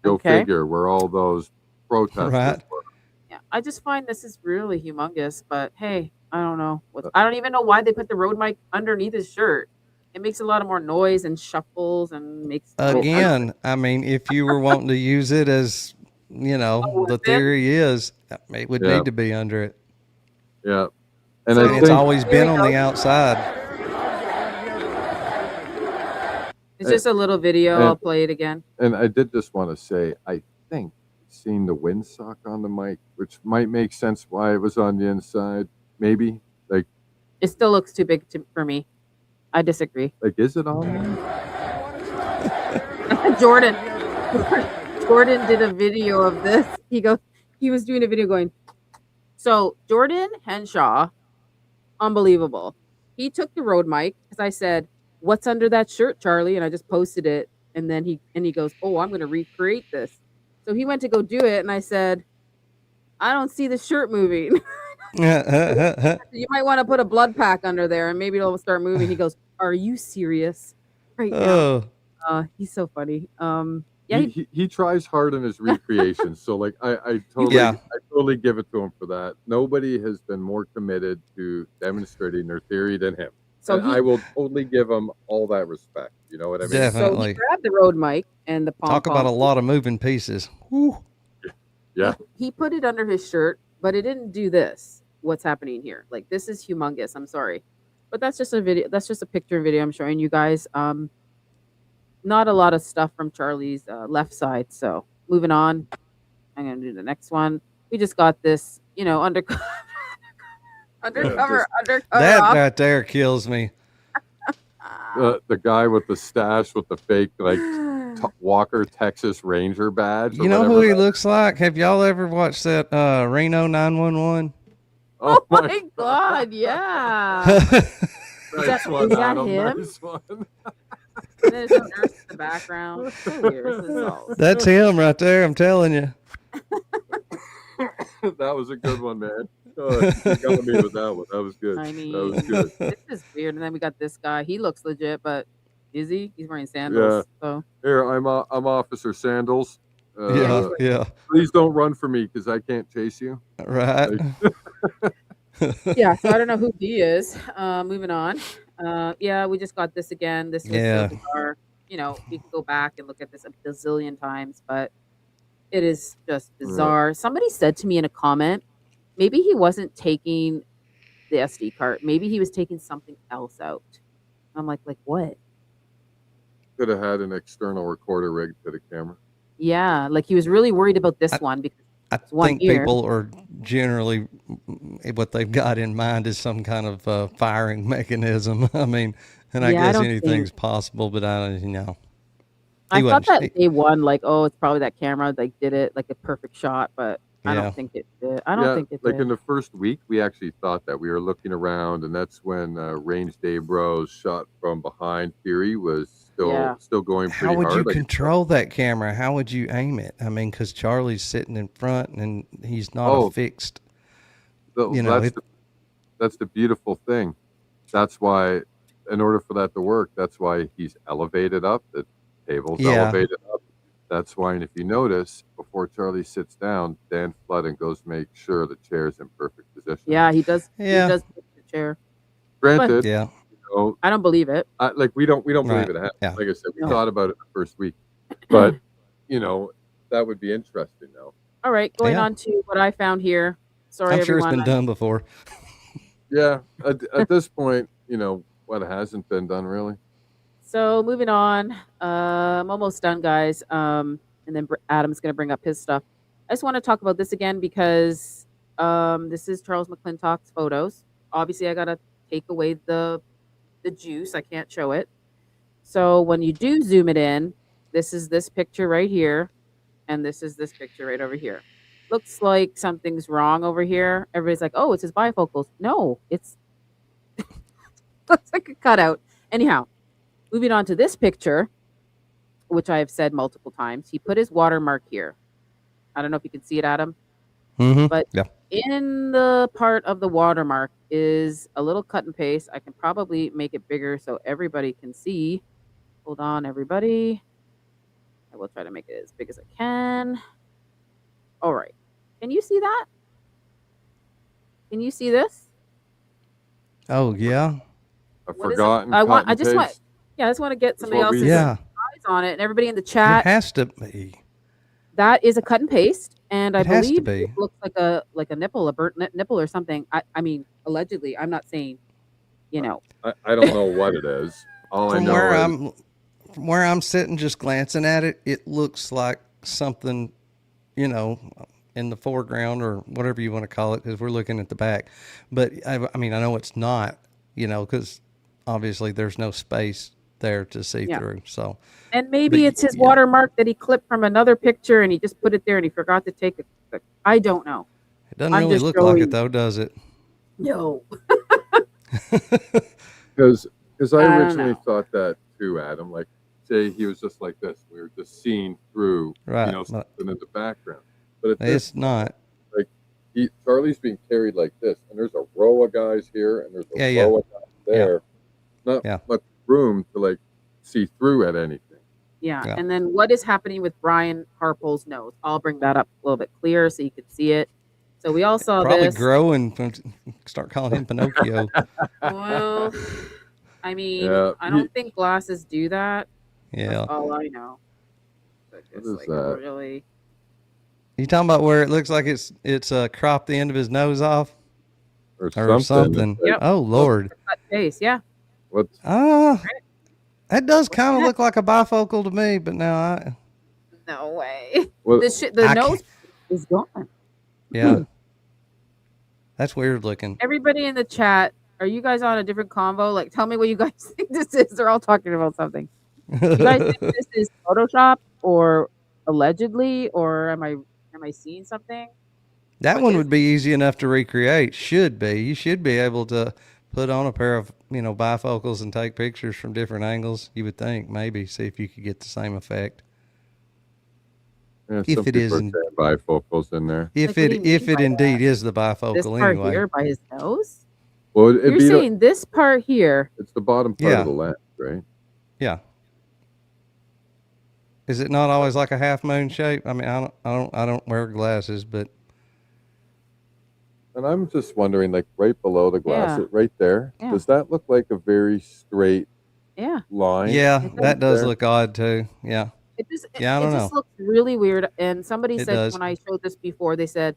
Speaker 4: Go
Speaker 3: Okay.
Speaker 4: figure where all those protesters
Speaker 10: Right.
Speaker 4: were.
Speaker 3: Yeah, I just find this is really humongous. But hey, I don't know. I don't even know why they put the road mic underneath his shirt. It makes a lot of more noise and shuffles and makes
Speaker 10: Again, I mean, if you were wanting to use it as, the
Speaker 3: weapon?
Speaker 10: theory is, it would
Speaker 4: Yeah.
Speaker 10: need to be under it.
Speaker 4: Yeah, and
Speaker 3: So-
Speaker 4: I
Speaker 10: And
Speaker 4: think
Speaker 10: it's always
Speaker 3: Here
Speaker 10: been
Speaker 3: we
Speaker 10: on
Speaker 3: go.
Speaker 10: the outside.
Speaker 3: It's just a little video.
Speaker 4: and-
Speaker 3: I'll play it again.
Speaker 4: And I did just want to say, I think seeing the windsock on the mic, which might make sense why it was on the inside. Maybe like
Speaker 3: It still looks too big for me. I disagree.
Speaker 4: is it on there?
Speaker 3: Jordan did a video of this. He was doing a video going, so Jordan Henshaw, unbelievable. He took the road mic because I said, what's under that shirt, Charlie? And I just posted it. And then he goes, oh, I'm going to recreate this. So he went to go do it. And I said, I don't see the shirt moving. You might want to put a blood pack under there and maybe it'll start moving. He goes, are you serious right now?
Speaker 10: Oh,
Speaker 3: He's so funny. Yeah,
Speaker 4: He tries hard in his recreations. So like I
Speaker 10: Yeah.
Speaker 4: totally give it to him for that. Nobody has been more committed to demonstrating their theory than him.
Speaker 3: So
Speaker 4: I will totally give him all that respect. You know what I mean?
Speaker 10: Definitely.
Speaker 3: So he grabbed the Rode mic and the pom-pom.
Speaker 10: Talk about a lot of moving pieces. Woo.
Speaker 4: Yeah.
Speaker 3: He put it under his shirt, but it didn't do this. What's happening here? Like, this is humongous. I'm sorry. But that's just a video. That's just a picture video I'm showing you guys. Not a lot of stuff from Charlie's left side. So moving on. I'm going to do the next one. We just got this, undercover
Speaker 10: That
Speaker 3: op.
Speaker 10: right there kills me.
Speaker 4: The guy with the stash with the fake Walker Texas Ranger badge.
Speaker 10: You know who he looks like? Have y'all ever watched that Reno 911?
Speaker 3: Oh my God, yeah.
Speaker 4: Nice one,
Speaker 3: is that
Speaker 4: Adam.
Speaker 3: him?
Speaker 4: Nice one.
Speaker 3: And there's a nurse in the background. So weird. This is all.
Speaker 10: That's him right there, I'm telling you.
Speaker 4: That was a good one, man. Oh, you got me with that one. That was good.
Speaker 3: I mean,
Speaker 4: that was good.
Speaker 3: this is weird. And then we got this guy. He looks legit, but is he? He's wearing sandals.
Speaker 4: Yeah.
Speaker 3: So
Speaker 4: Here, I'm Officer Sandals.
Speaker 10: Yeah.
Speaker 4: Please don't run for me because I can't chase you.
Speaker 10: Right.
Speaker 3: yeah, so I don't know who he is. Moving on. Yeah, we just got this again. This was so bizarre. You can go back and look at this a bazillion times, but it is just bizarre. Right. Somebody said to me in a comment, maybe he wasn't taking the SD card. Maybe he was taking something else out. I'm like what?
Speaker 4: Could have had an external recorder rigged to the camera.
Speaker 3: Yeah, like he was really worried about this one because
Speaker 10: I think people are generally what they've got in mind is some kind of firing mechanism. I mean, and I guess anything's possible, but I
Speaker 3: thought that day one, like, oh, it's probably that camera, like, did it like a perfect shot, but I don't think it did. I don't think it did.
Speaker 4: Like in the first week, we actually thought that. We were looking around, and that's when Range Day Bros shot from behind theory was still going pretty hard.
Speaker 10: How would you control that camera? How would you aim it? I mean, because Charlie's sitting in front, and he's not a fixed.
Speaker 4: That's the beautiful thing. That's why, in order for that to work, that's why he's elevated up. The table's elevated up. That's why, and if you notice, before Charlie sits down, Dan Floodden goes to make sure the chair's in perfect position.
Speaker 3: Yeah, he does. Yeah. He does pick the chair.
Speaker 4: Granted,
Speaker 3: I don't believe it.
Speaker 4: We don't believe it happened. Yeah. Like I said, we thought about it the first week, but that would be interesting, though.
Speaker 3: All right, going on to what I found here. Sorry,
Speaker 10: I'm sure
Speaker 3: everyone.
Speaker 10: it's been done before.
Speaker 4: Yeah, at this point, what hasn't been done really.
Speaker 3: So moving on, I'm almost done, guys. And then Adam's going to bring up his stuff. I just want to talk about this again because this is Charles McClintock's photos. Obviously, I got to take away the juice. I can't show it. So when you do zoom it in, this is this picture right here, and this is this picture right over here. Looks like something's wrong over here. Everybody's like, oh, it's his bifocals. No, it's looks like a cutout. Anyhow. Moving on to this picture, which I have said multiple times, he put his watermark here. I don't know if you can see it, Adam.
Speaker 10: Mm-hmm.
Speaker 3: But in the part of the watermark is a little cut and paste. I can probably make it bigger so everybody can see. Hold on, everybody. I will try to make it as big as I can. All right. Can you see that? Can you see this?
Speaker 10: Oh, yeah.
Speaker 4: I've forgotten.
Speaker 3: I just want to get somebody else's eyes on it, and everybody in the chat.
Speaker 10: It has to be.
Speaker 3: That is a cut and paste, and I believe
Speaker 10: it
Speaker 3: looks like a nipple, a burnt nipple or something. I mean, allegedly. I'm not saying,
Speaker 4: I don't know what it is.
Speaker 10: From where I'm sitting, just glancing at it, it looks like something, in the foreground or whatever you want to call it, because we're looking at the back. But I know it's not, because obviously there's no space there to see through. So,
Speaker 3: and maybe it's his watermark that he clipped from another picture and he just put it there and he forgot to take it. I don't know.
Speaker 10: It doesn't really look like it though, does it?
Speaker 3: No.
Speaker 4: Because I originally thought that too, Adam. Like, say he was just like this. We were just seeing through, something in the background. But
Speaker 10: it's not.
Speaker 4: Like Charlie's being carried like this, and there's a row of guys here, and there's a row of guys there. Not much room to see through at anything.
Speaker 3: Yeah. And then what is happening with Brian Harpole's nose? I'll bring that up a little bit clearer so you can see it. So we all saw
Speaker 10: probably
Speaker 3: this.
Speaker 10: Grow and start calling him Pinocchio.
Speaker 3: Well, I mean,
Speaker 4: Yeah,
Speaker 3: I don't think glasses do that.
Speaker 10: Yeah.
Speaker 3: That's all I know. But
Speaker 4: What
Speaker 3: just
Speaker 4: is
Speaker 3: like
Speaker 4: that?
Speaker 3: really.
Speaker 10: You talking about where it looks like it's cropped the end of his nose off
Speaker 4: Or
Speaker 10: or
Speaker 4: something.
Speaker 10: something?
Speaker 3: Yep.
Speaker 10: Oh Lord.
Speaker 3: Cut face, yeah.
Speaker 4: What's
Speaker 10: That does kind of look like a bifocal to me, but now
Speaker 3: No way.
Speaker 4: what?
Speaker 3: The
Speaker 10: I
Speaker 3: nose is gone.
Speaker 10: yeah. That's weird looking.
Speaker 3: Everybody in the chat, are you guys on a different convo? Like, tell me what you guys think this is. They're all talking about something. You guys think this is Photoshop or allegedly, or am I seeing something?
Speaker 10: That
Speaker 3: What
Speaker 10: one
Speaker 3: is
Speaker 10: would be easy enough to recreate. Should be. You should be able to put on a pair of, bifocals and take pictures from different angles. You would think, maybe, see if you could get the same effect.
Speaker 4: Yeah,
Speaker 10: If
Speaker 4: some
Speaker 10: it
Speaker 4: people
Speaker 10: is
Speaker 4: are
Speaker 10: in-
Speaker 4: saying bifocals in there.
Speaker 10: If
Speaker 3: Like, what do you
Speaker 10: it
Speaker 3: mean by
Speaker 10: indeed is the bifocal
Speaker 3: this part
Speaker 10: anyway.
Speaker 3: here by his nose?
Speaker 4: Well, it'd
Speaker 3: You're
Speaker 4: be
Speaker 3: saying this part here.
Speaker 4: it's the bottom part
Speaker 10: Yeah.
Speaker 4: of the lens, right?
Speaker 10: Yeah. Is it not always like a half moon shape? I mean, I don't wear glasses, but
Speaker 4: And I'm just wondering, like right below the glass,
Speaker 3: Yeah.
Speaker 4: right there,
Speaker 3: Yeah.
Speaker 4: does that look like a very straight
Speaker 3: Yeah.
Speaker 4: line?
Speaker 10: yeah,
Speaker 3: It
Speaker 10: that does
Speaker 4: there?
Speaker 10: look odd too. Yeah.
Speaker 3: It just
Speaker 10: Yeah, I
Speaker 3: it
Speaker 10: don't
Speaker 3: just
Speaker 10: know.
Speaker 3: looks really weird. And somebody
Speaker 10: It
Speaker 3: said
Speaker 10: does.
Speaker 3: when I showed this before, they said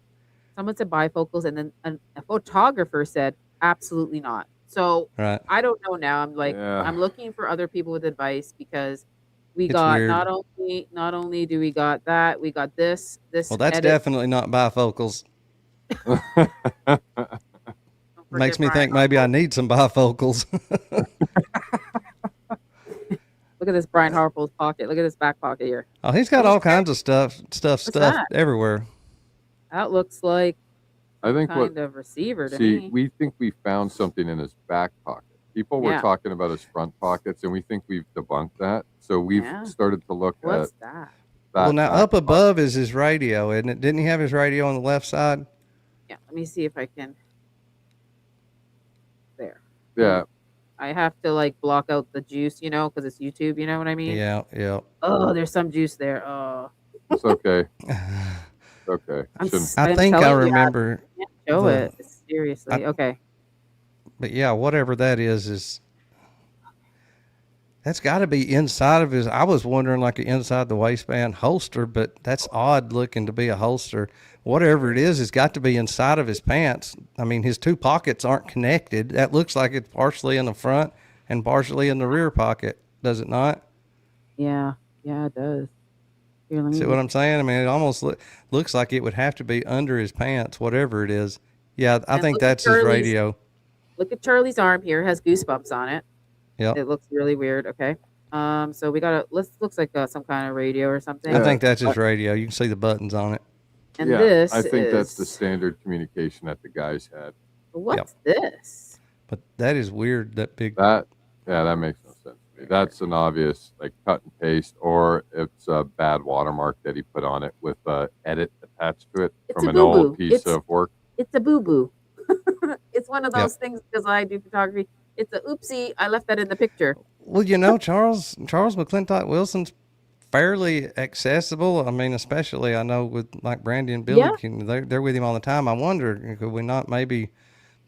Speaker 3: someone said bifocals, and then a photographer said absolutely not. So
Speaker 10: Right.
Speaker 3: I don't know now. I'm like
Speaker 4: Yeah.
Speaker 3: I'm looking for other people with advice because we
Speaker 10: It's
Speaker 3: got
Speaker 10: weird.
Speaker 3: not only do we got that, we got this
Speaker 10: Well, that's
Speaker 3: edit.
Speaker 10: definitely not bifocals.
Speaker 3: Don't
Speaker 10: Makes
Speaker 3: forget
Speaker 10: me
Speaker 3: Brian
Speaker 10: think maybe I
Speaker 3: Harpole.
Speaker 10: need some bifocals.
Speaker 3: Look at this Brian Harpole's pocket. Look at this back pocket here.
Speaker 10: Oh, he's got all kinds of stuff stuffed
Speaker 3: that?
Speaker 10: everywhere.
Speaker 3: That looks like
Speaker 4: I think
Speaker 3: kind of receiver to
Speaker 4: see,
Speaker 3: me.
Speaker 4: we think we found something in his back pocket. People were
Speaker 3: Yeah.
Speaker 4: talking about his front pockets, and we think we've debunked that. So we've
Speaker 3: Yeah.
Speaker 4: started to look
Speaker 3: What's
Speaker 4: at
Speaker 3: that?
Speaker 4: that.
Speaker 10: Well, now
Speaker 4: back
Speaker 10: up
Speaker 4: pocket.
Speaker 10: above is his radio, isn't it? Didn't he have his radio on the left side?
Speaker 3: Yeah, let me see if I can. There.
Speaker 4: Yeah,
Speaker 3: I have to like block out the juice, because it's YouTube. You know what I mean?
Speaker 10: Yeah, yeah.
Speaker 3: Oh, there's some juice there. Oh,
Speaker 4: it's okay. It's okay.
Speaker 3: I'm
Speaker 4: Shouldn't-
Speaker 10: I
Speaker 3: I'm
Speaker 10: think I
Speaker 3: telling you,
Speaker 10: remember,
Speaker 3: can't show
Speaker 10: the-
Speaker 3: it. Seriously. Okay.
Speaker 10: but yeah, whatever that is that's got to be inside of his. I was wondering like an inside the waistband holster, but that's odd looking to be a holster. Whatever it is, it's got to be inside of his pants. I mean, his two pockets aren't connected. That looks like it's partially in the front and partially in the rear pocket, does it not?
Speaker 3: Yeah. Yeah, it does. Here, let me
Speaker 10: See what I'm saying? I mean, it almost looks like it would have to be under his pants, whatever it is. Yeah, I
Speaker 3: And
Speaker 10: think
Speaker 3: look at
Speaker 10: that's his
Speaker 3: Charlie's-
Speaker 10: radio.
Speaker 3: look at Charlie's arm here. It has goosebumps on it.
Speaker 10: Yep.
Speaker 3: It looks really weird. Okay. So we got looks like some kind of radio or something.
Speaker 10: I think that's his radio. You can see the buttons on it.
Speaker 3: And
Speaker 4: yeah,
Speaker 3: this
Speaker 4: I think that's the
Speaker 3: is-
Speaker 4: standard communication that the guys had.
Speaker 3: What's this?
Speaker 10: But that is weird. That big.
Speaker 4: That makes no sense to me. That's an obvious like cut and paste, or it's a bad watermark that he put on it with edit attached to it
Speaker 3: It's
Speaker 4: from
Speaker 3: a
Speaker 4: an old
Speaker 3: boo-boo.
Speaker 4: piece
Speaker 3: It's-
Speaker 4: of work.
Speaker 3: It's a boo boo. It's one of
Speaker 10: Yep.
Speaker 3: those things because I do photography. It's a oopsie. I left that in the picture.
Speaker 10: Well, Charles McClintock Wilson's fairly accessible. I mean, especially I know with like Brandy and Billy,
Speaker 3: Yeah.
Speaker 10: they're with him all the time. I wonder, could we not maybe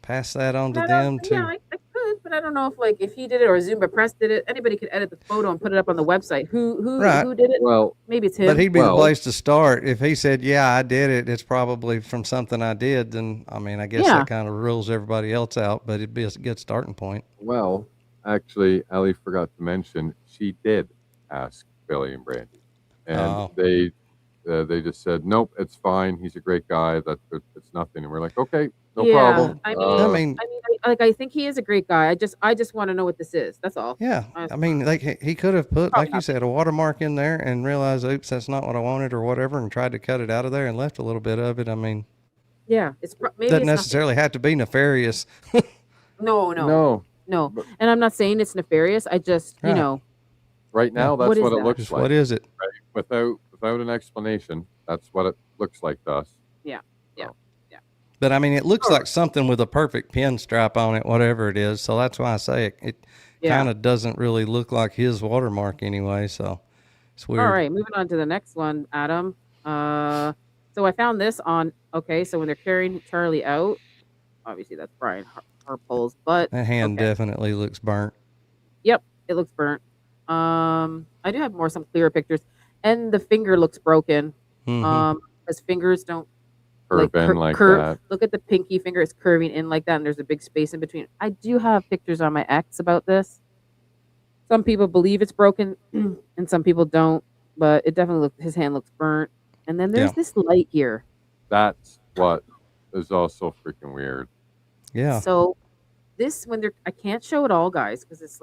Speaker 10: pass that on to
Speaker 3: I
Speaker 10: them
Speaker 3: don't-
Speaker 10: too?
Speaker 3: Yeah, I could, but I don't know if he did it or Zumba Press did it. Anybody could edit the photo and put it up on the website. Who
Speaker 10: Right.
Speaker 3: did it?
Speaker 4: Well,
Speaker 3: Maybe it's him.
Speaker 10: But he'd be the
Speaker 4: Well-
Speaker 10: place to start. If he said, "Yeah, I did it," it's probably from something I did. Then I mean, I guess
Speaker 3: Yeah.
Speaker 10: that kind of rules everybody else out. But it'd be a good starting point.
Speaker 4: well, actually, Ali forgot to mention she did ask Billy and Brandy, and
Speaker 10: Oh.
Speaker 4: they just said, "Nope, it's fine. He's a great guy. It's nothing." And we're like, "Okay, no
Speaker 3: Yeah,
Speaker 4: problem."
Speaker 3: I
Speaker 10: mean,
Speaker 3: I think he is a great guy. I just want to know what this is. That's all.
Speaker 10: Yeah,
Speaker 3: I-
Speaker 10: I mean, like he could have put,
Speaker 3: Probably
Speaker 10: like you
Speaker 3: not.
Speaker 10: said, a watermark in there and realized, oops, that's not what I wanted or whatever, and tried to cut it out of there and left a little bit of it. I mean,
Speaker 3: Yeah, maybe
Speaker 10: doesn't
Speaker 3: it's
Speaker 10: necessarily have to be nefarious.
Speaker 3: No.
Speaker 4: No,
Speaker 3: And I'm not saying it's nefarious. I just,
Speaker 10: Right.
Speaker 4: right now that's
Speaker 3: What is
Speaker 4: what it
Speaker 3: that?
Speaker 4: looks
Speaker 10: Just
Speaker 4: like.
Speaker 10: what is it?
Speaker 4: Right? Without an explanation, that's what it looks like to us.
Speaker 10: But I mean, it looks
Speaker 3: Sure.
Speaker 10: like something with a perfect pin stripe on it, whatever it is. So that's why I say it
Speaker 3: Yeah.
Speaker 10: kind of doesn't really look like his watermark anyway. So it's weird.
Speaker 3: All right, moving on to the next one, Adam. So I found this on. Okay, so when they're carrying Charlie out, obviously that's Brian Harpole's butt.
Speaker 10: That hand
Speaker 3: Okay.
Speaker 10: definitely looks burnt.
Speaker 3: Yep, it looks burnt. I do have some clearer pictures, and the finger looks broken.
Speaker 10: Mhm.
Speaker 3: Because fingers don't
Speaker 4: Curve in like that.
Speaker 3: Look at the pinky finger; it's curving in like that, and there's a big space in between. I do have pictures on my X about this. Some people believe it's broken, and some people don't. But it definitely looks. His hand looks burnt. And then there's
Speaker 10: Yeah.
Speaker 3: this light here.
Speaker 4: That's what is also freaking weird.
Speaker 10: Yeah.
Speaker 3: So this I can't show it all, guys, because it's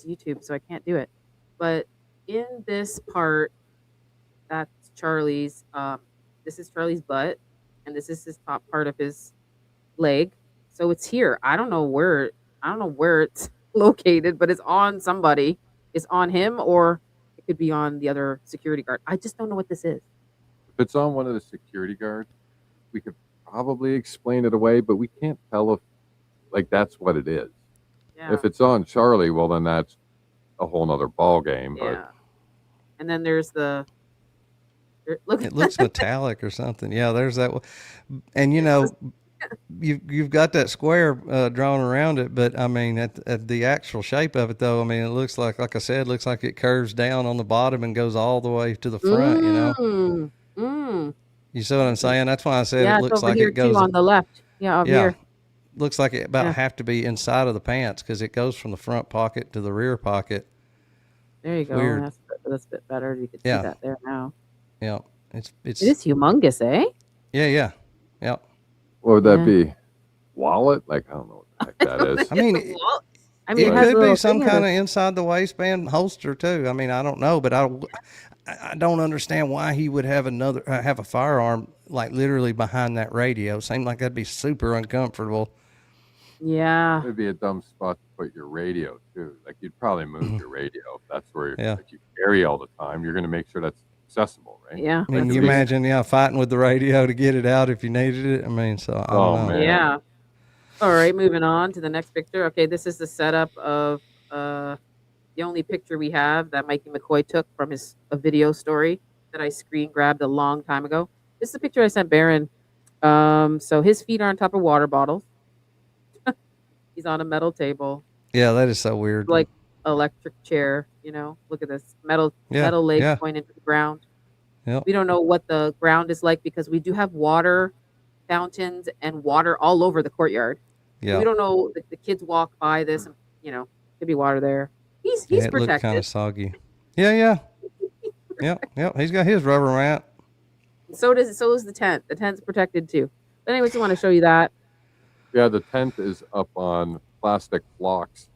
Speaker 3: YouTube, so I can't do it. But in this part, that's Charlie's. This is Charlie's butt, and this is his top part of his leg. So it's here. I don't know where it's located, but it's on somebody. It's on him, or it could be on the other security guard. I just don't know what this is.
Speaker 4: If it's on one of the security guards, we could probably explain it away, but we can't tell if that's what it is.
Speaker 3: Yeah.
Speaker 4: If it's on Charlie, well then that's a whole nother ball game. But
Speaker 3: Yeah. And then there's look.
Speaker 10: It looks metallic or something. Yeah, there's that one. And you've got that square drawn around it, but I mean at the actual shape of it though, I mean it looks like I said, looks like it curves down on the bottom and goes all the way to the front, You see what I'm saying? That's why I said
Speaker 3: Yeah,
Speaker 10: it looks
Speaker 3: it's over
Speaker 10: like
Speaker 3: here
Speaker 10: it goes
Speaker 3: too, on the left. Yeah, over here.
Speaker 10: Looks like it about
Speaker 3: Yeah.
Speaker 10: have to be inside of the pants because it goes from the front pocket to the rear pocket.
Speaker 3: There you go.
Speaker 10: Weird.
Speaker 3: That's a bit better. You can
Speaker 10: Yeah.
Speaker 3: see that there now.
Speaker 10: Yeah, it's
Speaker 3: It is humongous, eh?
Speaker 10: yeah.
Speaker 4: what would that
Speaker 3: Yeah.
Speaker 4: be? Wallet? I don't know what the heck that is.
Speaker 10: I mean,
Speaker 3: it
Speaker 10: it
Speaker 3: has a
Speaker 10: could
Speaker 3: little
Speaker 10: be some
Speaker 3: thing
Speaker 10: kind of
Speaker 3: in it.
Speaker 10: inside the waistband holster too. I mean, I don't know, but I don't understand why he would have have a firearm like literally behind that radio. Seemed like that'd be super uncomfortable.
Speaker 3: Yeah.
Speaker 4: It'd be a dumb spot to put your radio too. Like you'd probably move your radio if that's where
Speaker 10: Yeah.
Speaker 4: you carry all the time. You're going to make sure that's accessible, right?
Speaker 3: Yeah.
Speaker 10: I mean,
Speaker 3: that's
Speaker 10: you
Speaker 3: good.
Speaker 10: imagine, fighting with the radio to get it out if you needed it. I mean, so I
Speaker 4: Oh,
Speaker 10: don't know.
Speaker 4: man.
Speaker 3: Yeah. All right, moving on to the next picture. Okay, this is the setup of the only picture we have that Mikey McCoy took from a video story that I screen grabbed a long time ago. This is a picture I sent Baron. So his feet are on top of water bottles. He's on a metal table,
Speaker 10: Yeah, that is so weird.
Speaker 3: like electric chair. Look at this metal legs
Speaker 10: yeah.
Speaker 3: going into the ground.
Speaker 10: Yep.
Speaker 3: We don't know what the ground is like because we do have water fountains and water all over the courtyard.
Speaker 10: Yeah.
Speaker 3: We don't know. The kids walk by this, and could be water there. He's
Speaker 10: Yeah, it looked kind
Speaker 3: protected.
Speaker 10: of soggy. Yeah. Yep. He's got his rubber mat.
Speaker 3: So is the tent. The tent's protected too. But anyway, just want to show you that.
Speaker 4: Yeah, the tent is up on plastic blocks.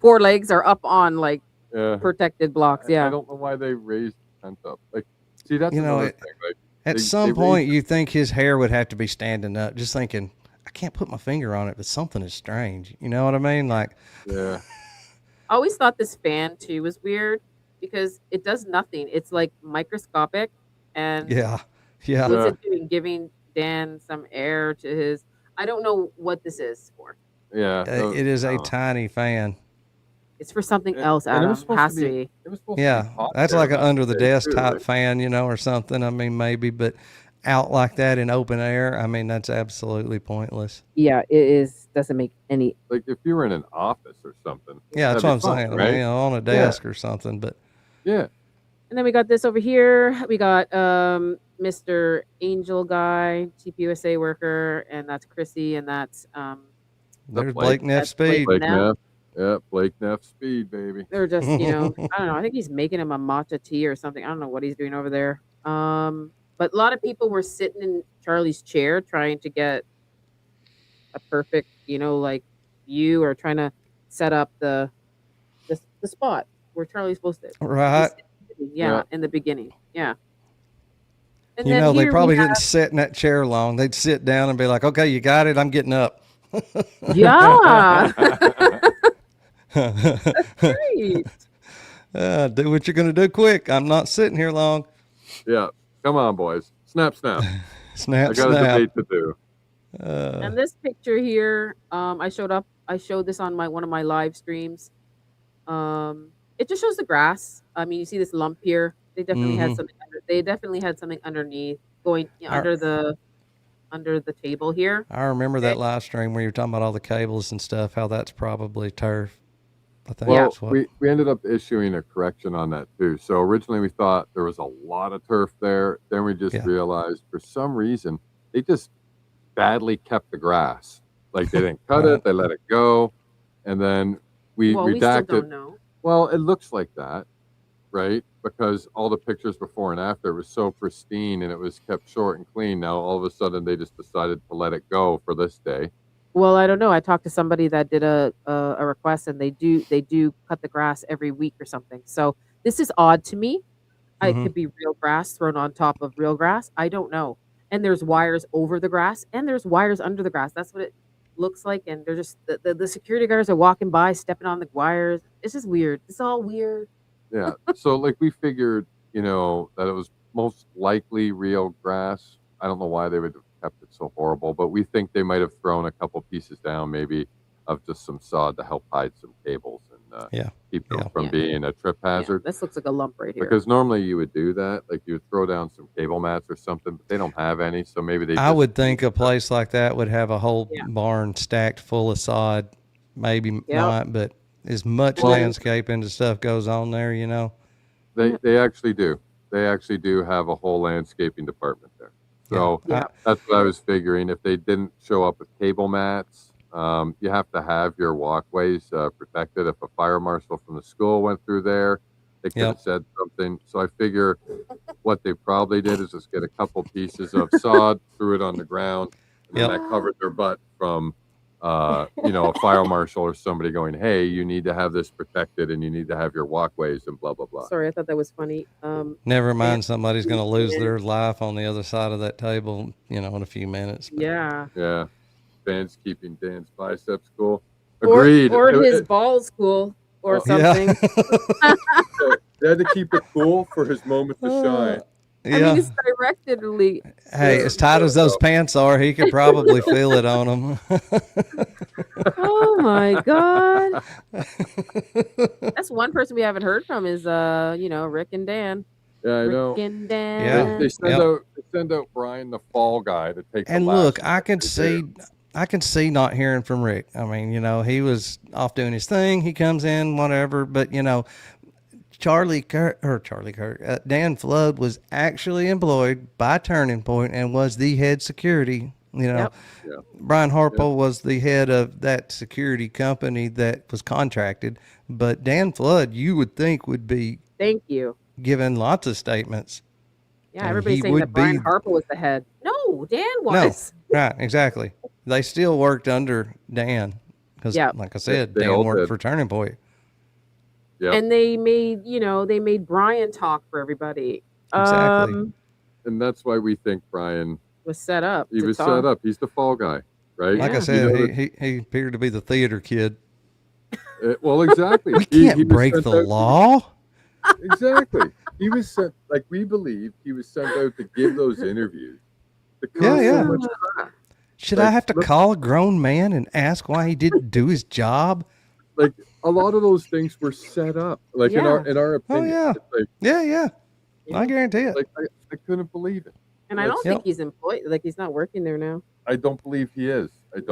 Speaker 3: 4 legs are up on
Speaker 4: Yeah.
Speaker 3: protected blocks.
Speaker 4: I
Speaker 3: Yeah.
Speaker 4: don't know why they raised the tent up. See, that's
Speaker 10: You know,
Speaker 4: another thing.
Speaker 10: At
Speaker 4: They-
Speaker 10: some
Speaker 4: they
Speaker 10: point,
Speaker 4: raised
Speaker 10: you think his hair would have to be standing up. Just thinking, I can't put my finger on it, but something is strange. You know what I mean? Like,
Speaker 4: Yeah.
Speaker 3: I always thought this fan too was weird because it does nothing. It's like microscopic and
Speaker 10: yeah.
Speaker 3: what's it doing? Giving Dan some air to his. I don't know what this is for.
Speaker 4: Yeah.
Speaker 10: It is a tiny fan.
Speaker 3: It's for something
Speaker 4: And-
Speaker 3: else,
Speaker 4: and it
Speaker 3: Adam.
Speaker 4: was supposed
Speaker 3: Has
Speaker 4: to
Speaker 3: to
Speaker 4: be-
Speaker 3: be.
Speaker 4: It was supposed to be
Speaker 10: Yeah,
Speaker 4: hot
Speaker 10: that's
Speaker 4: there
Speaker 10: like an
Speaker 4: back
Speaker 10: under the
Speaker 4: in day,
Speaker 10: desk
Speaker 4: too,
Speaker 10: type
Speaker 4: right?
Speaker 10: fan, or something. I mean, maybe, but out like that in open air, I mean, that's absolutely pointless.
Speaker 3: Yeah, it is. Doesn't make any.
Speaker 4: Like if you were in an office or something.
Speaker 10: Yeah, that's
Speaker 4: that'd
Speaker 10: what I'm
Speaker 4: be
Speaker 10: saying.
Speaker 4: fun,
Speaker 10: I mean,
Speaker 4: right?
Speaker 10: on a desk or something, but
Speaker 4: Yeah.
Speaker 3: And then we got this over here. We got Mr. Angel guy, TPUSA worker, and that's Chrissy, and that's
Speaker 10: there's
Speaker 4: Blake?
Speaker 10: Blake Neff
Speaker 3: That's Blake
Speaker 10: Speed.
Speaker 4: Blake
Speaker 3: Neff.
Speaker 4: Neff. Yeah, Blake Neff speed, baby.
Speaker 3: they're just, I don't know. I think he's making him a matcha tea or something. I don't know what he's doing over there. But a lot of people were sitting in Charlie's chair trying to get a perfect, view or trying to set up the spot where Charlie's supposed to.
Speaker 10: Right.
Speaker 3: Yeah, in the beginning. Yeah. And
Speaker 10: You
Speaker 3: then
Speaker 10: know, they
Speaker 3: here we
Speaker 10: probably
Speaker 3: have-
Speaker 10: didn't sit in that chair long. They'd sit down and be like, okay, you got it. I'm getting up.
Speaker 3: Yeah. Great.
Speaker 10: Do what you're going to do quick. I'm not sitting here long.
Speaker 4: Yeah. Come on, boys. Snap, snap.
Speaker 10: Snap,
Speaker 4: I got a
Speaker 10: snap.
Speaker 4: debate to do.
Speaker 3: And this picture here, I showed this on one of my live streams. It just shows the grass. I mean, you see this lump here. They definitely had something. They definitely had something underneath, going under the table here.
Speaker 10: I remember that live stream where you were talking about all the cables and stuff, how that's probably turf. I think
Speaker 4: Well,
Speaker 10: that's what.
Speaker 4: we ended up issuing a correction on that too. So originally we thought there was a lot of turf there. Then we just realized for some reason they just badly kept the grass. Like they didn't cut it, they let it go, and then we
Speaker 3: Well, we still
Speaker 4: redacted.
Speaker 3: don't know.
Speaker 4: Well, it looks like that, right? Because all the pictures before and after was so pristine and it was kept short and clean. Now all of a sudden they just decided to let it go for this day.
Speaker 3: Well, I don't know. I talked to somebody that did a request, and they do cut the grass every week or something. So this is odd to me. It could be real grass thrown on top of real grass. I don't know. And there's wires over the grass, and there's wires under the grass. That's what it looks like. And they're just the security guards are walking by, stepping on the wires. It's just weird. It's all weird.
Speaker 4: Yeah. So like we figured, that it was most likely real grass. I don't know why they would have kept it so horrible, but we think they might have thrown a couple pieces down, maybe of just some sod to help hide some cables and keep them from being a trip hazard.
Speaker 3: This looks like a lump right here.
Speaker 4: Because normally you would do that, like you would throw down some cable mats or something, but they don't have any, so maybe they.
Speaker 10: I would think a place like that would have a whole barn stacked full of sod, maybe not, but as much landscaping and stuff goes on there,
Speaker 4: They actually do. They actually do have a whole landscaping department there. So that's what I was figuring. If they didn't show up with cable mats, you have to have your walkways protected. If a fire marshal from the school went through there, they could have said something. So I figure what they probably did is just get a couple pieces of sod, threw it on the ground, and then that covered their butt from, a fire marshal or somebody going, hey, you need to have this protected and you need to have your walkways and blah, blah, blah.
Speaker 3: Sorry, I thought that was funny.
Speaker 10: Never mind, somebody's going to lose their life on the other side of that table, in a few minutes. But.
Speaker 4: Yeah. Dan's keeping Dan's biceps cool. Agreed.
Speaker 3: Or his balls cool or something.
Speaker 4: They had to keep it cool for his moment to shine.
Speaker 3: I mean, it's directly.
Speaker 10: Hey, as tight as those pants are, he could probably feel it on them.
Speaker 3: Oh my God. That's one person we haven't heard from is Rick and Dan.
Speaker 4: Yeah, I know.
Speaker 3: Rick and Dan.
Speaker 4: They send out Brian the fall guy to take.
Speaker 10: And look, I can see not hearing from Rick. I mean, he was off doing his thing. He comes in, whatever. But Dan Flood was actually employed by Turning Point and was the head security. Brian Harpole was the head of that security company that was contracted. But Dan Flood, you would think, would be giving lots of statements.
Speaker 3: Yeah, everybody's saying that Brian Harpole was the head. No, Dan was.
Speaker 10: No, right, exactly. They still worked under Dan because, like I said, Dan worked for Turning Point.
Speaker 4: Yep.
Speaker 3: And they made Brian talk for everybody.
Speaker 10: Exactly.
Speaker 4: And that's why we think Brian
Speaker 3: was set up.
Speaker 4: He was set up. He's the fall guy, right?
Speaker 10: Like I said, he appeared to be the theater kid.
Speaker 4: Well, exactly.
Speaker 10: We can't break the law.
Speaker 4: Exactly. He was sent, like we believe, he was sent out to give those interviews.
Speaker 10: Should I have to call a grown man and ask why he didn't do his job?
Speaker 4: Like a lot of those things were set up. Like in our opinion.
Speaker 10: Oh yeah. I guarantee it.
Speaker 4: Like I couldn't believe it.
Speaker 3: And I don't think he's employed. Like he's not working there now.
Speaker 4: I don't believe he is.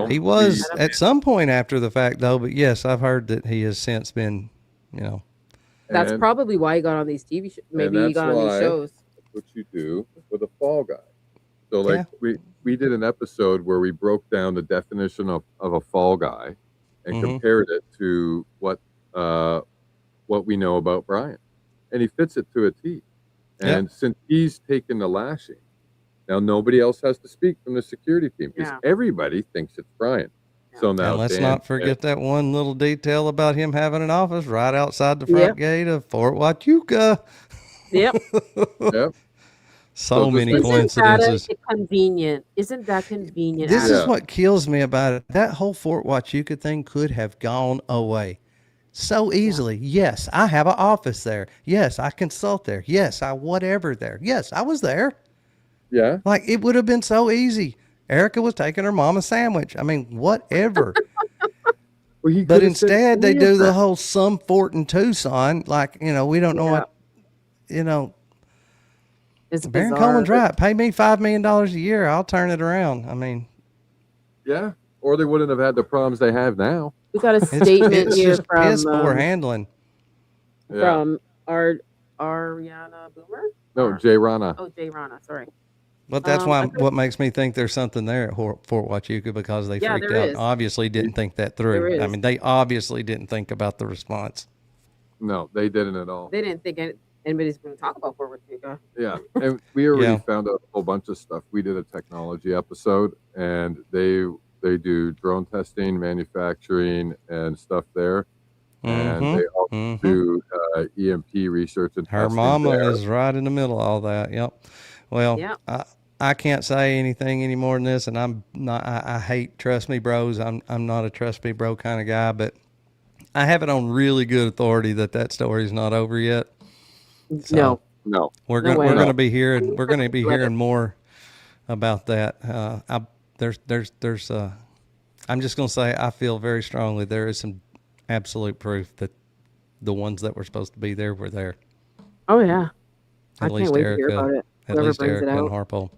Speaker 10: He was at some point after the fact, though. But yes, I've heard that he has since been,
Speaker 3: That's probably why he got on these TV shows. Maybe he got on these shows.
Speaker 4: That's what you do with a fall guy. So like we did an episode where we broke down the definition of a fall guy and compared it to what we know about Brian. And he fits it to a T. And since he's taken the lashing, now nobody else has to speak from the security team because everybody thinks it's Brian. Yeah. So now
Speaker 10: and let's not forget that one little detail about him having an office right outside the front gate of Fort Huachuca.
Speaker 3: Yep.
Speaker 10: So many coincidences.
Speaker 3: Isn't that convenient?
Speaker 10: This is what kills me about it. That whole Fort Huachuca thing could have gone away so easily. Yes, I have an office there. Yes, I consult there. Yes, I whatever there. Yes, I was there.
Speaker 4: Yeah.
Speaker 10: Like it would have been so easy. Erica was taking her mom a sandwich. I mean, whatever. But instead they do the whole some fort in Tucson. Like, we don't know what, Baron Coleman's right. Pay me $5 million a year. I'll turn it around. I mean.
Speaker 4: Yeah. Or they wouldn't have had the problems they have now.
Speaker 3: We got a
Speaker 10: It's,
Speaker 3: statement
Speaker 10: it's
Speaker 3: here
Speaker 10: just piss
Speaker 3: from
Speaker 10: poor handling.
Speaker 4: Yeah.
Speaker 3: from Ariana Boomer.
Speaker 4: No, Jay Rana.
Speaker 3: Oh, Jay Rana. Sorry.
Speaker 10: But that's why
Speaker 3: I thought-
Speaker 10: what makes me think there's something there at Fort Huachuca, because they
Speaker 3: Yeah,
Speaker 10: freaked
Speaker 3: there
Speaker 10: out.
Speaker 3: is.
Speaker 10: And obviously didn't think that
Speaker 3: There
Speaker 10: through. I
Speaker 3: is.
Speaker 10: mean, they obviously didn't think about the response.
Speaker 4: No, they didn't at all.
Speaker 3: They didn't think anybody's going to talk about Fort Huachuca.
Speaker 4: Yeah, and we already
Speaker 10: Yeah.
Speaker 4: found out a whole bunch of stuff. We did a technology episode, and they do drone testing, manufacturing, and stuff there, and
Speaker 10: Mhm.
Speaker 4: they also
Speaker 10: Mhm.
Speaker 4: do EMP research and
Speaker 10: Her
Speaker 4: testing
Speaker 10: mama
Speaker 4: there.
Speaker 10: is right in the middle of all that. Yep. Well,
Speaker 3: Yep.
Speaker 10: I can't say anything any more than this, and I'm not. I hate trust me bros. I'm not a trust me bro kind of guy, but I have it on really good authority that story's not over yet. So
Speaker 3: No.
Speaker 10: we're
Speaker 3: No
Speaker 10: gonna
Speaker 3: way.
Speaker 10: we're gonna be hearing
Speaker 3: Let it.
Speaker 10: more about that. There's I'm just gonna say I feel very strongly there is some absolute proof that the ones that were supposed to be there were there.
Speaker 3: Oh yeah. I
Speaker 10: At
Speaker 3: can't
Speaker 10: least
Speaker 3: wait to hear
Speaker 10: Erica.
Speaker 3: about it.
Speaker 10: At
Speaker 3: Whoever
Speaker 10: least
Speaker 3: brings it
Speaker 10: Erica and
Speaker 3: out.
Speaker 10: Harpole.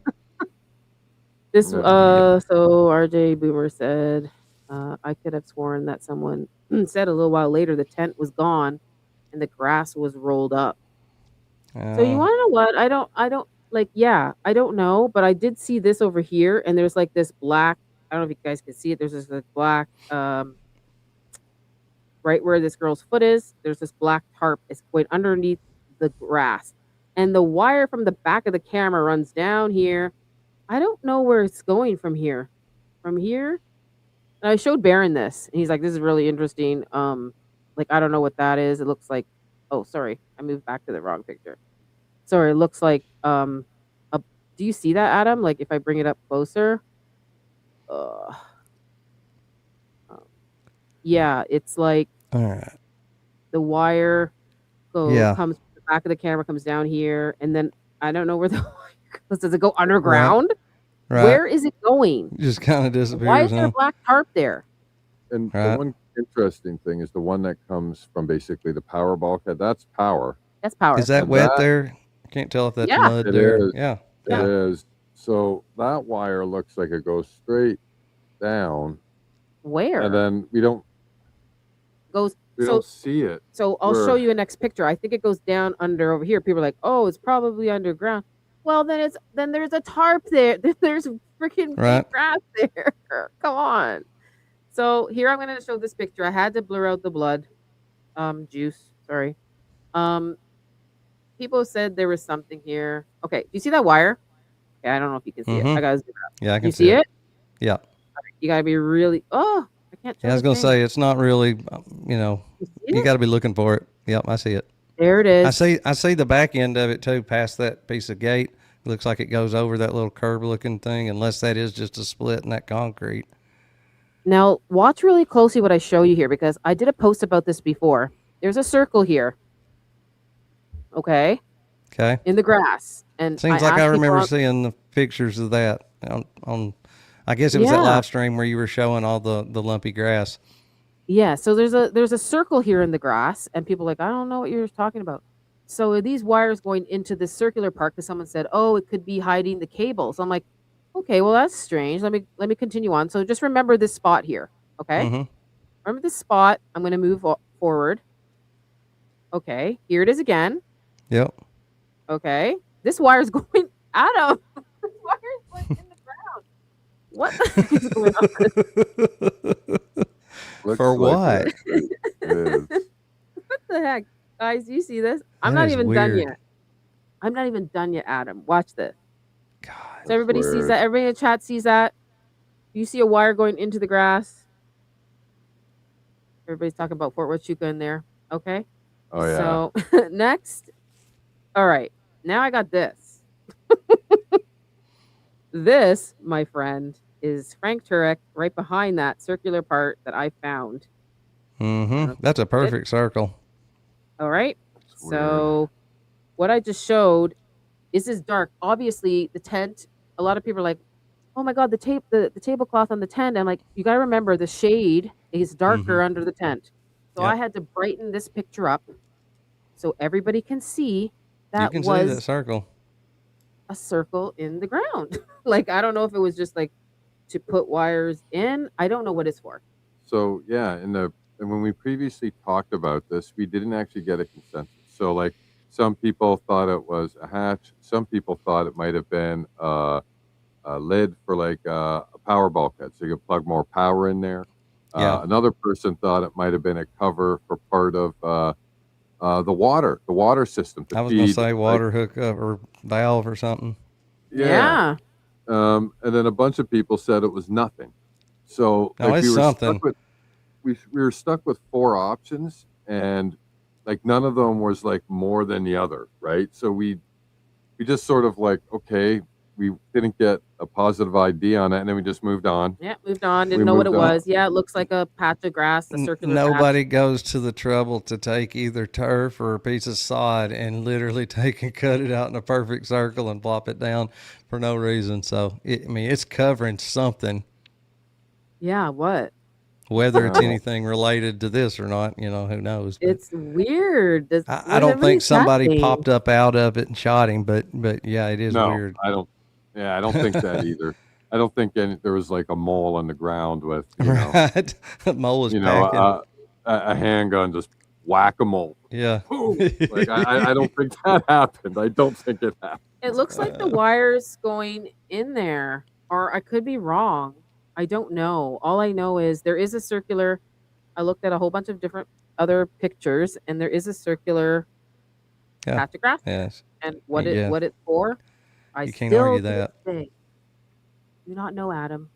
Speaker 3: This
Speaker 4: Yeah.
Speaker 3: so RJ Boomer said, I could have sworn that someone said a little while later the tent was gone and the grass was rolled up. So you want to know what? I don't like. Yeah, I don't know, but I did see this over here, and there's like this black. I don't know if you guys can see it. There's this like, black, right where this girl's foot is. There's this black tarp. It's going underneath the grass, and the wire from the back of the camera runs down here. I don't know where it's going from here. From here, and I showed Baron this, and he's like, "This is really interesting." Like I don't know what that is. It looks like. Oh, sorry, I moved back to the wrong picture. Sorry, it looks like do you see that, Adam? Like if I bring it up closer. Yeah, it's like
Speaker 10: All right.
Speaker 3: the wire
Speaker 10: Yeah.
Speaker 3: comes the back of the camera comes down here, and then I don't know where the wire goes. Does it go underground?
Speaker 10: Right.
Speaker 3: Where is it going?
Speaker 10: Just kind of disappears.
Speaker 3: Why is there
Speaker 10: huh?
Speaker 3: a black tarp there?
Speaker 4: And
Speaker 10: Right.
Speaker 4: the one interesting thing is the one that comes from basically the power bulkhead. That's power.
Speaker 3: That's power.
Speaker 10: Is that
Speaker 4: And
Speaker 10: wet
Speaker 4: that-
Speaker 10: there? Can't tell if that's
Speaker 3: Yeah.
Speaker 10: mud
Speaker 4: It
Speaker 10: there.
Speaker 4: is.
Speaker 10: Yeah.
Speaker 3: Yeah.
Speaker 4: It is. So that wire looks like it goes straight down,
Speaker 3: Where
Speaker 4: and then we don't
Speaker 3: goes?
Speaker 4: we
Speaker 3: So
Speaker 4: don't see it.
Speaker 3: So I'll show
Speaker 4: Where-
Speaker 3: you a next picture. I think it goes down under over here. People are like, "Oh, it's probably underground." Well, then there's a tarp there. There's freaking big
Speaker 10: Right.
Speaker 3: grass there. Come on. So here I'm going to show this picture. I had to blur out the blood, juice. Sorry. People said there was something here. Okay, do you see that wire? Okay, I don't know if you can see it.
Speaker 10: Mhm.
Speaker 3: I got to zoom out.
Speaker 10: Yeah, I
Speaker 3: Do
Speaker 10: can
Speaker 3: you see it?
Speaker 10: Yeah.
Speaker 3: You got to be really. Oh, I can't.
Speaker 10: Yeah, I was
Speaker 3: going
Speaker 10: gonna say it's not really. You
Speaker 3: You
Speaker 10: got to be looking for it. Yep, I see it.
Speaker 3: there it is.
Speaker 10: I see the back end of it too, past that piece of gate. It looks like it goes over that little curb looking thing, unless that is just a split in that concrete.
Speaker 3: Now, watch really closely what I show you here because I did a post about this before. There's a circle here, okay,
Speaker 10: Okay.
Speaker 3: in the grass. And
Speaker 10: Seems like
Speaker 3: asked
Speaker 10: I
Speaker 3: people
Speaker 10: remember
Speaker 3: on-
Speaker 10: seeing the pictures of that on I guess it was that
Speaker 3: Yeah.
Speaker 10: live stream where you were showing all the lumpy grass.
Speaker 3: Yeah, so there's a circle here in the grass, and people are like, I don't know what you're talking about. So are these wires going into this circular part? Because someone said, oh, it could be hiding the cables. I'm like, okay, well that's strange. Let me continue on. So just remember this spot here, okay?
Speaker 10: Mhm.
Speaker 3: Remember this spot. I'm going to move forward. Okay, here it is again.
Speaker 10: Yep.
Speaker 3: Okay, this wire is going out of. This wire is going in the ground. What the heck is going on?
Speaker 4: Looks
Speaker 10: For
Speaker 4: like
Speaker 10: what?
Speaker 4: it is.
Speaker 3: What the heck, guys? Do you see this? I'm
Speaker 10: That
Speaker 3: not
Speaker 10: is
Speaker 3: even done
Speaker 10: weird.
Speaker 3: yet. I'm not even done yet, Adam. Watch this.
Speaker 10: God.
Speaker 3: So everybody sees
Speaker 4: weird.
Speaker 3: that. Everybody in the chat sees that. You see a wire going into the grass. Everybody's talking about Fort Huachuca in there. Okay.
Speaker 4: Oh yeah.
Speaker 3: So next. All right. Now I got this. This, my friend, is Frank Turek right behind that circular part that I found.
Speaker 10: Mm-hmm. That's a perfect circle.
Speaker 3: All right.
Speaker 4: That's
Speaker 3: So what I just showed is this dark. Obviously, the tent, a lot of people are like, oh my God, the tablecloth on the tent. I'm like, you got to remember the shade is darker under the tent. So
Speaker 10: Yep.
Speaker 3: I had to brighten this picture up so everybody can see
Speaker 10: You
Speaker 3: that
Speaker 10: can see
Speaker 3: was
Speaker 10: that circle.
Speaker 3: a circle in the ground. Like, I don't know if it was just like to put wires in. I don't know what it's for.
Speaker 4: So yeah, and when we previously talked about this, we didn't actually get a consensus. So like some people thought it was a hatch. Some people thought it might have been a lid for like a power bulkhead, so you could plug more power in there.
Speaker 10: Yeah.
Speaker 4: Another person thought it might have been a cover for part of the water system to
Speaker 10: I was going to
Speaker 4: feed,
Speaker 10: say
Speaker 4: like,
Speaker 10: water hookup or valve or something.
Speaker 4: yeah. And then a bunch of people said it was nothing. So
Speaker 10: No,
Speaker 4: like
Speaker 10: it's something.
Speaker 4: we were stuck with 4 options, and like none of them was like more than the other, right? So we just sort of like, okay, we didn't get a positive ID on it, and then we just moved on.
Speaker 3: Yeah, moved on. Didn't
Speaker 4: We
Speaker 3: know what it
Speaker 4: moved on.
Speaker 3: was. Yeah, it looks like a patch of grass, a circular patch.
Speaker 10: Nobody goes to the trouble to take either turf or a piece of sod and literally take and cut it out in a perfect circle and plop it down for no reason. So, it's covering something,
Speaker 3: Yeah, what?
Speaker 10: whether it's
Speaker 4: Wow.
Speaker 10: anything related to this or not, who knows. But
Speaker 3: It's weird.
Speaker 10: I don't think somebody popped up out of it and shot him, but yeah, it is
Speaker 4: No,
Speaker 10: weird.
Speaker 4: I don't think that either. I don't think there was like a mole on the ground with,
Speaker 10: Right. Mole is packing.
Speaker 4: a handgun, just whack-a-mole.
Speaker 10: Yeah.
Speaker 4: Boom. Like I don't think that happened. I don't think it happened.
Speaker 3: It looks like the wire's going in there, or I could be wrong. I don't know. All I know is there is a circular. I looked at a whole bunch of different other pictures, and there is a circular patch of grass.
Speaker 10: Yes.
Speaker 3: And what
Speaker 10: Yeah.
Speaker 3: it's for, I
Speaker 10: You can't
Speaker 3: still
Speaker 10: argue
Speaker 3: to this
Speaker 10: that.
Speaker 3: day do not know, Adam.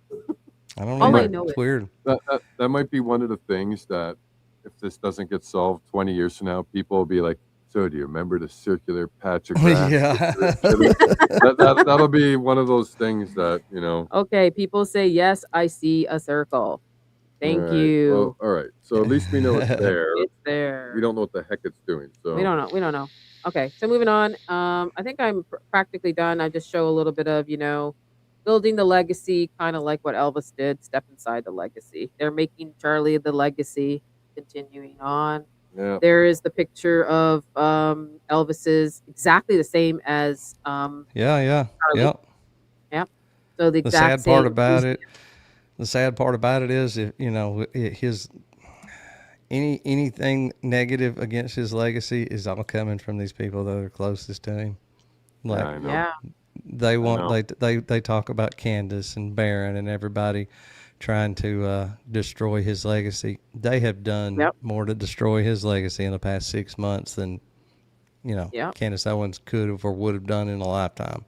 Speaker 10: I don't
Speaker 3: All
Speaker 10: know.
Speaker 3: I know
Speaker 10: It's
Speaker 3: is
Speaker 10: weird.
Speaker 4: That might be one of the things that if this doesn't get solved 20 years from now, people will be like, so do you remember the circular patch of grass?
Speaker 10: Yeah.
Speaker 4: That'll be one of those things that,
Speaker 3: okay. People say yes. I see a circle. Thank
Speaker 4: all right.
Speaker 3: you.
Speaker 4: Well, all right. So at least we know it's there.
Speaker 3: It's there.
Speaker 4: We don't know what the heck it's doing. So
Speaker 3: We don't know. Okay, so moving on. I think I'm practically done. I just show a little bit of, building the legacy, kind of like what Elvis did, step inside the legacy. They're making Charlie the legacy, continuing on.
Speaker 4: Yeah.
Speaker 3: There is the picture of Elvis's exactly the same as
Speaker 10: Yeah.
Speaker 3: Charlie.
Speaker 10: Yep.
Speaker 3: Yep. So the
Speaker 10: The
Speaker 3: exact
Speaker 10: sad part
Speaker 3: same.
Speaker 10: about it, is if his anything negative against his legacy is all coming from these people that are closest to him. Like
Speaker 4: I know.
Speaker 3: Yeah.
Speaker 10: they want they talk about Candace and Barron and everybody trying to destroy his legacy. They have done more to destroy his legacy in the past 6 months than Candace Owens could have or would have done in a lifetime.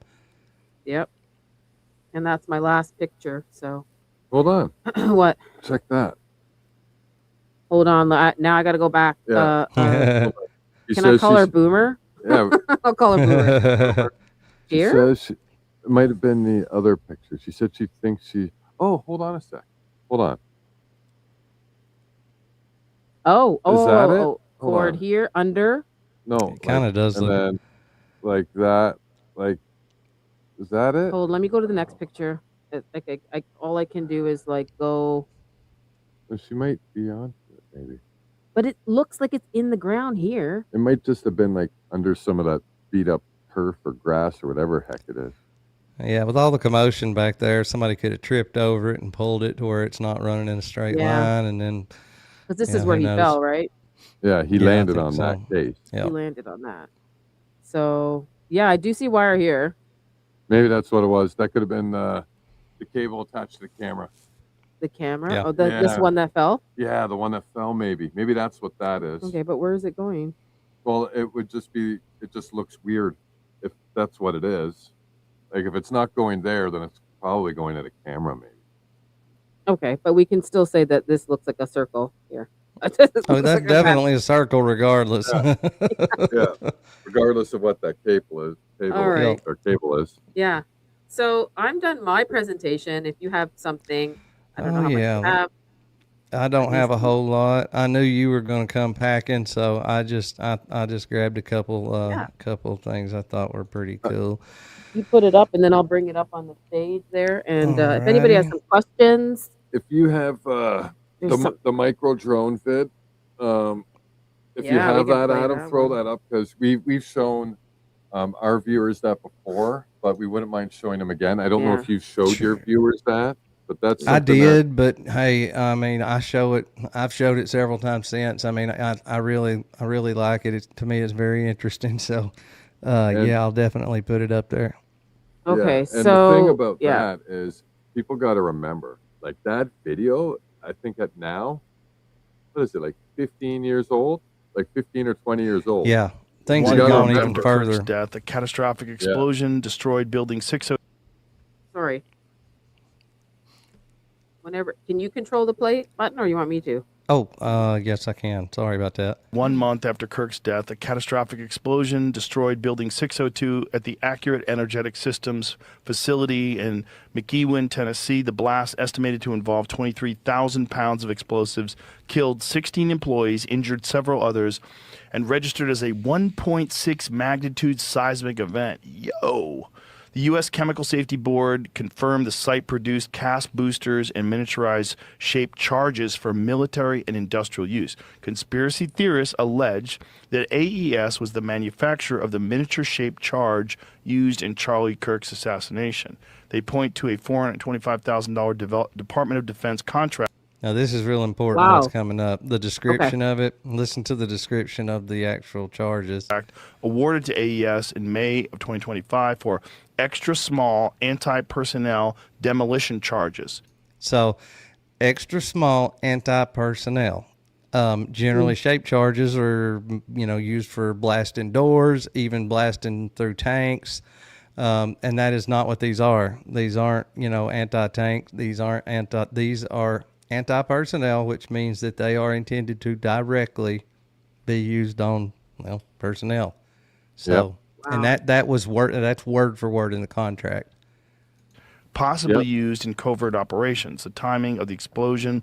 Speaker 3: Yep. And that's my last picture. So
Speaker 4: Hold on.
Speaker 3: what?
Speaker 4: Check that.
Speaker 3: Hold on. Now I got to go back.
Speaker 4: Yeah. She
Speaker 3: Can I
Speaker 4: says
Speaker 3: call her
Speaker 4: she's-
Speaker 3: Boomer?
Speaker 4: Yeah.
Speaker 3: I'll call her Boomer.
Speaker 4: She
Speaker 3: Here?
Speaker 4: says it might have been the other picture. She said she thinks she. Oh, hold on a sec. Hold on.
Speaker 3: Oh,
Speaker 4: Is that it?
Speaker 3: oh,
Speaker 4: Hold
Speaker 3: forward
Speaker 4: on.
Speaker 3: here, under.
Speaker 4: No.
Speaker 10: It kind of does
Speaker 4: And
Speaker 10: look.
Speaker 4: then, like that. Like, is that it?
Speaker 3: Hold, let me go to the next picture. All I can do is like go,
Speaker 4: Well, she might be on it, maybe.
Speaker 3: but it looks like it's in the ground here.
Speaker 4: It might just have been like under some of that beat up turf or grass or whatever heck it is.
Speaker 10: Yeah, with all the commotion back there, somebody could have tripped over it and pulled it to where it's not running in a straight
Speaker 3: Yeah.
Speaker 10: line, and then
Speaker 3: Because this
Speaker 10: Yeah,
Speaker 3: is where
Speaker 10: who
Speaker 3: he
Speaker 10: knows?
Speaker 3: fell, right?
Speaker 4: Yeah, he
Speaker 10: Yeah, I
Speaker 4: landed
Speaker 10: think
Speaker 4: on
Speaker 10: so.
Speaker 4: that case.
Speaker 10: yeah,
Speaker 3: He landed on that. So yeah, I do see wire here.
Speaker 4: Maybe that's what it was. That could have been the cable attached to the camera.
Speaker 3: The camera.
Speaker 10: Yeah.
Speaker 3: Oh, this
Speaker 4: Yeah.
Speaker 3: one that fell.
Speaker 4: Yeah, the one that fell. Maybe that's what that is.
Speaker 3: Okay, but where is it going?
Speaker 4: Well, it would just be. It just looks weird if that's what it is. Like if it's not going there, then it's probably going at a camera, maybe.
Speaker 3: Okay, but we can still say that this looks like a circle here.
Speaker 10: Oh, that's definitely a circle, regardless.
Speaker 4: Yeah, regardless of what that cable is.
Speaker 3: All right.
Speaker 4: Or cable is.
Speaker 3: Yeah. So I'm done my presentation. If you have something, I don't know how much
Speaker 10: yeah.
Speaker 3: you have.
Speaker 10: I don't have a whole lot. I knew you were going to come packing, so I just grabbed a couple things I thought were pretty cool.
Speaker 3: You put it up, and then I'll bring it up on the stage there. And if anybody has
Speaker 10: Alrighty.
Speaker 3: some questions,
Speaker 4: If you have
Speaker 3: there's some.
Speaker 4: the micro drone vid, if you
Speaker 3: Yeah, we
Speaker 4: have
Speaker 3: can
Speaker 4: that,
Speaker 3: play
Speaker 4: Adam,
Speaker 3: that
Speaker 4: throw
Speaker 3: one.
Speaker 4: that up because we've shown our viewers that before, but we wouldn't mind showing them again. I don't know
Speaker 3: Yeah.
Speaker 4: if you showed your
Speaker 10: Sure.
Speaker 4: viewers that. But that's
Speaker 10: I
Speaker 4: something
Speaker 10: did, but hey, I mean, I've showed it several times since. I mean, I really like it. To me, it's very interesting. So, yeah, I'll definitely put it up there.
Speaker 3: Okay,
Speaker 4: and
Speaker 3: so
Speaker 4: the thing about
Speaker 3: yeah.
Speaker 4: that is people got to remember, like that video, I think at now, what is it, like 15 years old? Like 15 or 20 years old.
Speaker 10: Yeah, things
Speaker 4: You
Speaker 10: have
Speaker 4: gotta
Speaker 10: gone even
Speaker 4: remember.
Speaker 10: further.
Speaker 13: Death, a catastrophic explosion destroyed building 602.
Speaker 3: Sorry. Whenever, can you control the play button, or you want me to?
Speaker 10: Oh, yes, I can. Sorry about that.
Speaker 13: 1 month after Kirk's death, a catastrophic explosion destroyed Building 602 at the Accurate Energetic Systems facility in McEwen, Tennessee. The blast, estimated to involve 23,000 pounds of explosives, killed 16 employees, injured several others, and registered as a 1.6 magnitude seismic event. Yo! The U.S. Chemical Safety Board confirmed the site produced cast boosters and miniaturized shaped charges for military and industrial use. Conspiracy theorists allege that AES was the manufacturer of the miniature shaped charge used in Charlie Kirk's assassination. They point to a $425,000 Department of Defense contract.
Speaker 10: Now, this is real important. What's coming up? The description of it. Listen to the description of the actual charges.
Speaker 13: Awarded to AES in May of 2025 for extra small anti-personnel demolition charges.
Speaker 10: So, extra small anti-personnel. Generally shaped charges are, used for blasting doors, even blasting through tanks. And that is not what these are. These aren't, anti-tank. These are anti-personnel, which means that they are intended to directly be used on, personnel. So, and that's word for word in the contract.
Speaker 13: Possibly used in covert operations. The timing of the explosion,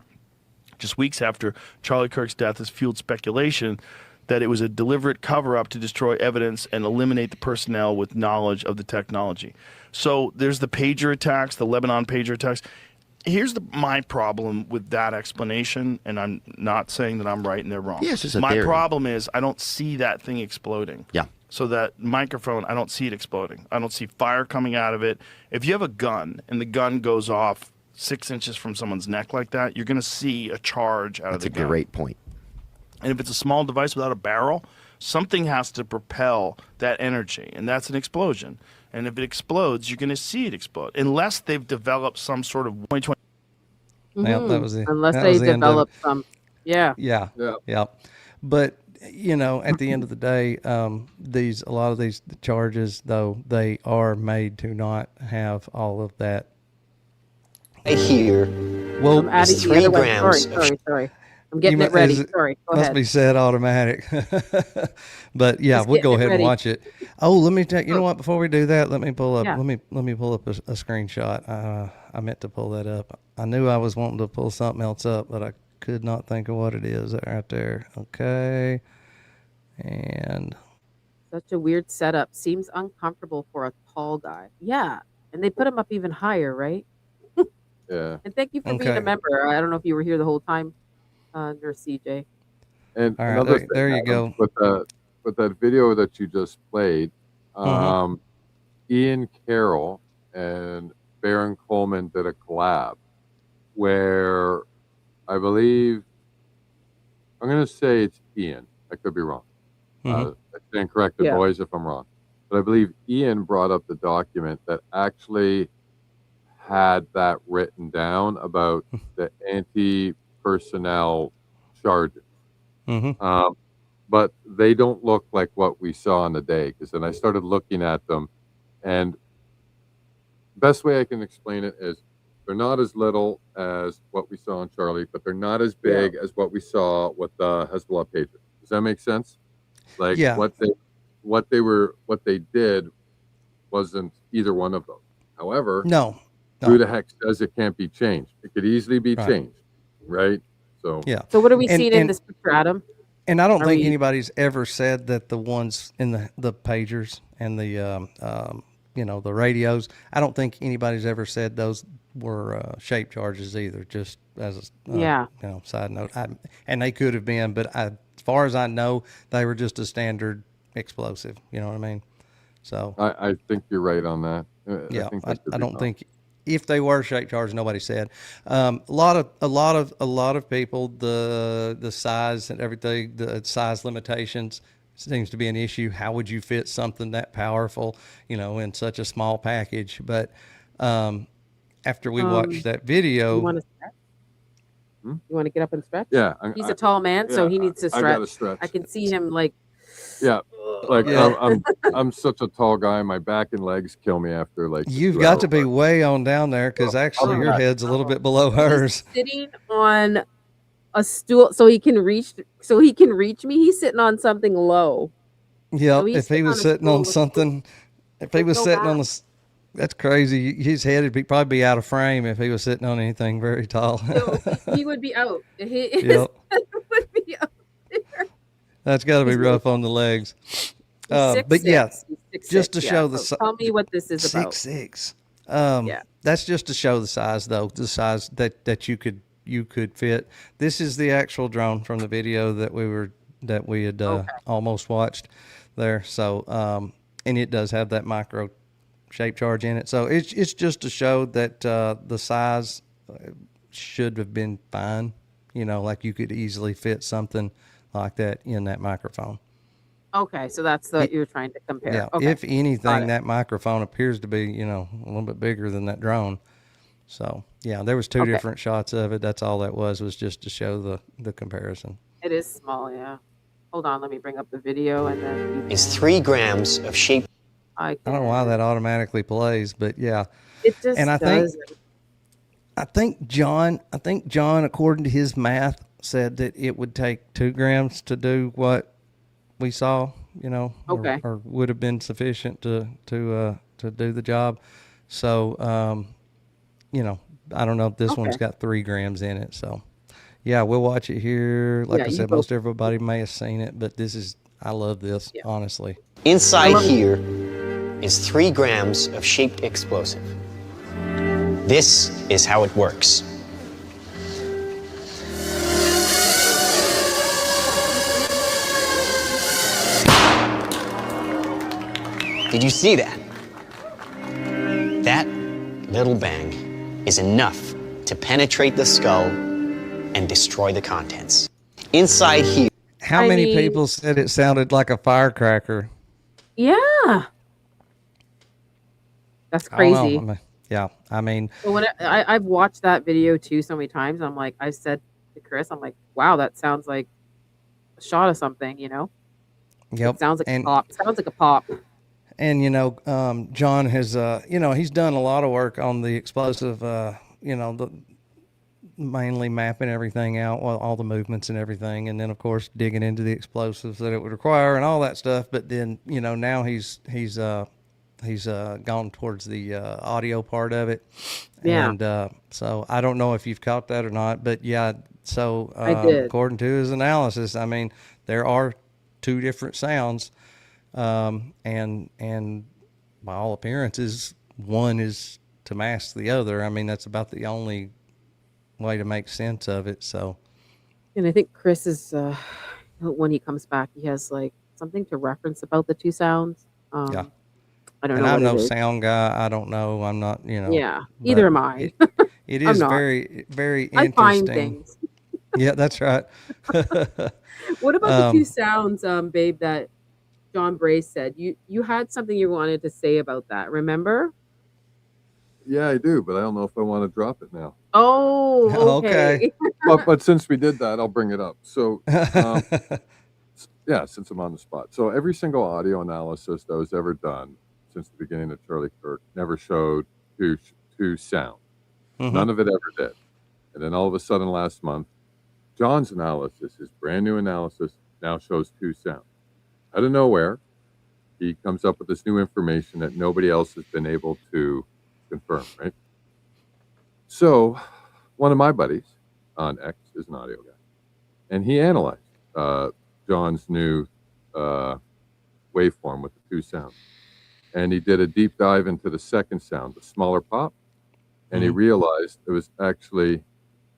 Speaker 13: just weeks after Charlie Kirk's death, has fueled speculation that it was a deliberate cover-up to destroy evidence and eliminate the personnel with knowledge of the technology. So there's the pager attacks, the Lebanon pager attacks. Here's my problem with that explanation, and I'm not saying that I'm right and they're wrong.
Speaker 14: Yes, it's a
Speaker 13: My
Speaker 14: theory.
Speaker 13: problem is I don't see that thing exploding.
Speaker 14: Yeah.
Speaker 13: So that microphone, I don't see it exploding. I don't see fire coming out of it. If you have a gun and the gun goes off 6 inches from someone's neck like that, you're going to see a charge out of the gun.
Speaker 14: That's a great point.
Speaker 13: And if it's a small device without a barrel, something has to propel that energy, and that's an explosion. And if it explodes, you're going to see it explode, unless they've developed some sort of 2020.
Speaker 10: Well, that was
Speaker 3: Unless they develop some,
Speaker 10: Yeah. But at the end of the day, a lot of these charges, though, they are made to not have all of that.
Speaker 14: Here,
Speaker 10: well,
Speaker 3: I'm adding the
Speaker 14: 3
Speaker 3: other one.
Speaker 14: grams.
Speaker 3: Sorry. I'm getting it ready. Sorry, go
Speaker 10: must
Speaker 3: ahead.
Speaker 10: be set automatic. But yeah,
Speaker 3: Just
Speaker 10: we'll
Speaker 3: getting
Speaker 10: go
Speaker 3: it
Speaker 10: ahead and
Speaker 3: ready.
Speaker 10: watch it. Oh, let me take. You know what? Before we do that, let me pull up.
Speaker 3: Yeah.
Speaker 10: Let me pull up a screenshot. I meant to pull that up. I knew I was wanting to pull something else up, but I could not think of what it is right there. Okay, and
Speaker 3: Such a weird setup. Seems uncomfortable for a tall guy. Yeah, and they put him up even higher, right?
Speaker 4: Yeah.
Speaker 3: And thank you for being
Speaker 10: Okay.
Speaker 3: a member. I don't know if you were here the whole time, Nurse CJ.
Speaker 4: And
Speaker 10: All right,
Speaker 4: another
Speaker 10: there
Speaker 4: thing,
Speaker 10: you go.
Speaker 4: With that video that you just played, Ian Carroll and Baron Coleman did a collab where I believe, I'm going to say it's Ian. I could be wrong. I stand corrected,
Speaker 3: Yeah.
Speaker 4: boys, if I'm wrong. But I believe Ian brought up the document that actually had that written down about the anti-personnel charges. But they don't look like what we saw on the day, because then I started looking at them, and best way I can explain it is they're not as little as what we saw on Charlie, but they're not as big as what we saw with the Hezbollah pager. Does that make sense? Like
Speaker 10: Yeah.
Speaker 4: what they did wasn't either one of those. However,
Speaker 10: no.
Speaker 4: who the heck says it can't be changed? It could easily be
Speaker 10: Right.
Speaker 4: changed, right? So
Speaker 10: Yeah.
Speaker 3: So what are we
Speaker 10: And-
Speaker 3: seeing in
Speaker 10: and-
Speaker 3: this picture, Adam?
Speaker 10: And I don't
Speaker 3: Are
Speaker 10: think
Speaker 3: we-
Speaker 10: anybody's ever said that the ones in the pagers and the the radios. I don't think anybody's ever said those were shape charges either. Just as a side note, and they could have been, but as far as I know, they were just a standard explosive. You know what I mean? So
Speaker 4: I think you're right on that.
Speaker 10: yeah,
Speaker 4: think that could
Speaker 10: I
Speaker 4: be
Speaker 10: don't
Speaker 4: done.
Speaker 10: think if they were shape charged, nobody said. A lot of people, the size and everything, the size limitations seems to be an issue. How would you fit something that powerful, in such a small package? But after we watched that video,
Speaker 3: You want to stretch? You want to get up and stretch?
Speaker 4: Yeah,
Speaker 3: He's a tall man, so he needs to stretch.
Speaker 4: I gotta stretch.
Speaker 3: I can see him like.
Speaker 4: Yeah, I'm such a tall guy. My back and legs kill me after like.
Speaker 10: You've got to be way on down there because actually your head's a little bit below hers.
Speaker 3: He's sitting on a stool so he can reach me. He's sitting on something low.
Speaker 10: Yeah,
Speaker 3: So he's
Speaker 10: if he
Speaker 3: sitting
Speaker 10: was
Speaker 3: on a
Speaker 10: sitting on
Speaker 3: stool.
Speaker 10: something, if he was
Speaker 3: no
Speaker 10: sitting
Speaker 3: back.
Speaker 10: on the, that's crazy. His head would probably be out of frame if he was sitting on anything very tall.
Speaker 3: He would be out. His
Speaker 10: Yep.
Speaker 3: head would be out there.
Speaker 10: That's got to be rough on the legs.
Speaker 3: He's
Speaker 10: But
Speaker 3: 6'6".
Speaker 10: yeah,
Speaker 3: He's 6'6",
Speaker 10: just to
Speaker 3: yeah.
Speaker 10: show the
Speaker 3: So tell me what this is about.
Speaker 10: 6'6".
Speaker 3: Yeah.
Speaker 10: That's just to show the size, though. The size that you could fit. This is the actual drone from the video that we had almost watched there. So and it does have that micro shape charge in it. So it's just to show that the size should have been fine. Like you could easily fit something like that in that microphone.
Speaker 3: Okay, so that's what you're trying to compare.
Speaker 10: Yeah.
Speaker 3: Okay.
Speaker 10: If anything, that microphone appears to be, a little bit bigger than that drone. So yeah, there was two different shots of it. That's all that was just to show the comparison.
Speaker 3: It is small, yeah. Hold on, let me bring up the video and then.
Speaker 14: Is 3 grams of shape.
Speaker 10: I don't know why that automatically plays, but yeah.
Speaker 3: It just
Speaker 10: and I
Speaker 3: does.
Speaker 10: think John, according to his math, said that it would take 2 grams to do what we saw, or would have been sufficient to do the job. So, I don't know if this one's got 3 grams in it. So, yeah, we'll watch it here. Like I said, most everybody may have seen it, but I love this, honestly.
Speaker 14: Inside here is 3 grams of shaped explosive. This is how it works. Did you see that? That little bang is enough to penetrate the skull and destroy the contents. Inside here.
Speaker 10: How many people said it sounded like a firecracker?
Speaker 3: Yeah. That's crazy.
Speaker 10: Yeah, I mean.
Speaker 3: So when I've watched that video too so many times, I'm like, I said to Chris, I'm like, wow, that sounds like a shot of something,
Speaker 10: Yep.
Speaker 3: It sounds like a pop. Sounds like a pop.
Speaker 10: And, John has, he's done a lot of work on the explosive, mainly mapping everything out, all the movements and everything. And then, of course, digging into the explosives that it would require and all that stuff. But then, now he's gone towards the audio part of it.
Speaker 3: Yeah.
Speaker 10: And so I don't know if you've caught that or not. But, yeah, so
Speaker 3: I did.
Speaker 10: According to his analysis, I mean, there are 2 different sounds. And by all appearances, one is to mask the other. I mean, that's about the only way to make sense of it. So,
Speaker 3: And I think Chris is, when he comes back, he has like something to reference about the 2 sounds.
Speaker 10: Yeah.
Speaker 3: I don't
Speaker 10: and
Speaker 3: know.
Speaker 10: I'm
Speaker 3: what
Speaker 10: no
Speaker 3: it is.
Speaker 10: sound guy. I don't know. I'm not,
Speaker 3: Yeah. Either am I.
Speaker 10: It
Speaker 3: I'm
Speaker 10: is
Speaker 3: not.
Speaker 10: very, very
Speaker 3: I
Speaker 10: interesting.
Speaker 3: find things.
Speaker 10: Yeah, that's right.
Speaker 3: What about the 2 sounds, babe, that John Brace said? You had something you wanted to say about that, remember?
Speaker 4: Yeah, I do, but I don't know if I want to drop it now.
Speaker 3: Oh, okay.
Speaker 4: but since we did that, I'll bring it up. So, yeah, since I'm on the spot. So every single audio analysis that was ever done since the beginning of Charlie Kirk never showed two sound.
Speaker 10: Mhm.
Speaker 4: None of it ever did. And then all of a sudden last month, John's analysis, his brand new analysis, now shows 2 sounds. Out of nowhere, he comes up with this new information that nobody else has been able to confirm, right? So one of my buddies on X is an audio guy, and he analyzed John's new waveform with the 2 sounds. And he did a deep dive into the second sound, the smaller pop, and he realized it was actually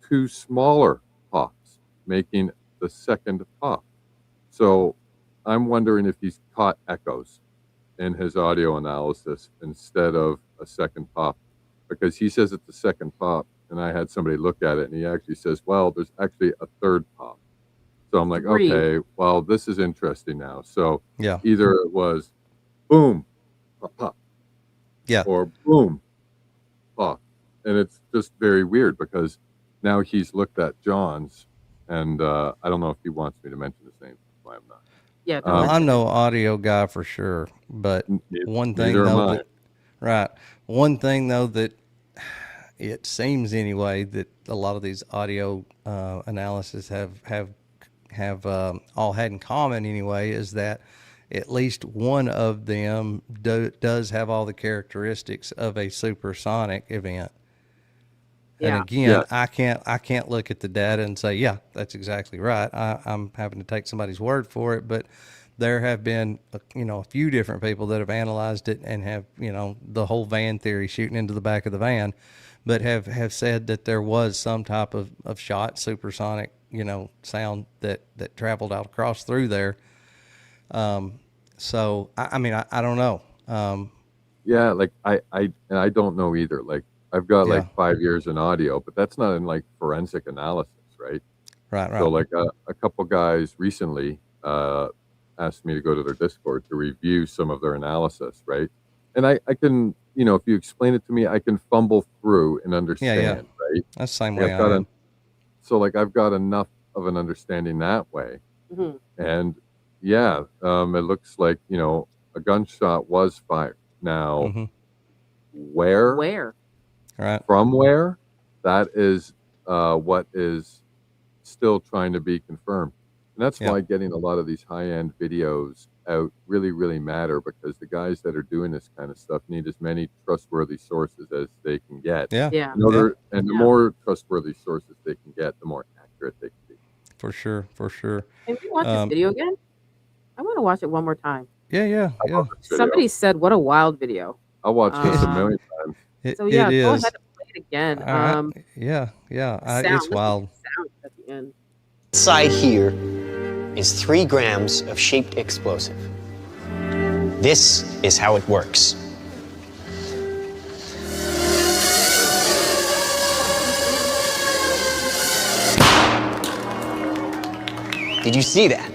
Speaker 4: 2 smaller pops making the second pop. So I'm wondering if he's caught echoes in his audio analysis instead of a second pop because he says it's the second pop, and I had somebody look at it, and he actually says, well, there's actually a third pop. So I'm like,
Speaker 3: Three.
Speaker 4: okay, well, this is interesting now. So
Speaker 10: Yeah.
Speaker 4: either it was boom, pop, pop,
Speaker 10: Yeah.
Speaker 4: or boom, pop. And it's just very weird because now he's looked at John's, and I don't know if he wants me to mention his name. That's why I'm not.
Speaker 3: Yeah.
Speaker 10: Well, I'm no audio guy for sure, but one thing
Speaker 4: neither am
Speaker 10: though
Speaker 4: I.
Speaker 10: that, right, one thing though that it seems anyway that a lot of these audio analysis have all had in common anyway is that at least one of them does have all the characteristics of a supersonic event.
Speaker 3: Yeah.
Speaker 10: And again, I can't look at the data and say, yeah, that's exactly right. I'm having to take somebody's word for it, but there have been, a few different people that have analyzed it and have, the whole van theory shooting into the back of the van, but have said that there was some type of shot supersonic, sound that traveled out across through there. So I don't know.
Speaker 4: Yeah, like I don't know either. Like I've got like 5 years in audio, but that's not in like forensic analysis, right?
Speaker 10: Right.
Speaker 4: So like a couple guys recently asked me to go to their Discord to review some of their analysis, right? And I can, if you explain it to me, I can fumble through and understand, right?
Speaker 10: That's the same
Speaker 4: Like,
Speaker 10: way I am.
Speaker 4: so like I've got enough of an understanding that way.
Speaker 3: Mhm.
Speaker 4: And yeah, it looks like, a gunshot was fired. Now, where?
Speaker 10: Right.
Speaker 4: From where? That is what is still trying to be confirmed. And that's why getting a lot of these high-end videos out really, really matter, because the guys that are doing this kind of stuff need as many trustworthy sources as they can get.
Speaker 10: Yeah.
Speaker 4: And the more trustworthy sources they can get, the more accurate they can be.
Speaker 10: For sure.
Speaker 3: Can we watch this video again? I want to watch it one more time.
Speaker 10: Yeah.
Speaker 3: Somebody said, "What a wild video."
Speaker 4: I'll watch this a million times.
Speaker 3: So yeah,
Speaker 10: it
Speaker 3: go
Speaker 10: is.
Speaker 3: ahead and play it again.
Speaker 10: Yeah.
Speaker 3: Sound,
Speaker 10: It's
Speaker 3: listen to
Speaker 10: wild.
Speaker 3: the sound at the end.
Speaker 14: Inside here is 3 grams of shaped explosive. This is how it works. Did you see that?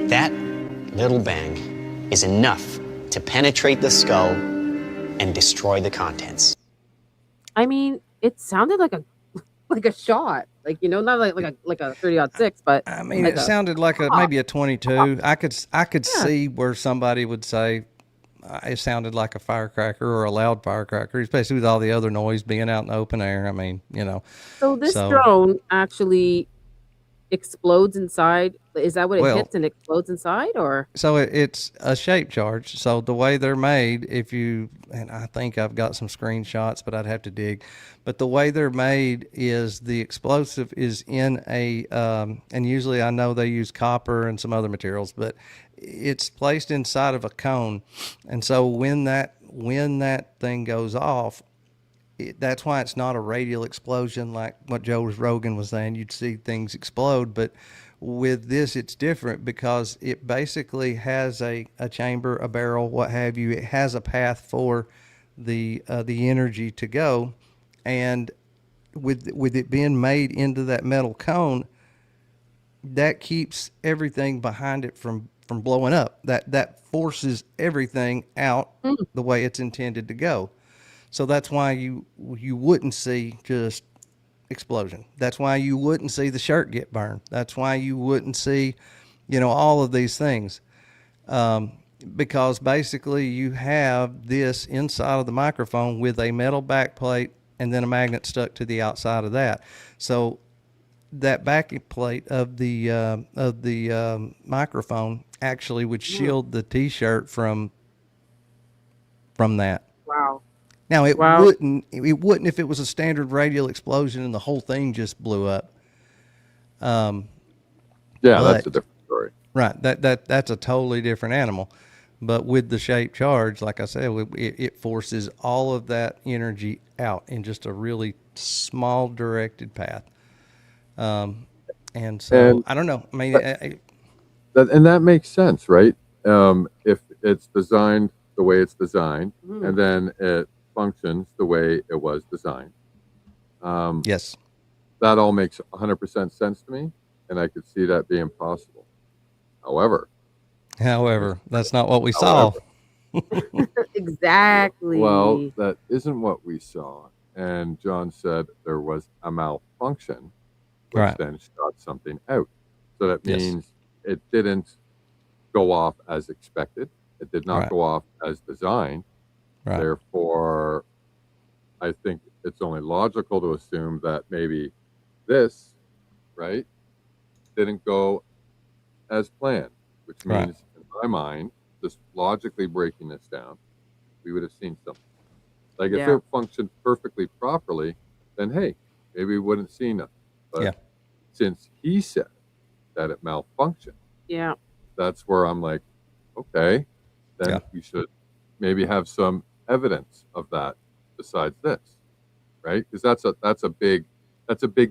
Speaker 14: That little bang is enough to penetrate the skull and destroy the contents.
Speaker 3: I mean, it sounded like a shot, not like a 30-06, but
Speaker 10: I mean, it sounded like maybe a 22. I could see where somebody would say it sounded like a firecracker or a loud firecracker, especially with all the other noise being out in the open air. I mean,
Speaker 3: So this drone actually explodes inside. Is that what it
Speaker 10: Well,
Speaker 3: hits and explodes inside, or?
Speaker 10: So it's a shape charge. So the way they're made, and I think I've got some screenshots, but I'd have to dig. But the way they're made is the explosive is in a, and usually I know they use copper and some other materials, but it's placed inside of a cone. And so when that thing goes off, that's why it's not a radial explosion like what Joe Rogan was saying. You'd see things explode, but with this, it's different because it basically has a chamber, a barrel, what have you. It has a path for the energy to go, and with it being made into that metal cone, that keeps everything behind it from blowing up. That forces everything out the way it's intended to go. So that's why you wouldn't see just explosion. That's why you wouldn't see the shirt get burned. That's why you wouldn't see, all of these things. Because basically you have this inside of the microphone with a metal backplate and then a magnet stuck to the outside of that. So that backplate of the microphone actually would shield the T-shirt from that.
Speaker 3: Wow.
Speaker 10: Now it wouldn't if it was a standard radial explosion and the whole thing just blew up.
Speaker 4: Yeah, that's a different story.
Speaker 10: Right. That's a totally different animal. But with the shaped charge, like I said, it forces all of that energy out in just a really small directed path. And so I don't know. I mean,
Speaker 4: and that makes sense, right? If it's designed the way it's designed, and then it functions the way it was designed.
Speaker 10: Yes.
Speaker 4: That all makes 100% sense to me, and I could see that being possible. However,
Speaker 10: that's not what we saw.
Speaker 3: Exactly.
Speaker 4: Well, that isn't what we saw. And John said there was a malfunction, which
Speaker 10: Right.
Speaker 4: then shot something out. So that
Speaker 10: Yes.
Speaker 4: means it didn't go off as expected. It did not
Speaker 10: Right.
Speaker 4: go off as designed.
Speaker 10: Right.
Speaker 4: Therefore, I think it's only logical to assume that maybe this, right, didn't go as planned, which
Speaker 10: Right.
Speaker 4: means, in my mind, just logically breaking this down, we would have seen something. Like if
Speaker 3: Yeah.
Speaker 4: it functioned perfectly properly, then hey, maybe we wouldn't see nothing. But
Speaker 10: Yeah.
Speaker 4: since he said that it malfunctioned,
Speaker 3: Yeah.
Speaker 4: that's where I'm like, okay, then
Speaker 10: Yeah.
Speaker 4: we should maybe have some evidence of that besides this, right? Because that's a big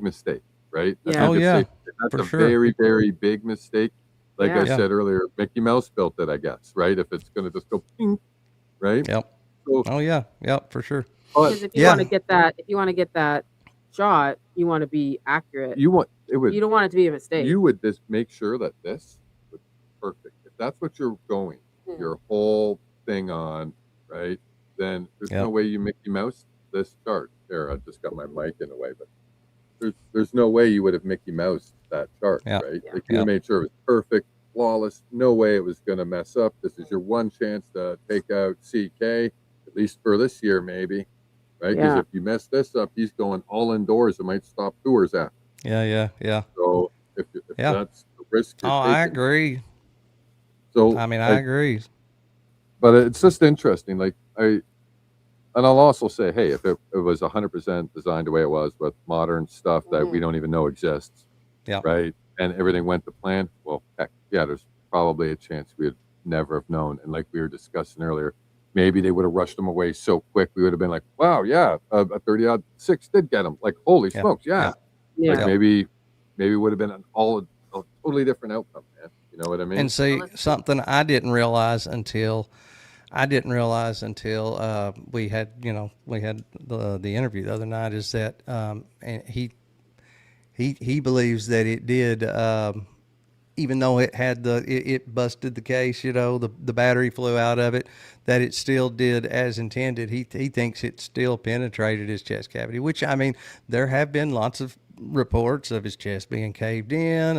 Speaker 4: mistake, right? I
Speaker 3: Yeah.
Speaker 4: think
Speaker 10: Oh,
Speaker 4: it's
Speaker 10: yeah,
Speaker 4: safe to say that's
Speaker 10: for
Speaker 4: a
Speaker 10: sure.
Speaker 4: very, very big mistake. Like
Speaker 3: Yeah.
Speaker 4: I
Speaker 10: Yeah.
Speaker 4: said earlier, Mickey Mouse built it, I guess, right? If it's gonna just go ping, right?
Speaker 10: Yep.
Speaker 4: So,
Speaker 10: Oh yeah. Yep. For sure.
Speaker 3: Because
Speaker 4: but
Speaker 3: if you want to get that, shot, you want to be accurate.
Speaker 4: you want it would
Speaker 3: You don't want it to be a mistake.
Speaker 4: you would just make sure that this was perfect. If that's what you're going your whole thing on, right? Then there's
Speaker 10: Yep.
Speaker 4: no way you Mickey Mouse this chart. There, I just got my mic in the way, but there's no way you would have Mickey Mouse that chart,
Speaker 10: Yeah.
Speaker 4: right?
Speaker 3: Yeah.
Speaker 4: Like you
Speaker 10: Yeah.
Speaker 4: made sure it was perfect, flawless. No way it was going to mess up. This is your one chance to take out CK, at least for this year, maybe, right? Because
Speaker 3: Yeah.
Speaker 4: if you mess this up, he's going all indoors. It might stop tours after.
Speaker 10: Yeah. Yeah. Yeah.
Speaker 4: So if
Speaker 10: Yeah.
Speaker 4: that's the risk
Speaker 10: Oh,
Speaker 4: you're
Speaker 10: I
Speaker 4: taking,
Speaker 10: agree.
Speaker 4: so
Speaker 10: I mean, I agree.
Speaker 4: but it's just interesting. Like and I'll also say, hey, if it was 100% designed the way it was with modern stuff that we don't even know exists,
Speaker 10: Yeah.
Speaker 4: right? And everything went to plan, well, heck, yeah, there's probably a chance we would never have known. And like we were discussing earlier, maybe they would have rushed them away so quick, we would have been like, wow, yeah, a 30-06 did get them. Like, holy
Speaker 10: Yeah.
Speaker 4: smokes, yeah.
Speaker 3: Yeah.
Speaker 4: Like maybe it would have been a totally different outcome, man. You know what I mean?
Speaker 10: And see, something I didn't realize until we had the interview the other night is that and he believes that it did even though it had it busted the case, the battery flew out of it, that it still did as intended. He thinks it still penetrated his chest cavity, which, I mean, there have been lots of reports of his chest being caved in,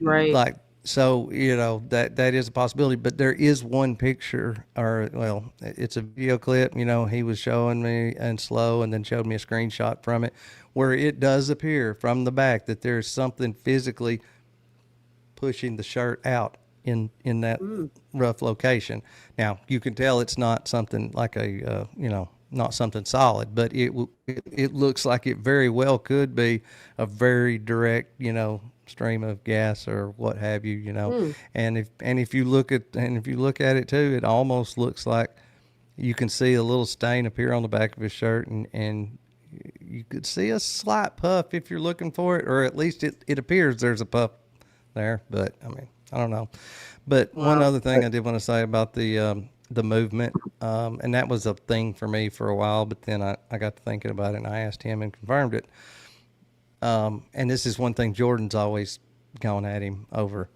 Speaker 3: Right.
Speaker 10: like, so, that is a possibility. But there is one picture, it's a video clip, he was showing me in slow and then showed me a screenshot from it where it does appear from the back that there's something physically pushing the shirt out in that rough location. Now you can tell it's not something like not something solid, but it looks like it very well could be a very direct, stream of gas or what have you, and if you look at it too, it almost looks like you can see a little stain appear on the back of his shirt, and you could see a slight puff if you're looking for it, or at least it appears there's a puff there, but I mean, I don't know. But one other thing I did want to say about the movement, and that was a thing for me for a while, but then I got to thinking about it and I asked him and confirmed it. And this is one thing Jordan's always gone at him over,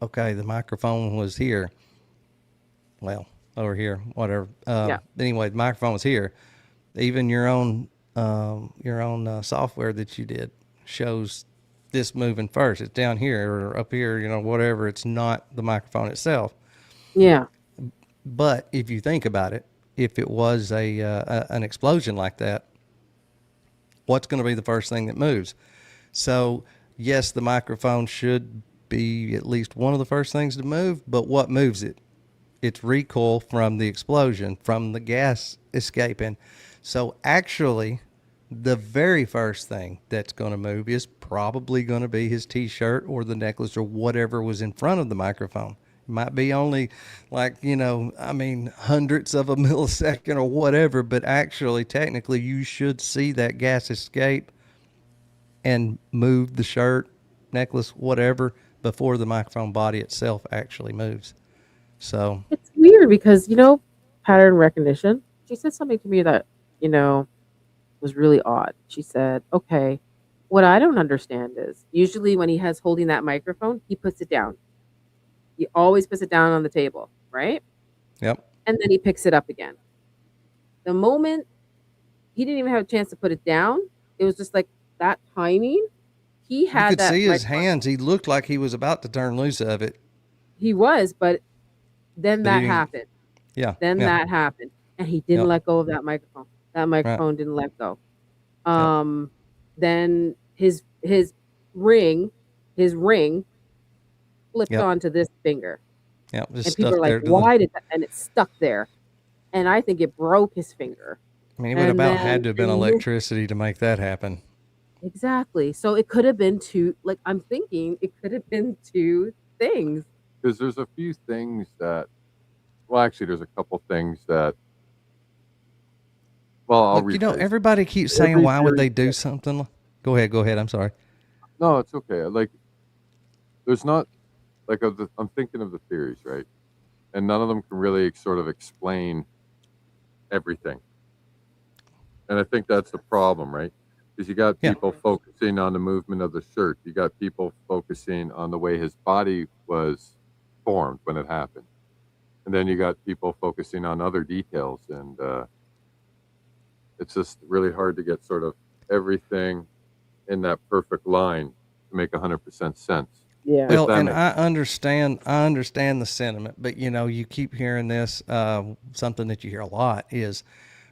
Speaker 10: okay, the microphone was here. Well, over here, whatever. Anyway, the microphone was here. Even your own software that you did shows this moving first. It's down here or up here, whatever. It's not the microphone itself.
Speaker 3: Yeah.
Speaker 10: But if you think about it, if it was an explosion like that, what's going to be the first thing that moves? So yes, the microphone should be at least one of the first things to move, but what moves it? It's recoil from the explosion, from the gas escaping. So actually, the very first thing that's going to move is probably going to be his t-shirt or the necklace or whatever was in front of the microphone. It might be only hundredths of a millisecond or whatever, but actually, technically, you should see that gas escape and move the shirt, necklace, whatever, before the microphone body itself actually moves. So
Speaker 3: it's weird because, pattern recognition, she said something to me that, you know, was really odd. She said, okay, what I don't understand is usually when he has holding that microphone, he puts it down. He always puts it down on the table, right?
Speaker 10: Yep.
Speaker 3: And then he picks it up again. The moment he didn't even have a chance to put it down, it was just like that timing. He
Speaker 10: You
Speaker 3: had
Speaker 10: could
Speaker 3: that
Speaker 10: see his
Speaker 3: microphone.
Speaker 10: hands. He looked like he was about to turn loose of it.
Speaker 3: He was, but then
Speaker 10: But he
Speaker 3: that
Speaker 10: didn't-
Speaker 3: happened.
Speaker 10: Yeah.
Speaker 3: Then
Speaker 10: yeah.
Speaker 3: that happened. And he didn't
Speaker 10: Yep.
Speaker 3: let go of that microphone. That microphone didn't let go.
Speaker 10: Yep.
Speaker 3: Then his ring flipped
Speaker 10: Yep.
Speaker 3: onto this finger.
Speaker 10: Yeah, just
Speaker 3: And people
Speaker 10: stuck
Speaker 3: are like,
Speaker 10: there.
Speaker 3: why did that? And it stuck there. And I think it broke his finger.
Speaker 10: I mean, it would
Speaker 3: And
Speaker 10: about
Speaker 3: then
Speaker 10: had to have been
Speaker 3: they moved-
Speaker 10: electricity to make that happen.
Speaker 3: Exactly. So it could have been two, like I'm thinking it could have been two things.
Speaker 4: Because there's a few things that, well, actually, there's a couple things that, well, I'll
Speaker 10: Look, you know,
Speaker 4: rephrase.
Speaker 10: everybody keeps saying,
Speaker 4: Every
Speaker 10: why would they
Speaker 4: theory-
Speaker 10: do something? Go ahead. I'm sorry.
Speaker 4: No, it's okay. Like, there's not, like, I'm thinking of the theories, right? And none of them can really sort of explain everything. And I think that's the problem, right? Because you got people focusing on the movement of the shirt. You got people focusing on the way his body was formed when it happened. And then you got people focusing on other details. And it's just really hard to get sort of everything in that perfect line to make 100% sense.
Speaker 3: Yeah.
Speaker 10: Well, and I understand the sentiment, but you know, you keep hearing this. Something that you hear a lot is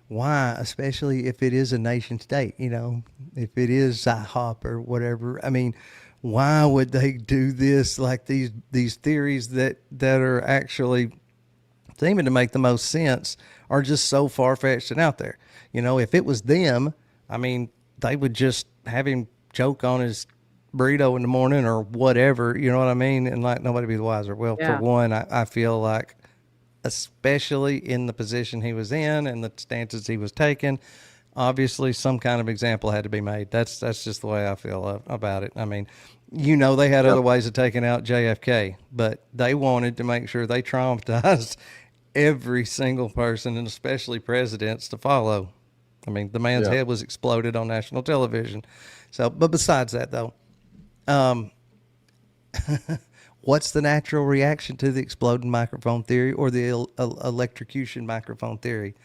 Speaker 10: why, especially if it is a nation state. You know, if it is IHOP or whatever. I mean, why would they do this? Like these theories that are actually seeming to make the most sense are just so far fetched and out there. You know, if it was them, I mean, they would just have him choke on his burrito in the morning or whatever, you know what I mean? And like nobody be the wiser. Well,
Speaker 3: Yeah.
Speaker 10: for one, I feel like, especially in the position he was in and the stances he was taking, obviously some kind of example had to be made. That's just the way I feel about it. I mean, you know, they had other ways of taking out JFK, but they wanted to make sure they traumatized every single person, and especially presidents, to follow. I mean, the man's head was exploded on national television. So, but besides that though, what's the natural reaction to the exploding microphone theory or the electrocution microphone theory?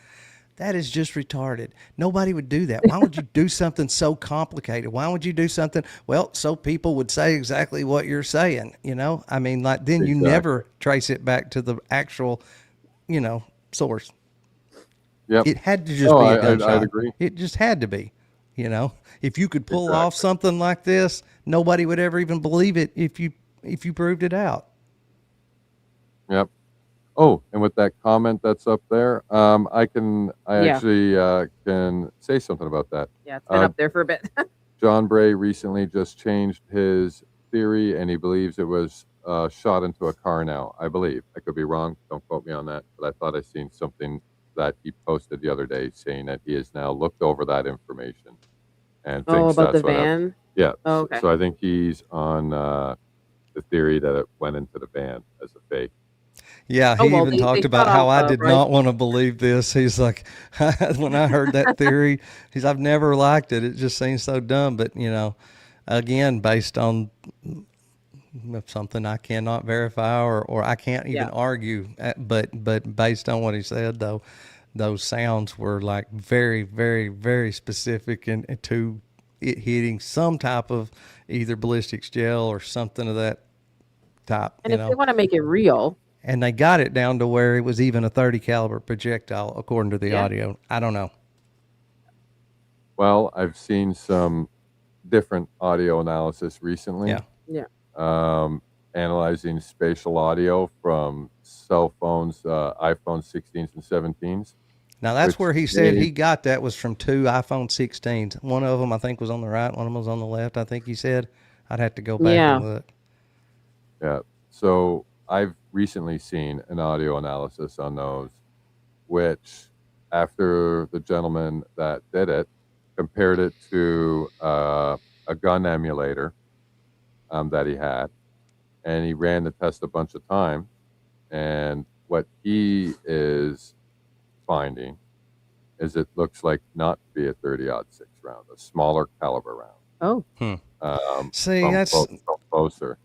Speaker 10: That is just retarded. Nobody would do that. Why would you do something so complicated? Why would you do something? Well, so people would say exactly what you're saying, you know? I mean, like then you never trace it back to the actual, you know, source.
Speaker 4: Yep.
Speaker 10: It had to just be a gunshot.
Speaker 4: I'd agree.
Speaker 10: It just had to be, you know? If you could pull off something like this, nobody would ever even believe it if you proved it out.
Speaker 4: Yep. Oh, and with that comment that's up there, I actually can say something about that.
Speaker 3: Yeah, it's been up there for a bit.
Speaker 4: John Bray recently just changed his theory, and he believes it was shot into a car now. I believe. I could be wrong. Don't quote me on that. But I thought I seen something that he posted the other day saying that he has now looked over that information and thinks
Speaker 3: about
Speaker 4: that's
Speaker 3: the
Speaker 4: what happened.
Speaker 3: van?
Speaker 4: Yeah.
Speaker 3: Oh, okay.
Speaker 4: So I think he's on the theory that it went into the van as a fake.
Speaker 10: Yeah, he even talked about how I did not want to believe this. He's like, when I heard that theory, I've never liked it. It just seems so dumb. But, you know, again, based on something I cannot verify or I can't even argue. But based on what he said, though, those sounds were like very, very, very specific and to it hitting some type of either ballistics gel or something of that type.
Speaker 3: And if they want to make it real.
Speaker 10: And they got it down to where it was even a 30 caliber projectile, according to the audio. I don't know.
Speaker 4: Well, I've seen some different audio analysis recently.
Speaker 3: Yeah.
Speaker 4: Analyzing spatial audio from cell phones, iPhone 16s and 17s.
Speaker 10: Now, that's where he said he got that was from 2 iPhone 16s. One of them, I think, was on the right. One of them was on the left, I think he said. I'd have to go back and look.
Speaker 4: Yeah. So I've recently seen an audio analysis on those, which after the gentleman that did it compared it to a gun emulator that he had, and he ran the test a bunch of times, and what he is finding is it looks like not to be a 30-06 round, a smaller caliber round.
Speaker 3: Oh.
Speaker 10: See,
Speaker 4: from
Speaker 10: that's
Speaker 4: closer.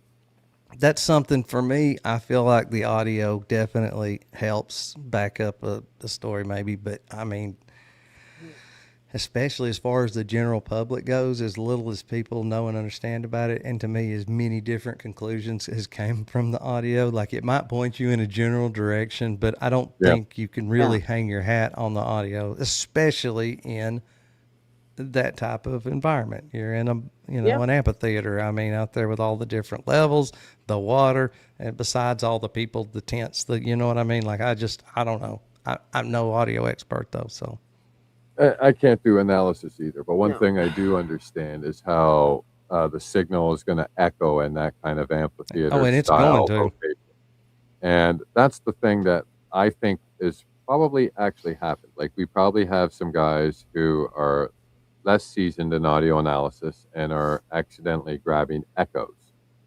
Speaker 10: That's something for me. I feel like the audio definitely helps back up the story, maybe. But I mean, especially as far as the general public goes, as little as people know and understand about it, and to me, as many different conclusions has came from the audio. Like it might point you in a general direction, but I don't think you can really hang your hat on the audio, especially in that type of environment. You're in an amphitheater. I mean, out there with all the different levels, the water, and besides all the people, the tents, you know what I mean? Like, I don't know. I'm no audio expert though. So
Speaker 4: I can't do analysis either, but one thing I do understand is how the signal is going to echo in that kind of amphitheater
Speaker 10: and it's
Speaker 4: style
Speaker 10: going to.
Speaker 4: location. And that's the thing that I think is probably actually happened. Like we probably have some guys who are less seasoned in audio analysis and are accidentally grabbing echoes,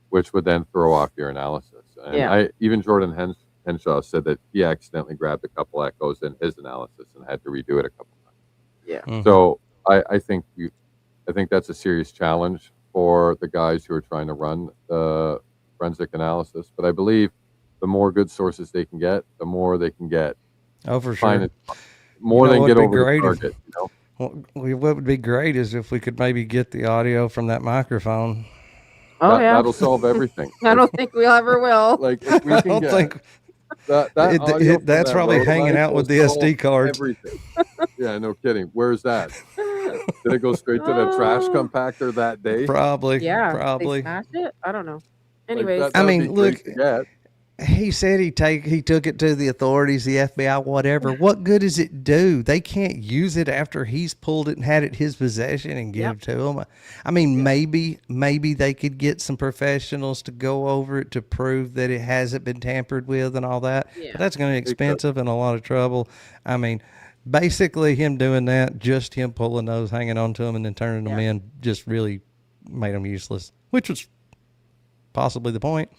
Speaker 4: which would then throw off your analysis. And even Jordan Henshaw said that he accidentally grabbed a couple echoes in his analysis and had to redo it a couple times.
Speaker 3: Yeah.
Speaker 10: Mm-hmm.
Speaker 4: So I think that's a serious challenge for the guys who are trying to run the forensic analysis. But I believe the more good sources they can get, the more they can get.
Speaker 10: Oh, for sure.
Speaker 4: More than get over the target, you know?
Speaker 10: What would be great is if we could maybe get the audio from that microphone.
Speaker 3: Oh,
Speaker 4: That'll solve everything.
Speaker 3: I don't think we ever will.
Speaker 4: Like if we can get
Speaker 10: that's probably hanging out with the SD cards.
Speaker 4: Everything. Yeah, no kidding. Where's that? Did it go straight to the trash compactor that day?
Speaker 10: Probably.
Speaker 3: Yeah.
Speaker 10: Probably.
Speaker 3: They smashed it? I don't know. Anyways.
Speaker 10: I mean, look. He said he took it to the authorities, the FBI, whatever. What good does it do? They can't use it after he's pulled it and had it his possession and give it to them. I mean, maybe they could get some professionals to go over it to prove that it hasn't been tampered with and all that. Yeah. But that's going to be expensive and a lot of trouble. I mean, basically him doing that, just him pulling those, hanging on to them, and then turning them in, just really made them useless, which was possibly the point.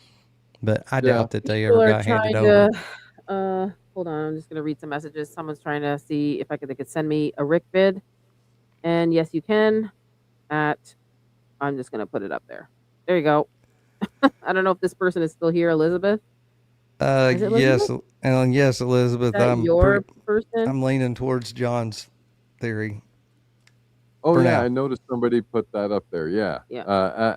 Speaker 10: But I doubt that they ever got handed over.
Speaker 3: Hold on, I'm just going to read some messages. Someone's trying to see if they could send me a Rick vid. And yes, you can. I'm just going to put it up there. There you go. I don't know if this person is still here, Elizabeth.
Speaker 10: Yes, and yes, Elizabeth.
Speaker 3: I'm your person.
Speaker 10: I'm leaning towards John's theory.
Speaker 4: Oh yeah, I noticed somebody put that up there. Yeah.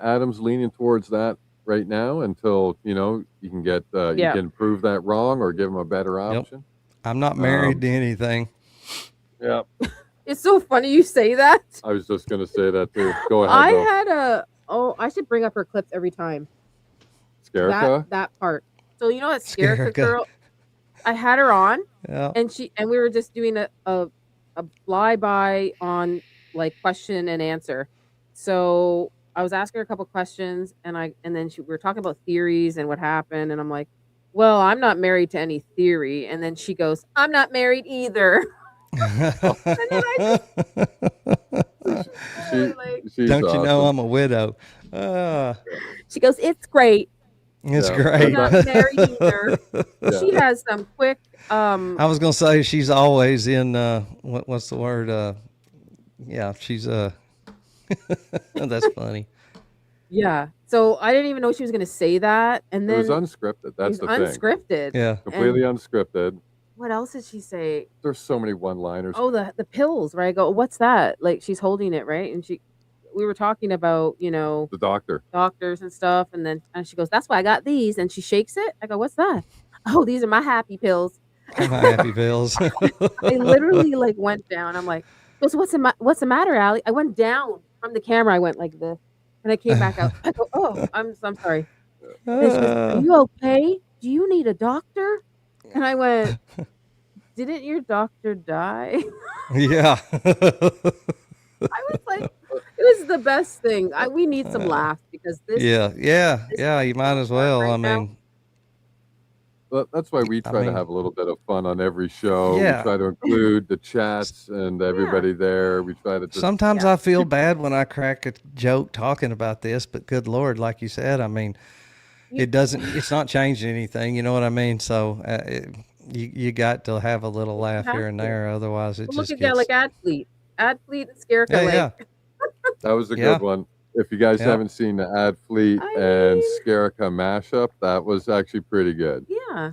Speaker 4: Adam's leaning towards that right now until you can get you can prove that wrong or give him a better option.
Speaker 10: I'm not married to anything.
Speaker 4: Yeah.
Speaker 3: It's so funny you say that.
Speaker 4: I was just gonna say that too. Go ahead.
Speaker 3: I should bring up her clips every time.
Speaker 4: Scarica?
Speaker 3: That part. So you know that Scarica girl? I had her on and we were just doing a flyby on like question and answer. So I was asking her a couple questions and then we were talking about theories and what happened. And I'm like, well, I'm not married to any theory. And then she goes, I'm not married either. And then
Speaker 10: don't you know I'm a widow?
Speaker 3: She goes, it's great.
Speaker 10: It's great.
Speaker 3: I'm not married either. She has some quick.
Speaker 10: I was gonna say she's always in. What's the word? She's That's funny.
Speaker 3: Yeah. So I didn't even know she was going to say that. And then
Speaker 4: it was unscripted. That's the thing.
Speaker 3: Unscripted.
Speaker 10: Yeah.
Speaker 4: Completely unscripted.
Speaker 3: What else did she say?
Speaker 4: There's so many one-liners.
Speaker 3: Oh, the pills, right? I go, what's that? Like she's holding it, right? And we were talking about,
Speaker 4: the doctors
Speaker 3: and stuff. And she goes, that's why I got these. And she shakes it. I go, what's that? Oh, these are my happy pills.
Speaker 10: My happy pills.
Speaker 3: I literally went down. I'm like, what's the matter, Allie? I went down from the camera. I went like this. And I came back out. I go, oh, I'm sorry. And she goes, are you okay? Do you need a doctor? And I went, didn't your doctor die?
Speaker 10: Yeah.
Speaker 3: I was like, it was the best thing. We need some laughs because this.
Speaker 10: Yeah. You might as well. I mean.
Speaker 4: Well, that's why we try to have a little bit of fun on every show.
Speaker 10: Yeah.
Speaker 4: We try to include the chats and everybody there. We try to
Speaker 10: sometimes I feel bad when I crack a joke talking about this, but good Lord, like you said, I mean, it's not changing anything. You know what I mean? So you got to have a little laugh here and there, otherwise it
Speaker 3: Well,
Speaker 10: just
Speaker 3: look
Speaker 10: gets.
Speaker 3: at like Ad Fleet and Scarika.
Speaker 10: Yeah,
Speaker 3: like,
Speaker 4: That was a good one. If you guys haven't seen the Ad Fleet and Scarika mashup, that was actually pretty good.
Speaker 3: Yeah.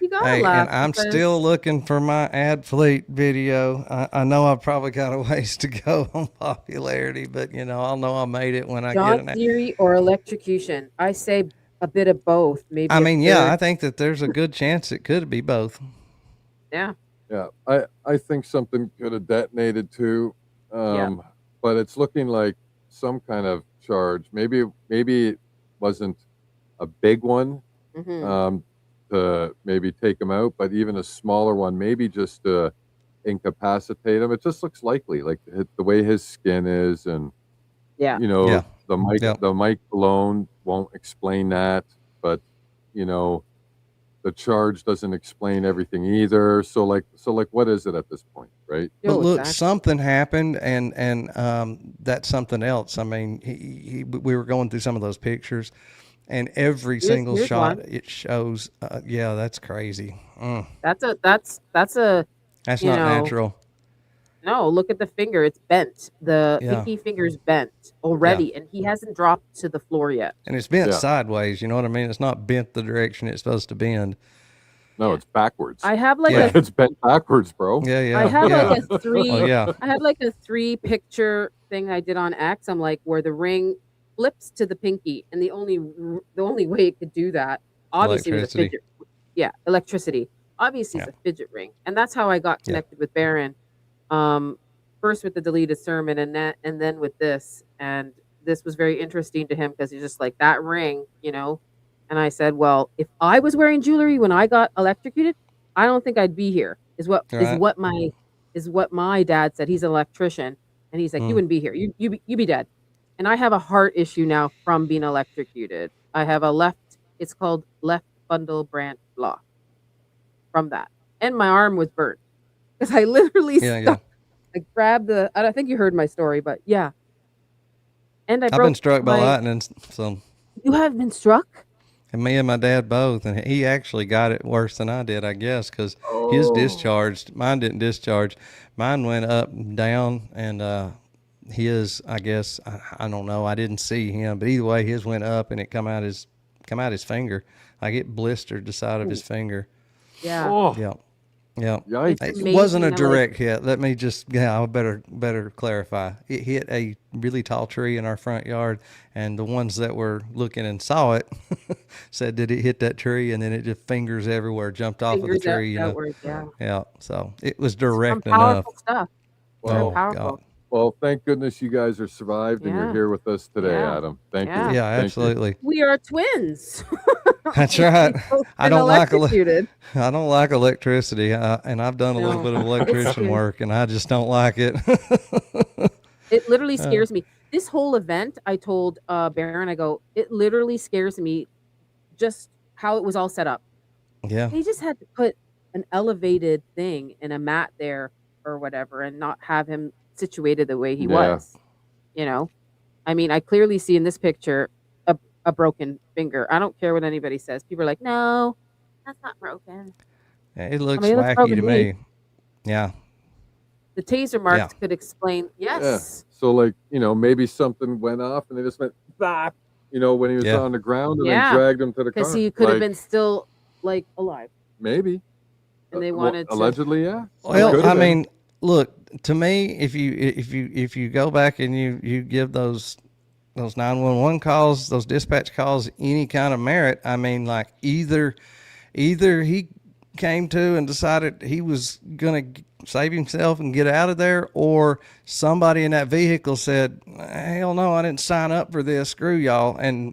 Speaker 3: You gotta
Speaker 10: Hey,
Speaker 3: laugh.
Speaker 10: and I'm
Speaker 3: because-
Speaker 10: still looking for my Ad Fleet video. I know I've probably got a ways to go on popularity, but I'll know I made it when I get an.
Speaker 3: Theory or electrocution. I say a bit of both. Maybe.
Speaker 10: I mean, yeah,
Speaker 3: third.
Speaker 10: I think that there's a good chance it could be both.
Speaker 3: Yeah.
Speaker 4: Yeah, I think something could have detonated too,
Speaker 3: Yeah.
Speaker 4: but it's looking like some kind of charge. Maybe it wasn't a big one to maybe take him out, but even a smaller one, maybe just to incapacitate him. It just looks likely, like the way his skin is, and
Speaker 3: Yeah.
Speaker 4: the mic alone won't explain that, but the charge doesn't explain everything either. So like what is it at this point, right?
Speaker 10: But look, something happened, and that's something else. I mean, we were going through some of those pictures, and every single
Speaker 3: here's
Speaker 10: shot
Speaker 3: one.
Speaker 10: it shows. Yeah, that's crazy.
Speaker 3: That's
Speaker 10: That's not natural.
Speaker 3: No, look at the finger. It's bent. The
Speaker 10: Yeah.
Speaker 3: pinky finger's bent already, and he hasn't dropped to the floor yet.
Speaker 10: And it's bent sideways. You know what I mean? It's not bent the direction it's supposed to bend.
Speaker 4: No, it's backwards.
Speaker 3: I have like
Speaker 4: it's bent backwards, bro.
Speaker 10: Yeah.
Speaker 3: I have like a three.
Speaker 10: Oh, yeah.
Speaker 3: I have like a 3-picture thing I did on X. I'm like where the ring flips to the pinky, and the only way it could do that, obviously, was a
Speaker 10: Electricity.
Speaker 3: fidget. Yeah, electricity. Obviously, it's a fidget ring, and that's how I got connected with Baron. First with the deleted sermon, and then with this, and this was very interesting to him because he's just like that ring, And I said, well, if I was wearing jewelry when I got electrocuted, I don't think I'd be here. Is what my dad said. He's an electrician, and he's like, you wouldn't be here. You be dead. And I have a heart issue now from being electrocuted. I have it's called left bundle branch block from that, and my arm was burnt because I literally I grabbed I think you heard my story, but yeah. And
Speaker 10: I've been struck by lightning, so.
Speaker 3: You have been struck?
Speaker 10: And me and my dad both, and he actually got it worse than I did, I guess, because his discharged. Mine didn't discharge. Mine went up and down, and his, I guess, I don't know. I didn't see him, but either way, his went up and it come out his finger. Like it blistered the side of his finger.
Speaker 3: Yeah.
Speaker 4: Oh.
Speaker 10: Yeah. Yeah.
Speaker 3: It's
Speaker 10: It wasn't a
Speaker 3: amazing. I'm
Speaker 10: direct hit. Let me just, I better clarify. It hit a really tall tree in our front yard, and the ones that were looking and saw it said that it hit that tree, and then it just fingers everywhere, jumped off of the
Speaker 3: Fingers
Speaker 10: tree.
Speaker 3: outward, yeah.
Speaker 10: Yeah. So it was direct
Speaker 3: Some
Speaker 10: enough.
Speaker 3: powerful stuff.
Speaker 4: Well,
Speaker 3: Very powerful.
Speaker 10: God.
Speaker 4: Well, thank goodness you guys are survived and you're
Speaker 3: Yeah.
Speaker 4: here with us today,
Speaker 3: Yeah.
Speaker 4: Adam. Thank
Speaker 3: Yeah.
Speaker 4: you.
Speaker 10: Yeah,
Speaker 4: Thank you.
Speaker 10: absolutely.
Speaker 3: We are twins.
Speaker 10: That's right. I don't like
Speaker 3: electrocuted.
Speaker 10: I don't like electricity, and I've done a little bit of electrician work, and I just don't like it.
Speaker 3: It literally scares me. This whole event, I told Baron, I go, it literally scares me just how it was all set up.
Speaker 10: Yeah.
Speaker 3: They just had to put an elevated thing in a mat there or whatever and not have him situated the way he was. I mean, I clearly see in this picture a broken finger. I don't care what anybody says. People are like, no, that's not broken.
Speaker 10: Yeah, it looks
Speaker 3: it looks
Speaker 10: wacky
Speaker 3: broken
Speaker 10: to
Speaker 3: to
Speaker 10: me. Yeah.
Speaker 3: The taser marks could explain. Yes.
Speaker 4: Yeah. So maybe something went off and they just went back, when he was on the ground and they dragged him to the car.
Speaker 3: Because he could have been still alive.
Speaker 4: Maybe.
Speaker 3: And they wanted to.
Speaker 4: Allegedly, yeah.
Speaker 10: Well, I mean, look, to me, if you go back and you give those 911 calls, those dispatch calls, any kind of merit, I mean, like either he came to and decided he was going to save himself and get out of there, or somebody in that vehicle said, hell no, I didn't sign up for this, screw y'all, and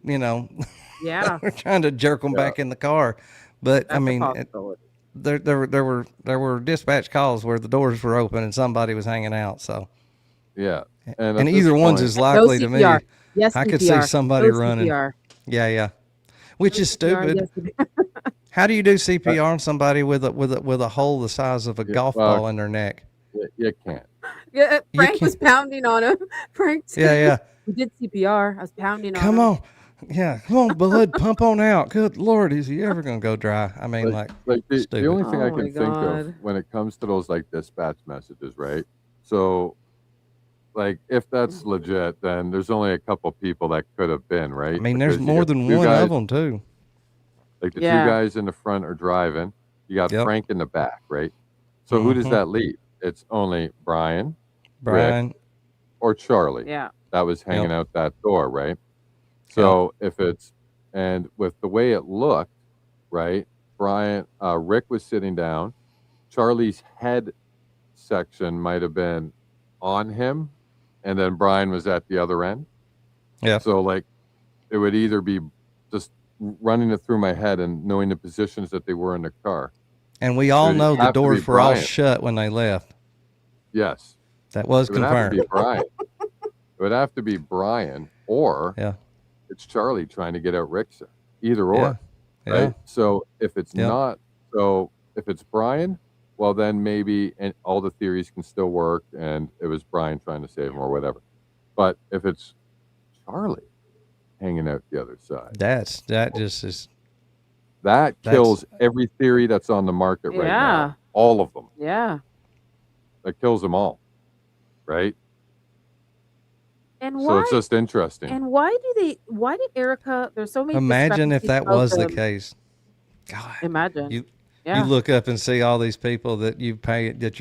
Speaker 3: Yeah.
Speaker 10: we're trying to jerk them back in the car. But
Speaker 3: That's
Speaker 10: I mean, there were dispatch calls where the doors were open and somebody was hanging out. So
Speaker 4: yeah,
Speaker 10: and either one's is likely to me.
Speaker 3: CPR. Yes,
Speaker 10: I could see
Speaker 3: CPR.
Speaker 10: somebody
Speaker 3: No
Speaker 10: running.
Speaker 3: CPR.
Speaker 10: Yeah, which is
Speaker 3: CPR,
Speaker 10: stupid.
Speaker 3: yes.
Speaker 10: How do you do CPR on somebody with a hole the size of a golf ball in their neck?
Speaker 4: You can't.
Speaker 3: Yeah,
Speaker 10: You
Speaker 3: Frank was
Speaker 10: can't-
Speaker 3: pounding on him. Frank said,
Speaker 10: Yeah.
Speaker 3: we did CPR. I was pounding on
Speaker 10: Come
Speaker 3: him.
Speaker 10: on. Yeah, come on, blood, pump on out. Good Lord, is he ever going to go dry? I mean, like
Speaker 4: the
Speaker 10: stupid.
Speaker 4: only thing I
Speaker 3: Oh my
Speaker 4: can think of
Speaker 3: God.
Speaker 4: when it comes to those like dispatch messages, right? So, like, if that's legit, then there's only a couple people that could have been, right?
Speaker 10: I mean, there's
Speaker 4: Because you
Speaker 10: more
Speaker 4: got
Speaker 10: than
Speaker 4: two
Speaker 10: one
Speaker 4: guys,
Speaker 10: of them too.
Speaker 4: like the
Speaker 3: Yeah.
Speaker 4: two guys in the front are driving. You got
Speaker 10: Yep.
Speaker 4: Frank in the back, right? So who does
Speaker 10: Mhm.
Speaker 4: that leave? It's only Brian,
Speaker 10: Brian,
Speaker 4: Rick, or Charlie
Speaker 3: Yeah.
Speaker 4: that was hanging out that door, right? So if it's, and with the way it looked, right? Rick was sitting down. Charlie's head section might have been on him, and then Brian was at the other end.
Speaker 10: Yeah.
Speaker 4: So like, it would either be just running it through my head and knowing the positions that they were in the car.
Speaker 10: and we all
Speaker 4: It would
Speaker 10: know the
Speaker 4: have to be
Speaker 10: doors were all
Speaker 4: Brian.
Speaker 10: shut when they left.
Speaker 4: Yes.
Speaker 10: That was
Speaker 4: It would have to
Speaker 10: confirmed.
Speaker 4: be Brian. It would have to be Brian, or
Speaker 10: Yeah.
Speaker 4: it's Charlie trying to get out Rick's. Either or.
Speaker 10: Yeah.
Speaker 4: Right?
Speaker 10: Yeah.
Speaker 4: So if it's
Speaker 10: Yep.
Speaker 4: not, so if it's Brian, well then maybe and all the theories can still work and it was Brian trying to save him or whatever. But if it's Charlie hanging out the other side,
Speaker 10: That just is.
Speaker 4: that kills every theory that's on the market right
Speaker 3: Yeah.
Speaker 4: now. All of them.
Speaker 3: Yeah.
Speaker 4: That kills them all. Right?
Speaker 3: And
Speaker 4: So
Speaker 3: why?
Speaker 4: it's just interesting.
Speaker 3: And why did Erica? There's so many.
Speaker 10: Imagine if that
Speaker 3: discrepancies
Speaker 10: was the
Speaker 3: about them.
Speaker 10: case. God,
Speaker 3: Imagine.
Speaker 10: you
Speaker 3: Yeah.
Speaker 10: look up and see all these people that you're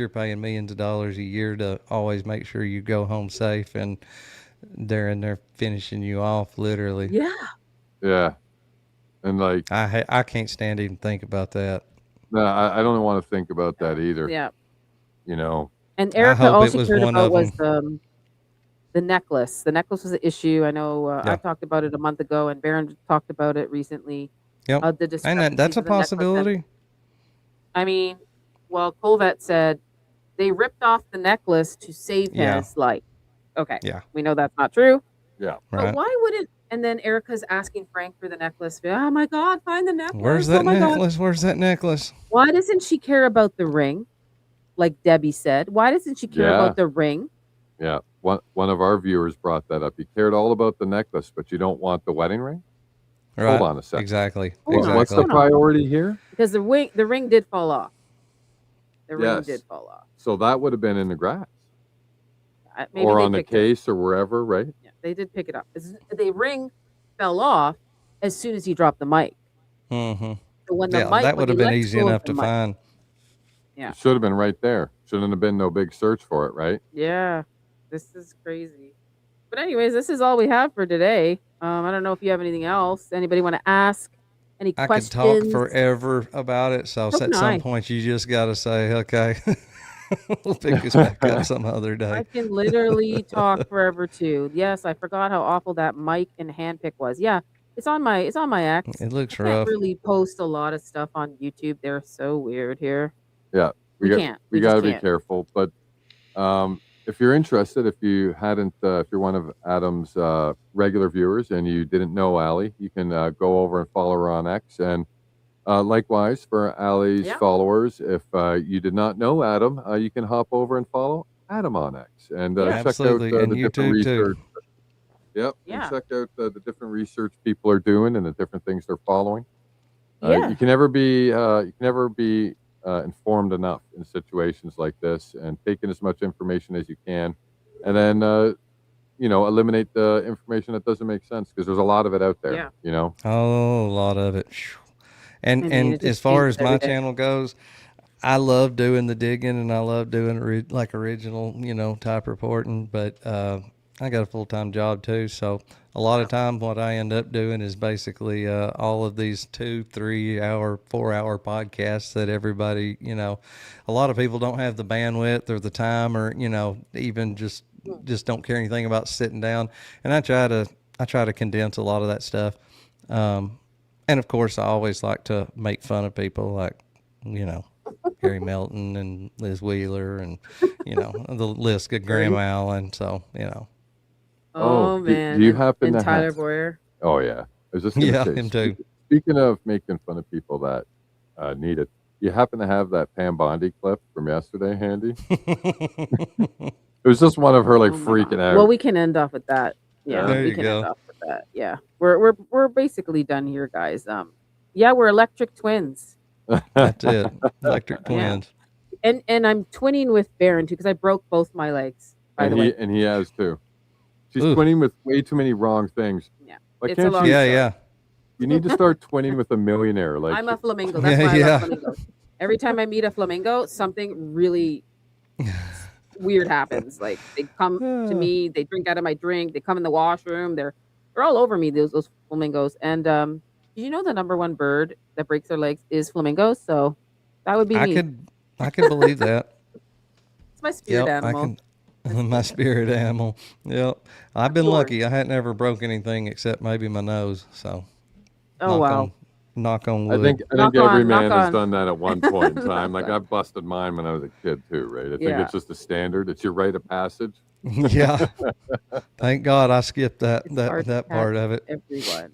Speaker 10: paying millions of dollars a year to always make sure you go home safe, and they're in there finishing you off literally.
Speaker 3: Yeah.
Speaker 4: Yeah. And like,
Speaker 10: I can't stand to even think about that.
Speaker 4: no, I don't want to think about that either.
Speaker 3: Yeah.
Speaker 4: You know,
Speaker 3: And
Speaker 10: I
Speaker 3: Erica,
Speaker 10: hope
Speaker 3: all
Speaker 10: it
Speaker 3: she
Speaker 10: was
Speaker 3: cared
Speaker 10: one
Speaker 3: about
Speaker 10: of
Speaker 3: was
Speaker 10: them.
Speaker 3: the necklace. The necklace was an issue. I know
Speaker 10: Yeah.
Speaker 3: I talked about it a month ago, and Baron talked about it recently.
Speaker 10: Yep.
Speaker 3: The
Speaker 10: And that's
Speaker 3: discrepancies
Speaker 10: a
Speaker 3: of the necklace.
Speaker 10: possibility.
Speaker 3: I mean, well, Colvette said they ripped off the necklace to save
Speaker 10: Yeah.
Speaker 3: his life. Okay.
Speaker 10: Yeah.
Speaker 3: We know that's not true.
Speaker 4: yeah.
Speaker 10: Right.
Speaker 3: But why wouldn't? And then Erica's asking Frank for the necklace. Oh my God, find the necklace.
Speaker 10: Where's
Speaker 3: Oh
Speaker 10: that
Speaker 3: my God.
Speaker 10: necklace? Where's that necklace?
Speaker 3: Why doesn't she care about the ring? Like Debbie said. Why doesn't she care
Speaker 4: Yeah.
Speaker 3: about the ring?
Speaker 4: Yeah. One of our viewers brought that up. You cared all about the necklace, but you don't want the wedding ring?
Speaker 10: Right.
Speaker 4: Hold on a second.
Speaker 10: Exactly.
Speaker 3: Hold on.
Speaker 4: What's the
Speaker 3: Hold on.
Speaker 4: priority here?
Speaker 3: Because the ring did fall off. The ring
Speaker 4: Yes.
Speaker 3: did fall off.
Speaker 4: So that would have been in the grass
Speaker 3: Maybe
Speaker 4: or
Speaker 3: they
Speaker 4: on the
Speaker 3: picked it up.
Speaker 4: case or wherever, right?
Speaker 3: Yeah, they did pick it up. The ring fell off as soon as he dropped the mic.
Speaker 10: Mm-hmm.
Speaker 3: So when the
Speaker 10: Yeah,
Speaker 3: mic,
Speaker 10: that
Speaker 3: when
Speaker 10: would have
Speaker 3: he
Speaker 10: been
Speaker 3: let
Speaker 10: easy
Speaker 3: go of
Speaker 10: enough
Speaker 3: the
Speaker 10: to
Speaker 3: mic-
Speaker 10: find.
Speaker 3: Yeah.
Speaker 4: It should have been right there. Shouldn't have been no big search for it, right?
Speaker 3: Yeah, this is crazy. But anyways, this is all we have for today. I don't know if you have anything else. Anybody want to ask? Any
Speaker 10: I could
Speaker 3: questions?
Speaker 10: talk forever about it. So
Speaker 3: So
Speaker 10: at
Speaker 3: can
Speaker 10: some
Speaker 3: I.
Speaker 10: point, you just got to say, okay, we'll pick this back up some other
Speaker 3: I
Speaker 10: day.
Speaker 3: can literally talk forever too. Yes, I forgot how awful that mic and handpick was. Yeah, it's on my X.
Speaker 10: It looks
Speaker 3: I can't
Speaker 10: rough.
Speaker 3: really post a lot of stuff on YouTube. They're so weird here.
Speaker 4: Yeah.
Speaker 3: We
Speaker 4: got,
Speaker 3: can't.
Speaker 4: We
Speaker 3: We
Speaker 4: got
Speaker 3: just
Speaker 4: to be
Speaker 3: can't.
Speaker 4: careful. But if you're interested, if you're one of Adam's regular viewers and you didn't know Allie, you can go over and follow her on X. And likewise for Allie's
Speaker 3: Yeah.
Speaker 4: followers, if you did not know Adam, you can hop over and follow Adam on X and check out
Speaker 10: Absolutely.
Speaker 4: the
Speaker 10: And
Speaker 4: different
Speaker 10: YouTube too.
Speaker 4: research. Yep.
Speaker 3: Yeah.
Speaker 4: And check out the different research people are doing and the different things they're following.
Speaker 3: Yeah.
Speaker 4: You can never be informed enough in situations like this, and taking as much information as you can, and then eliminate the information that doesn't make sense, because there's a lot of it out there.
Speaker 3: Yeah.
Speaker 4: You know.
Speaker 10: Oh, a lot of it. Phew.
Speaker 3: I mean, it
Speaker 10: And
Speaker 3: just
Speaker 10: as far
Speaker 3: changes
Speaker 10: as my
Speaker 3: every day.
Speaker 10: channel goes, I love doing the digging and I love doing like original, type reporting, but I got a full-time job too. So a lot of time what I end up doing is basically all of these 2, 3 hour, 4 hour podcasts that everybody, a lot of people don't have the bandwidth or the time or, even just don't care anything about sitting down. And I try to condense a lot of that stuff. And of course I always like to make fun of people like, Gary Melton and Liz Wheeler and, the list of Graham Allen. So,
Speaker 3: Oh
Speaker 4: do
Speaker 3: man.
Speaker 4: you
Speaker 3: and-
Speaker 4: happen
Speaker 3: and
Speaker 4: to
Speaker 3: Tyler
Speaker 4: have-
Speaker 3: Boyer.
Speaker 4: Oh yeah. I was just gonna
Speaker 10: Yeah,
Speaker 4: say,
Speaker 10: him too.
Speaker 4: Speaking of making fun of people that need it, you happen to have that Pam Bondi clip from yesterday handy? It was just one of her like
Speaker 3: Oh my
Speaker 4: freaking
Speaker 3: God.
Speaker 4: out.
Speaker 3: Well, we can end off with that. Yeah,
Speaker 10: There
Speaker 3: we
Speaker 10: you
Speaker 3: can
Speaker 10: go.
Speaker 3: end off with that. Yeah, we're basically done here, guys. Yeah, we're electric twins.
Speaker 10: That's it. Electric
Speaker 3: Yeah.
Speaker 10: twins.
Speaker 3: And I'm twinning with Baron too because I broke both my legs. By the way,
Speaker 4: And he has too. She's
Speaker 10: Ooh.
Speaker 4: twinning with way too many wrong things.
Speaker 3: Yeah,
Speaker 4: Why
Speaker 3: it's a
Speaker 4: can't
Speaker 3: long
Speaker 4: you?
Speaker 3: story.
Speaker 10: Yeah.
Speaker 4: You need to start twinning with a millionaire. Like
Speaker 3: I'm a flamingo. That's why I
Speaker 10: Yeah.
Speaker 3: love flamingos. Every time I meet a flamingo, something really weird happens. Like they come to me, they drink out of my drink, they come in the washroom, they're all over me, those flamingos. And did you know the number one bird that breaks their legs is flamingos? So that would be
Speaker 10: I
Speaker 3: me.
Speaker 10: could believe that.
Speaker 3: It's my spirit animal.
Speaker 10: My spirit animal. Yep. I've been
Speaker 3: Yours.
Speaker 10: lucky. I hadn't ever broke anything except maybe my nose. So
Speaker 3: Oh wow.
Speaker 10: Knock on
Speaker 4: I
Speaker 10: wood.
Speaker 4: think
Speaker 3: Knock
Speaker 4: every
Speaker 3: on,
Speaker 4: man
Speaker 3: knock
Speaker 4: has
Speaker 3: on.
Speaker 4: done that at one point in time.
Speaker 3: Knock
Speaker 4: Like
Speaker 3: on.
Speaker 4: I've busted mine when I was a kid too, right? I think
Speaker 3: Yeah.
Speaker 4: it's just a standard. It's your rite of passage.
Speaker 10: Yeah. Thank God I skipped that
Speaker 3: It's hard to
Speaker 10: that part
Speaker 3: catch
Speaker 10: of it.
Speaker 3: Everyone.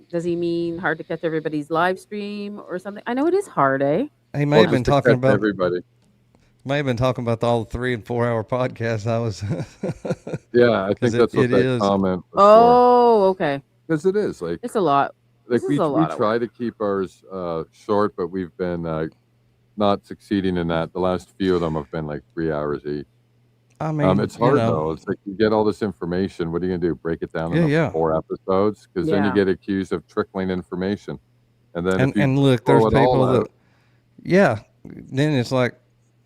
Speaker 3: Does he mean hard to catch everybody's live stream or something? I know it is hard, eh?
Speaker 10: He may
Speaker 4: Or
Speaker 10: have been
Speaker 4: just to
Speaker 10: talking
Speaker 4: catch
Speaker 10: about
Speaker 4: everybody.
Speaker 10: may have been talking about all the 3 and 4 hour podcasts I was
Speaker 4: Yeah, I think
Speaker 10: 'Cause
Speaker 4: that's what
Speaker 10: it
Speaker 4: that
Speaker 10: is.
Speaker 4: comment was
Speaker 3: Oh, okay.
Speaker 4: Because it is like
Speaker 3: It's a lot. This is
Speaker 4: we
Speaker 3: a lot of
Speaker 4: try to keep ours short, but we've been not succeeding in that. The last few of them have been like 3 hours each.
Speaker 10: I mean,
Speaker 4: It's hard
Speaker 10: you know,
Speaker 4: though. It's like you get all this information. What are you gonna do? Break it down
Speaker 10: Yeah,
Speaker 4: into
Speaker 10: yeah.
Speaker 4: 4 episodes? Because then you
Speaker 3: Yeah.
Speaker 4: get accused of trickling information. And then if you
Speaker 10: and look,
Speaker 4: throw
Speaker 10: there's
Speaker 4: it all
Speaker 10: people that
Speaker 4: out-
Speaker 10: yeah, then it's like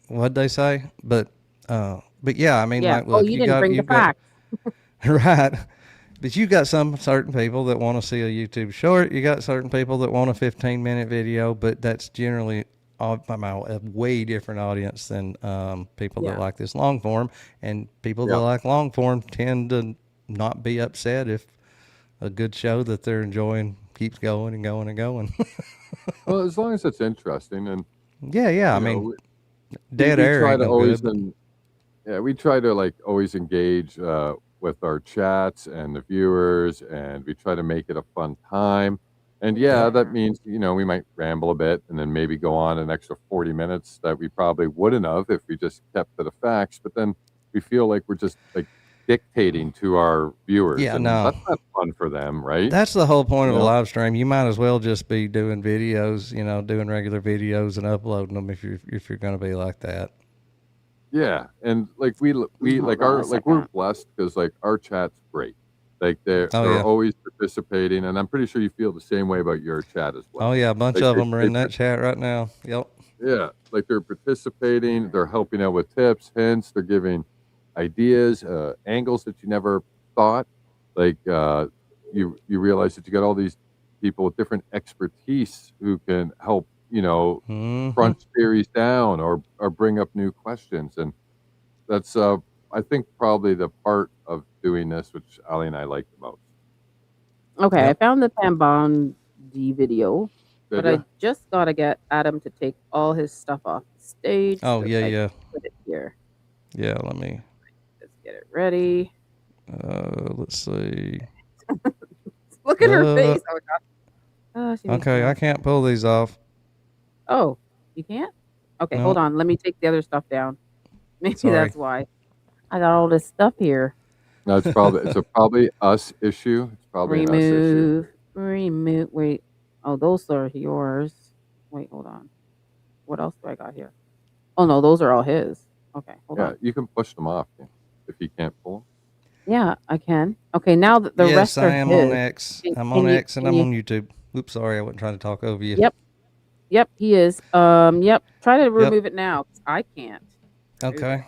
Speaker 10: what'd they say? But yeah, I mean,
Speaker 3: Yeah.
Speaker 10: like, look,
Speaker 3: Oh, you didn't bring the
Speaker 10: you've got
Speaker 3: facts.
Speaker 10: right. But you got some certain people that want to see a YouTube short. You got certain people that want a 15-minute video, but that's generally a way different audience than people that
Speaker 3: Yeah.
Speaker 10: like this long form. And people that
Speaker 4: Yeah.
Speaker 10: like long form tend to not be upset if a good show that they're enjoying keeps going and going and going.
Speaker 4: Well, as long as it's interesting and
Speaker 10: yeah. I
Speaker 4: you know,
Speaker 10: mean,
Speaker 4: we-
Speaker 10: dead
Speaker 4: we
Speaker 10: air
Speaker 4: try
Speaker 10: ain't
Speaker 4: to
Speaker 10: no
Speaker 4: always
Speaker 10: good.
Speaker 4: we try to like always engage with our chats and the viewers, and we try to make it a fun time. And yeah, that means we might ramble a bit and then maybe go on an extra 40 minutes that we probably wouldn't have if we just kept to the facts. But then we feel like we're just like dictating to our viewers.
Speaker 10: Yeah,
Speaker 4: and
Speaker 10: no.
Speaker 4: that's not fun for them, right?
Speaker 10: That's the whole point of a
Speaker 4: Yeah.
Speaker 10: live stream. You might as well just be doing videos, doing regular videos and uploading them if you're going to be like that.
Speaker 4: Yeah, and like we
Speaker 3: Hold
Speaker 4: like
Speaker 3: on a
Speaker 4: we're
Speaker 3: second.
Speaker 4: blessed because like our chat's great. Like they're
Speaker 10: Oh,
Speaker 4: they're
Speaker 10: yeah.
Speaker 4: always participating, and I'm pretty sure you feel the same way about your chat as well.
Speaker 10: Oh yeah, a bunch
Speaker 4: Like,
Speaker 10: of
Speaker 4: they-
Speaker 10: them are
Speaker 4: they
Speaker 10: in that chat right now. Yep.
Speaker 4: Yeah, like they're participating, they're helping out with tips, hints, they're giving ideas, angles that you never thought. Like you realize that you got all these people with different expertise who can help,
Speaker 10: Mhm.
Speaker 4: crunch theories down or bring up new questions. And that's I think probably the part of doing this which Ali and I like the most.
Speaker 3: Okay, I
Speaker 10: Yep.
Speaker 3: found the Pambondi video, but
Speaker 4: Did ya?
Speaker 3: I just gotta get Adam to take all his stuff off the stage.
Speaker 10: Oh,
Speaker 3: so
Speaker 10: yeah,
Speaker 3: I
Speaker 10: yeah.
Speaker 3: can put it here.
Speaker 10: Yeah, let me
Speaker 3: Let's get it ready.
Speaker 10: let's see.
Speaker 3: Look at her
Speaker 10: Uh,
Speaker 3: face. Oh god. Oh, she makes me
Speaker 10: Okay, I
Speaker 3: laugh.
Speaker 10: can't pull these off.
Speaker 3: Oh, you can't? Okay, hold
Speaker 10: No.
Speaker 3: on. Let me take the other stuff down. Maybe
Speaker 10: Sorry.
Speaker 3: that's why. I got all this stuff here.
Speaker 4: No, it's probably us issue. It's probably an us issue.
Speaker 3: Remove. Wait. Oh, those are yours. Wait, hold on. What else do I got here? Oh no, those are all his. Okay, hold
Speaker 4: Yeah,
Speaker 3: on.
Speaker 4: you can push them off if you can't pull them.
Speaker 3: Yeah, I can. Okay, now that the
Speaker 10: yes,
Speaker 3: rest are
Speaker 10: I am
Speaker 3: his.
Speaker 10: on X.
Speaker 3: Can-
Speaker 10: I'm
Speaker 3: can
Speaker 10: on
Speaker 3: you-
Speaker 10: X and
Speaker 3: can
Speaker 10: I'm
Speaker 3: you-
Speaker 10: on YouTube. Oops, sorry, I wasn't trying to talk over you.
Speaker 3: Yep, he is. Yep. Try to remove it now. 'Cause I can't.
Speaker 10: Okay.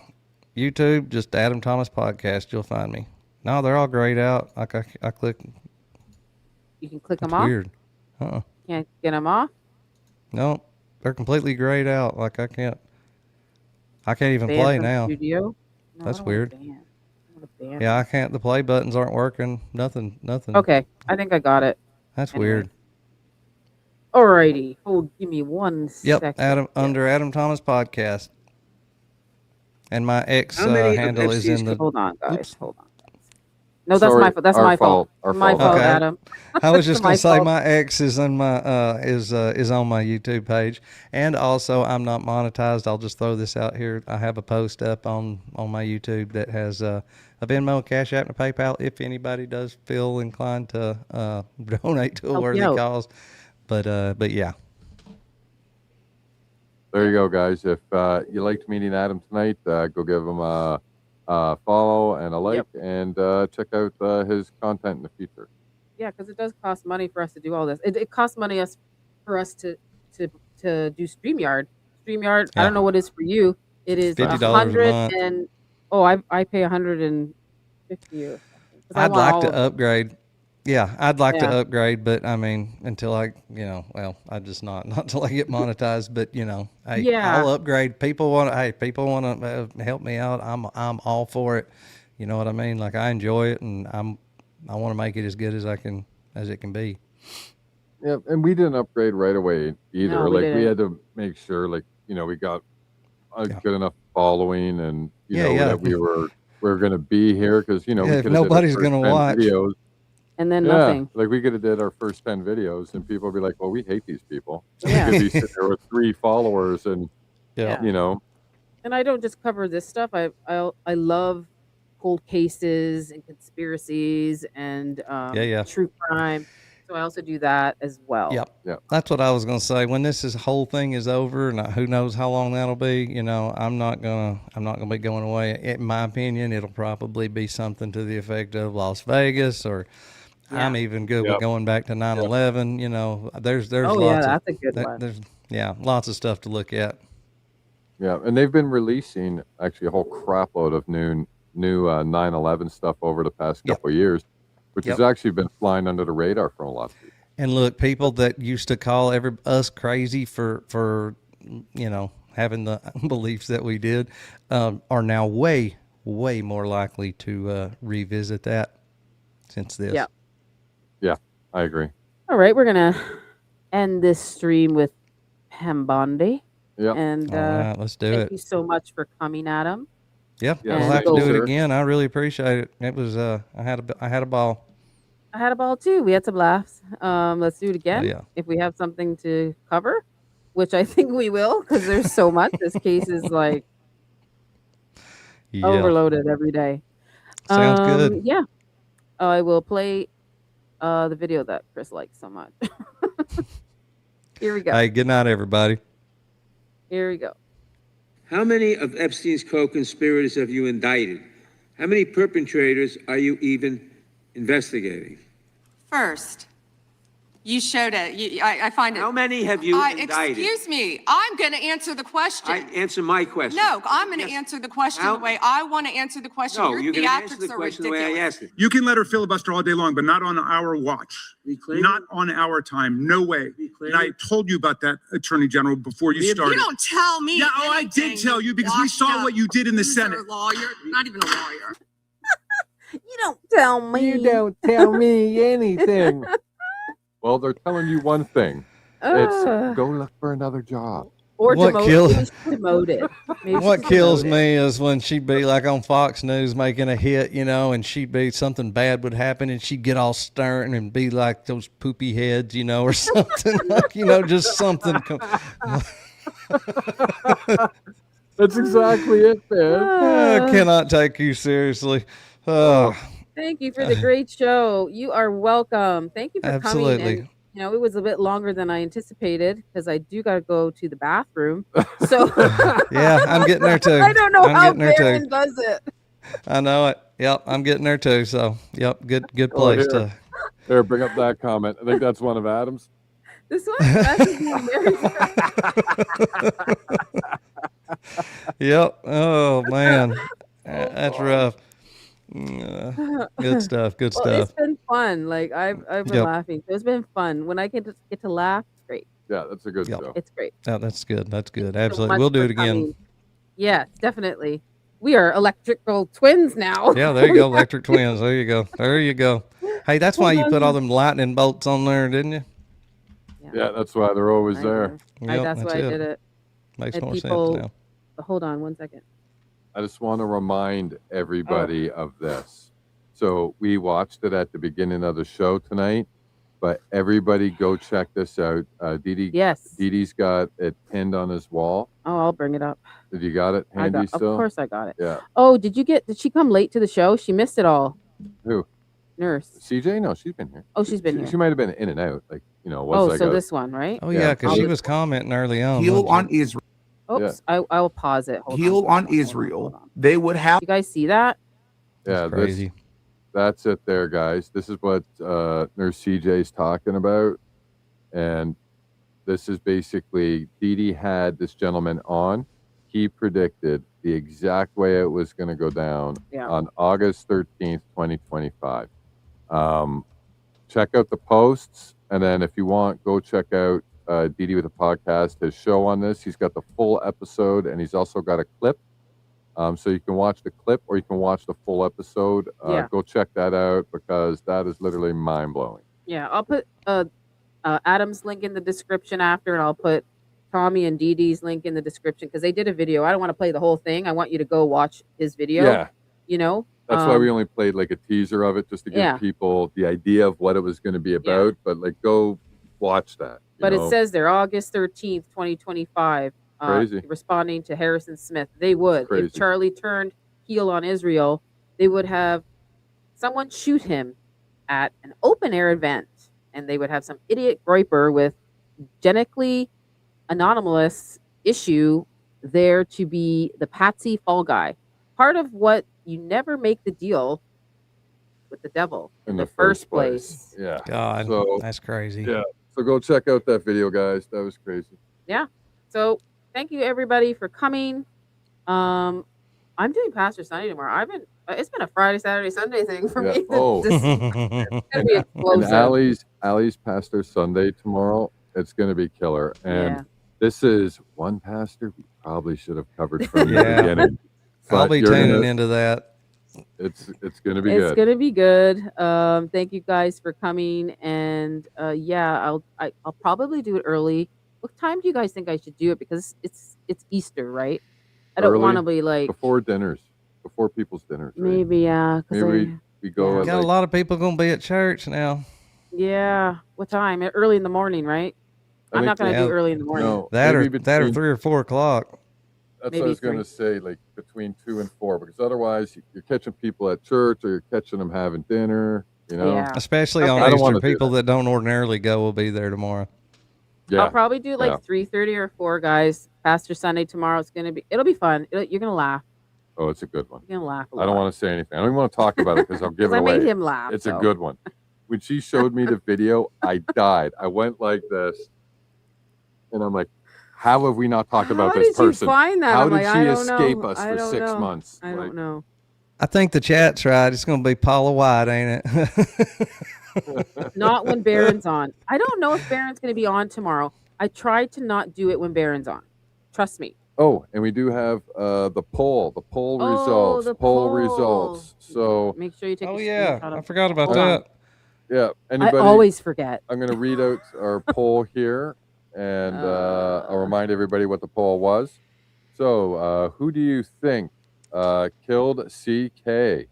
Speaker 10: YouTube, just Adam Thomas Podcast. You'll find me. No, they're all grayed out. I click.
Speaker 3: You can click
Speaker 10: It's
Speaker 3: them off.
Speaker 10: weird.
Speaker 3: Can't get them off.
Speaker 10: No, they're completely grayed out. Like I can't even
Speaker 3: Ban
Speaker 10: play
Speaker 3: from
Speaker 10: now.
Speaker 3: Studio. No, I
Speaker 10: That's
Speaker 3: don't wanna
Speaker 10: weird.
Speaker 3: ban. I wanna ban
Speaker 10: Yeah,
Speaker 3: them.
Speaker 10: I can't. The play buttons aren't working. Nothing.
Speaker 3: Okay, I think I got it.
Speaker 10: That's
Speaker 3: Anyway.
Speaker 10: weird.
Speaker 3: Alrighty. Oh, give me one
Speaker 10: Yep,
Speaker 3: second.
Speaker 10: Adam
Speaker 3: here.
Speaker 10: under Adam Thomas Podcast, and my X
Speaker 3: How many
Speaker 10: handle is in the.
Speaker 3: Hold on, guys.
Speaker 10: Oops.
Speaker 3: Hold on. No, that's
Speaker 4: Sorry,
Speaker 3: my fault. That's
Speaker 4: our
Speaker 3: my fault.
Speaker 4: Our
Speaker 3: My
Speaker 4: fault.
Speaker 3: fault,
Speaker 10: Okay.
Speaker 3: Adam.
Speaker 10: I was just
Speaker 3: My
Speaker 10: gonna say
Speaker 3: fault.
Speaker 10: my ex is on my is on my YouTube page, and also I'm not monetized. I'll just throw this out here. I have a post up on my YouTube that has a Venmo, Cash App, and a PayPal. If anybody does feel inclined to donate to a
Speaker 3: Help you
Speaker 10: worthy
Speaker 3: out.
Speaker 10: cause, but yeah.
Speaker 4: There you go, guys. If you liked meeting Adam tonight, go give him a follow and a like, and check out his content in the future.
Speaker 3: Yeah, because it does cost money for us to do all this. It costs money for us to do StreamYard. StreamYard, I don't know what it is for you. It is
Speaker 10: $50 a
Speaker 3: 100
Speaker 10: month.
Speaker 3: and I pay 150 or something. 'Cause I
Speaker 10: I'd
Speaker 3: want
Speaker 10: like
Speaker 3: all
Speaker 10: to
Speaker 3: of it.
Speaker 10: upgrade. Yeah, I'd like to
Speaker 3: Yeah.
Speaker 10: upgrade, but I mean, until I, I just not until I get monetized. But hey,
Speaker 3: Yeah.
Speaker 10: I'll upgrade. People want to help me out. I'm all for it. You know what I mean? Like I enjoy it, and I want to make it as good as it can be.
Speaker 4: Yeah, and we didn't upgrade right away either.
Speaker 3: No, we
Speaker 4: We
Speaker 3: didn't.
Speaker 4: had to make sure, we got a good enough following, and that we were going to be here because we
Speaker 10: if
Speaker 4: could
Speaker 10: nobody's gonna watch,
Speaker 4: videos.
Speaker 3: And then nothing.
Speaker 4: Like we could have did our first 10 videos, and people would be like, "Well, we hate these people."
Speaker 3: Yeah.
Speaker 4: We could be sitting there with 3 followers, and
Speaker 3: Yeah. And I don't just cover this stuff. I love cold cases and conspiracies and true crime. So I also do that as well.
Speaker 10: Yep. That's what I was going to say. When this whole thing is over, and who knows how long that'll be, I'm not gonna be going away. In my opinion, it'll probably be something to the effect of Las Vegas, or I'm even good with going back to 9/11. There's lots
Speaker 3: that's a good one.
Speaker 10: There's lots of stuff to look at.
Speaker 4: Yeah, and they've been releasing actually a whole crap load of new 9/11 stuff over the past couple of years, which has actually been flying under the radar for a lot of people.
Speaker 10: And look, people that used to call us crazy for having the beliefs that we did are now way more likely to revisit that since this.
Speaker 4: Yeah, I agree.
Speaker 3: All right, we're gonna end this stream with Pam Bondi.
Speaker 4: Yeah.
Speaker 3: And
Speaker 10: All right, let's do
Speaker 3: thank
Speaker 10: it.
Speaker 3: you so much for coming, Adam.
Speaker 10: Yep,
Speaker 4: Yeah,
Speaker 10: we'll have to
Speaker 3: go
Speaker 10: do it
Speaker 4: sir.
Speaker 10: again. I really appreciate it. It was I had a ball.
Speaker 3: I had a ball too. We had some laughs. Let's do it again.
Speaker 10: yeah.
Speaker 3: If we have something to cover, which I think we will, because there's so much. This case is overloaded every day.
Speaker 10: Sounds good.
Speaker 3: Yeah. I will play the video that Chris likes so much. Here we go.
Speaker 10: Hey, good night, everybody.
Speaker 3: Here we go.
Speaker 15: How many of Epstein's co-conspirators have you indicted? How many perpetrators are you even investigating?
Speaker 16: First, you showed it. I find it.
Speaker 15: How many have you indicted?
Speaker 16: Excuse me. I'm going to answer the question.
Speaker 15: Answer my question.
Speaker 16: No, I'm going to answer the question the way I want to answer the question.
Speaker 15: No,
Speaker 16: Your
Speaker 15: you're going to answer the
Speaker 16: theatrics are
Speaker 15: question the way I
Speaker 16: ridiculous.
Speaker 15: asked it.
Speaker 9: You can let her filibuster all day long, but not on our watch. Not on our time. No way. And I told you about that, Attorney General, before you started.
Speaker 16: You don't tell me.
Speaker 9: Yeah, I did tell you because we saw what you did in the Senate.
Speaker 16: Lawyer, not even a lawyer.
Speaker 3: You don't tell me.
Speaker 4: You don't tell me anything. Well, they're telling you one thing. It's go look for another job.
Speaker 3: Or
Speaker 10: What kills-
Speaker 3: demoted. Maybe
Speaker 10: What
Speaker 3: she's
Speaker 10: kills
Speaker 3: demoted.
Speaker 10: me is when she'd be like on Fox News making a hit, and she'd be something bad would happen, and she'd get all stern and be like those poopy heads, or something, just something.
Speaker 4: That's exactly it, man.
Speaker 10: I cannot take you seriously. Oh,
Speaker 3: Thank you for the great show. You are welcome. Thank you for
Speaker 10: Absolutely.
Speaker 3: coming. And, it was a bit longer than I anticipated because I do got to go to the bathroom. So
Speaker 10: yeah, I'm getting there too.
Speaker 3: I don't know
Speaker 10: I'm
Speaker 3: how
Speaker 10: getting there too.
Speaker 3: Baron does it.
Speaker 10: I know it. Yep, I'm getting there too. So, yep, good place to.
Speaker 4: Here, bring up that comment. I think that's one of Adam's.
Speaker 3: This one? That's very
Speaker 10: Yep. Oh man, that's rough. Good stuff. Good
Speaker 3: Well,
Speaker 10: stuff.
Speaker 3: it's been fun. I've been
Speaker 10: Yep.
Speaker 3: laughing. So it's been fun. When I get to laugh, it's great.
Speaker 4: Yeah, that's a good show.
Speaker 3: It's great.
Speaker 10: Yeah, that's good. That's good.
Speaker 3: So
Speaker 10: Absolutely.
Speaker 3: much
Speaker 10: We'll do
Speaker 3: for
Speaker 10: it again.
Speaker 3: coming. Yes, definitely. We are electrical twins now.
Speaker 10: Yeah, there you go. Electric twins. There you go. There you go. Hey, that's why you put all them lightning bolts on there, didn't you?
Speaker 4: Yeah, that's why they're always there.
Speaker 10: Yep,
Speaker 3: That's why I did it.
Speaker 10: Makes
Speaker 3: And
Speaker 10: more
Speaker 3: people-
Speaker 10: sense now.
Speaker 3: Hold on one second.
Speaker 4: I just want to remind everybody of this. So we watched it at the beginning of the show tonight. But everybody go check this out. Didi's got it pinned on his wall.
Speaker 3: Oh, I'll bring it up.
Speaker 4: Did you got it handy still?
Speaker 3: Of course I got it.
Speaker 4: Yeah.
Speaker 3: Oh, did she come late to the show? She missed it all.
Speaker 4: Who?
Speaker 3: Nurse.
Speaker 4: CJ? No, she's been here.
Speaker 3: Oh, she's been here.
Speaker 4: She might have been in and out. Like,
Speaker 3: This one, right?
Speaker 10: Oh, yeah, because she was commenting early on.
Speaker 6: Heal on Israel.
Speaker 3: Oops, I will pause it.
Speaker 6: Heal on Israel. They would have.
Speaker 3: You guys see that?
Speaker 4: Yeah,
Speaker 10: crazy.
Speaker 4: That's it there, guys. This is what Nurse CJ's talking about. And this is basically, Didi had this gentleman on. He predicted the exact way it was going to go down on August 13th, 2025. Check out the posts. And then if you want, go check out Didi with a podcast, his show on this. He's got the full episode, and he's also got a clip. So you can watch the clip or you can watch the full episode. Go check that out because that is literally mind-blowing.
Speaker 3: Yeah, I'll put Adam's link in the description after, and I'll put Tommy and Dee Dee's link in the description because they did a video. I don't want to play the whole thing. I want you to go watch his video.
Speaker 4: Yeah.
Speaker 3: You know?
Speaker 4: That's why we only played like a teaser of it just to give people the idea of what it was going to be about. But like, go watch that.
Speaker 3: But it says there, August 13th, 2025.
Speaker 4: Crazy.
Speaker 3: Responding to Harrison Smith. They would. If Charlie turned heel on Israel, they would have someone shoot him at an open air event. And they would have some idiot groiper with genetically anomalous issue there to be the patsy fall guy. Part of what you never make the deal with the devil in the first place.
Speaker 4: Yeah.
Speaker 10: God,
Speaker 4: so,
Speaker 10: that's crazy.
Speaker 4: Yeah. So go check out that video, guys. That was crazy.
Speaker 3: Yeah. So thank you everybody for coming. I'm doing Pastor Sunday tomorrow. It's been a Friday, Saturday, Sunday thing for me.
Speaker 4: Oh.
Speaker 3: It's gonna be explosive.
Speaker 4: And Allie's Pastor Sunday tomorrow. It's gonna be killer. And this is one pastor we probably should have covered from the beginning.
Speaker 10: I'll be tuning into that.
Speaker 4: It's gonna be
Speaker 3: good.
Speaker 4: good.
Speaker 3: It's gonna be good. Thank you guys for coming. And I'll probably do it early. What time do you guys think I should do it? Because it's Easter, right? I don't want to be like
Speaker 4: before people's dinners. Right?
Speaker 3: Maybe
Speaker 4: Maybe we go.
Speaker 10: Got a lot of people gonna be at church now.
Speaker 3: Yeah. What time? Early in the morning, right? I'm not gonna do early in the morning.
Speaker 10: No, that or 3 or 4 o'clock.
Speaker 4: That's what I was going to say, like between 2 and 4, because otherwise you're catching people at church or you're catching them having dinner, you know.
Speaker 3: Yeah.
Speaker 10: Especially on Easter, people that don't ordinarily go will be there tomorrow.
Speaker 4: Yeah.
Speaker 3: I'll probably do like 3:30 or 4, guys. Pastor Sunday tomorrow. It'll be fun. You're gonna laugh.
Speaker 4: Oh, it's a good one.
Speaker 3: You're gonna laugh a lot.
Speaker 4: I don't want to say anything. I don't even want to talk about it because I'll give it
Speaker 3: I
Speaker 4: away.
Speaker 3: made him laugh.
Speaker 4: It's a good one. When she showed me the video, I died. I went like this, and I'm like, how have we not talked about this person?
Speaker 3: How did you find that?
Speaker 4: How
Speaker 3: I'm
Speaker 4: did
Speaker 3: like,
Speaker 4: she
Speaker 3: I
Speaker 4: escape
Speaker 3: don't know.
Speaker 4: us
Speaker 3: I
Speaker 4: for
Speaker 3: don't
Speaker 4: 6
Speaker 3: know.
Speaker 4: months?
Speaker 3: I don't know.
Speaker 10: I think the chat's right. It's going to be Paula White, ain't it?
Speaker 3: Not when Baron's on. I don't know if Baron's going to be on tomorrow. I tried to not do it when Baron's on. Trust me.
Speaker 4: Oh, and we do have the poll results.
Speaker 3: The
Speaker 4: poll
Speaker 3: poll.
Speaker 4: results. So
Speaker 3: make sure you take.
Speaker 10: Oh
Speaker 3: a
Speaker 10: yeah,
Speaker 3: screenshot of
Speaker 10: I forgot about
Speaker 3: Hold
Speaker 10: that.
Speaker 3: on.
Speaker 4: Yeah. Anybody?
Speaker 3: I always forget.
Speaker 4: I'm going to read out our poll here, and I'll remind everybody what the poll was. So, who do you think killed CK?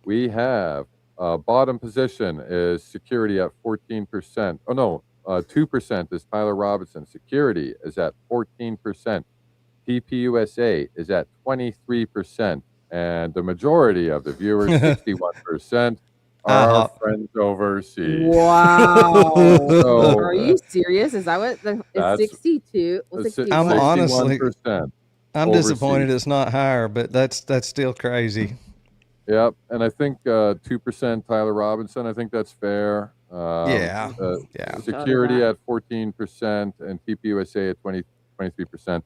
Speaker 4: We have bottom position is security at 14%. Oh no, 2% is Tyler Robinson. Security is at 14%. PPUSA is at 23%, and the majority of the viewers, 61%. Our friends overseas.
Speaker 3: Wow.
Speaker 4: So,
Speaker 3: are you serious? Is that what it's 62? Well, 61.
Speaker 10: I'm honestly,
Speaker 4: 61%
Speaker 10: I'm
Speaker 4: overseas.
Speaker 10: disappointed it's not higher, but that's still crazy.
Speaker 4: Yep, and I think 2% Tyler Robinson. I think that's fair.
Speaker 10: Yeah.
Speaker 4: Security at 14% and TPUSA at 23%.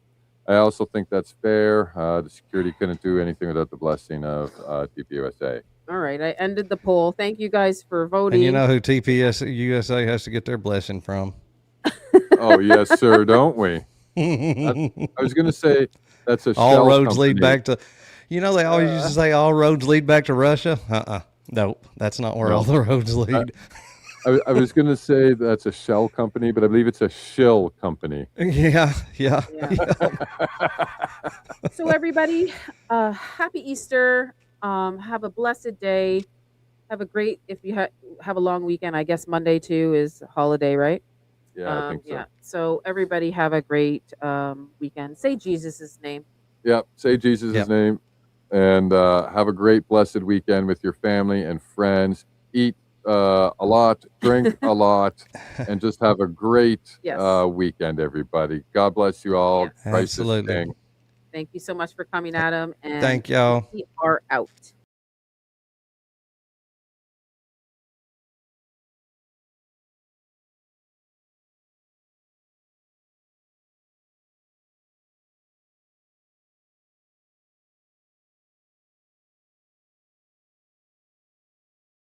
Speaker 4: I also think that's fair. The security couldn't do anything without the blessing of TPUSA.
Speaker 3: All right, I ended the poll. Thank you guys for voting.
Speaker 10: And you know who TPUSA has to get their blessing from?
Speaker 4: Oh yes, sir, don't we? I was going to say that's a
Speaker 10: all
Speaker 4: shell
Speaker 10: roads
Speaker 4: company.
Speaker 10: lead back to. You know they always used to say all roads lead back to Russia. Nope, that's not where all the roads lead.
Speaker 4: I was going to say that's a shell company, but I believe it's a shill company.
Speaker 10: Yeah.
Speaker 3: So everybody, happy Easter. Have a blessed day. have a great, if you have a long weekend, I guess Monday too is a holiday, right?
Speaker 4: Yeah, I think so.
Speaker 3: Yeah. So everybody have a great weekend. Say Jesus's name.
Speaker 4: Yep. Say Jesus' name, and have a great, blessed weekend with your family and friends. Eat a lot, drink a lot, and just have a great weekend, everybody. God bless you all.
Speaker 3: Yes.
Speaker 4: Christ is
Speaker 10: Absolutely.
Speaker 4: King.
Speaker 3: Thank you so much for coming, Adam. And
Speaker 10: Thank y'all.
Speaker 3: we are out.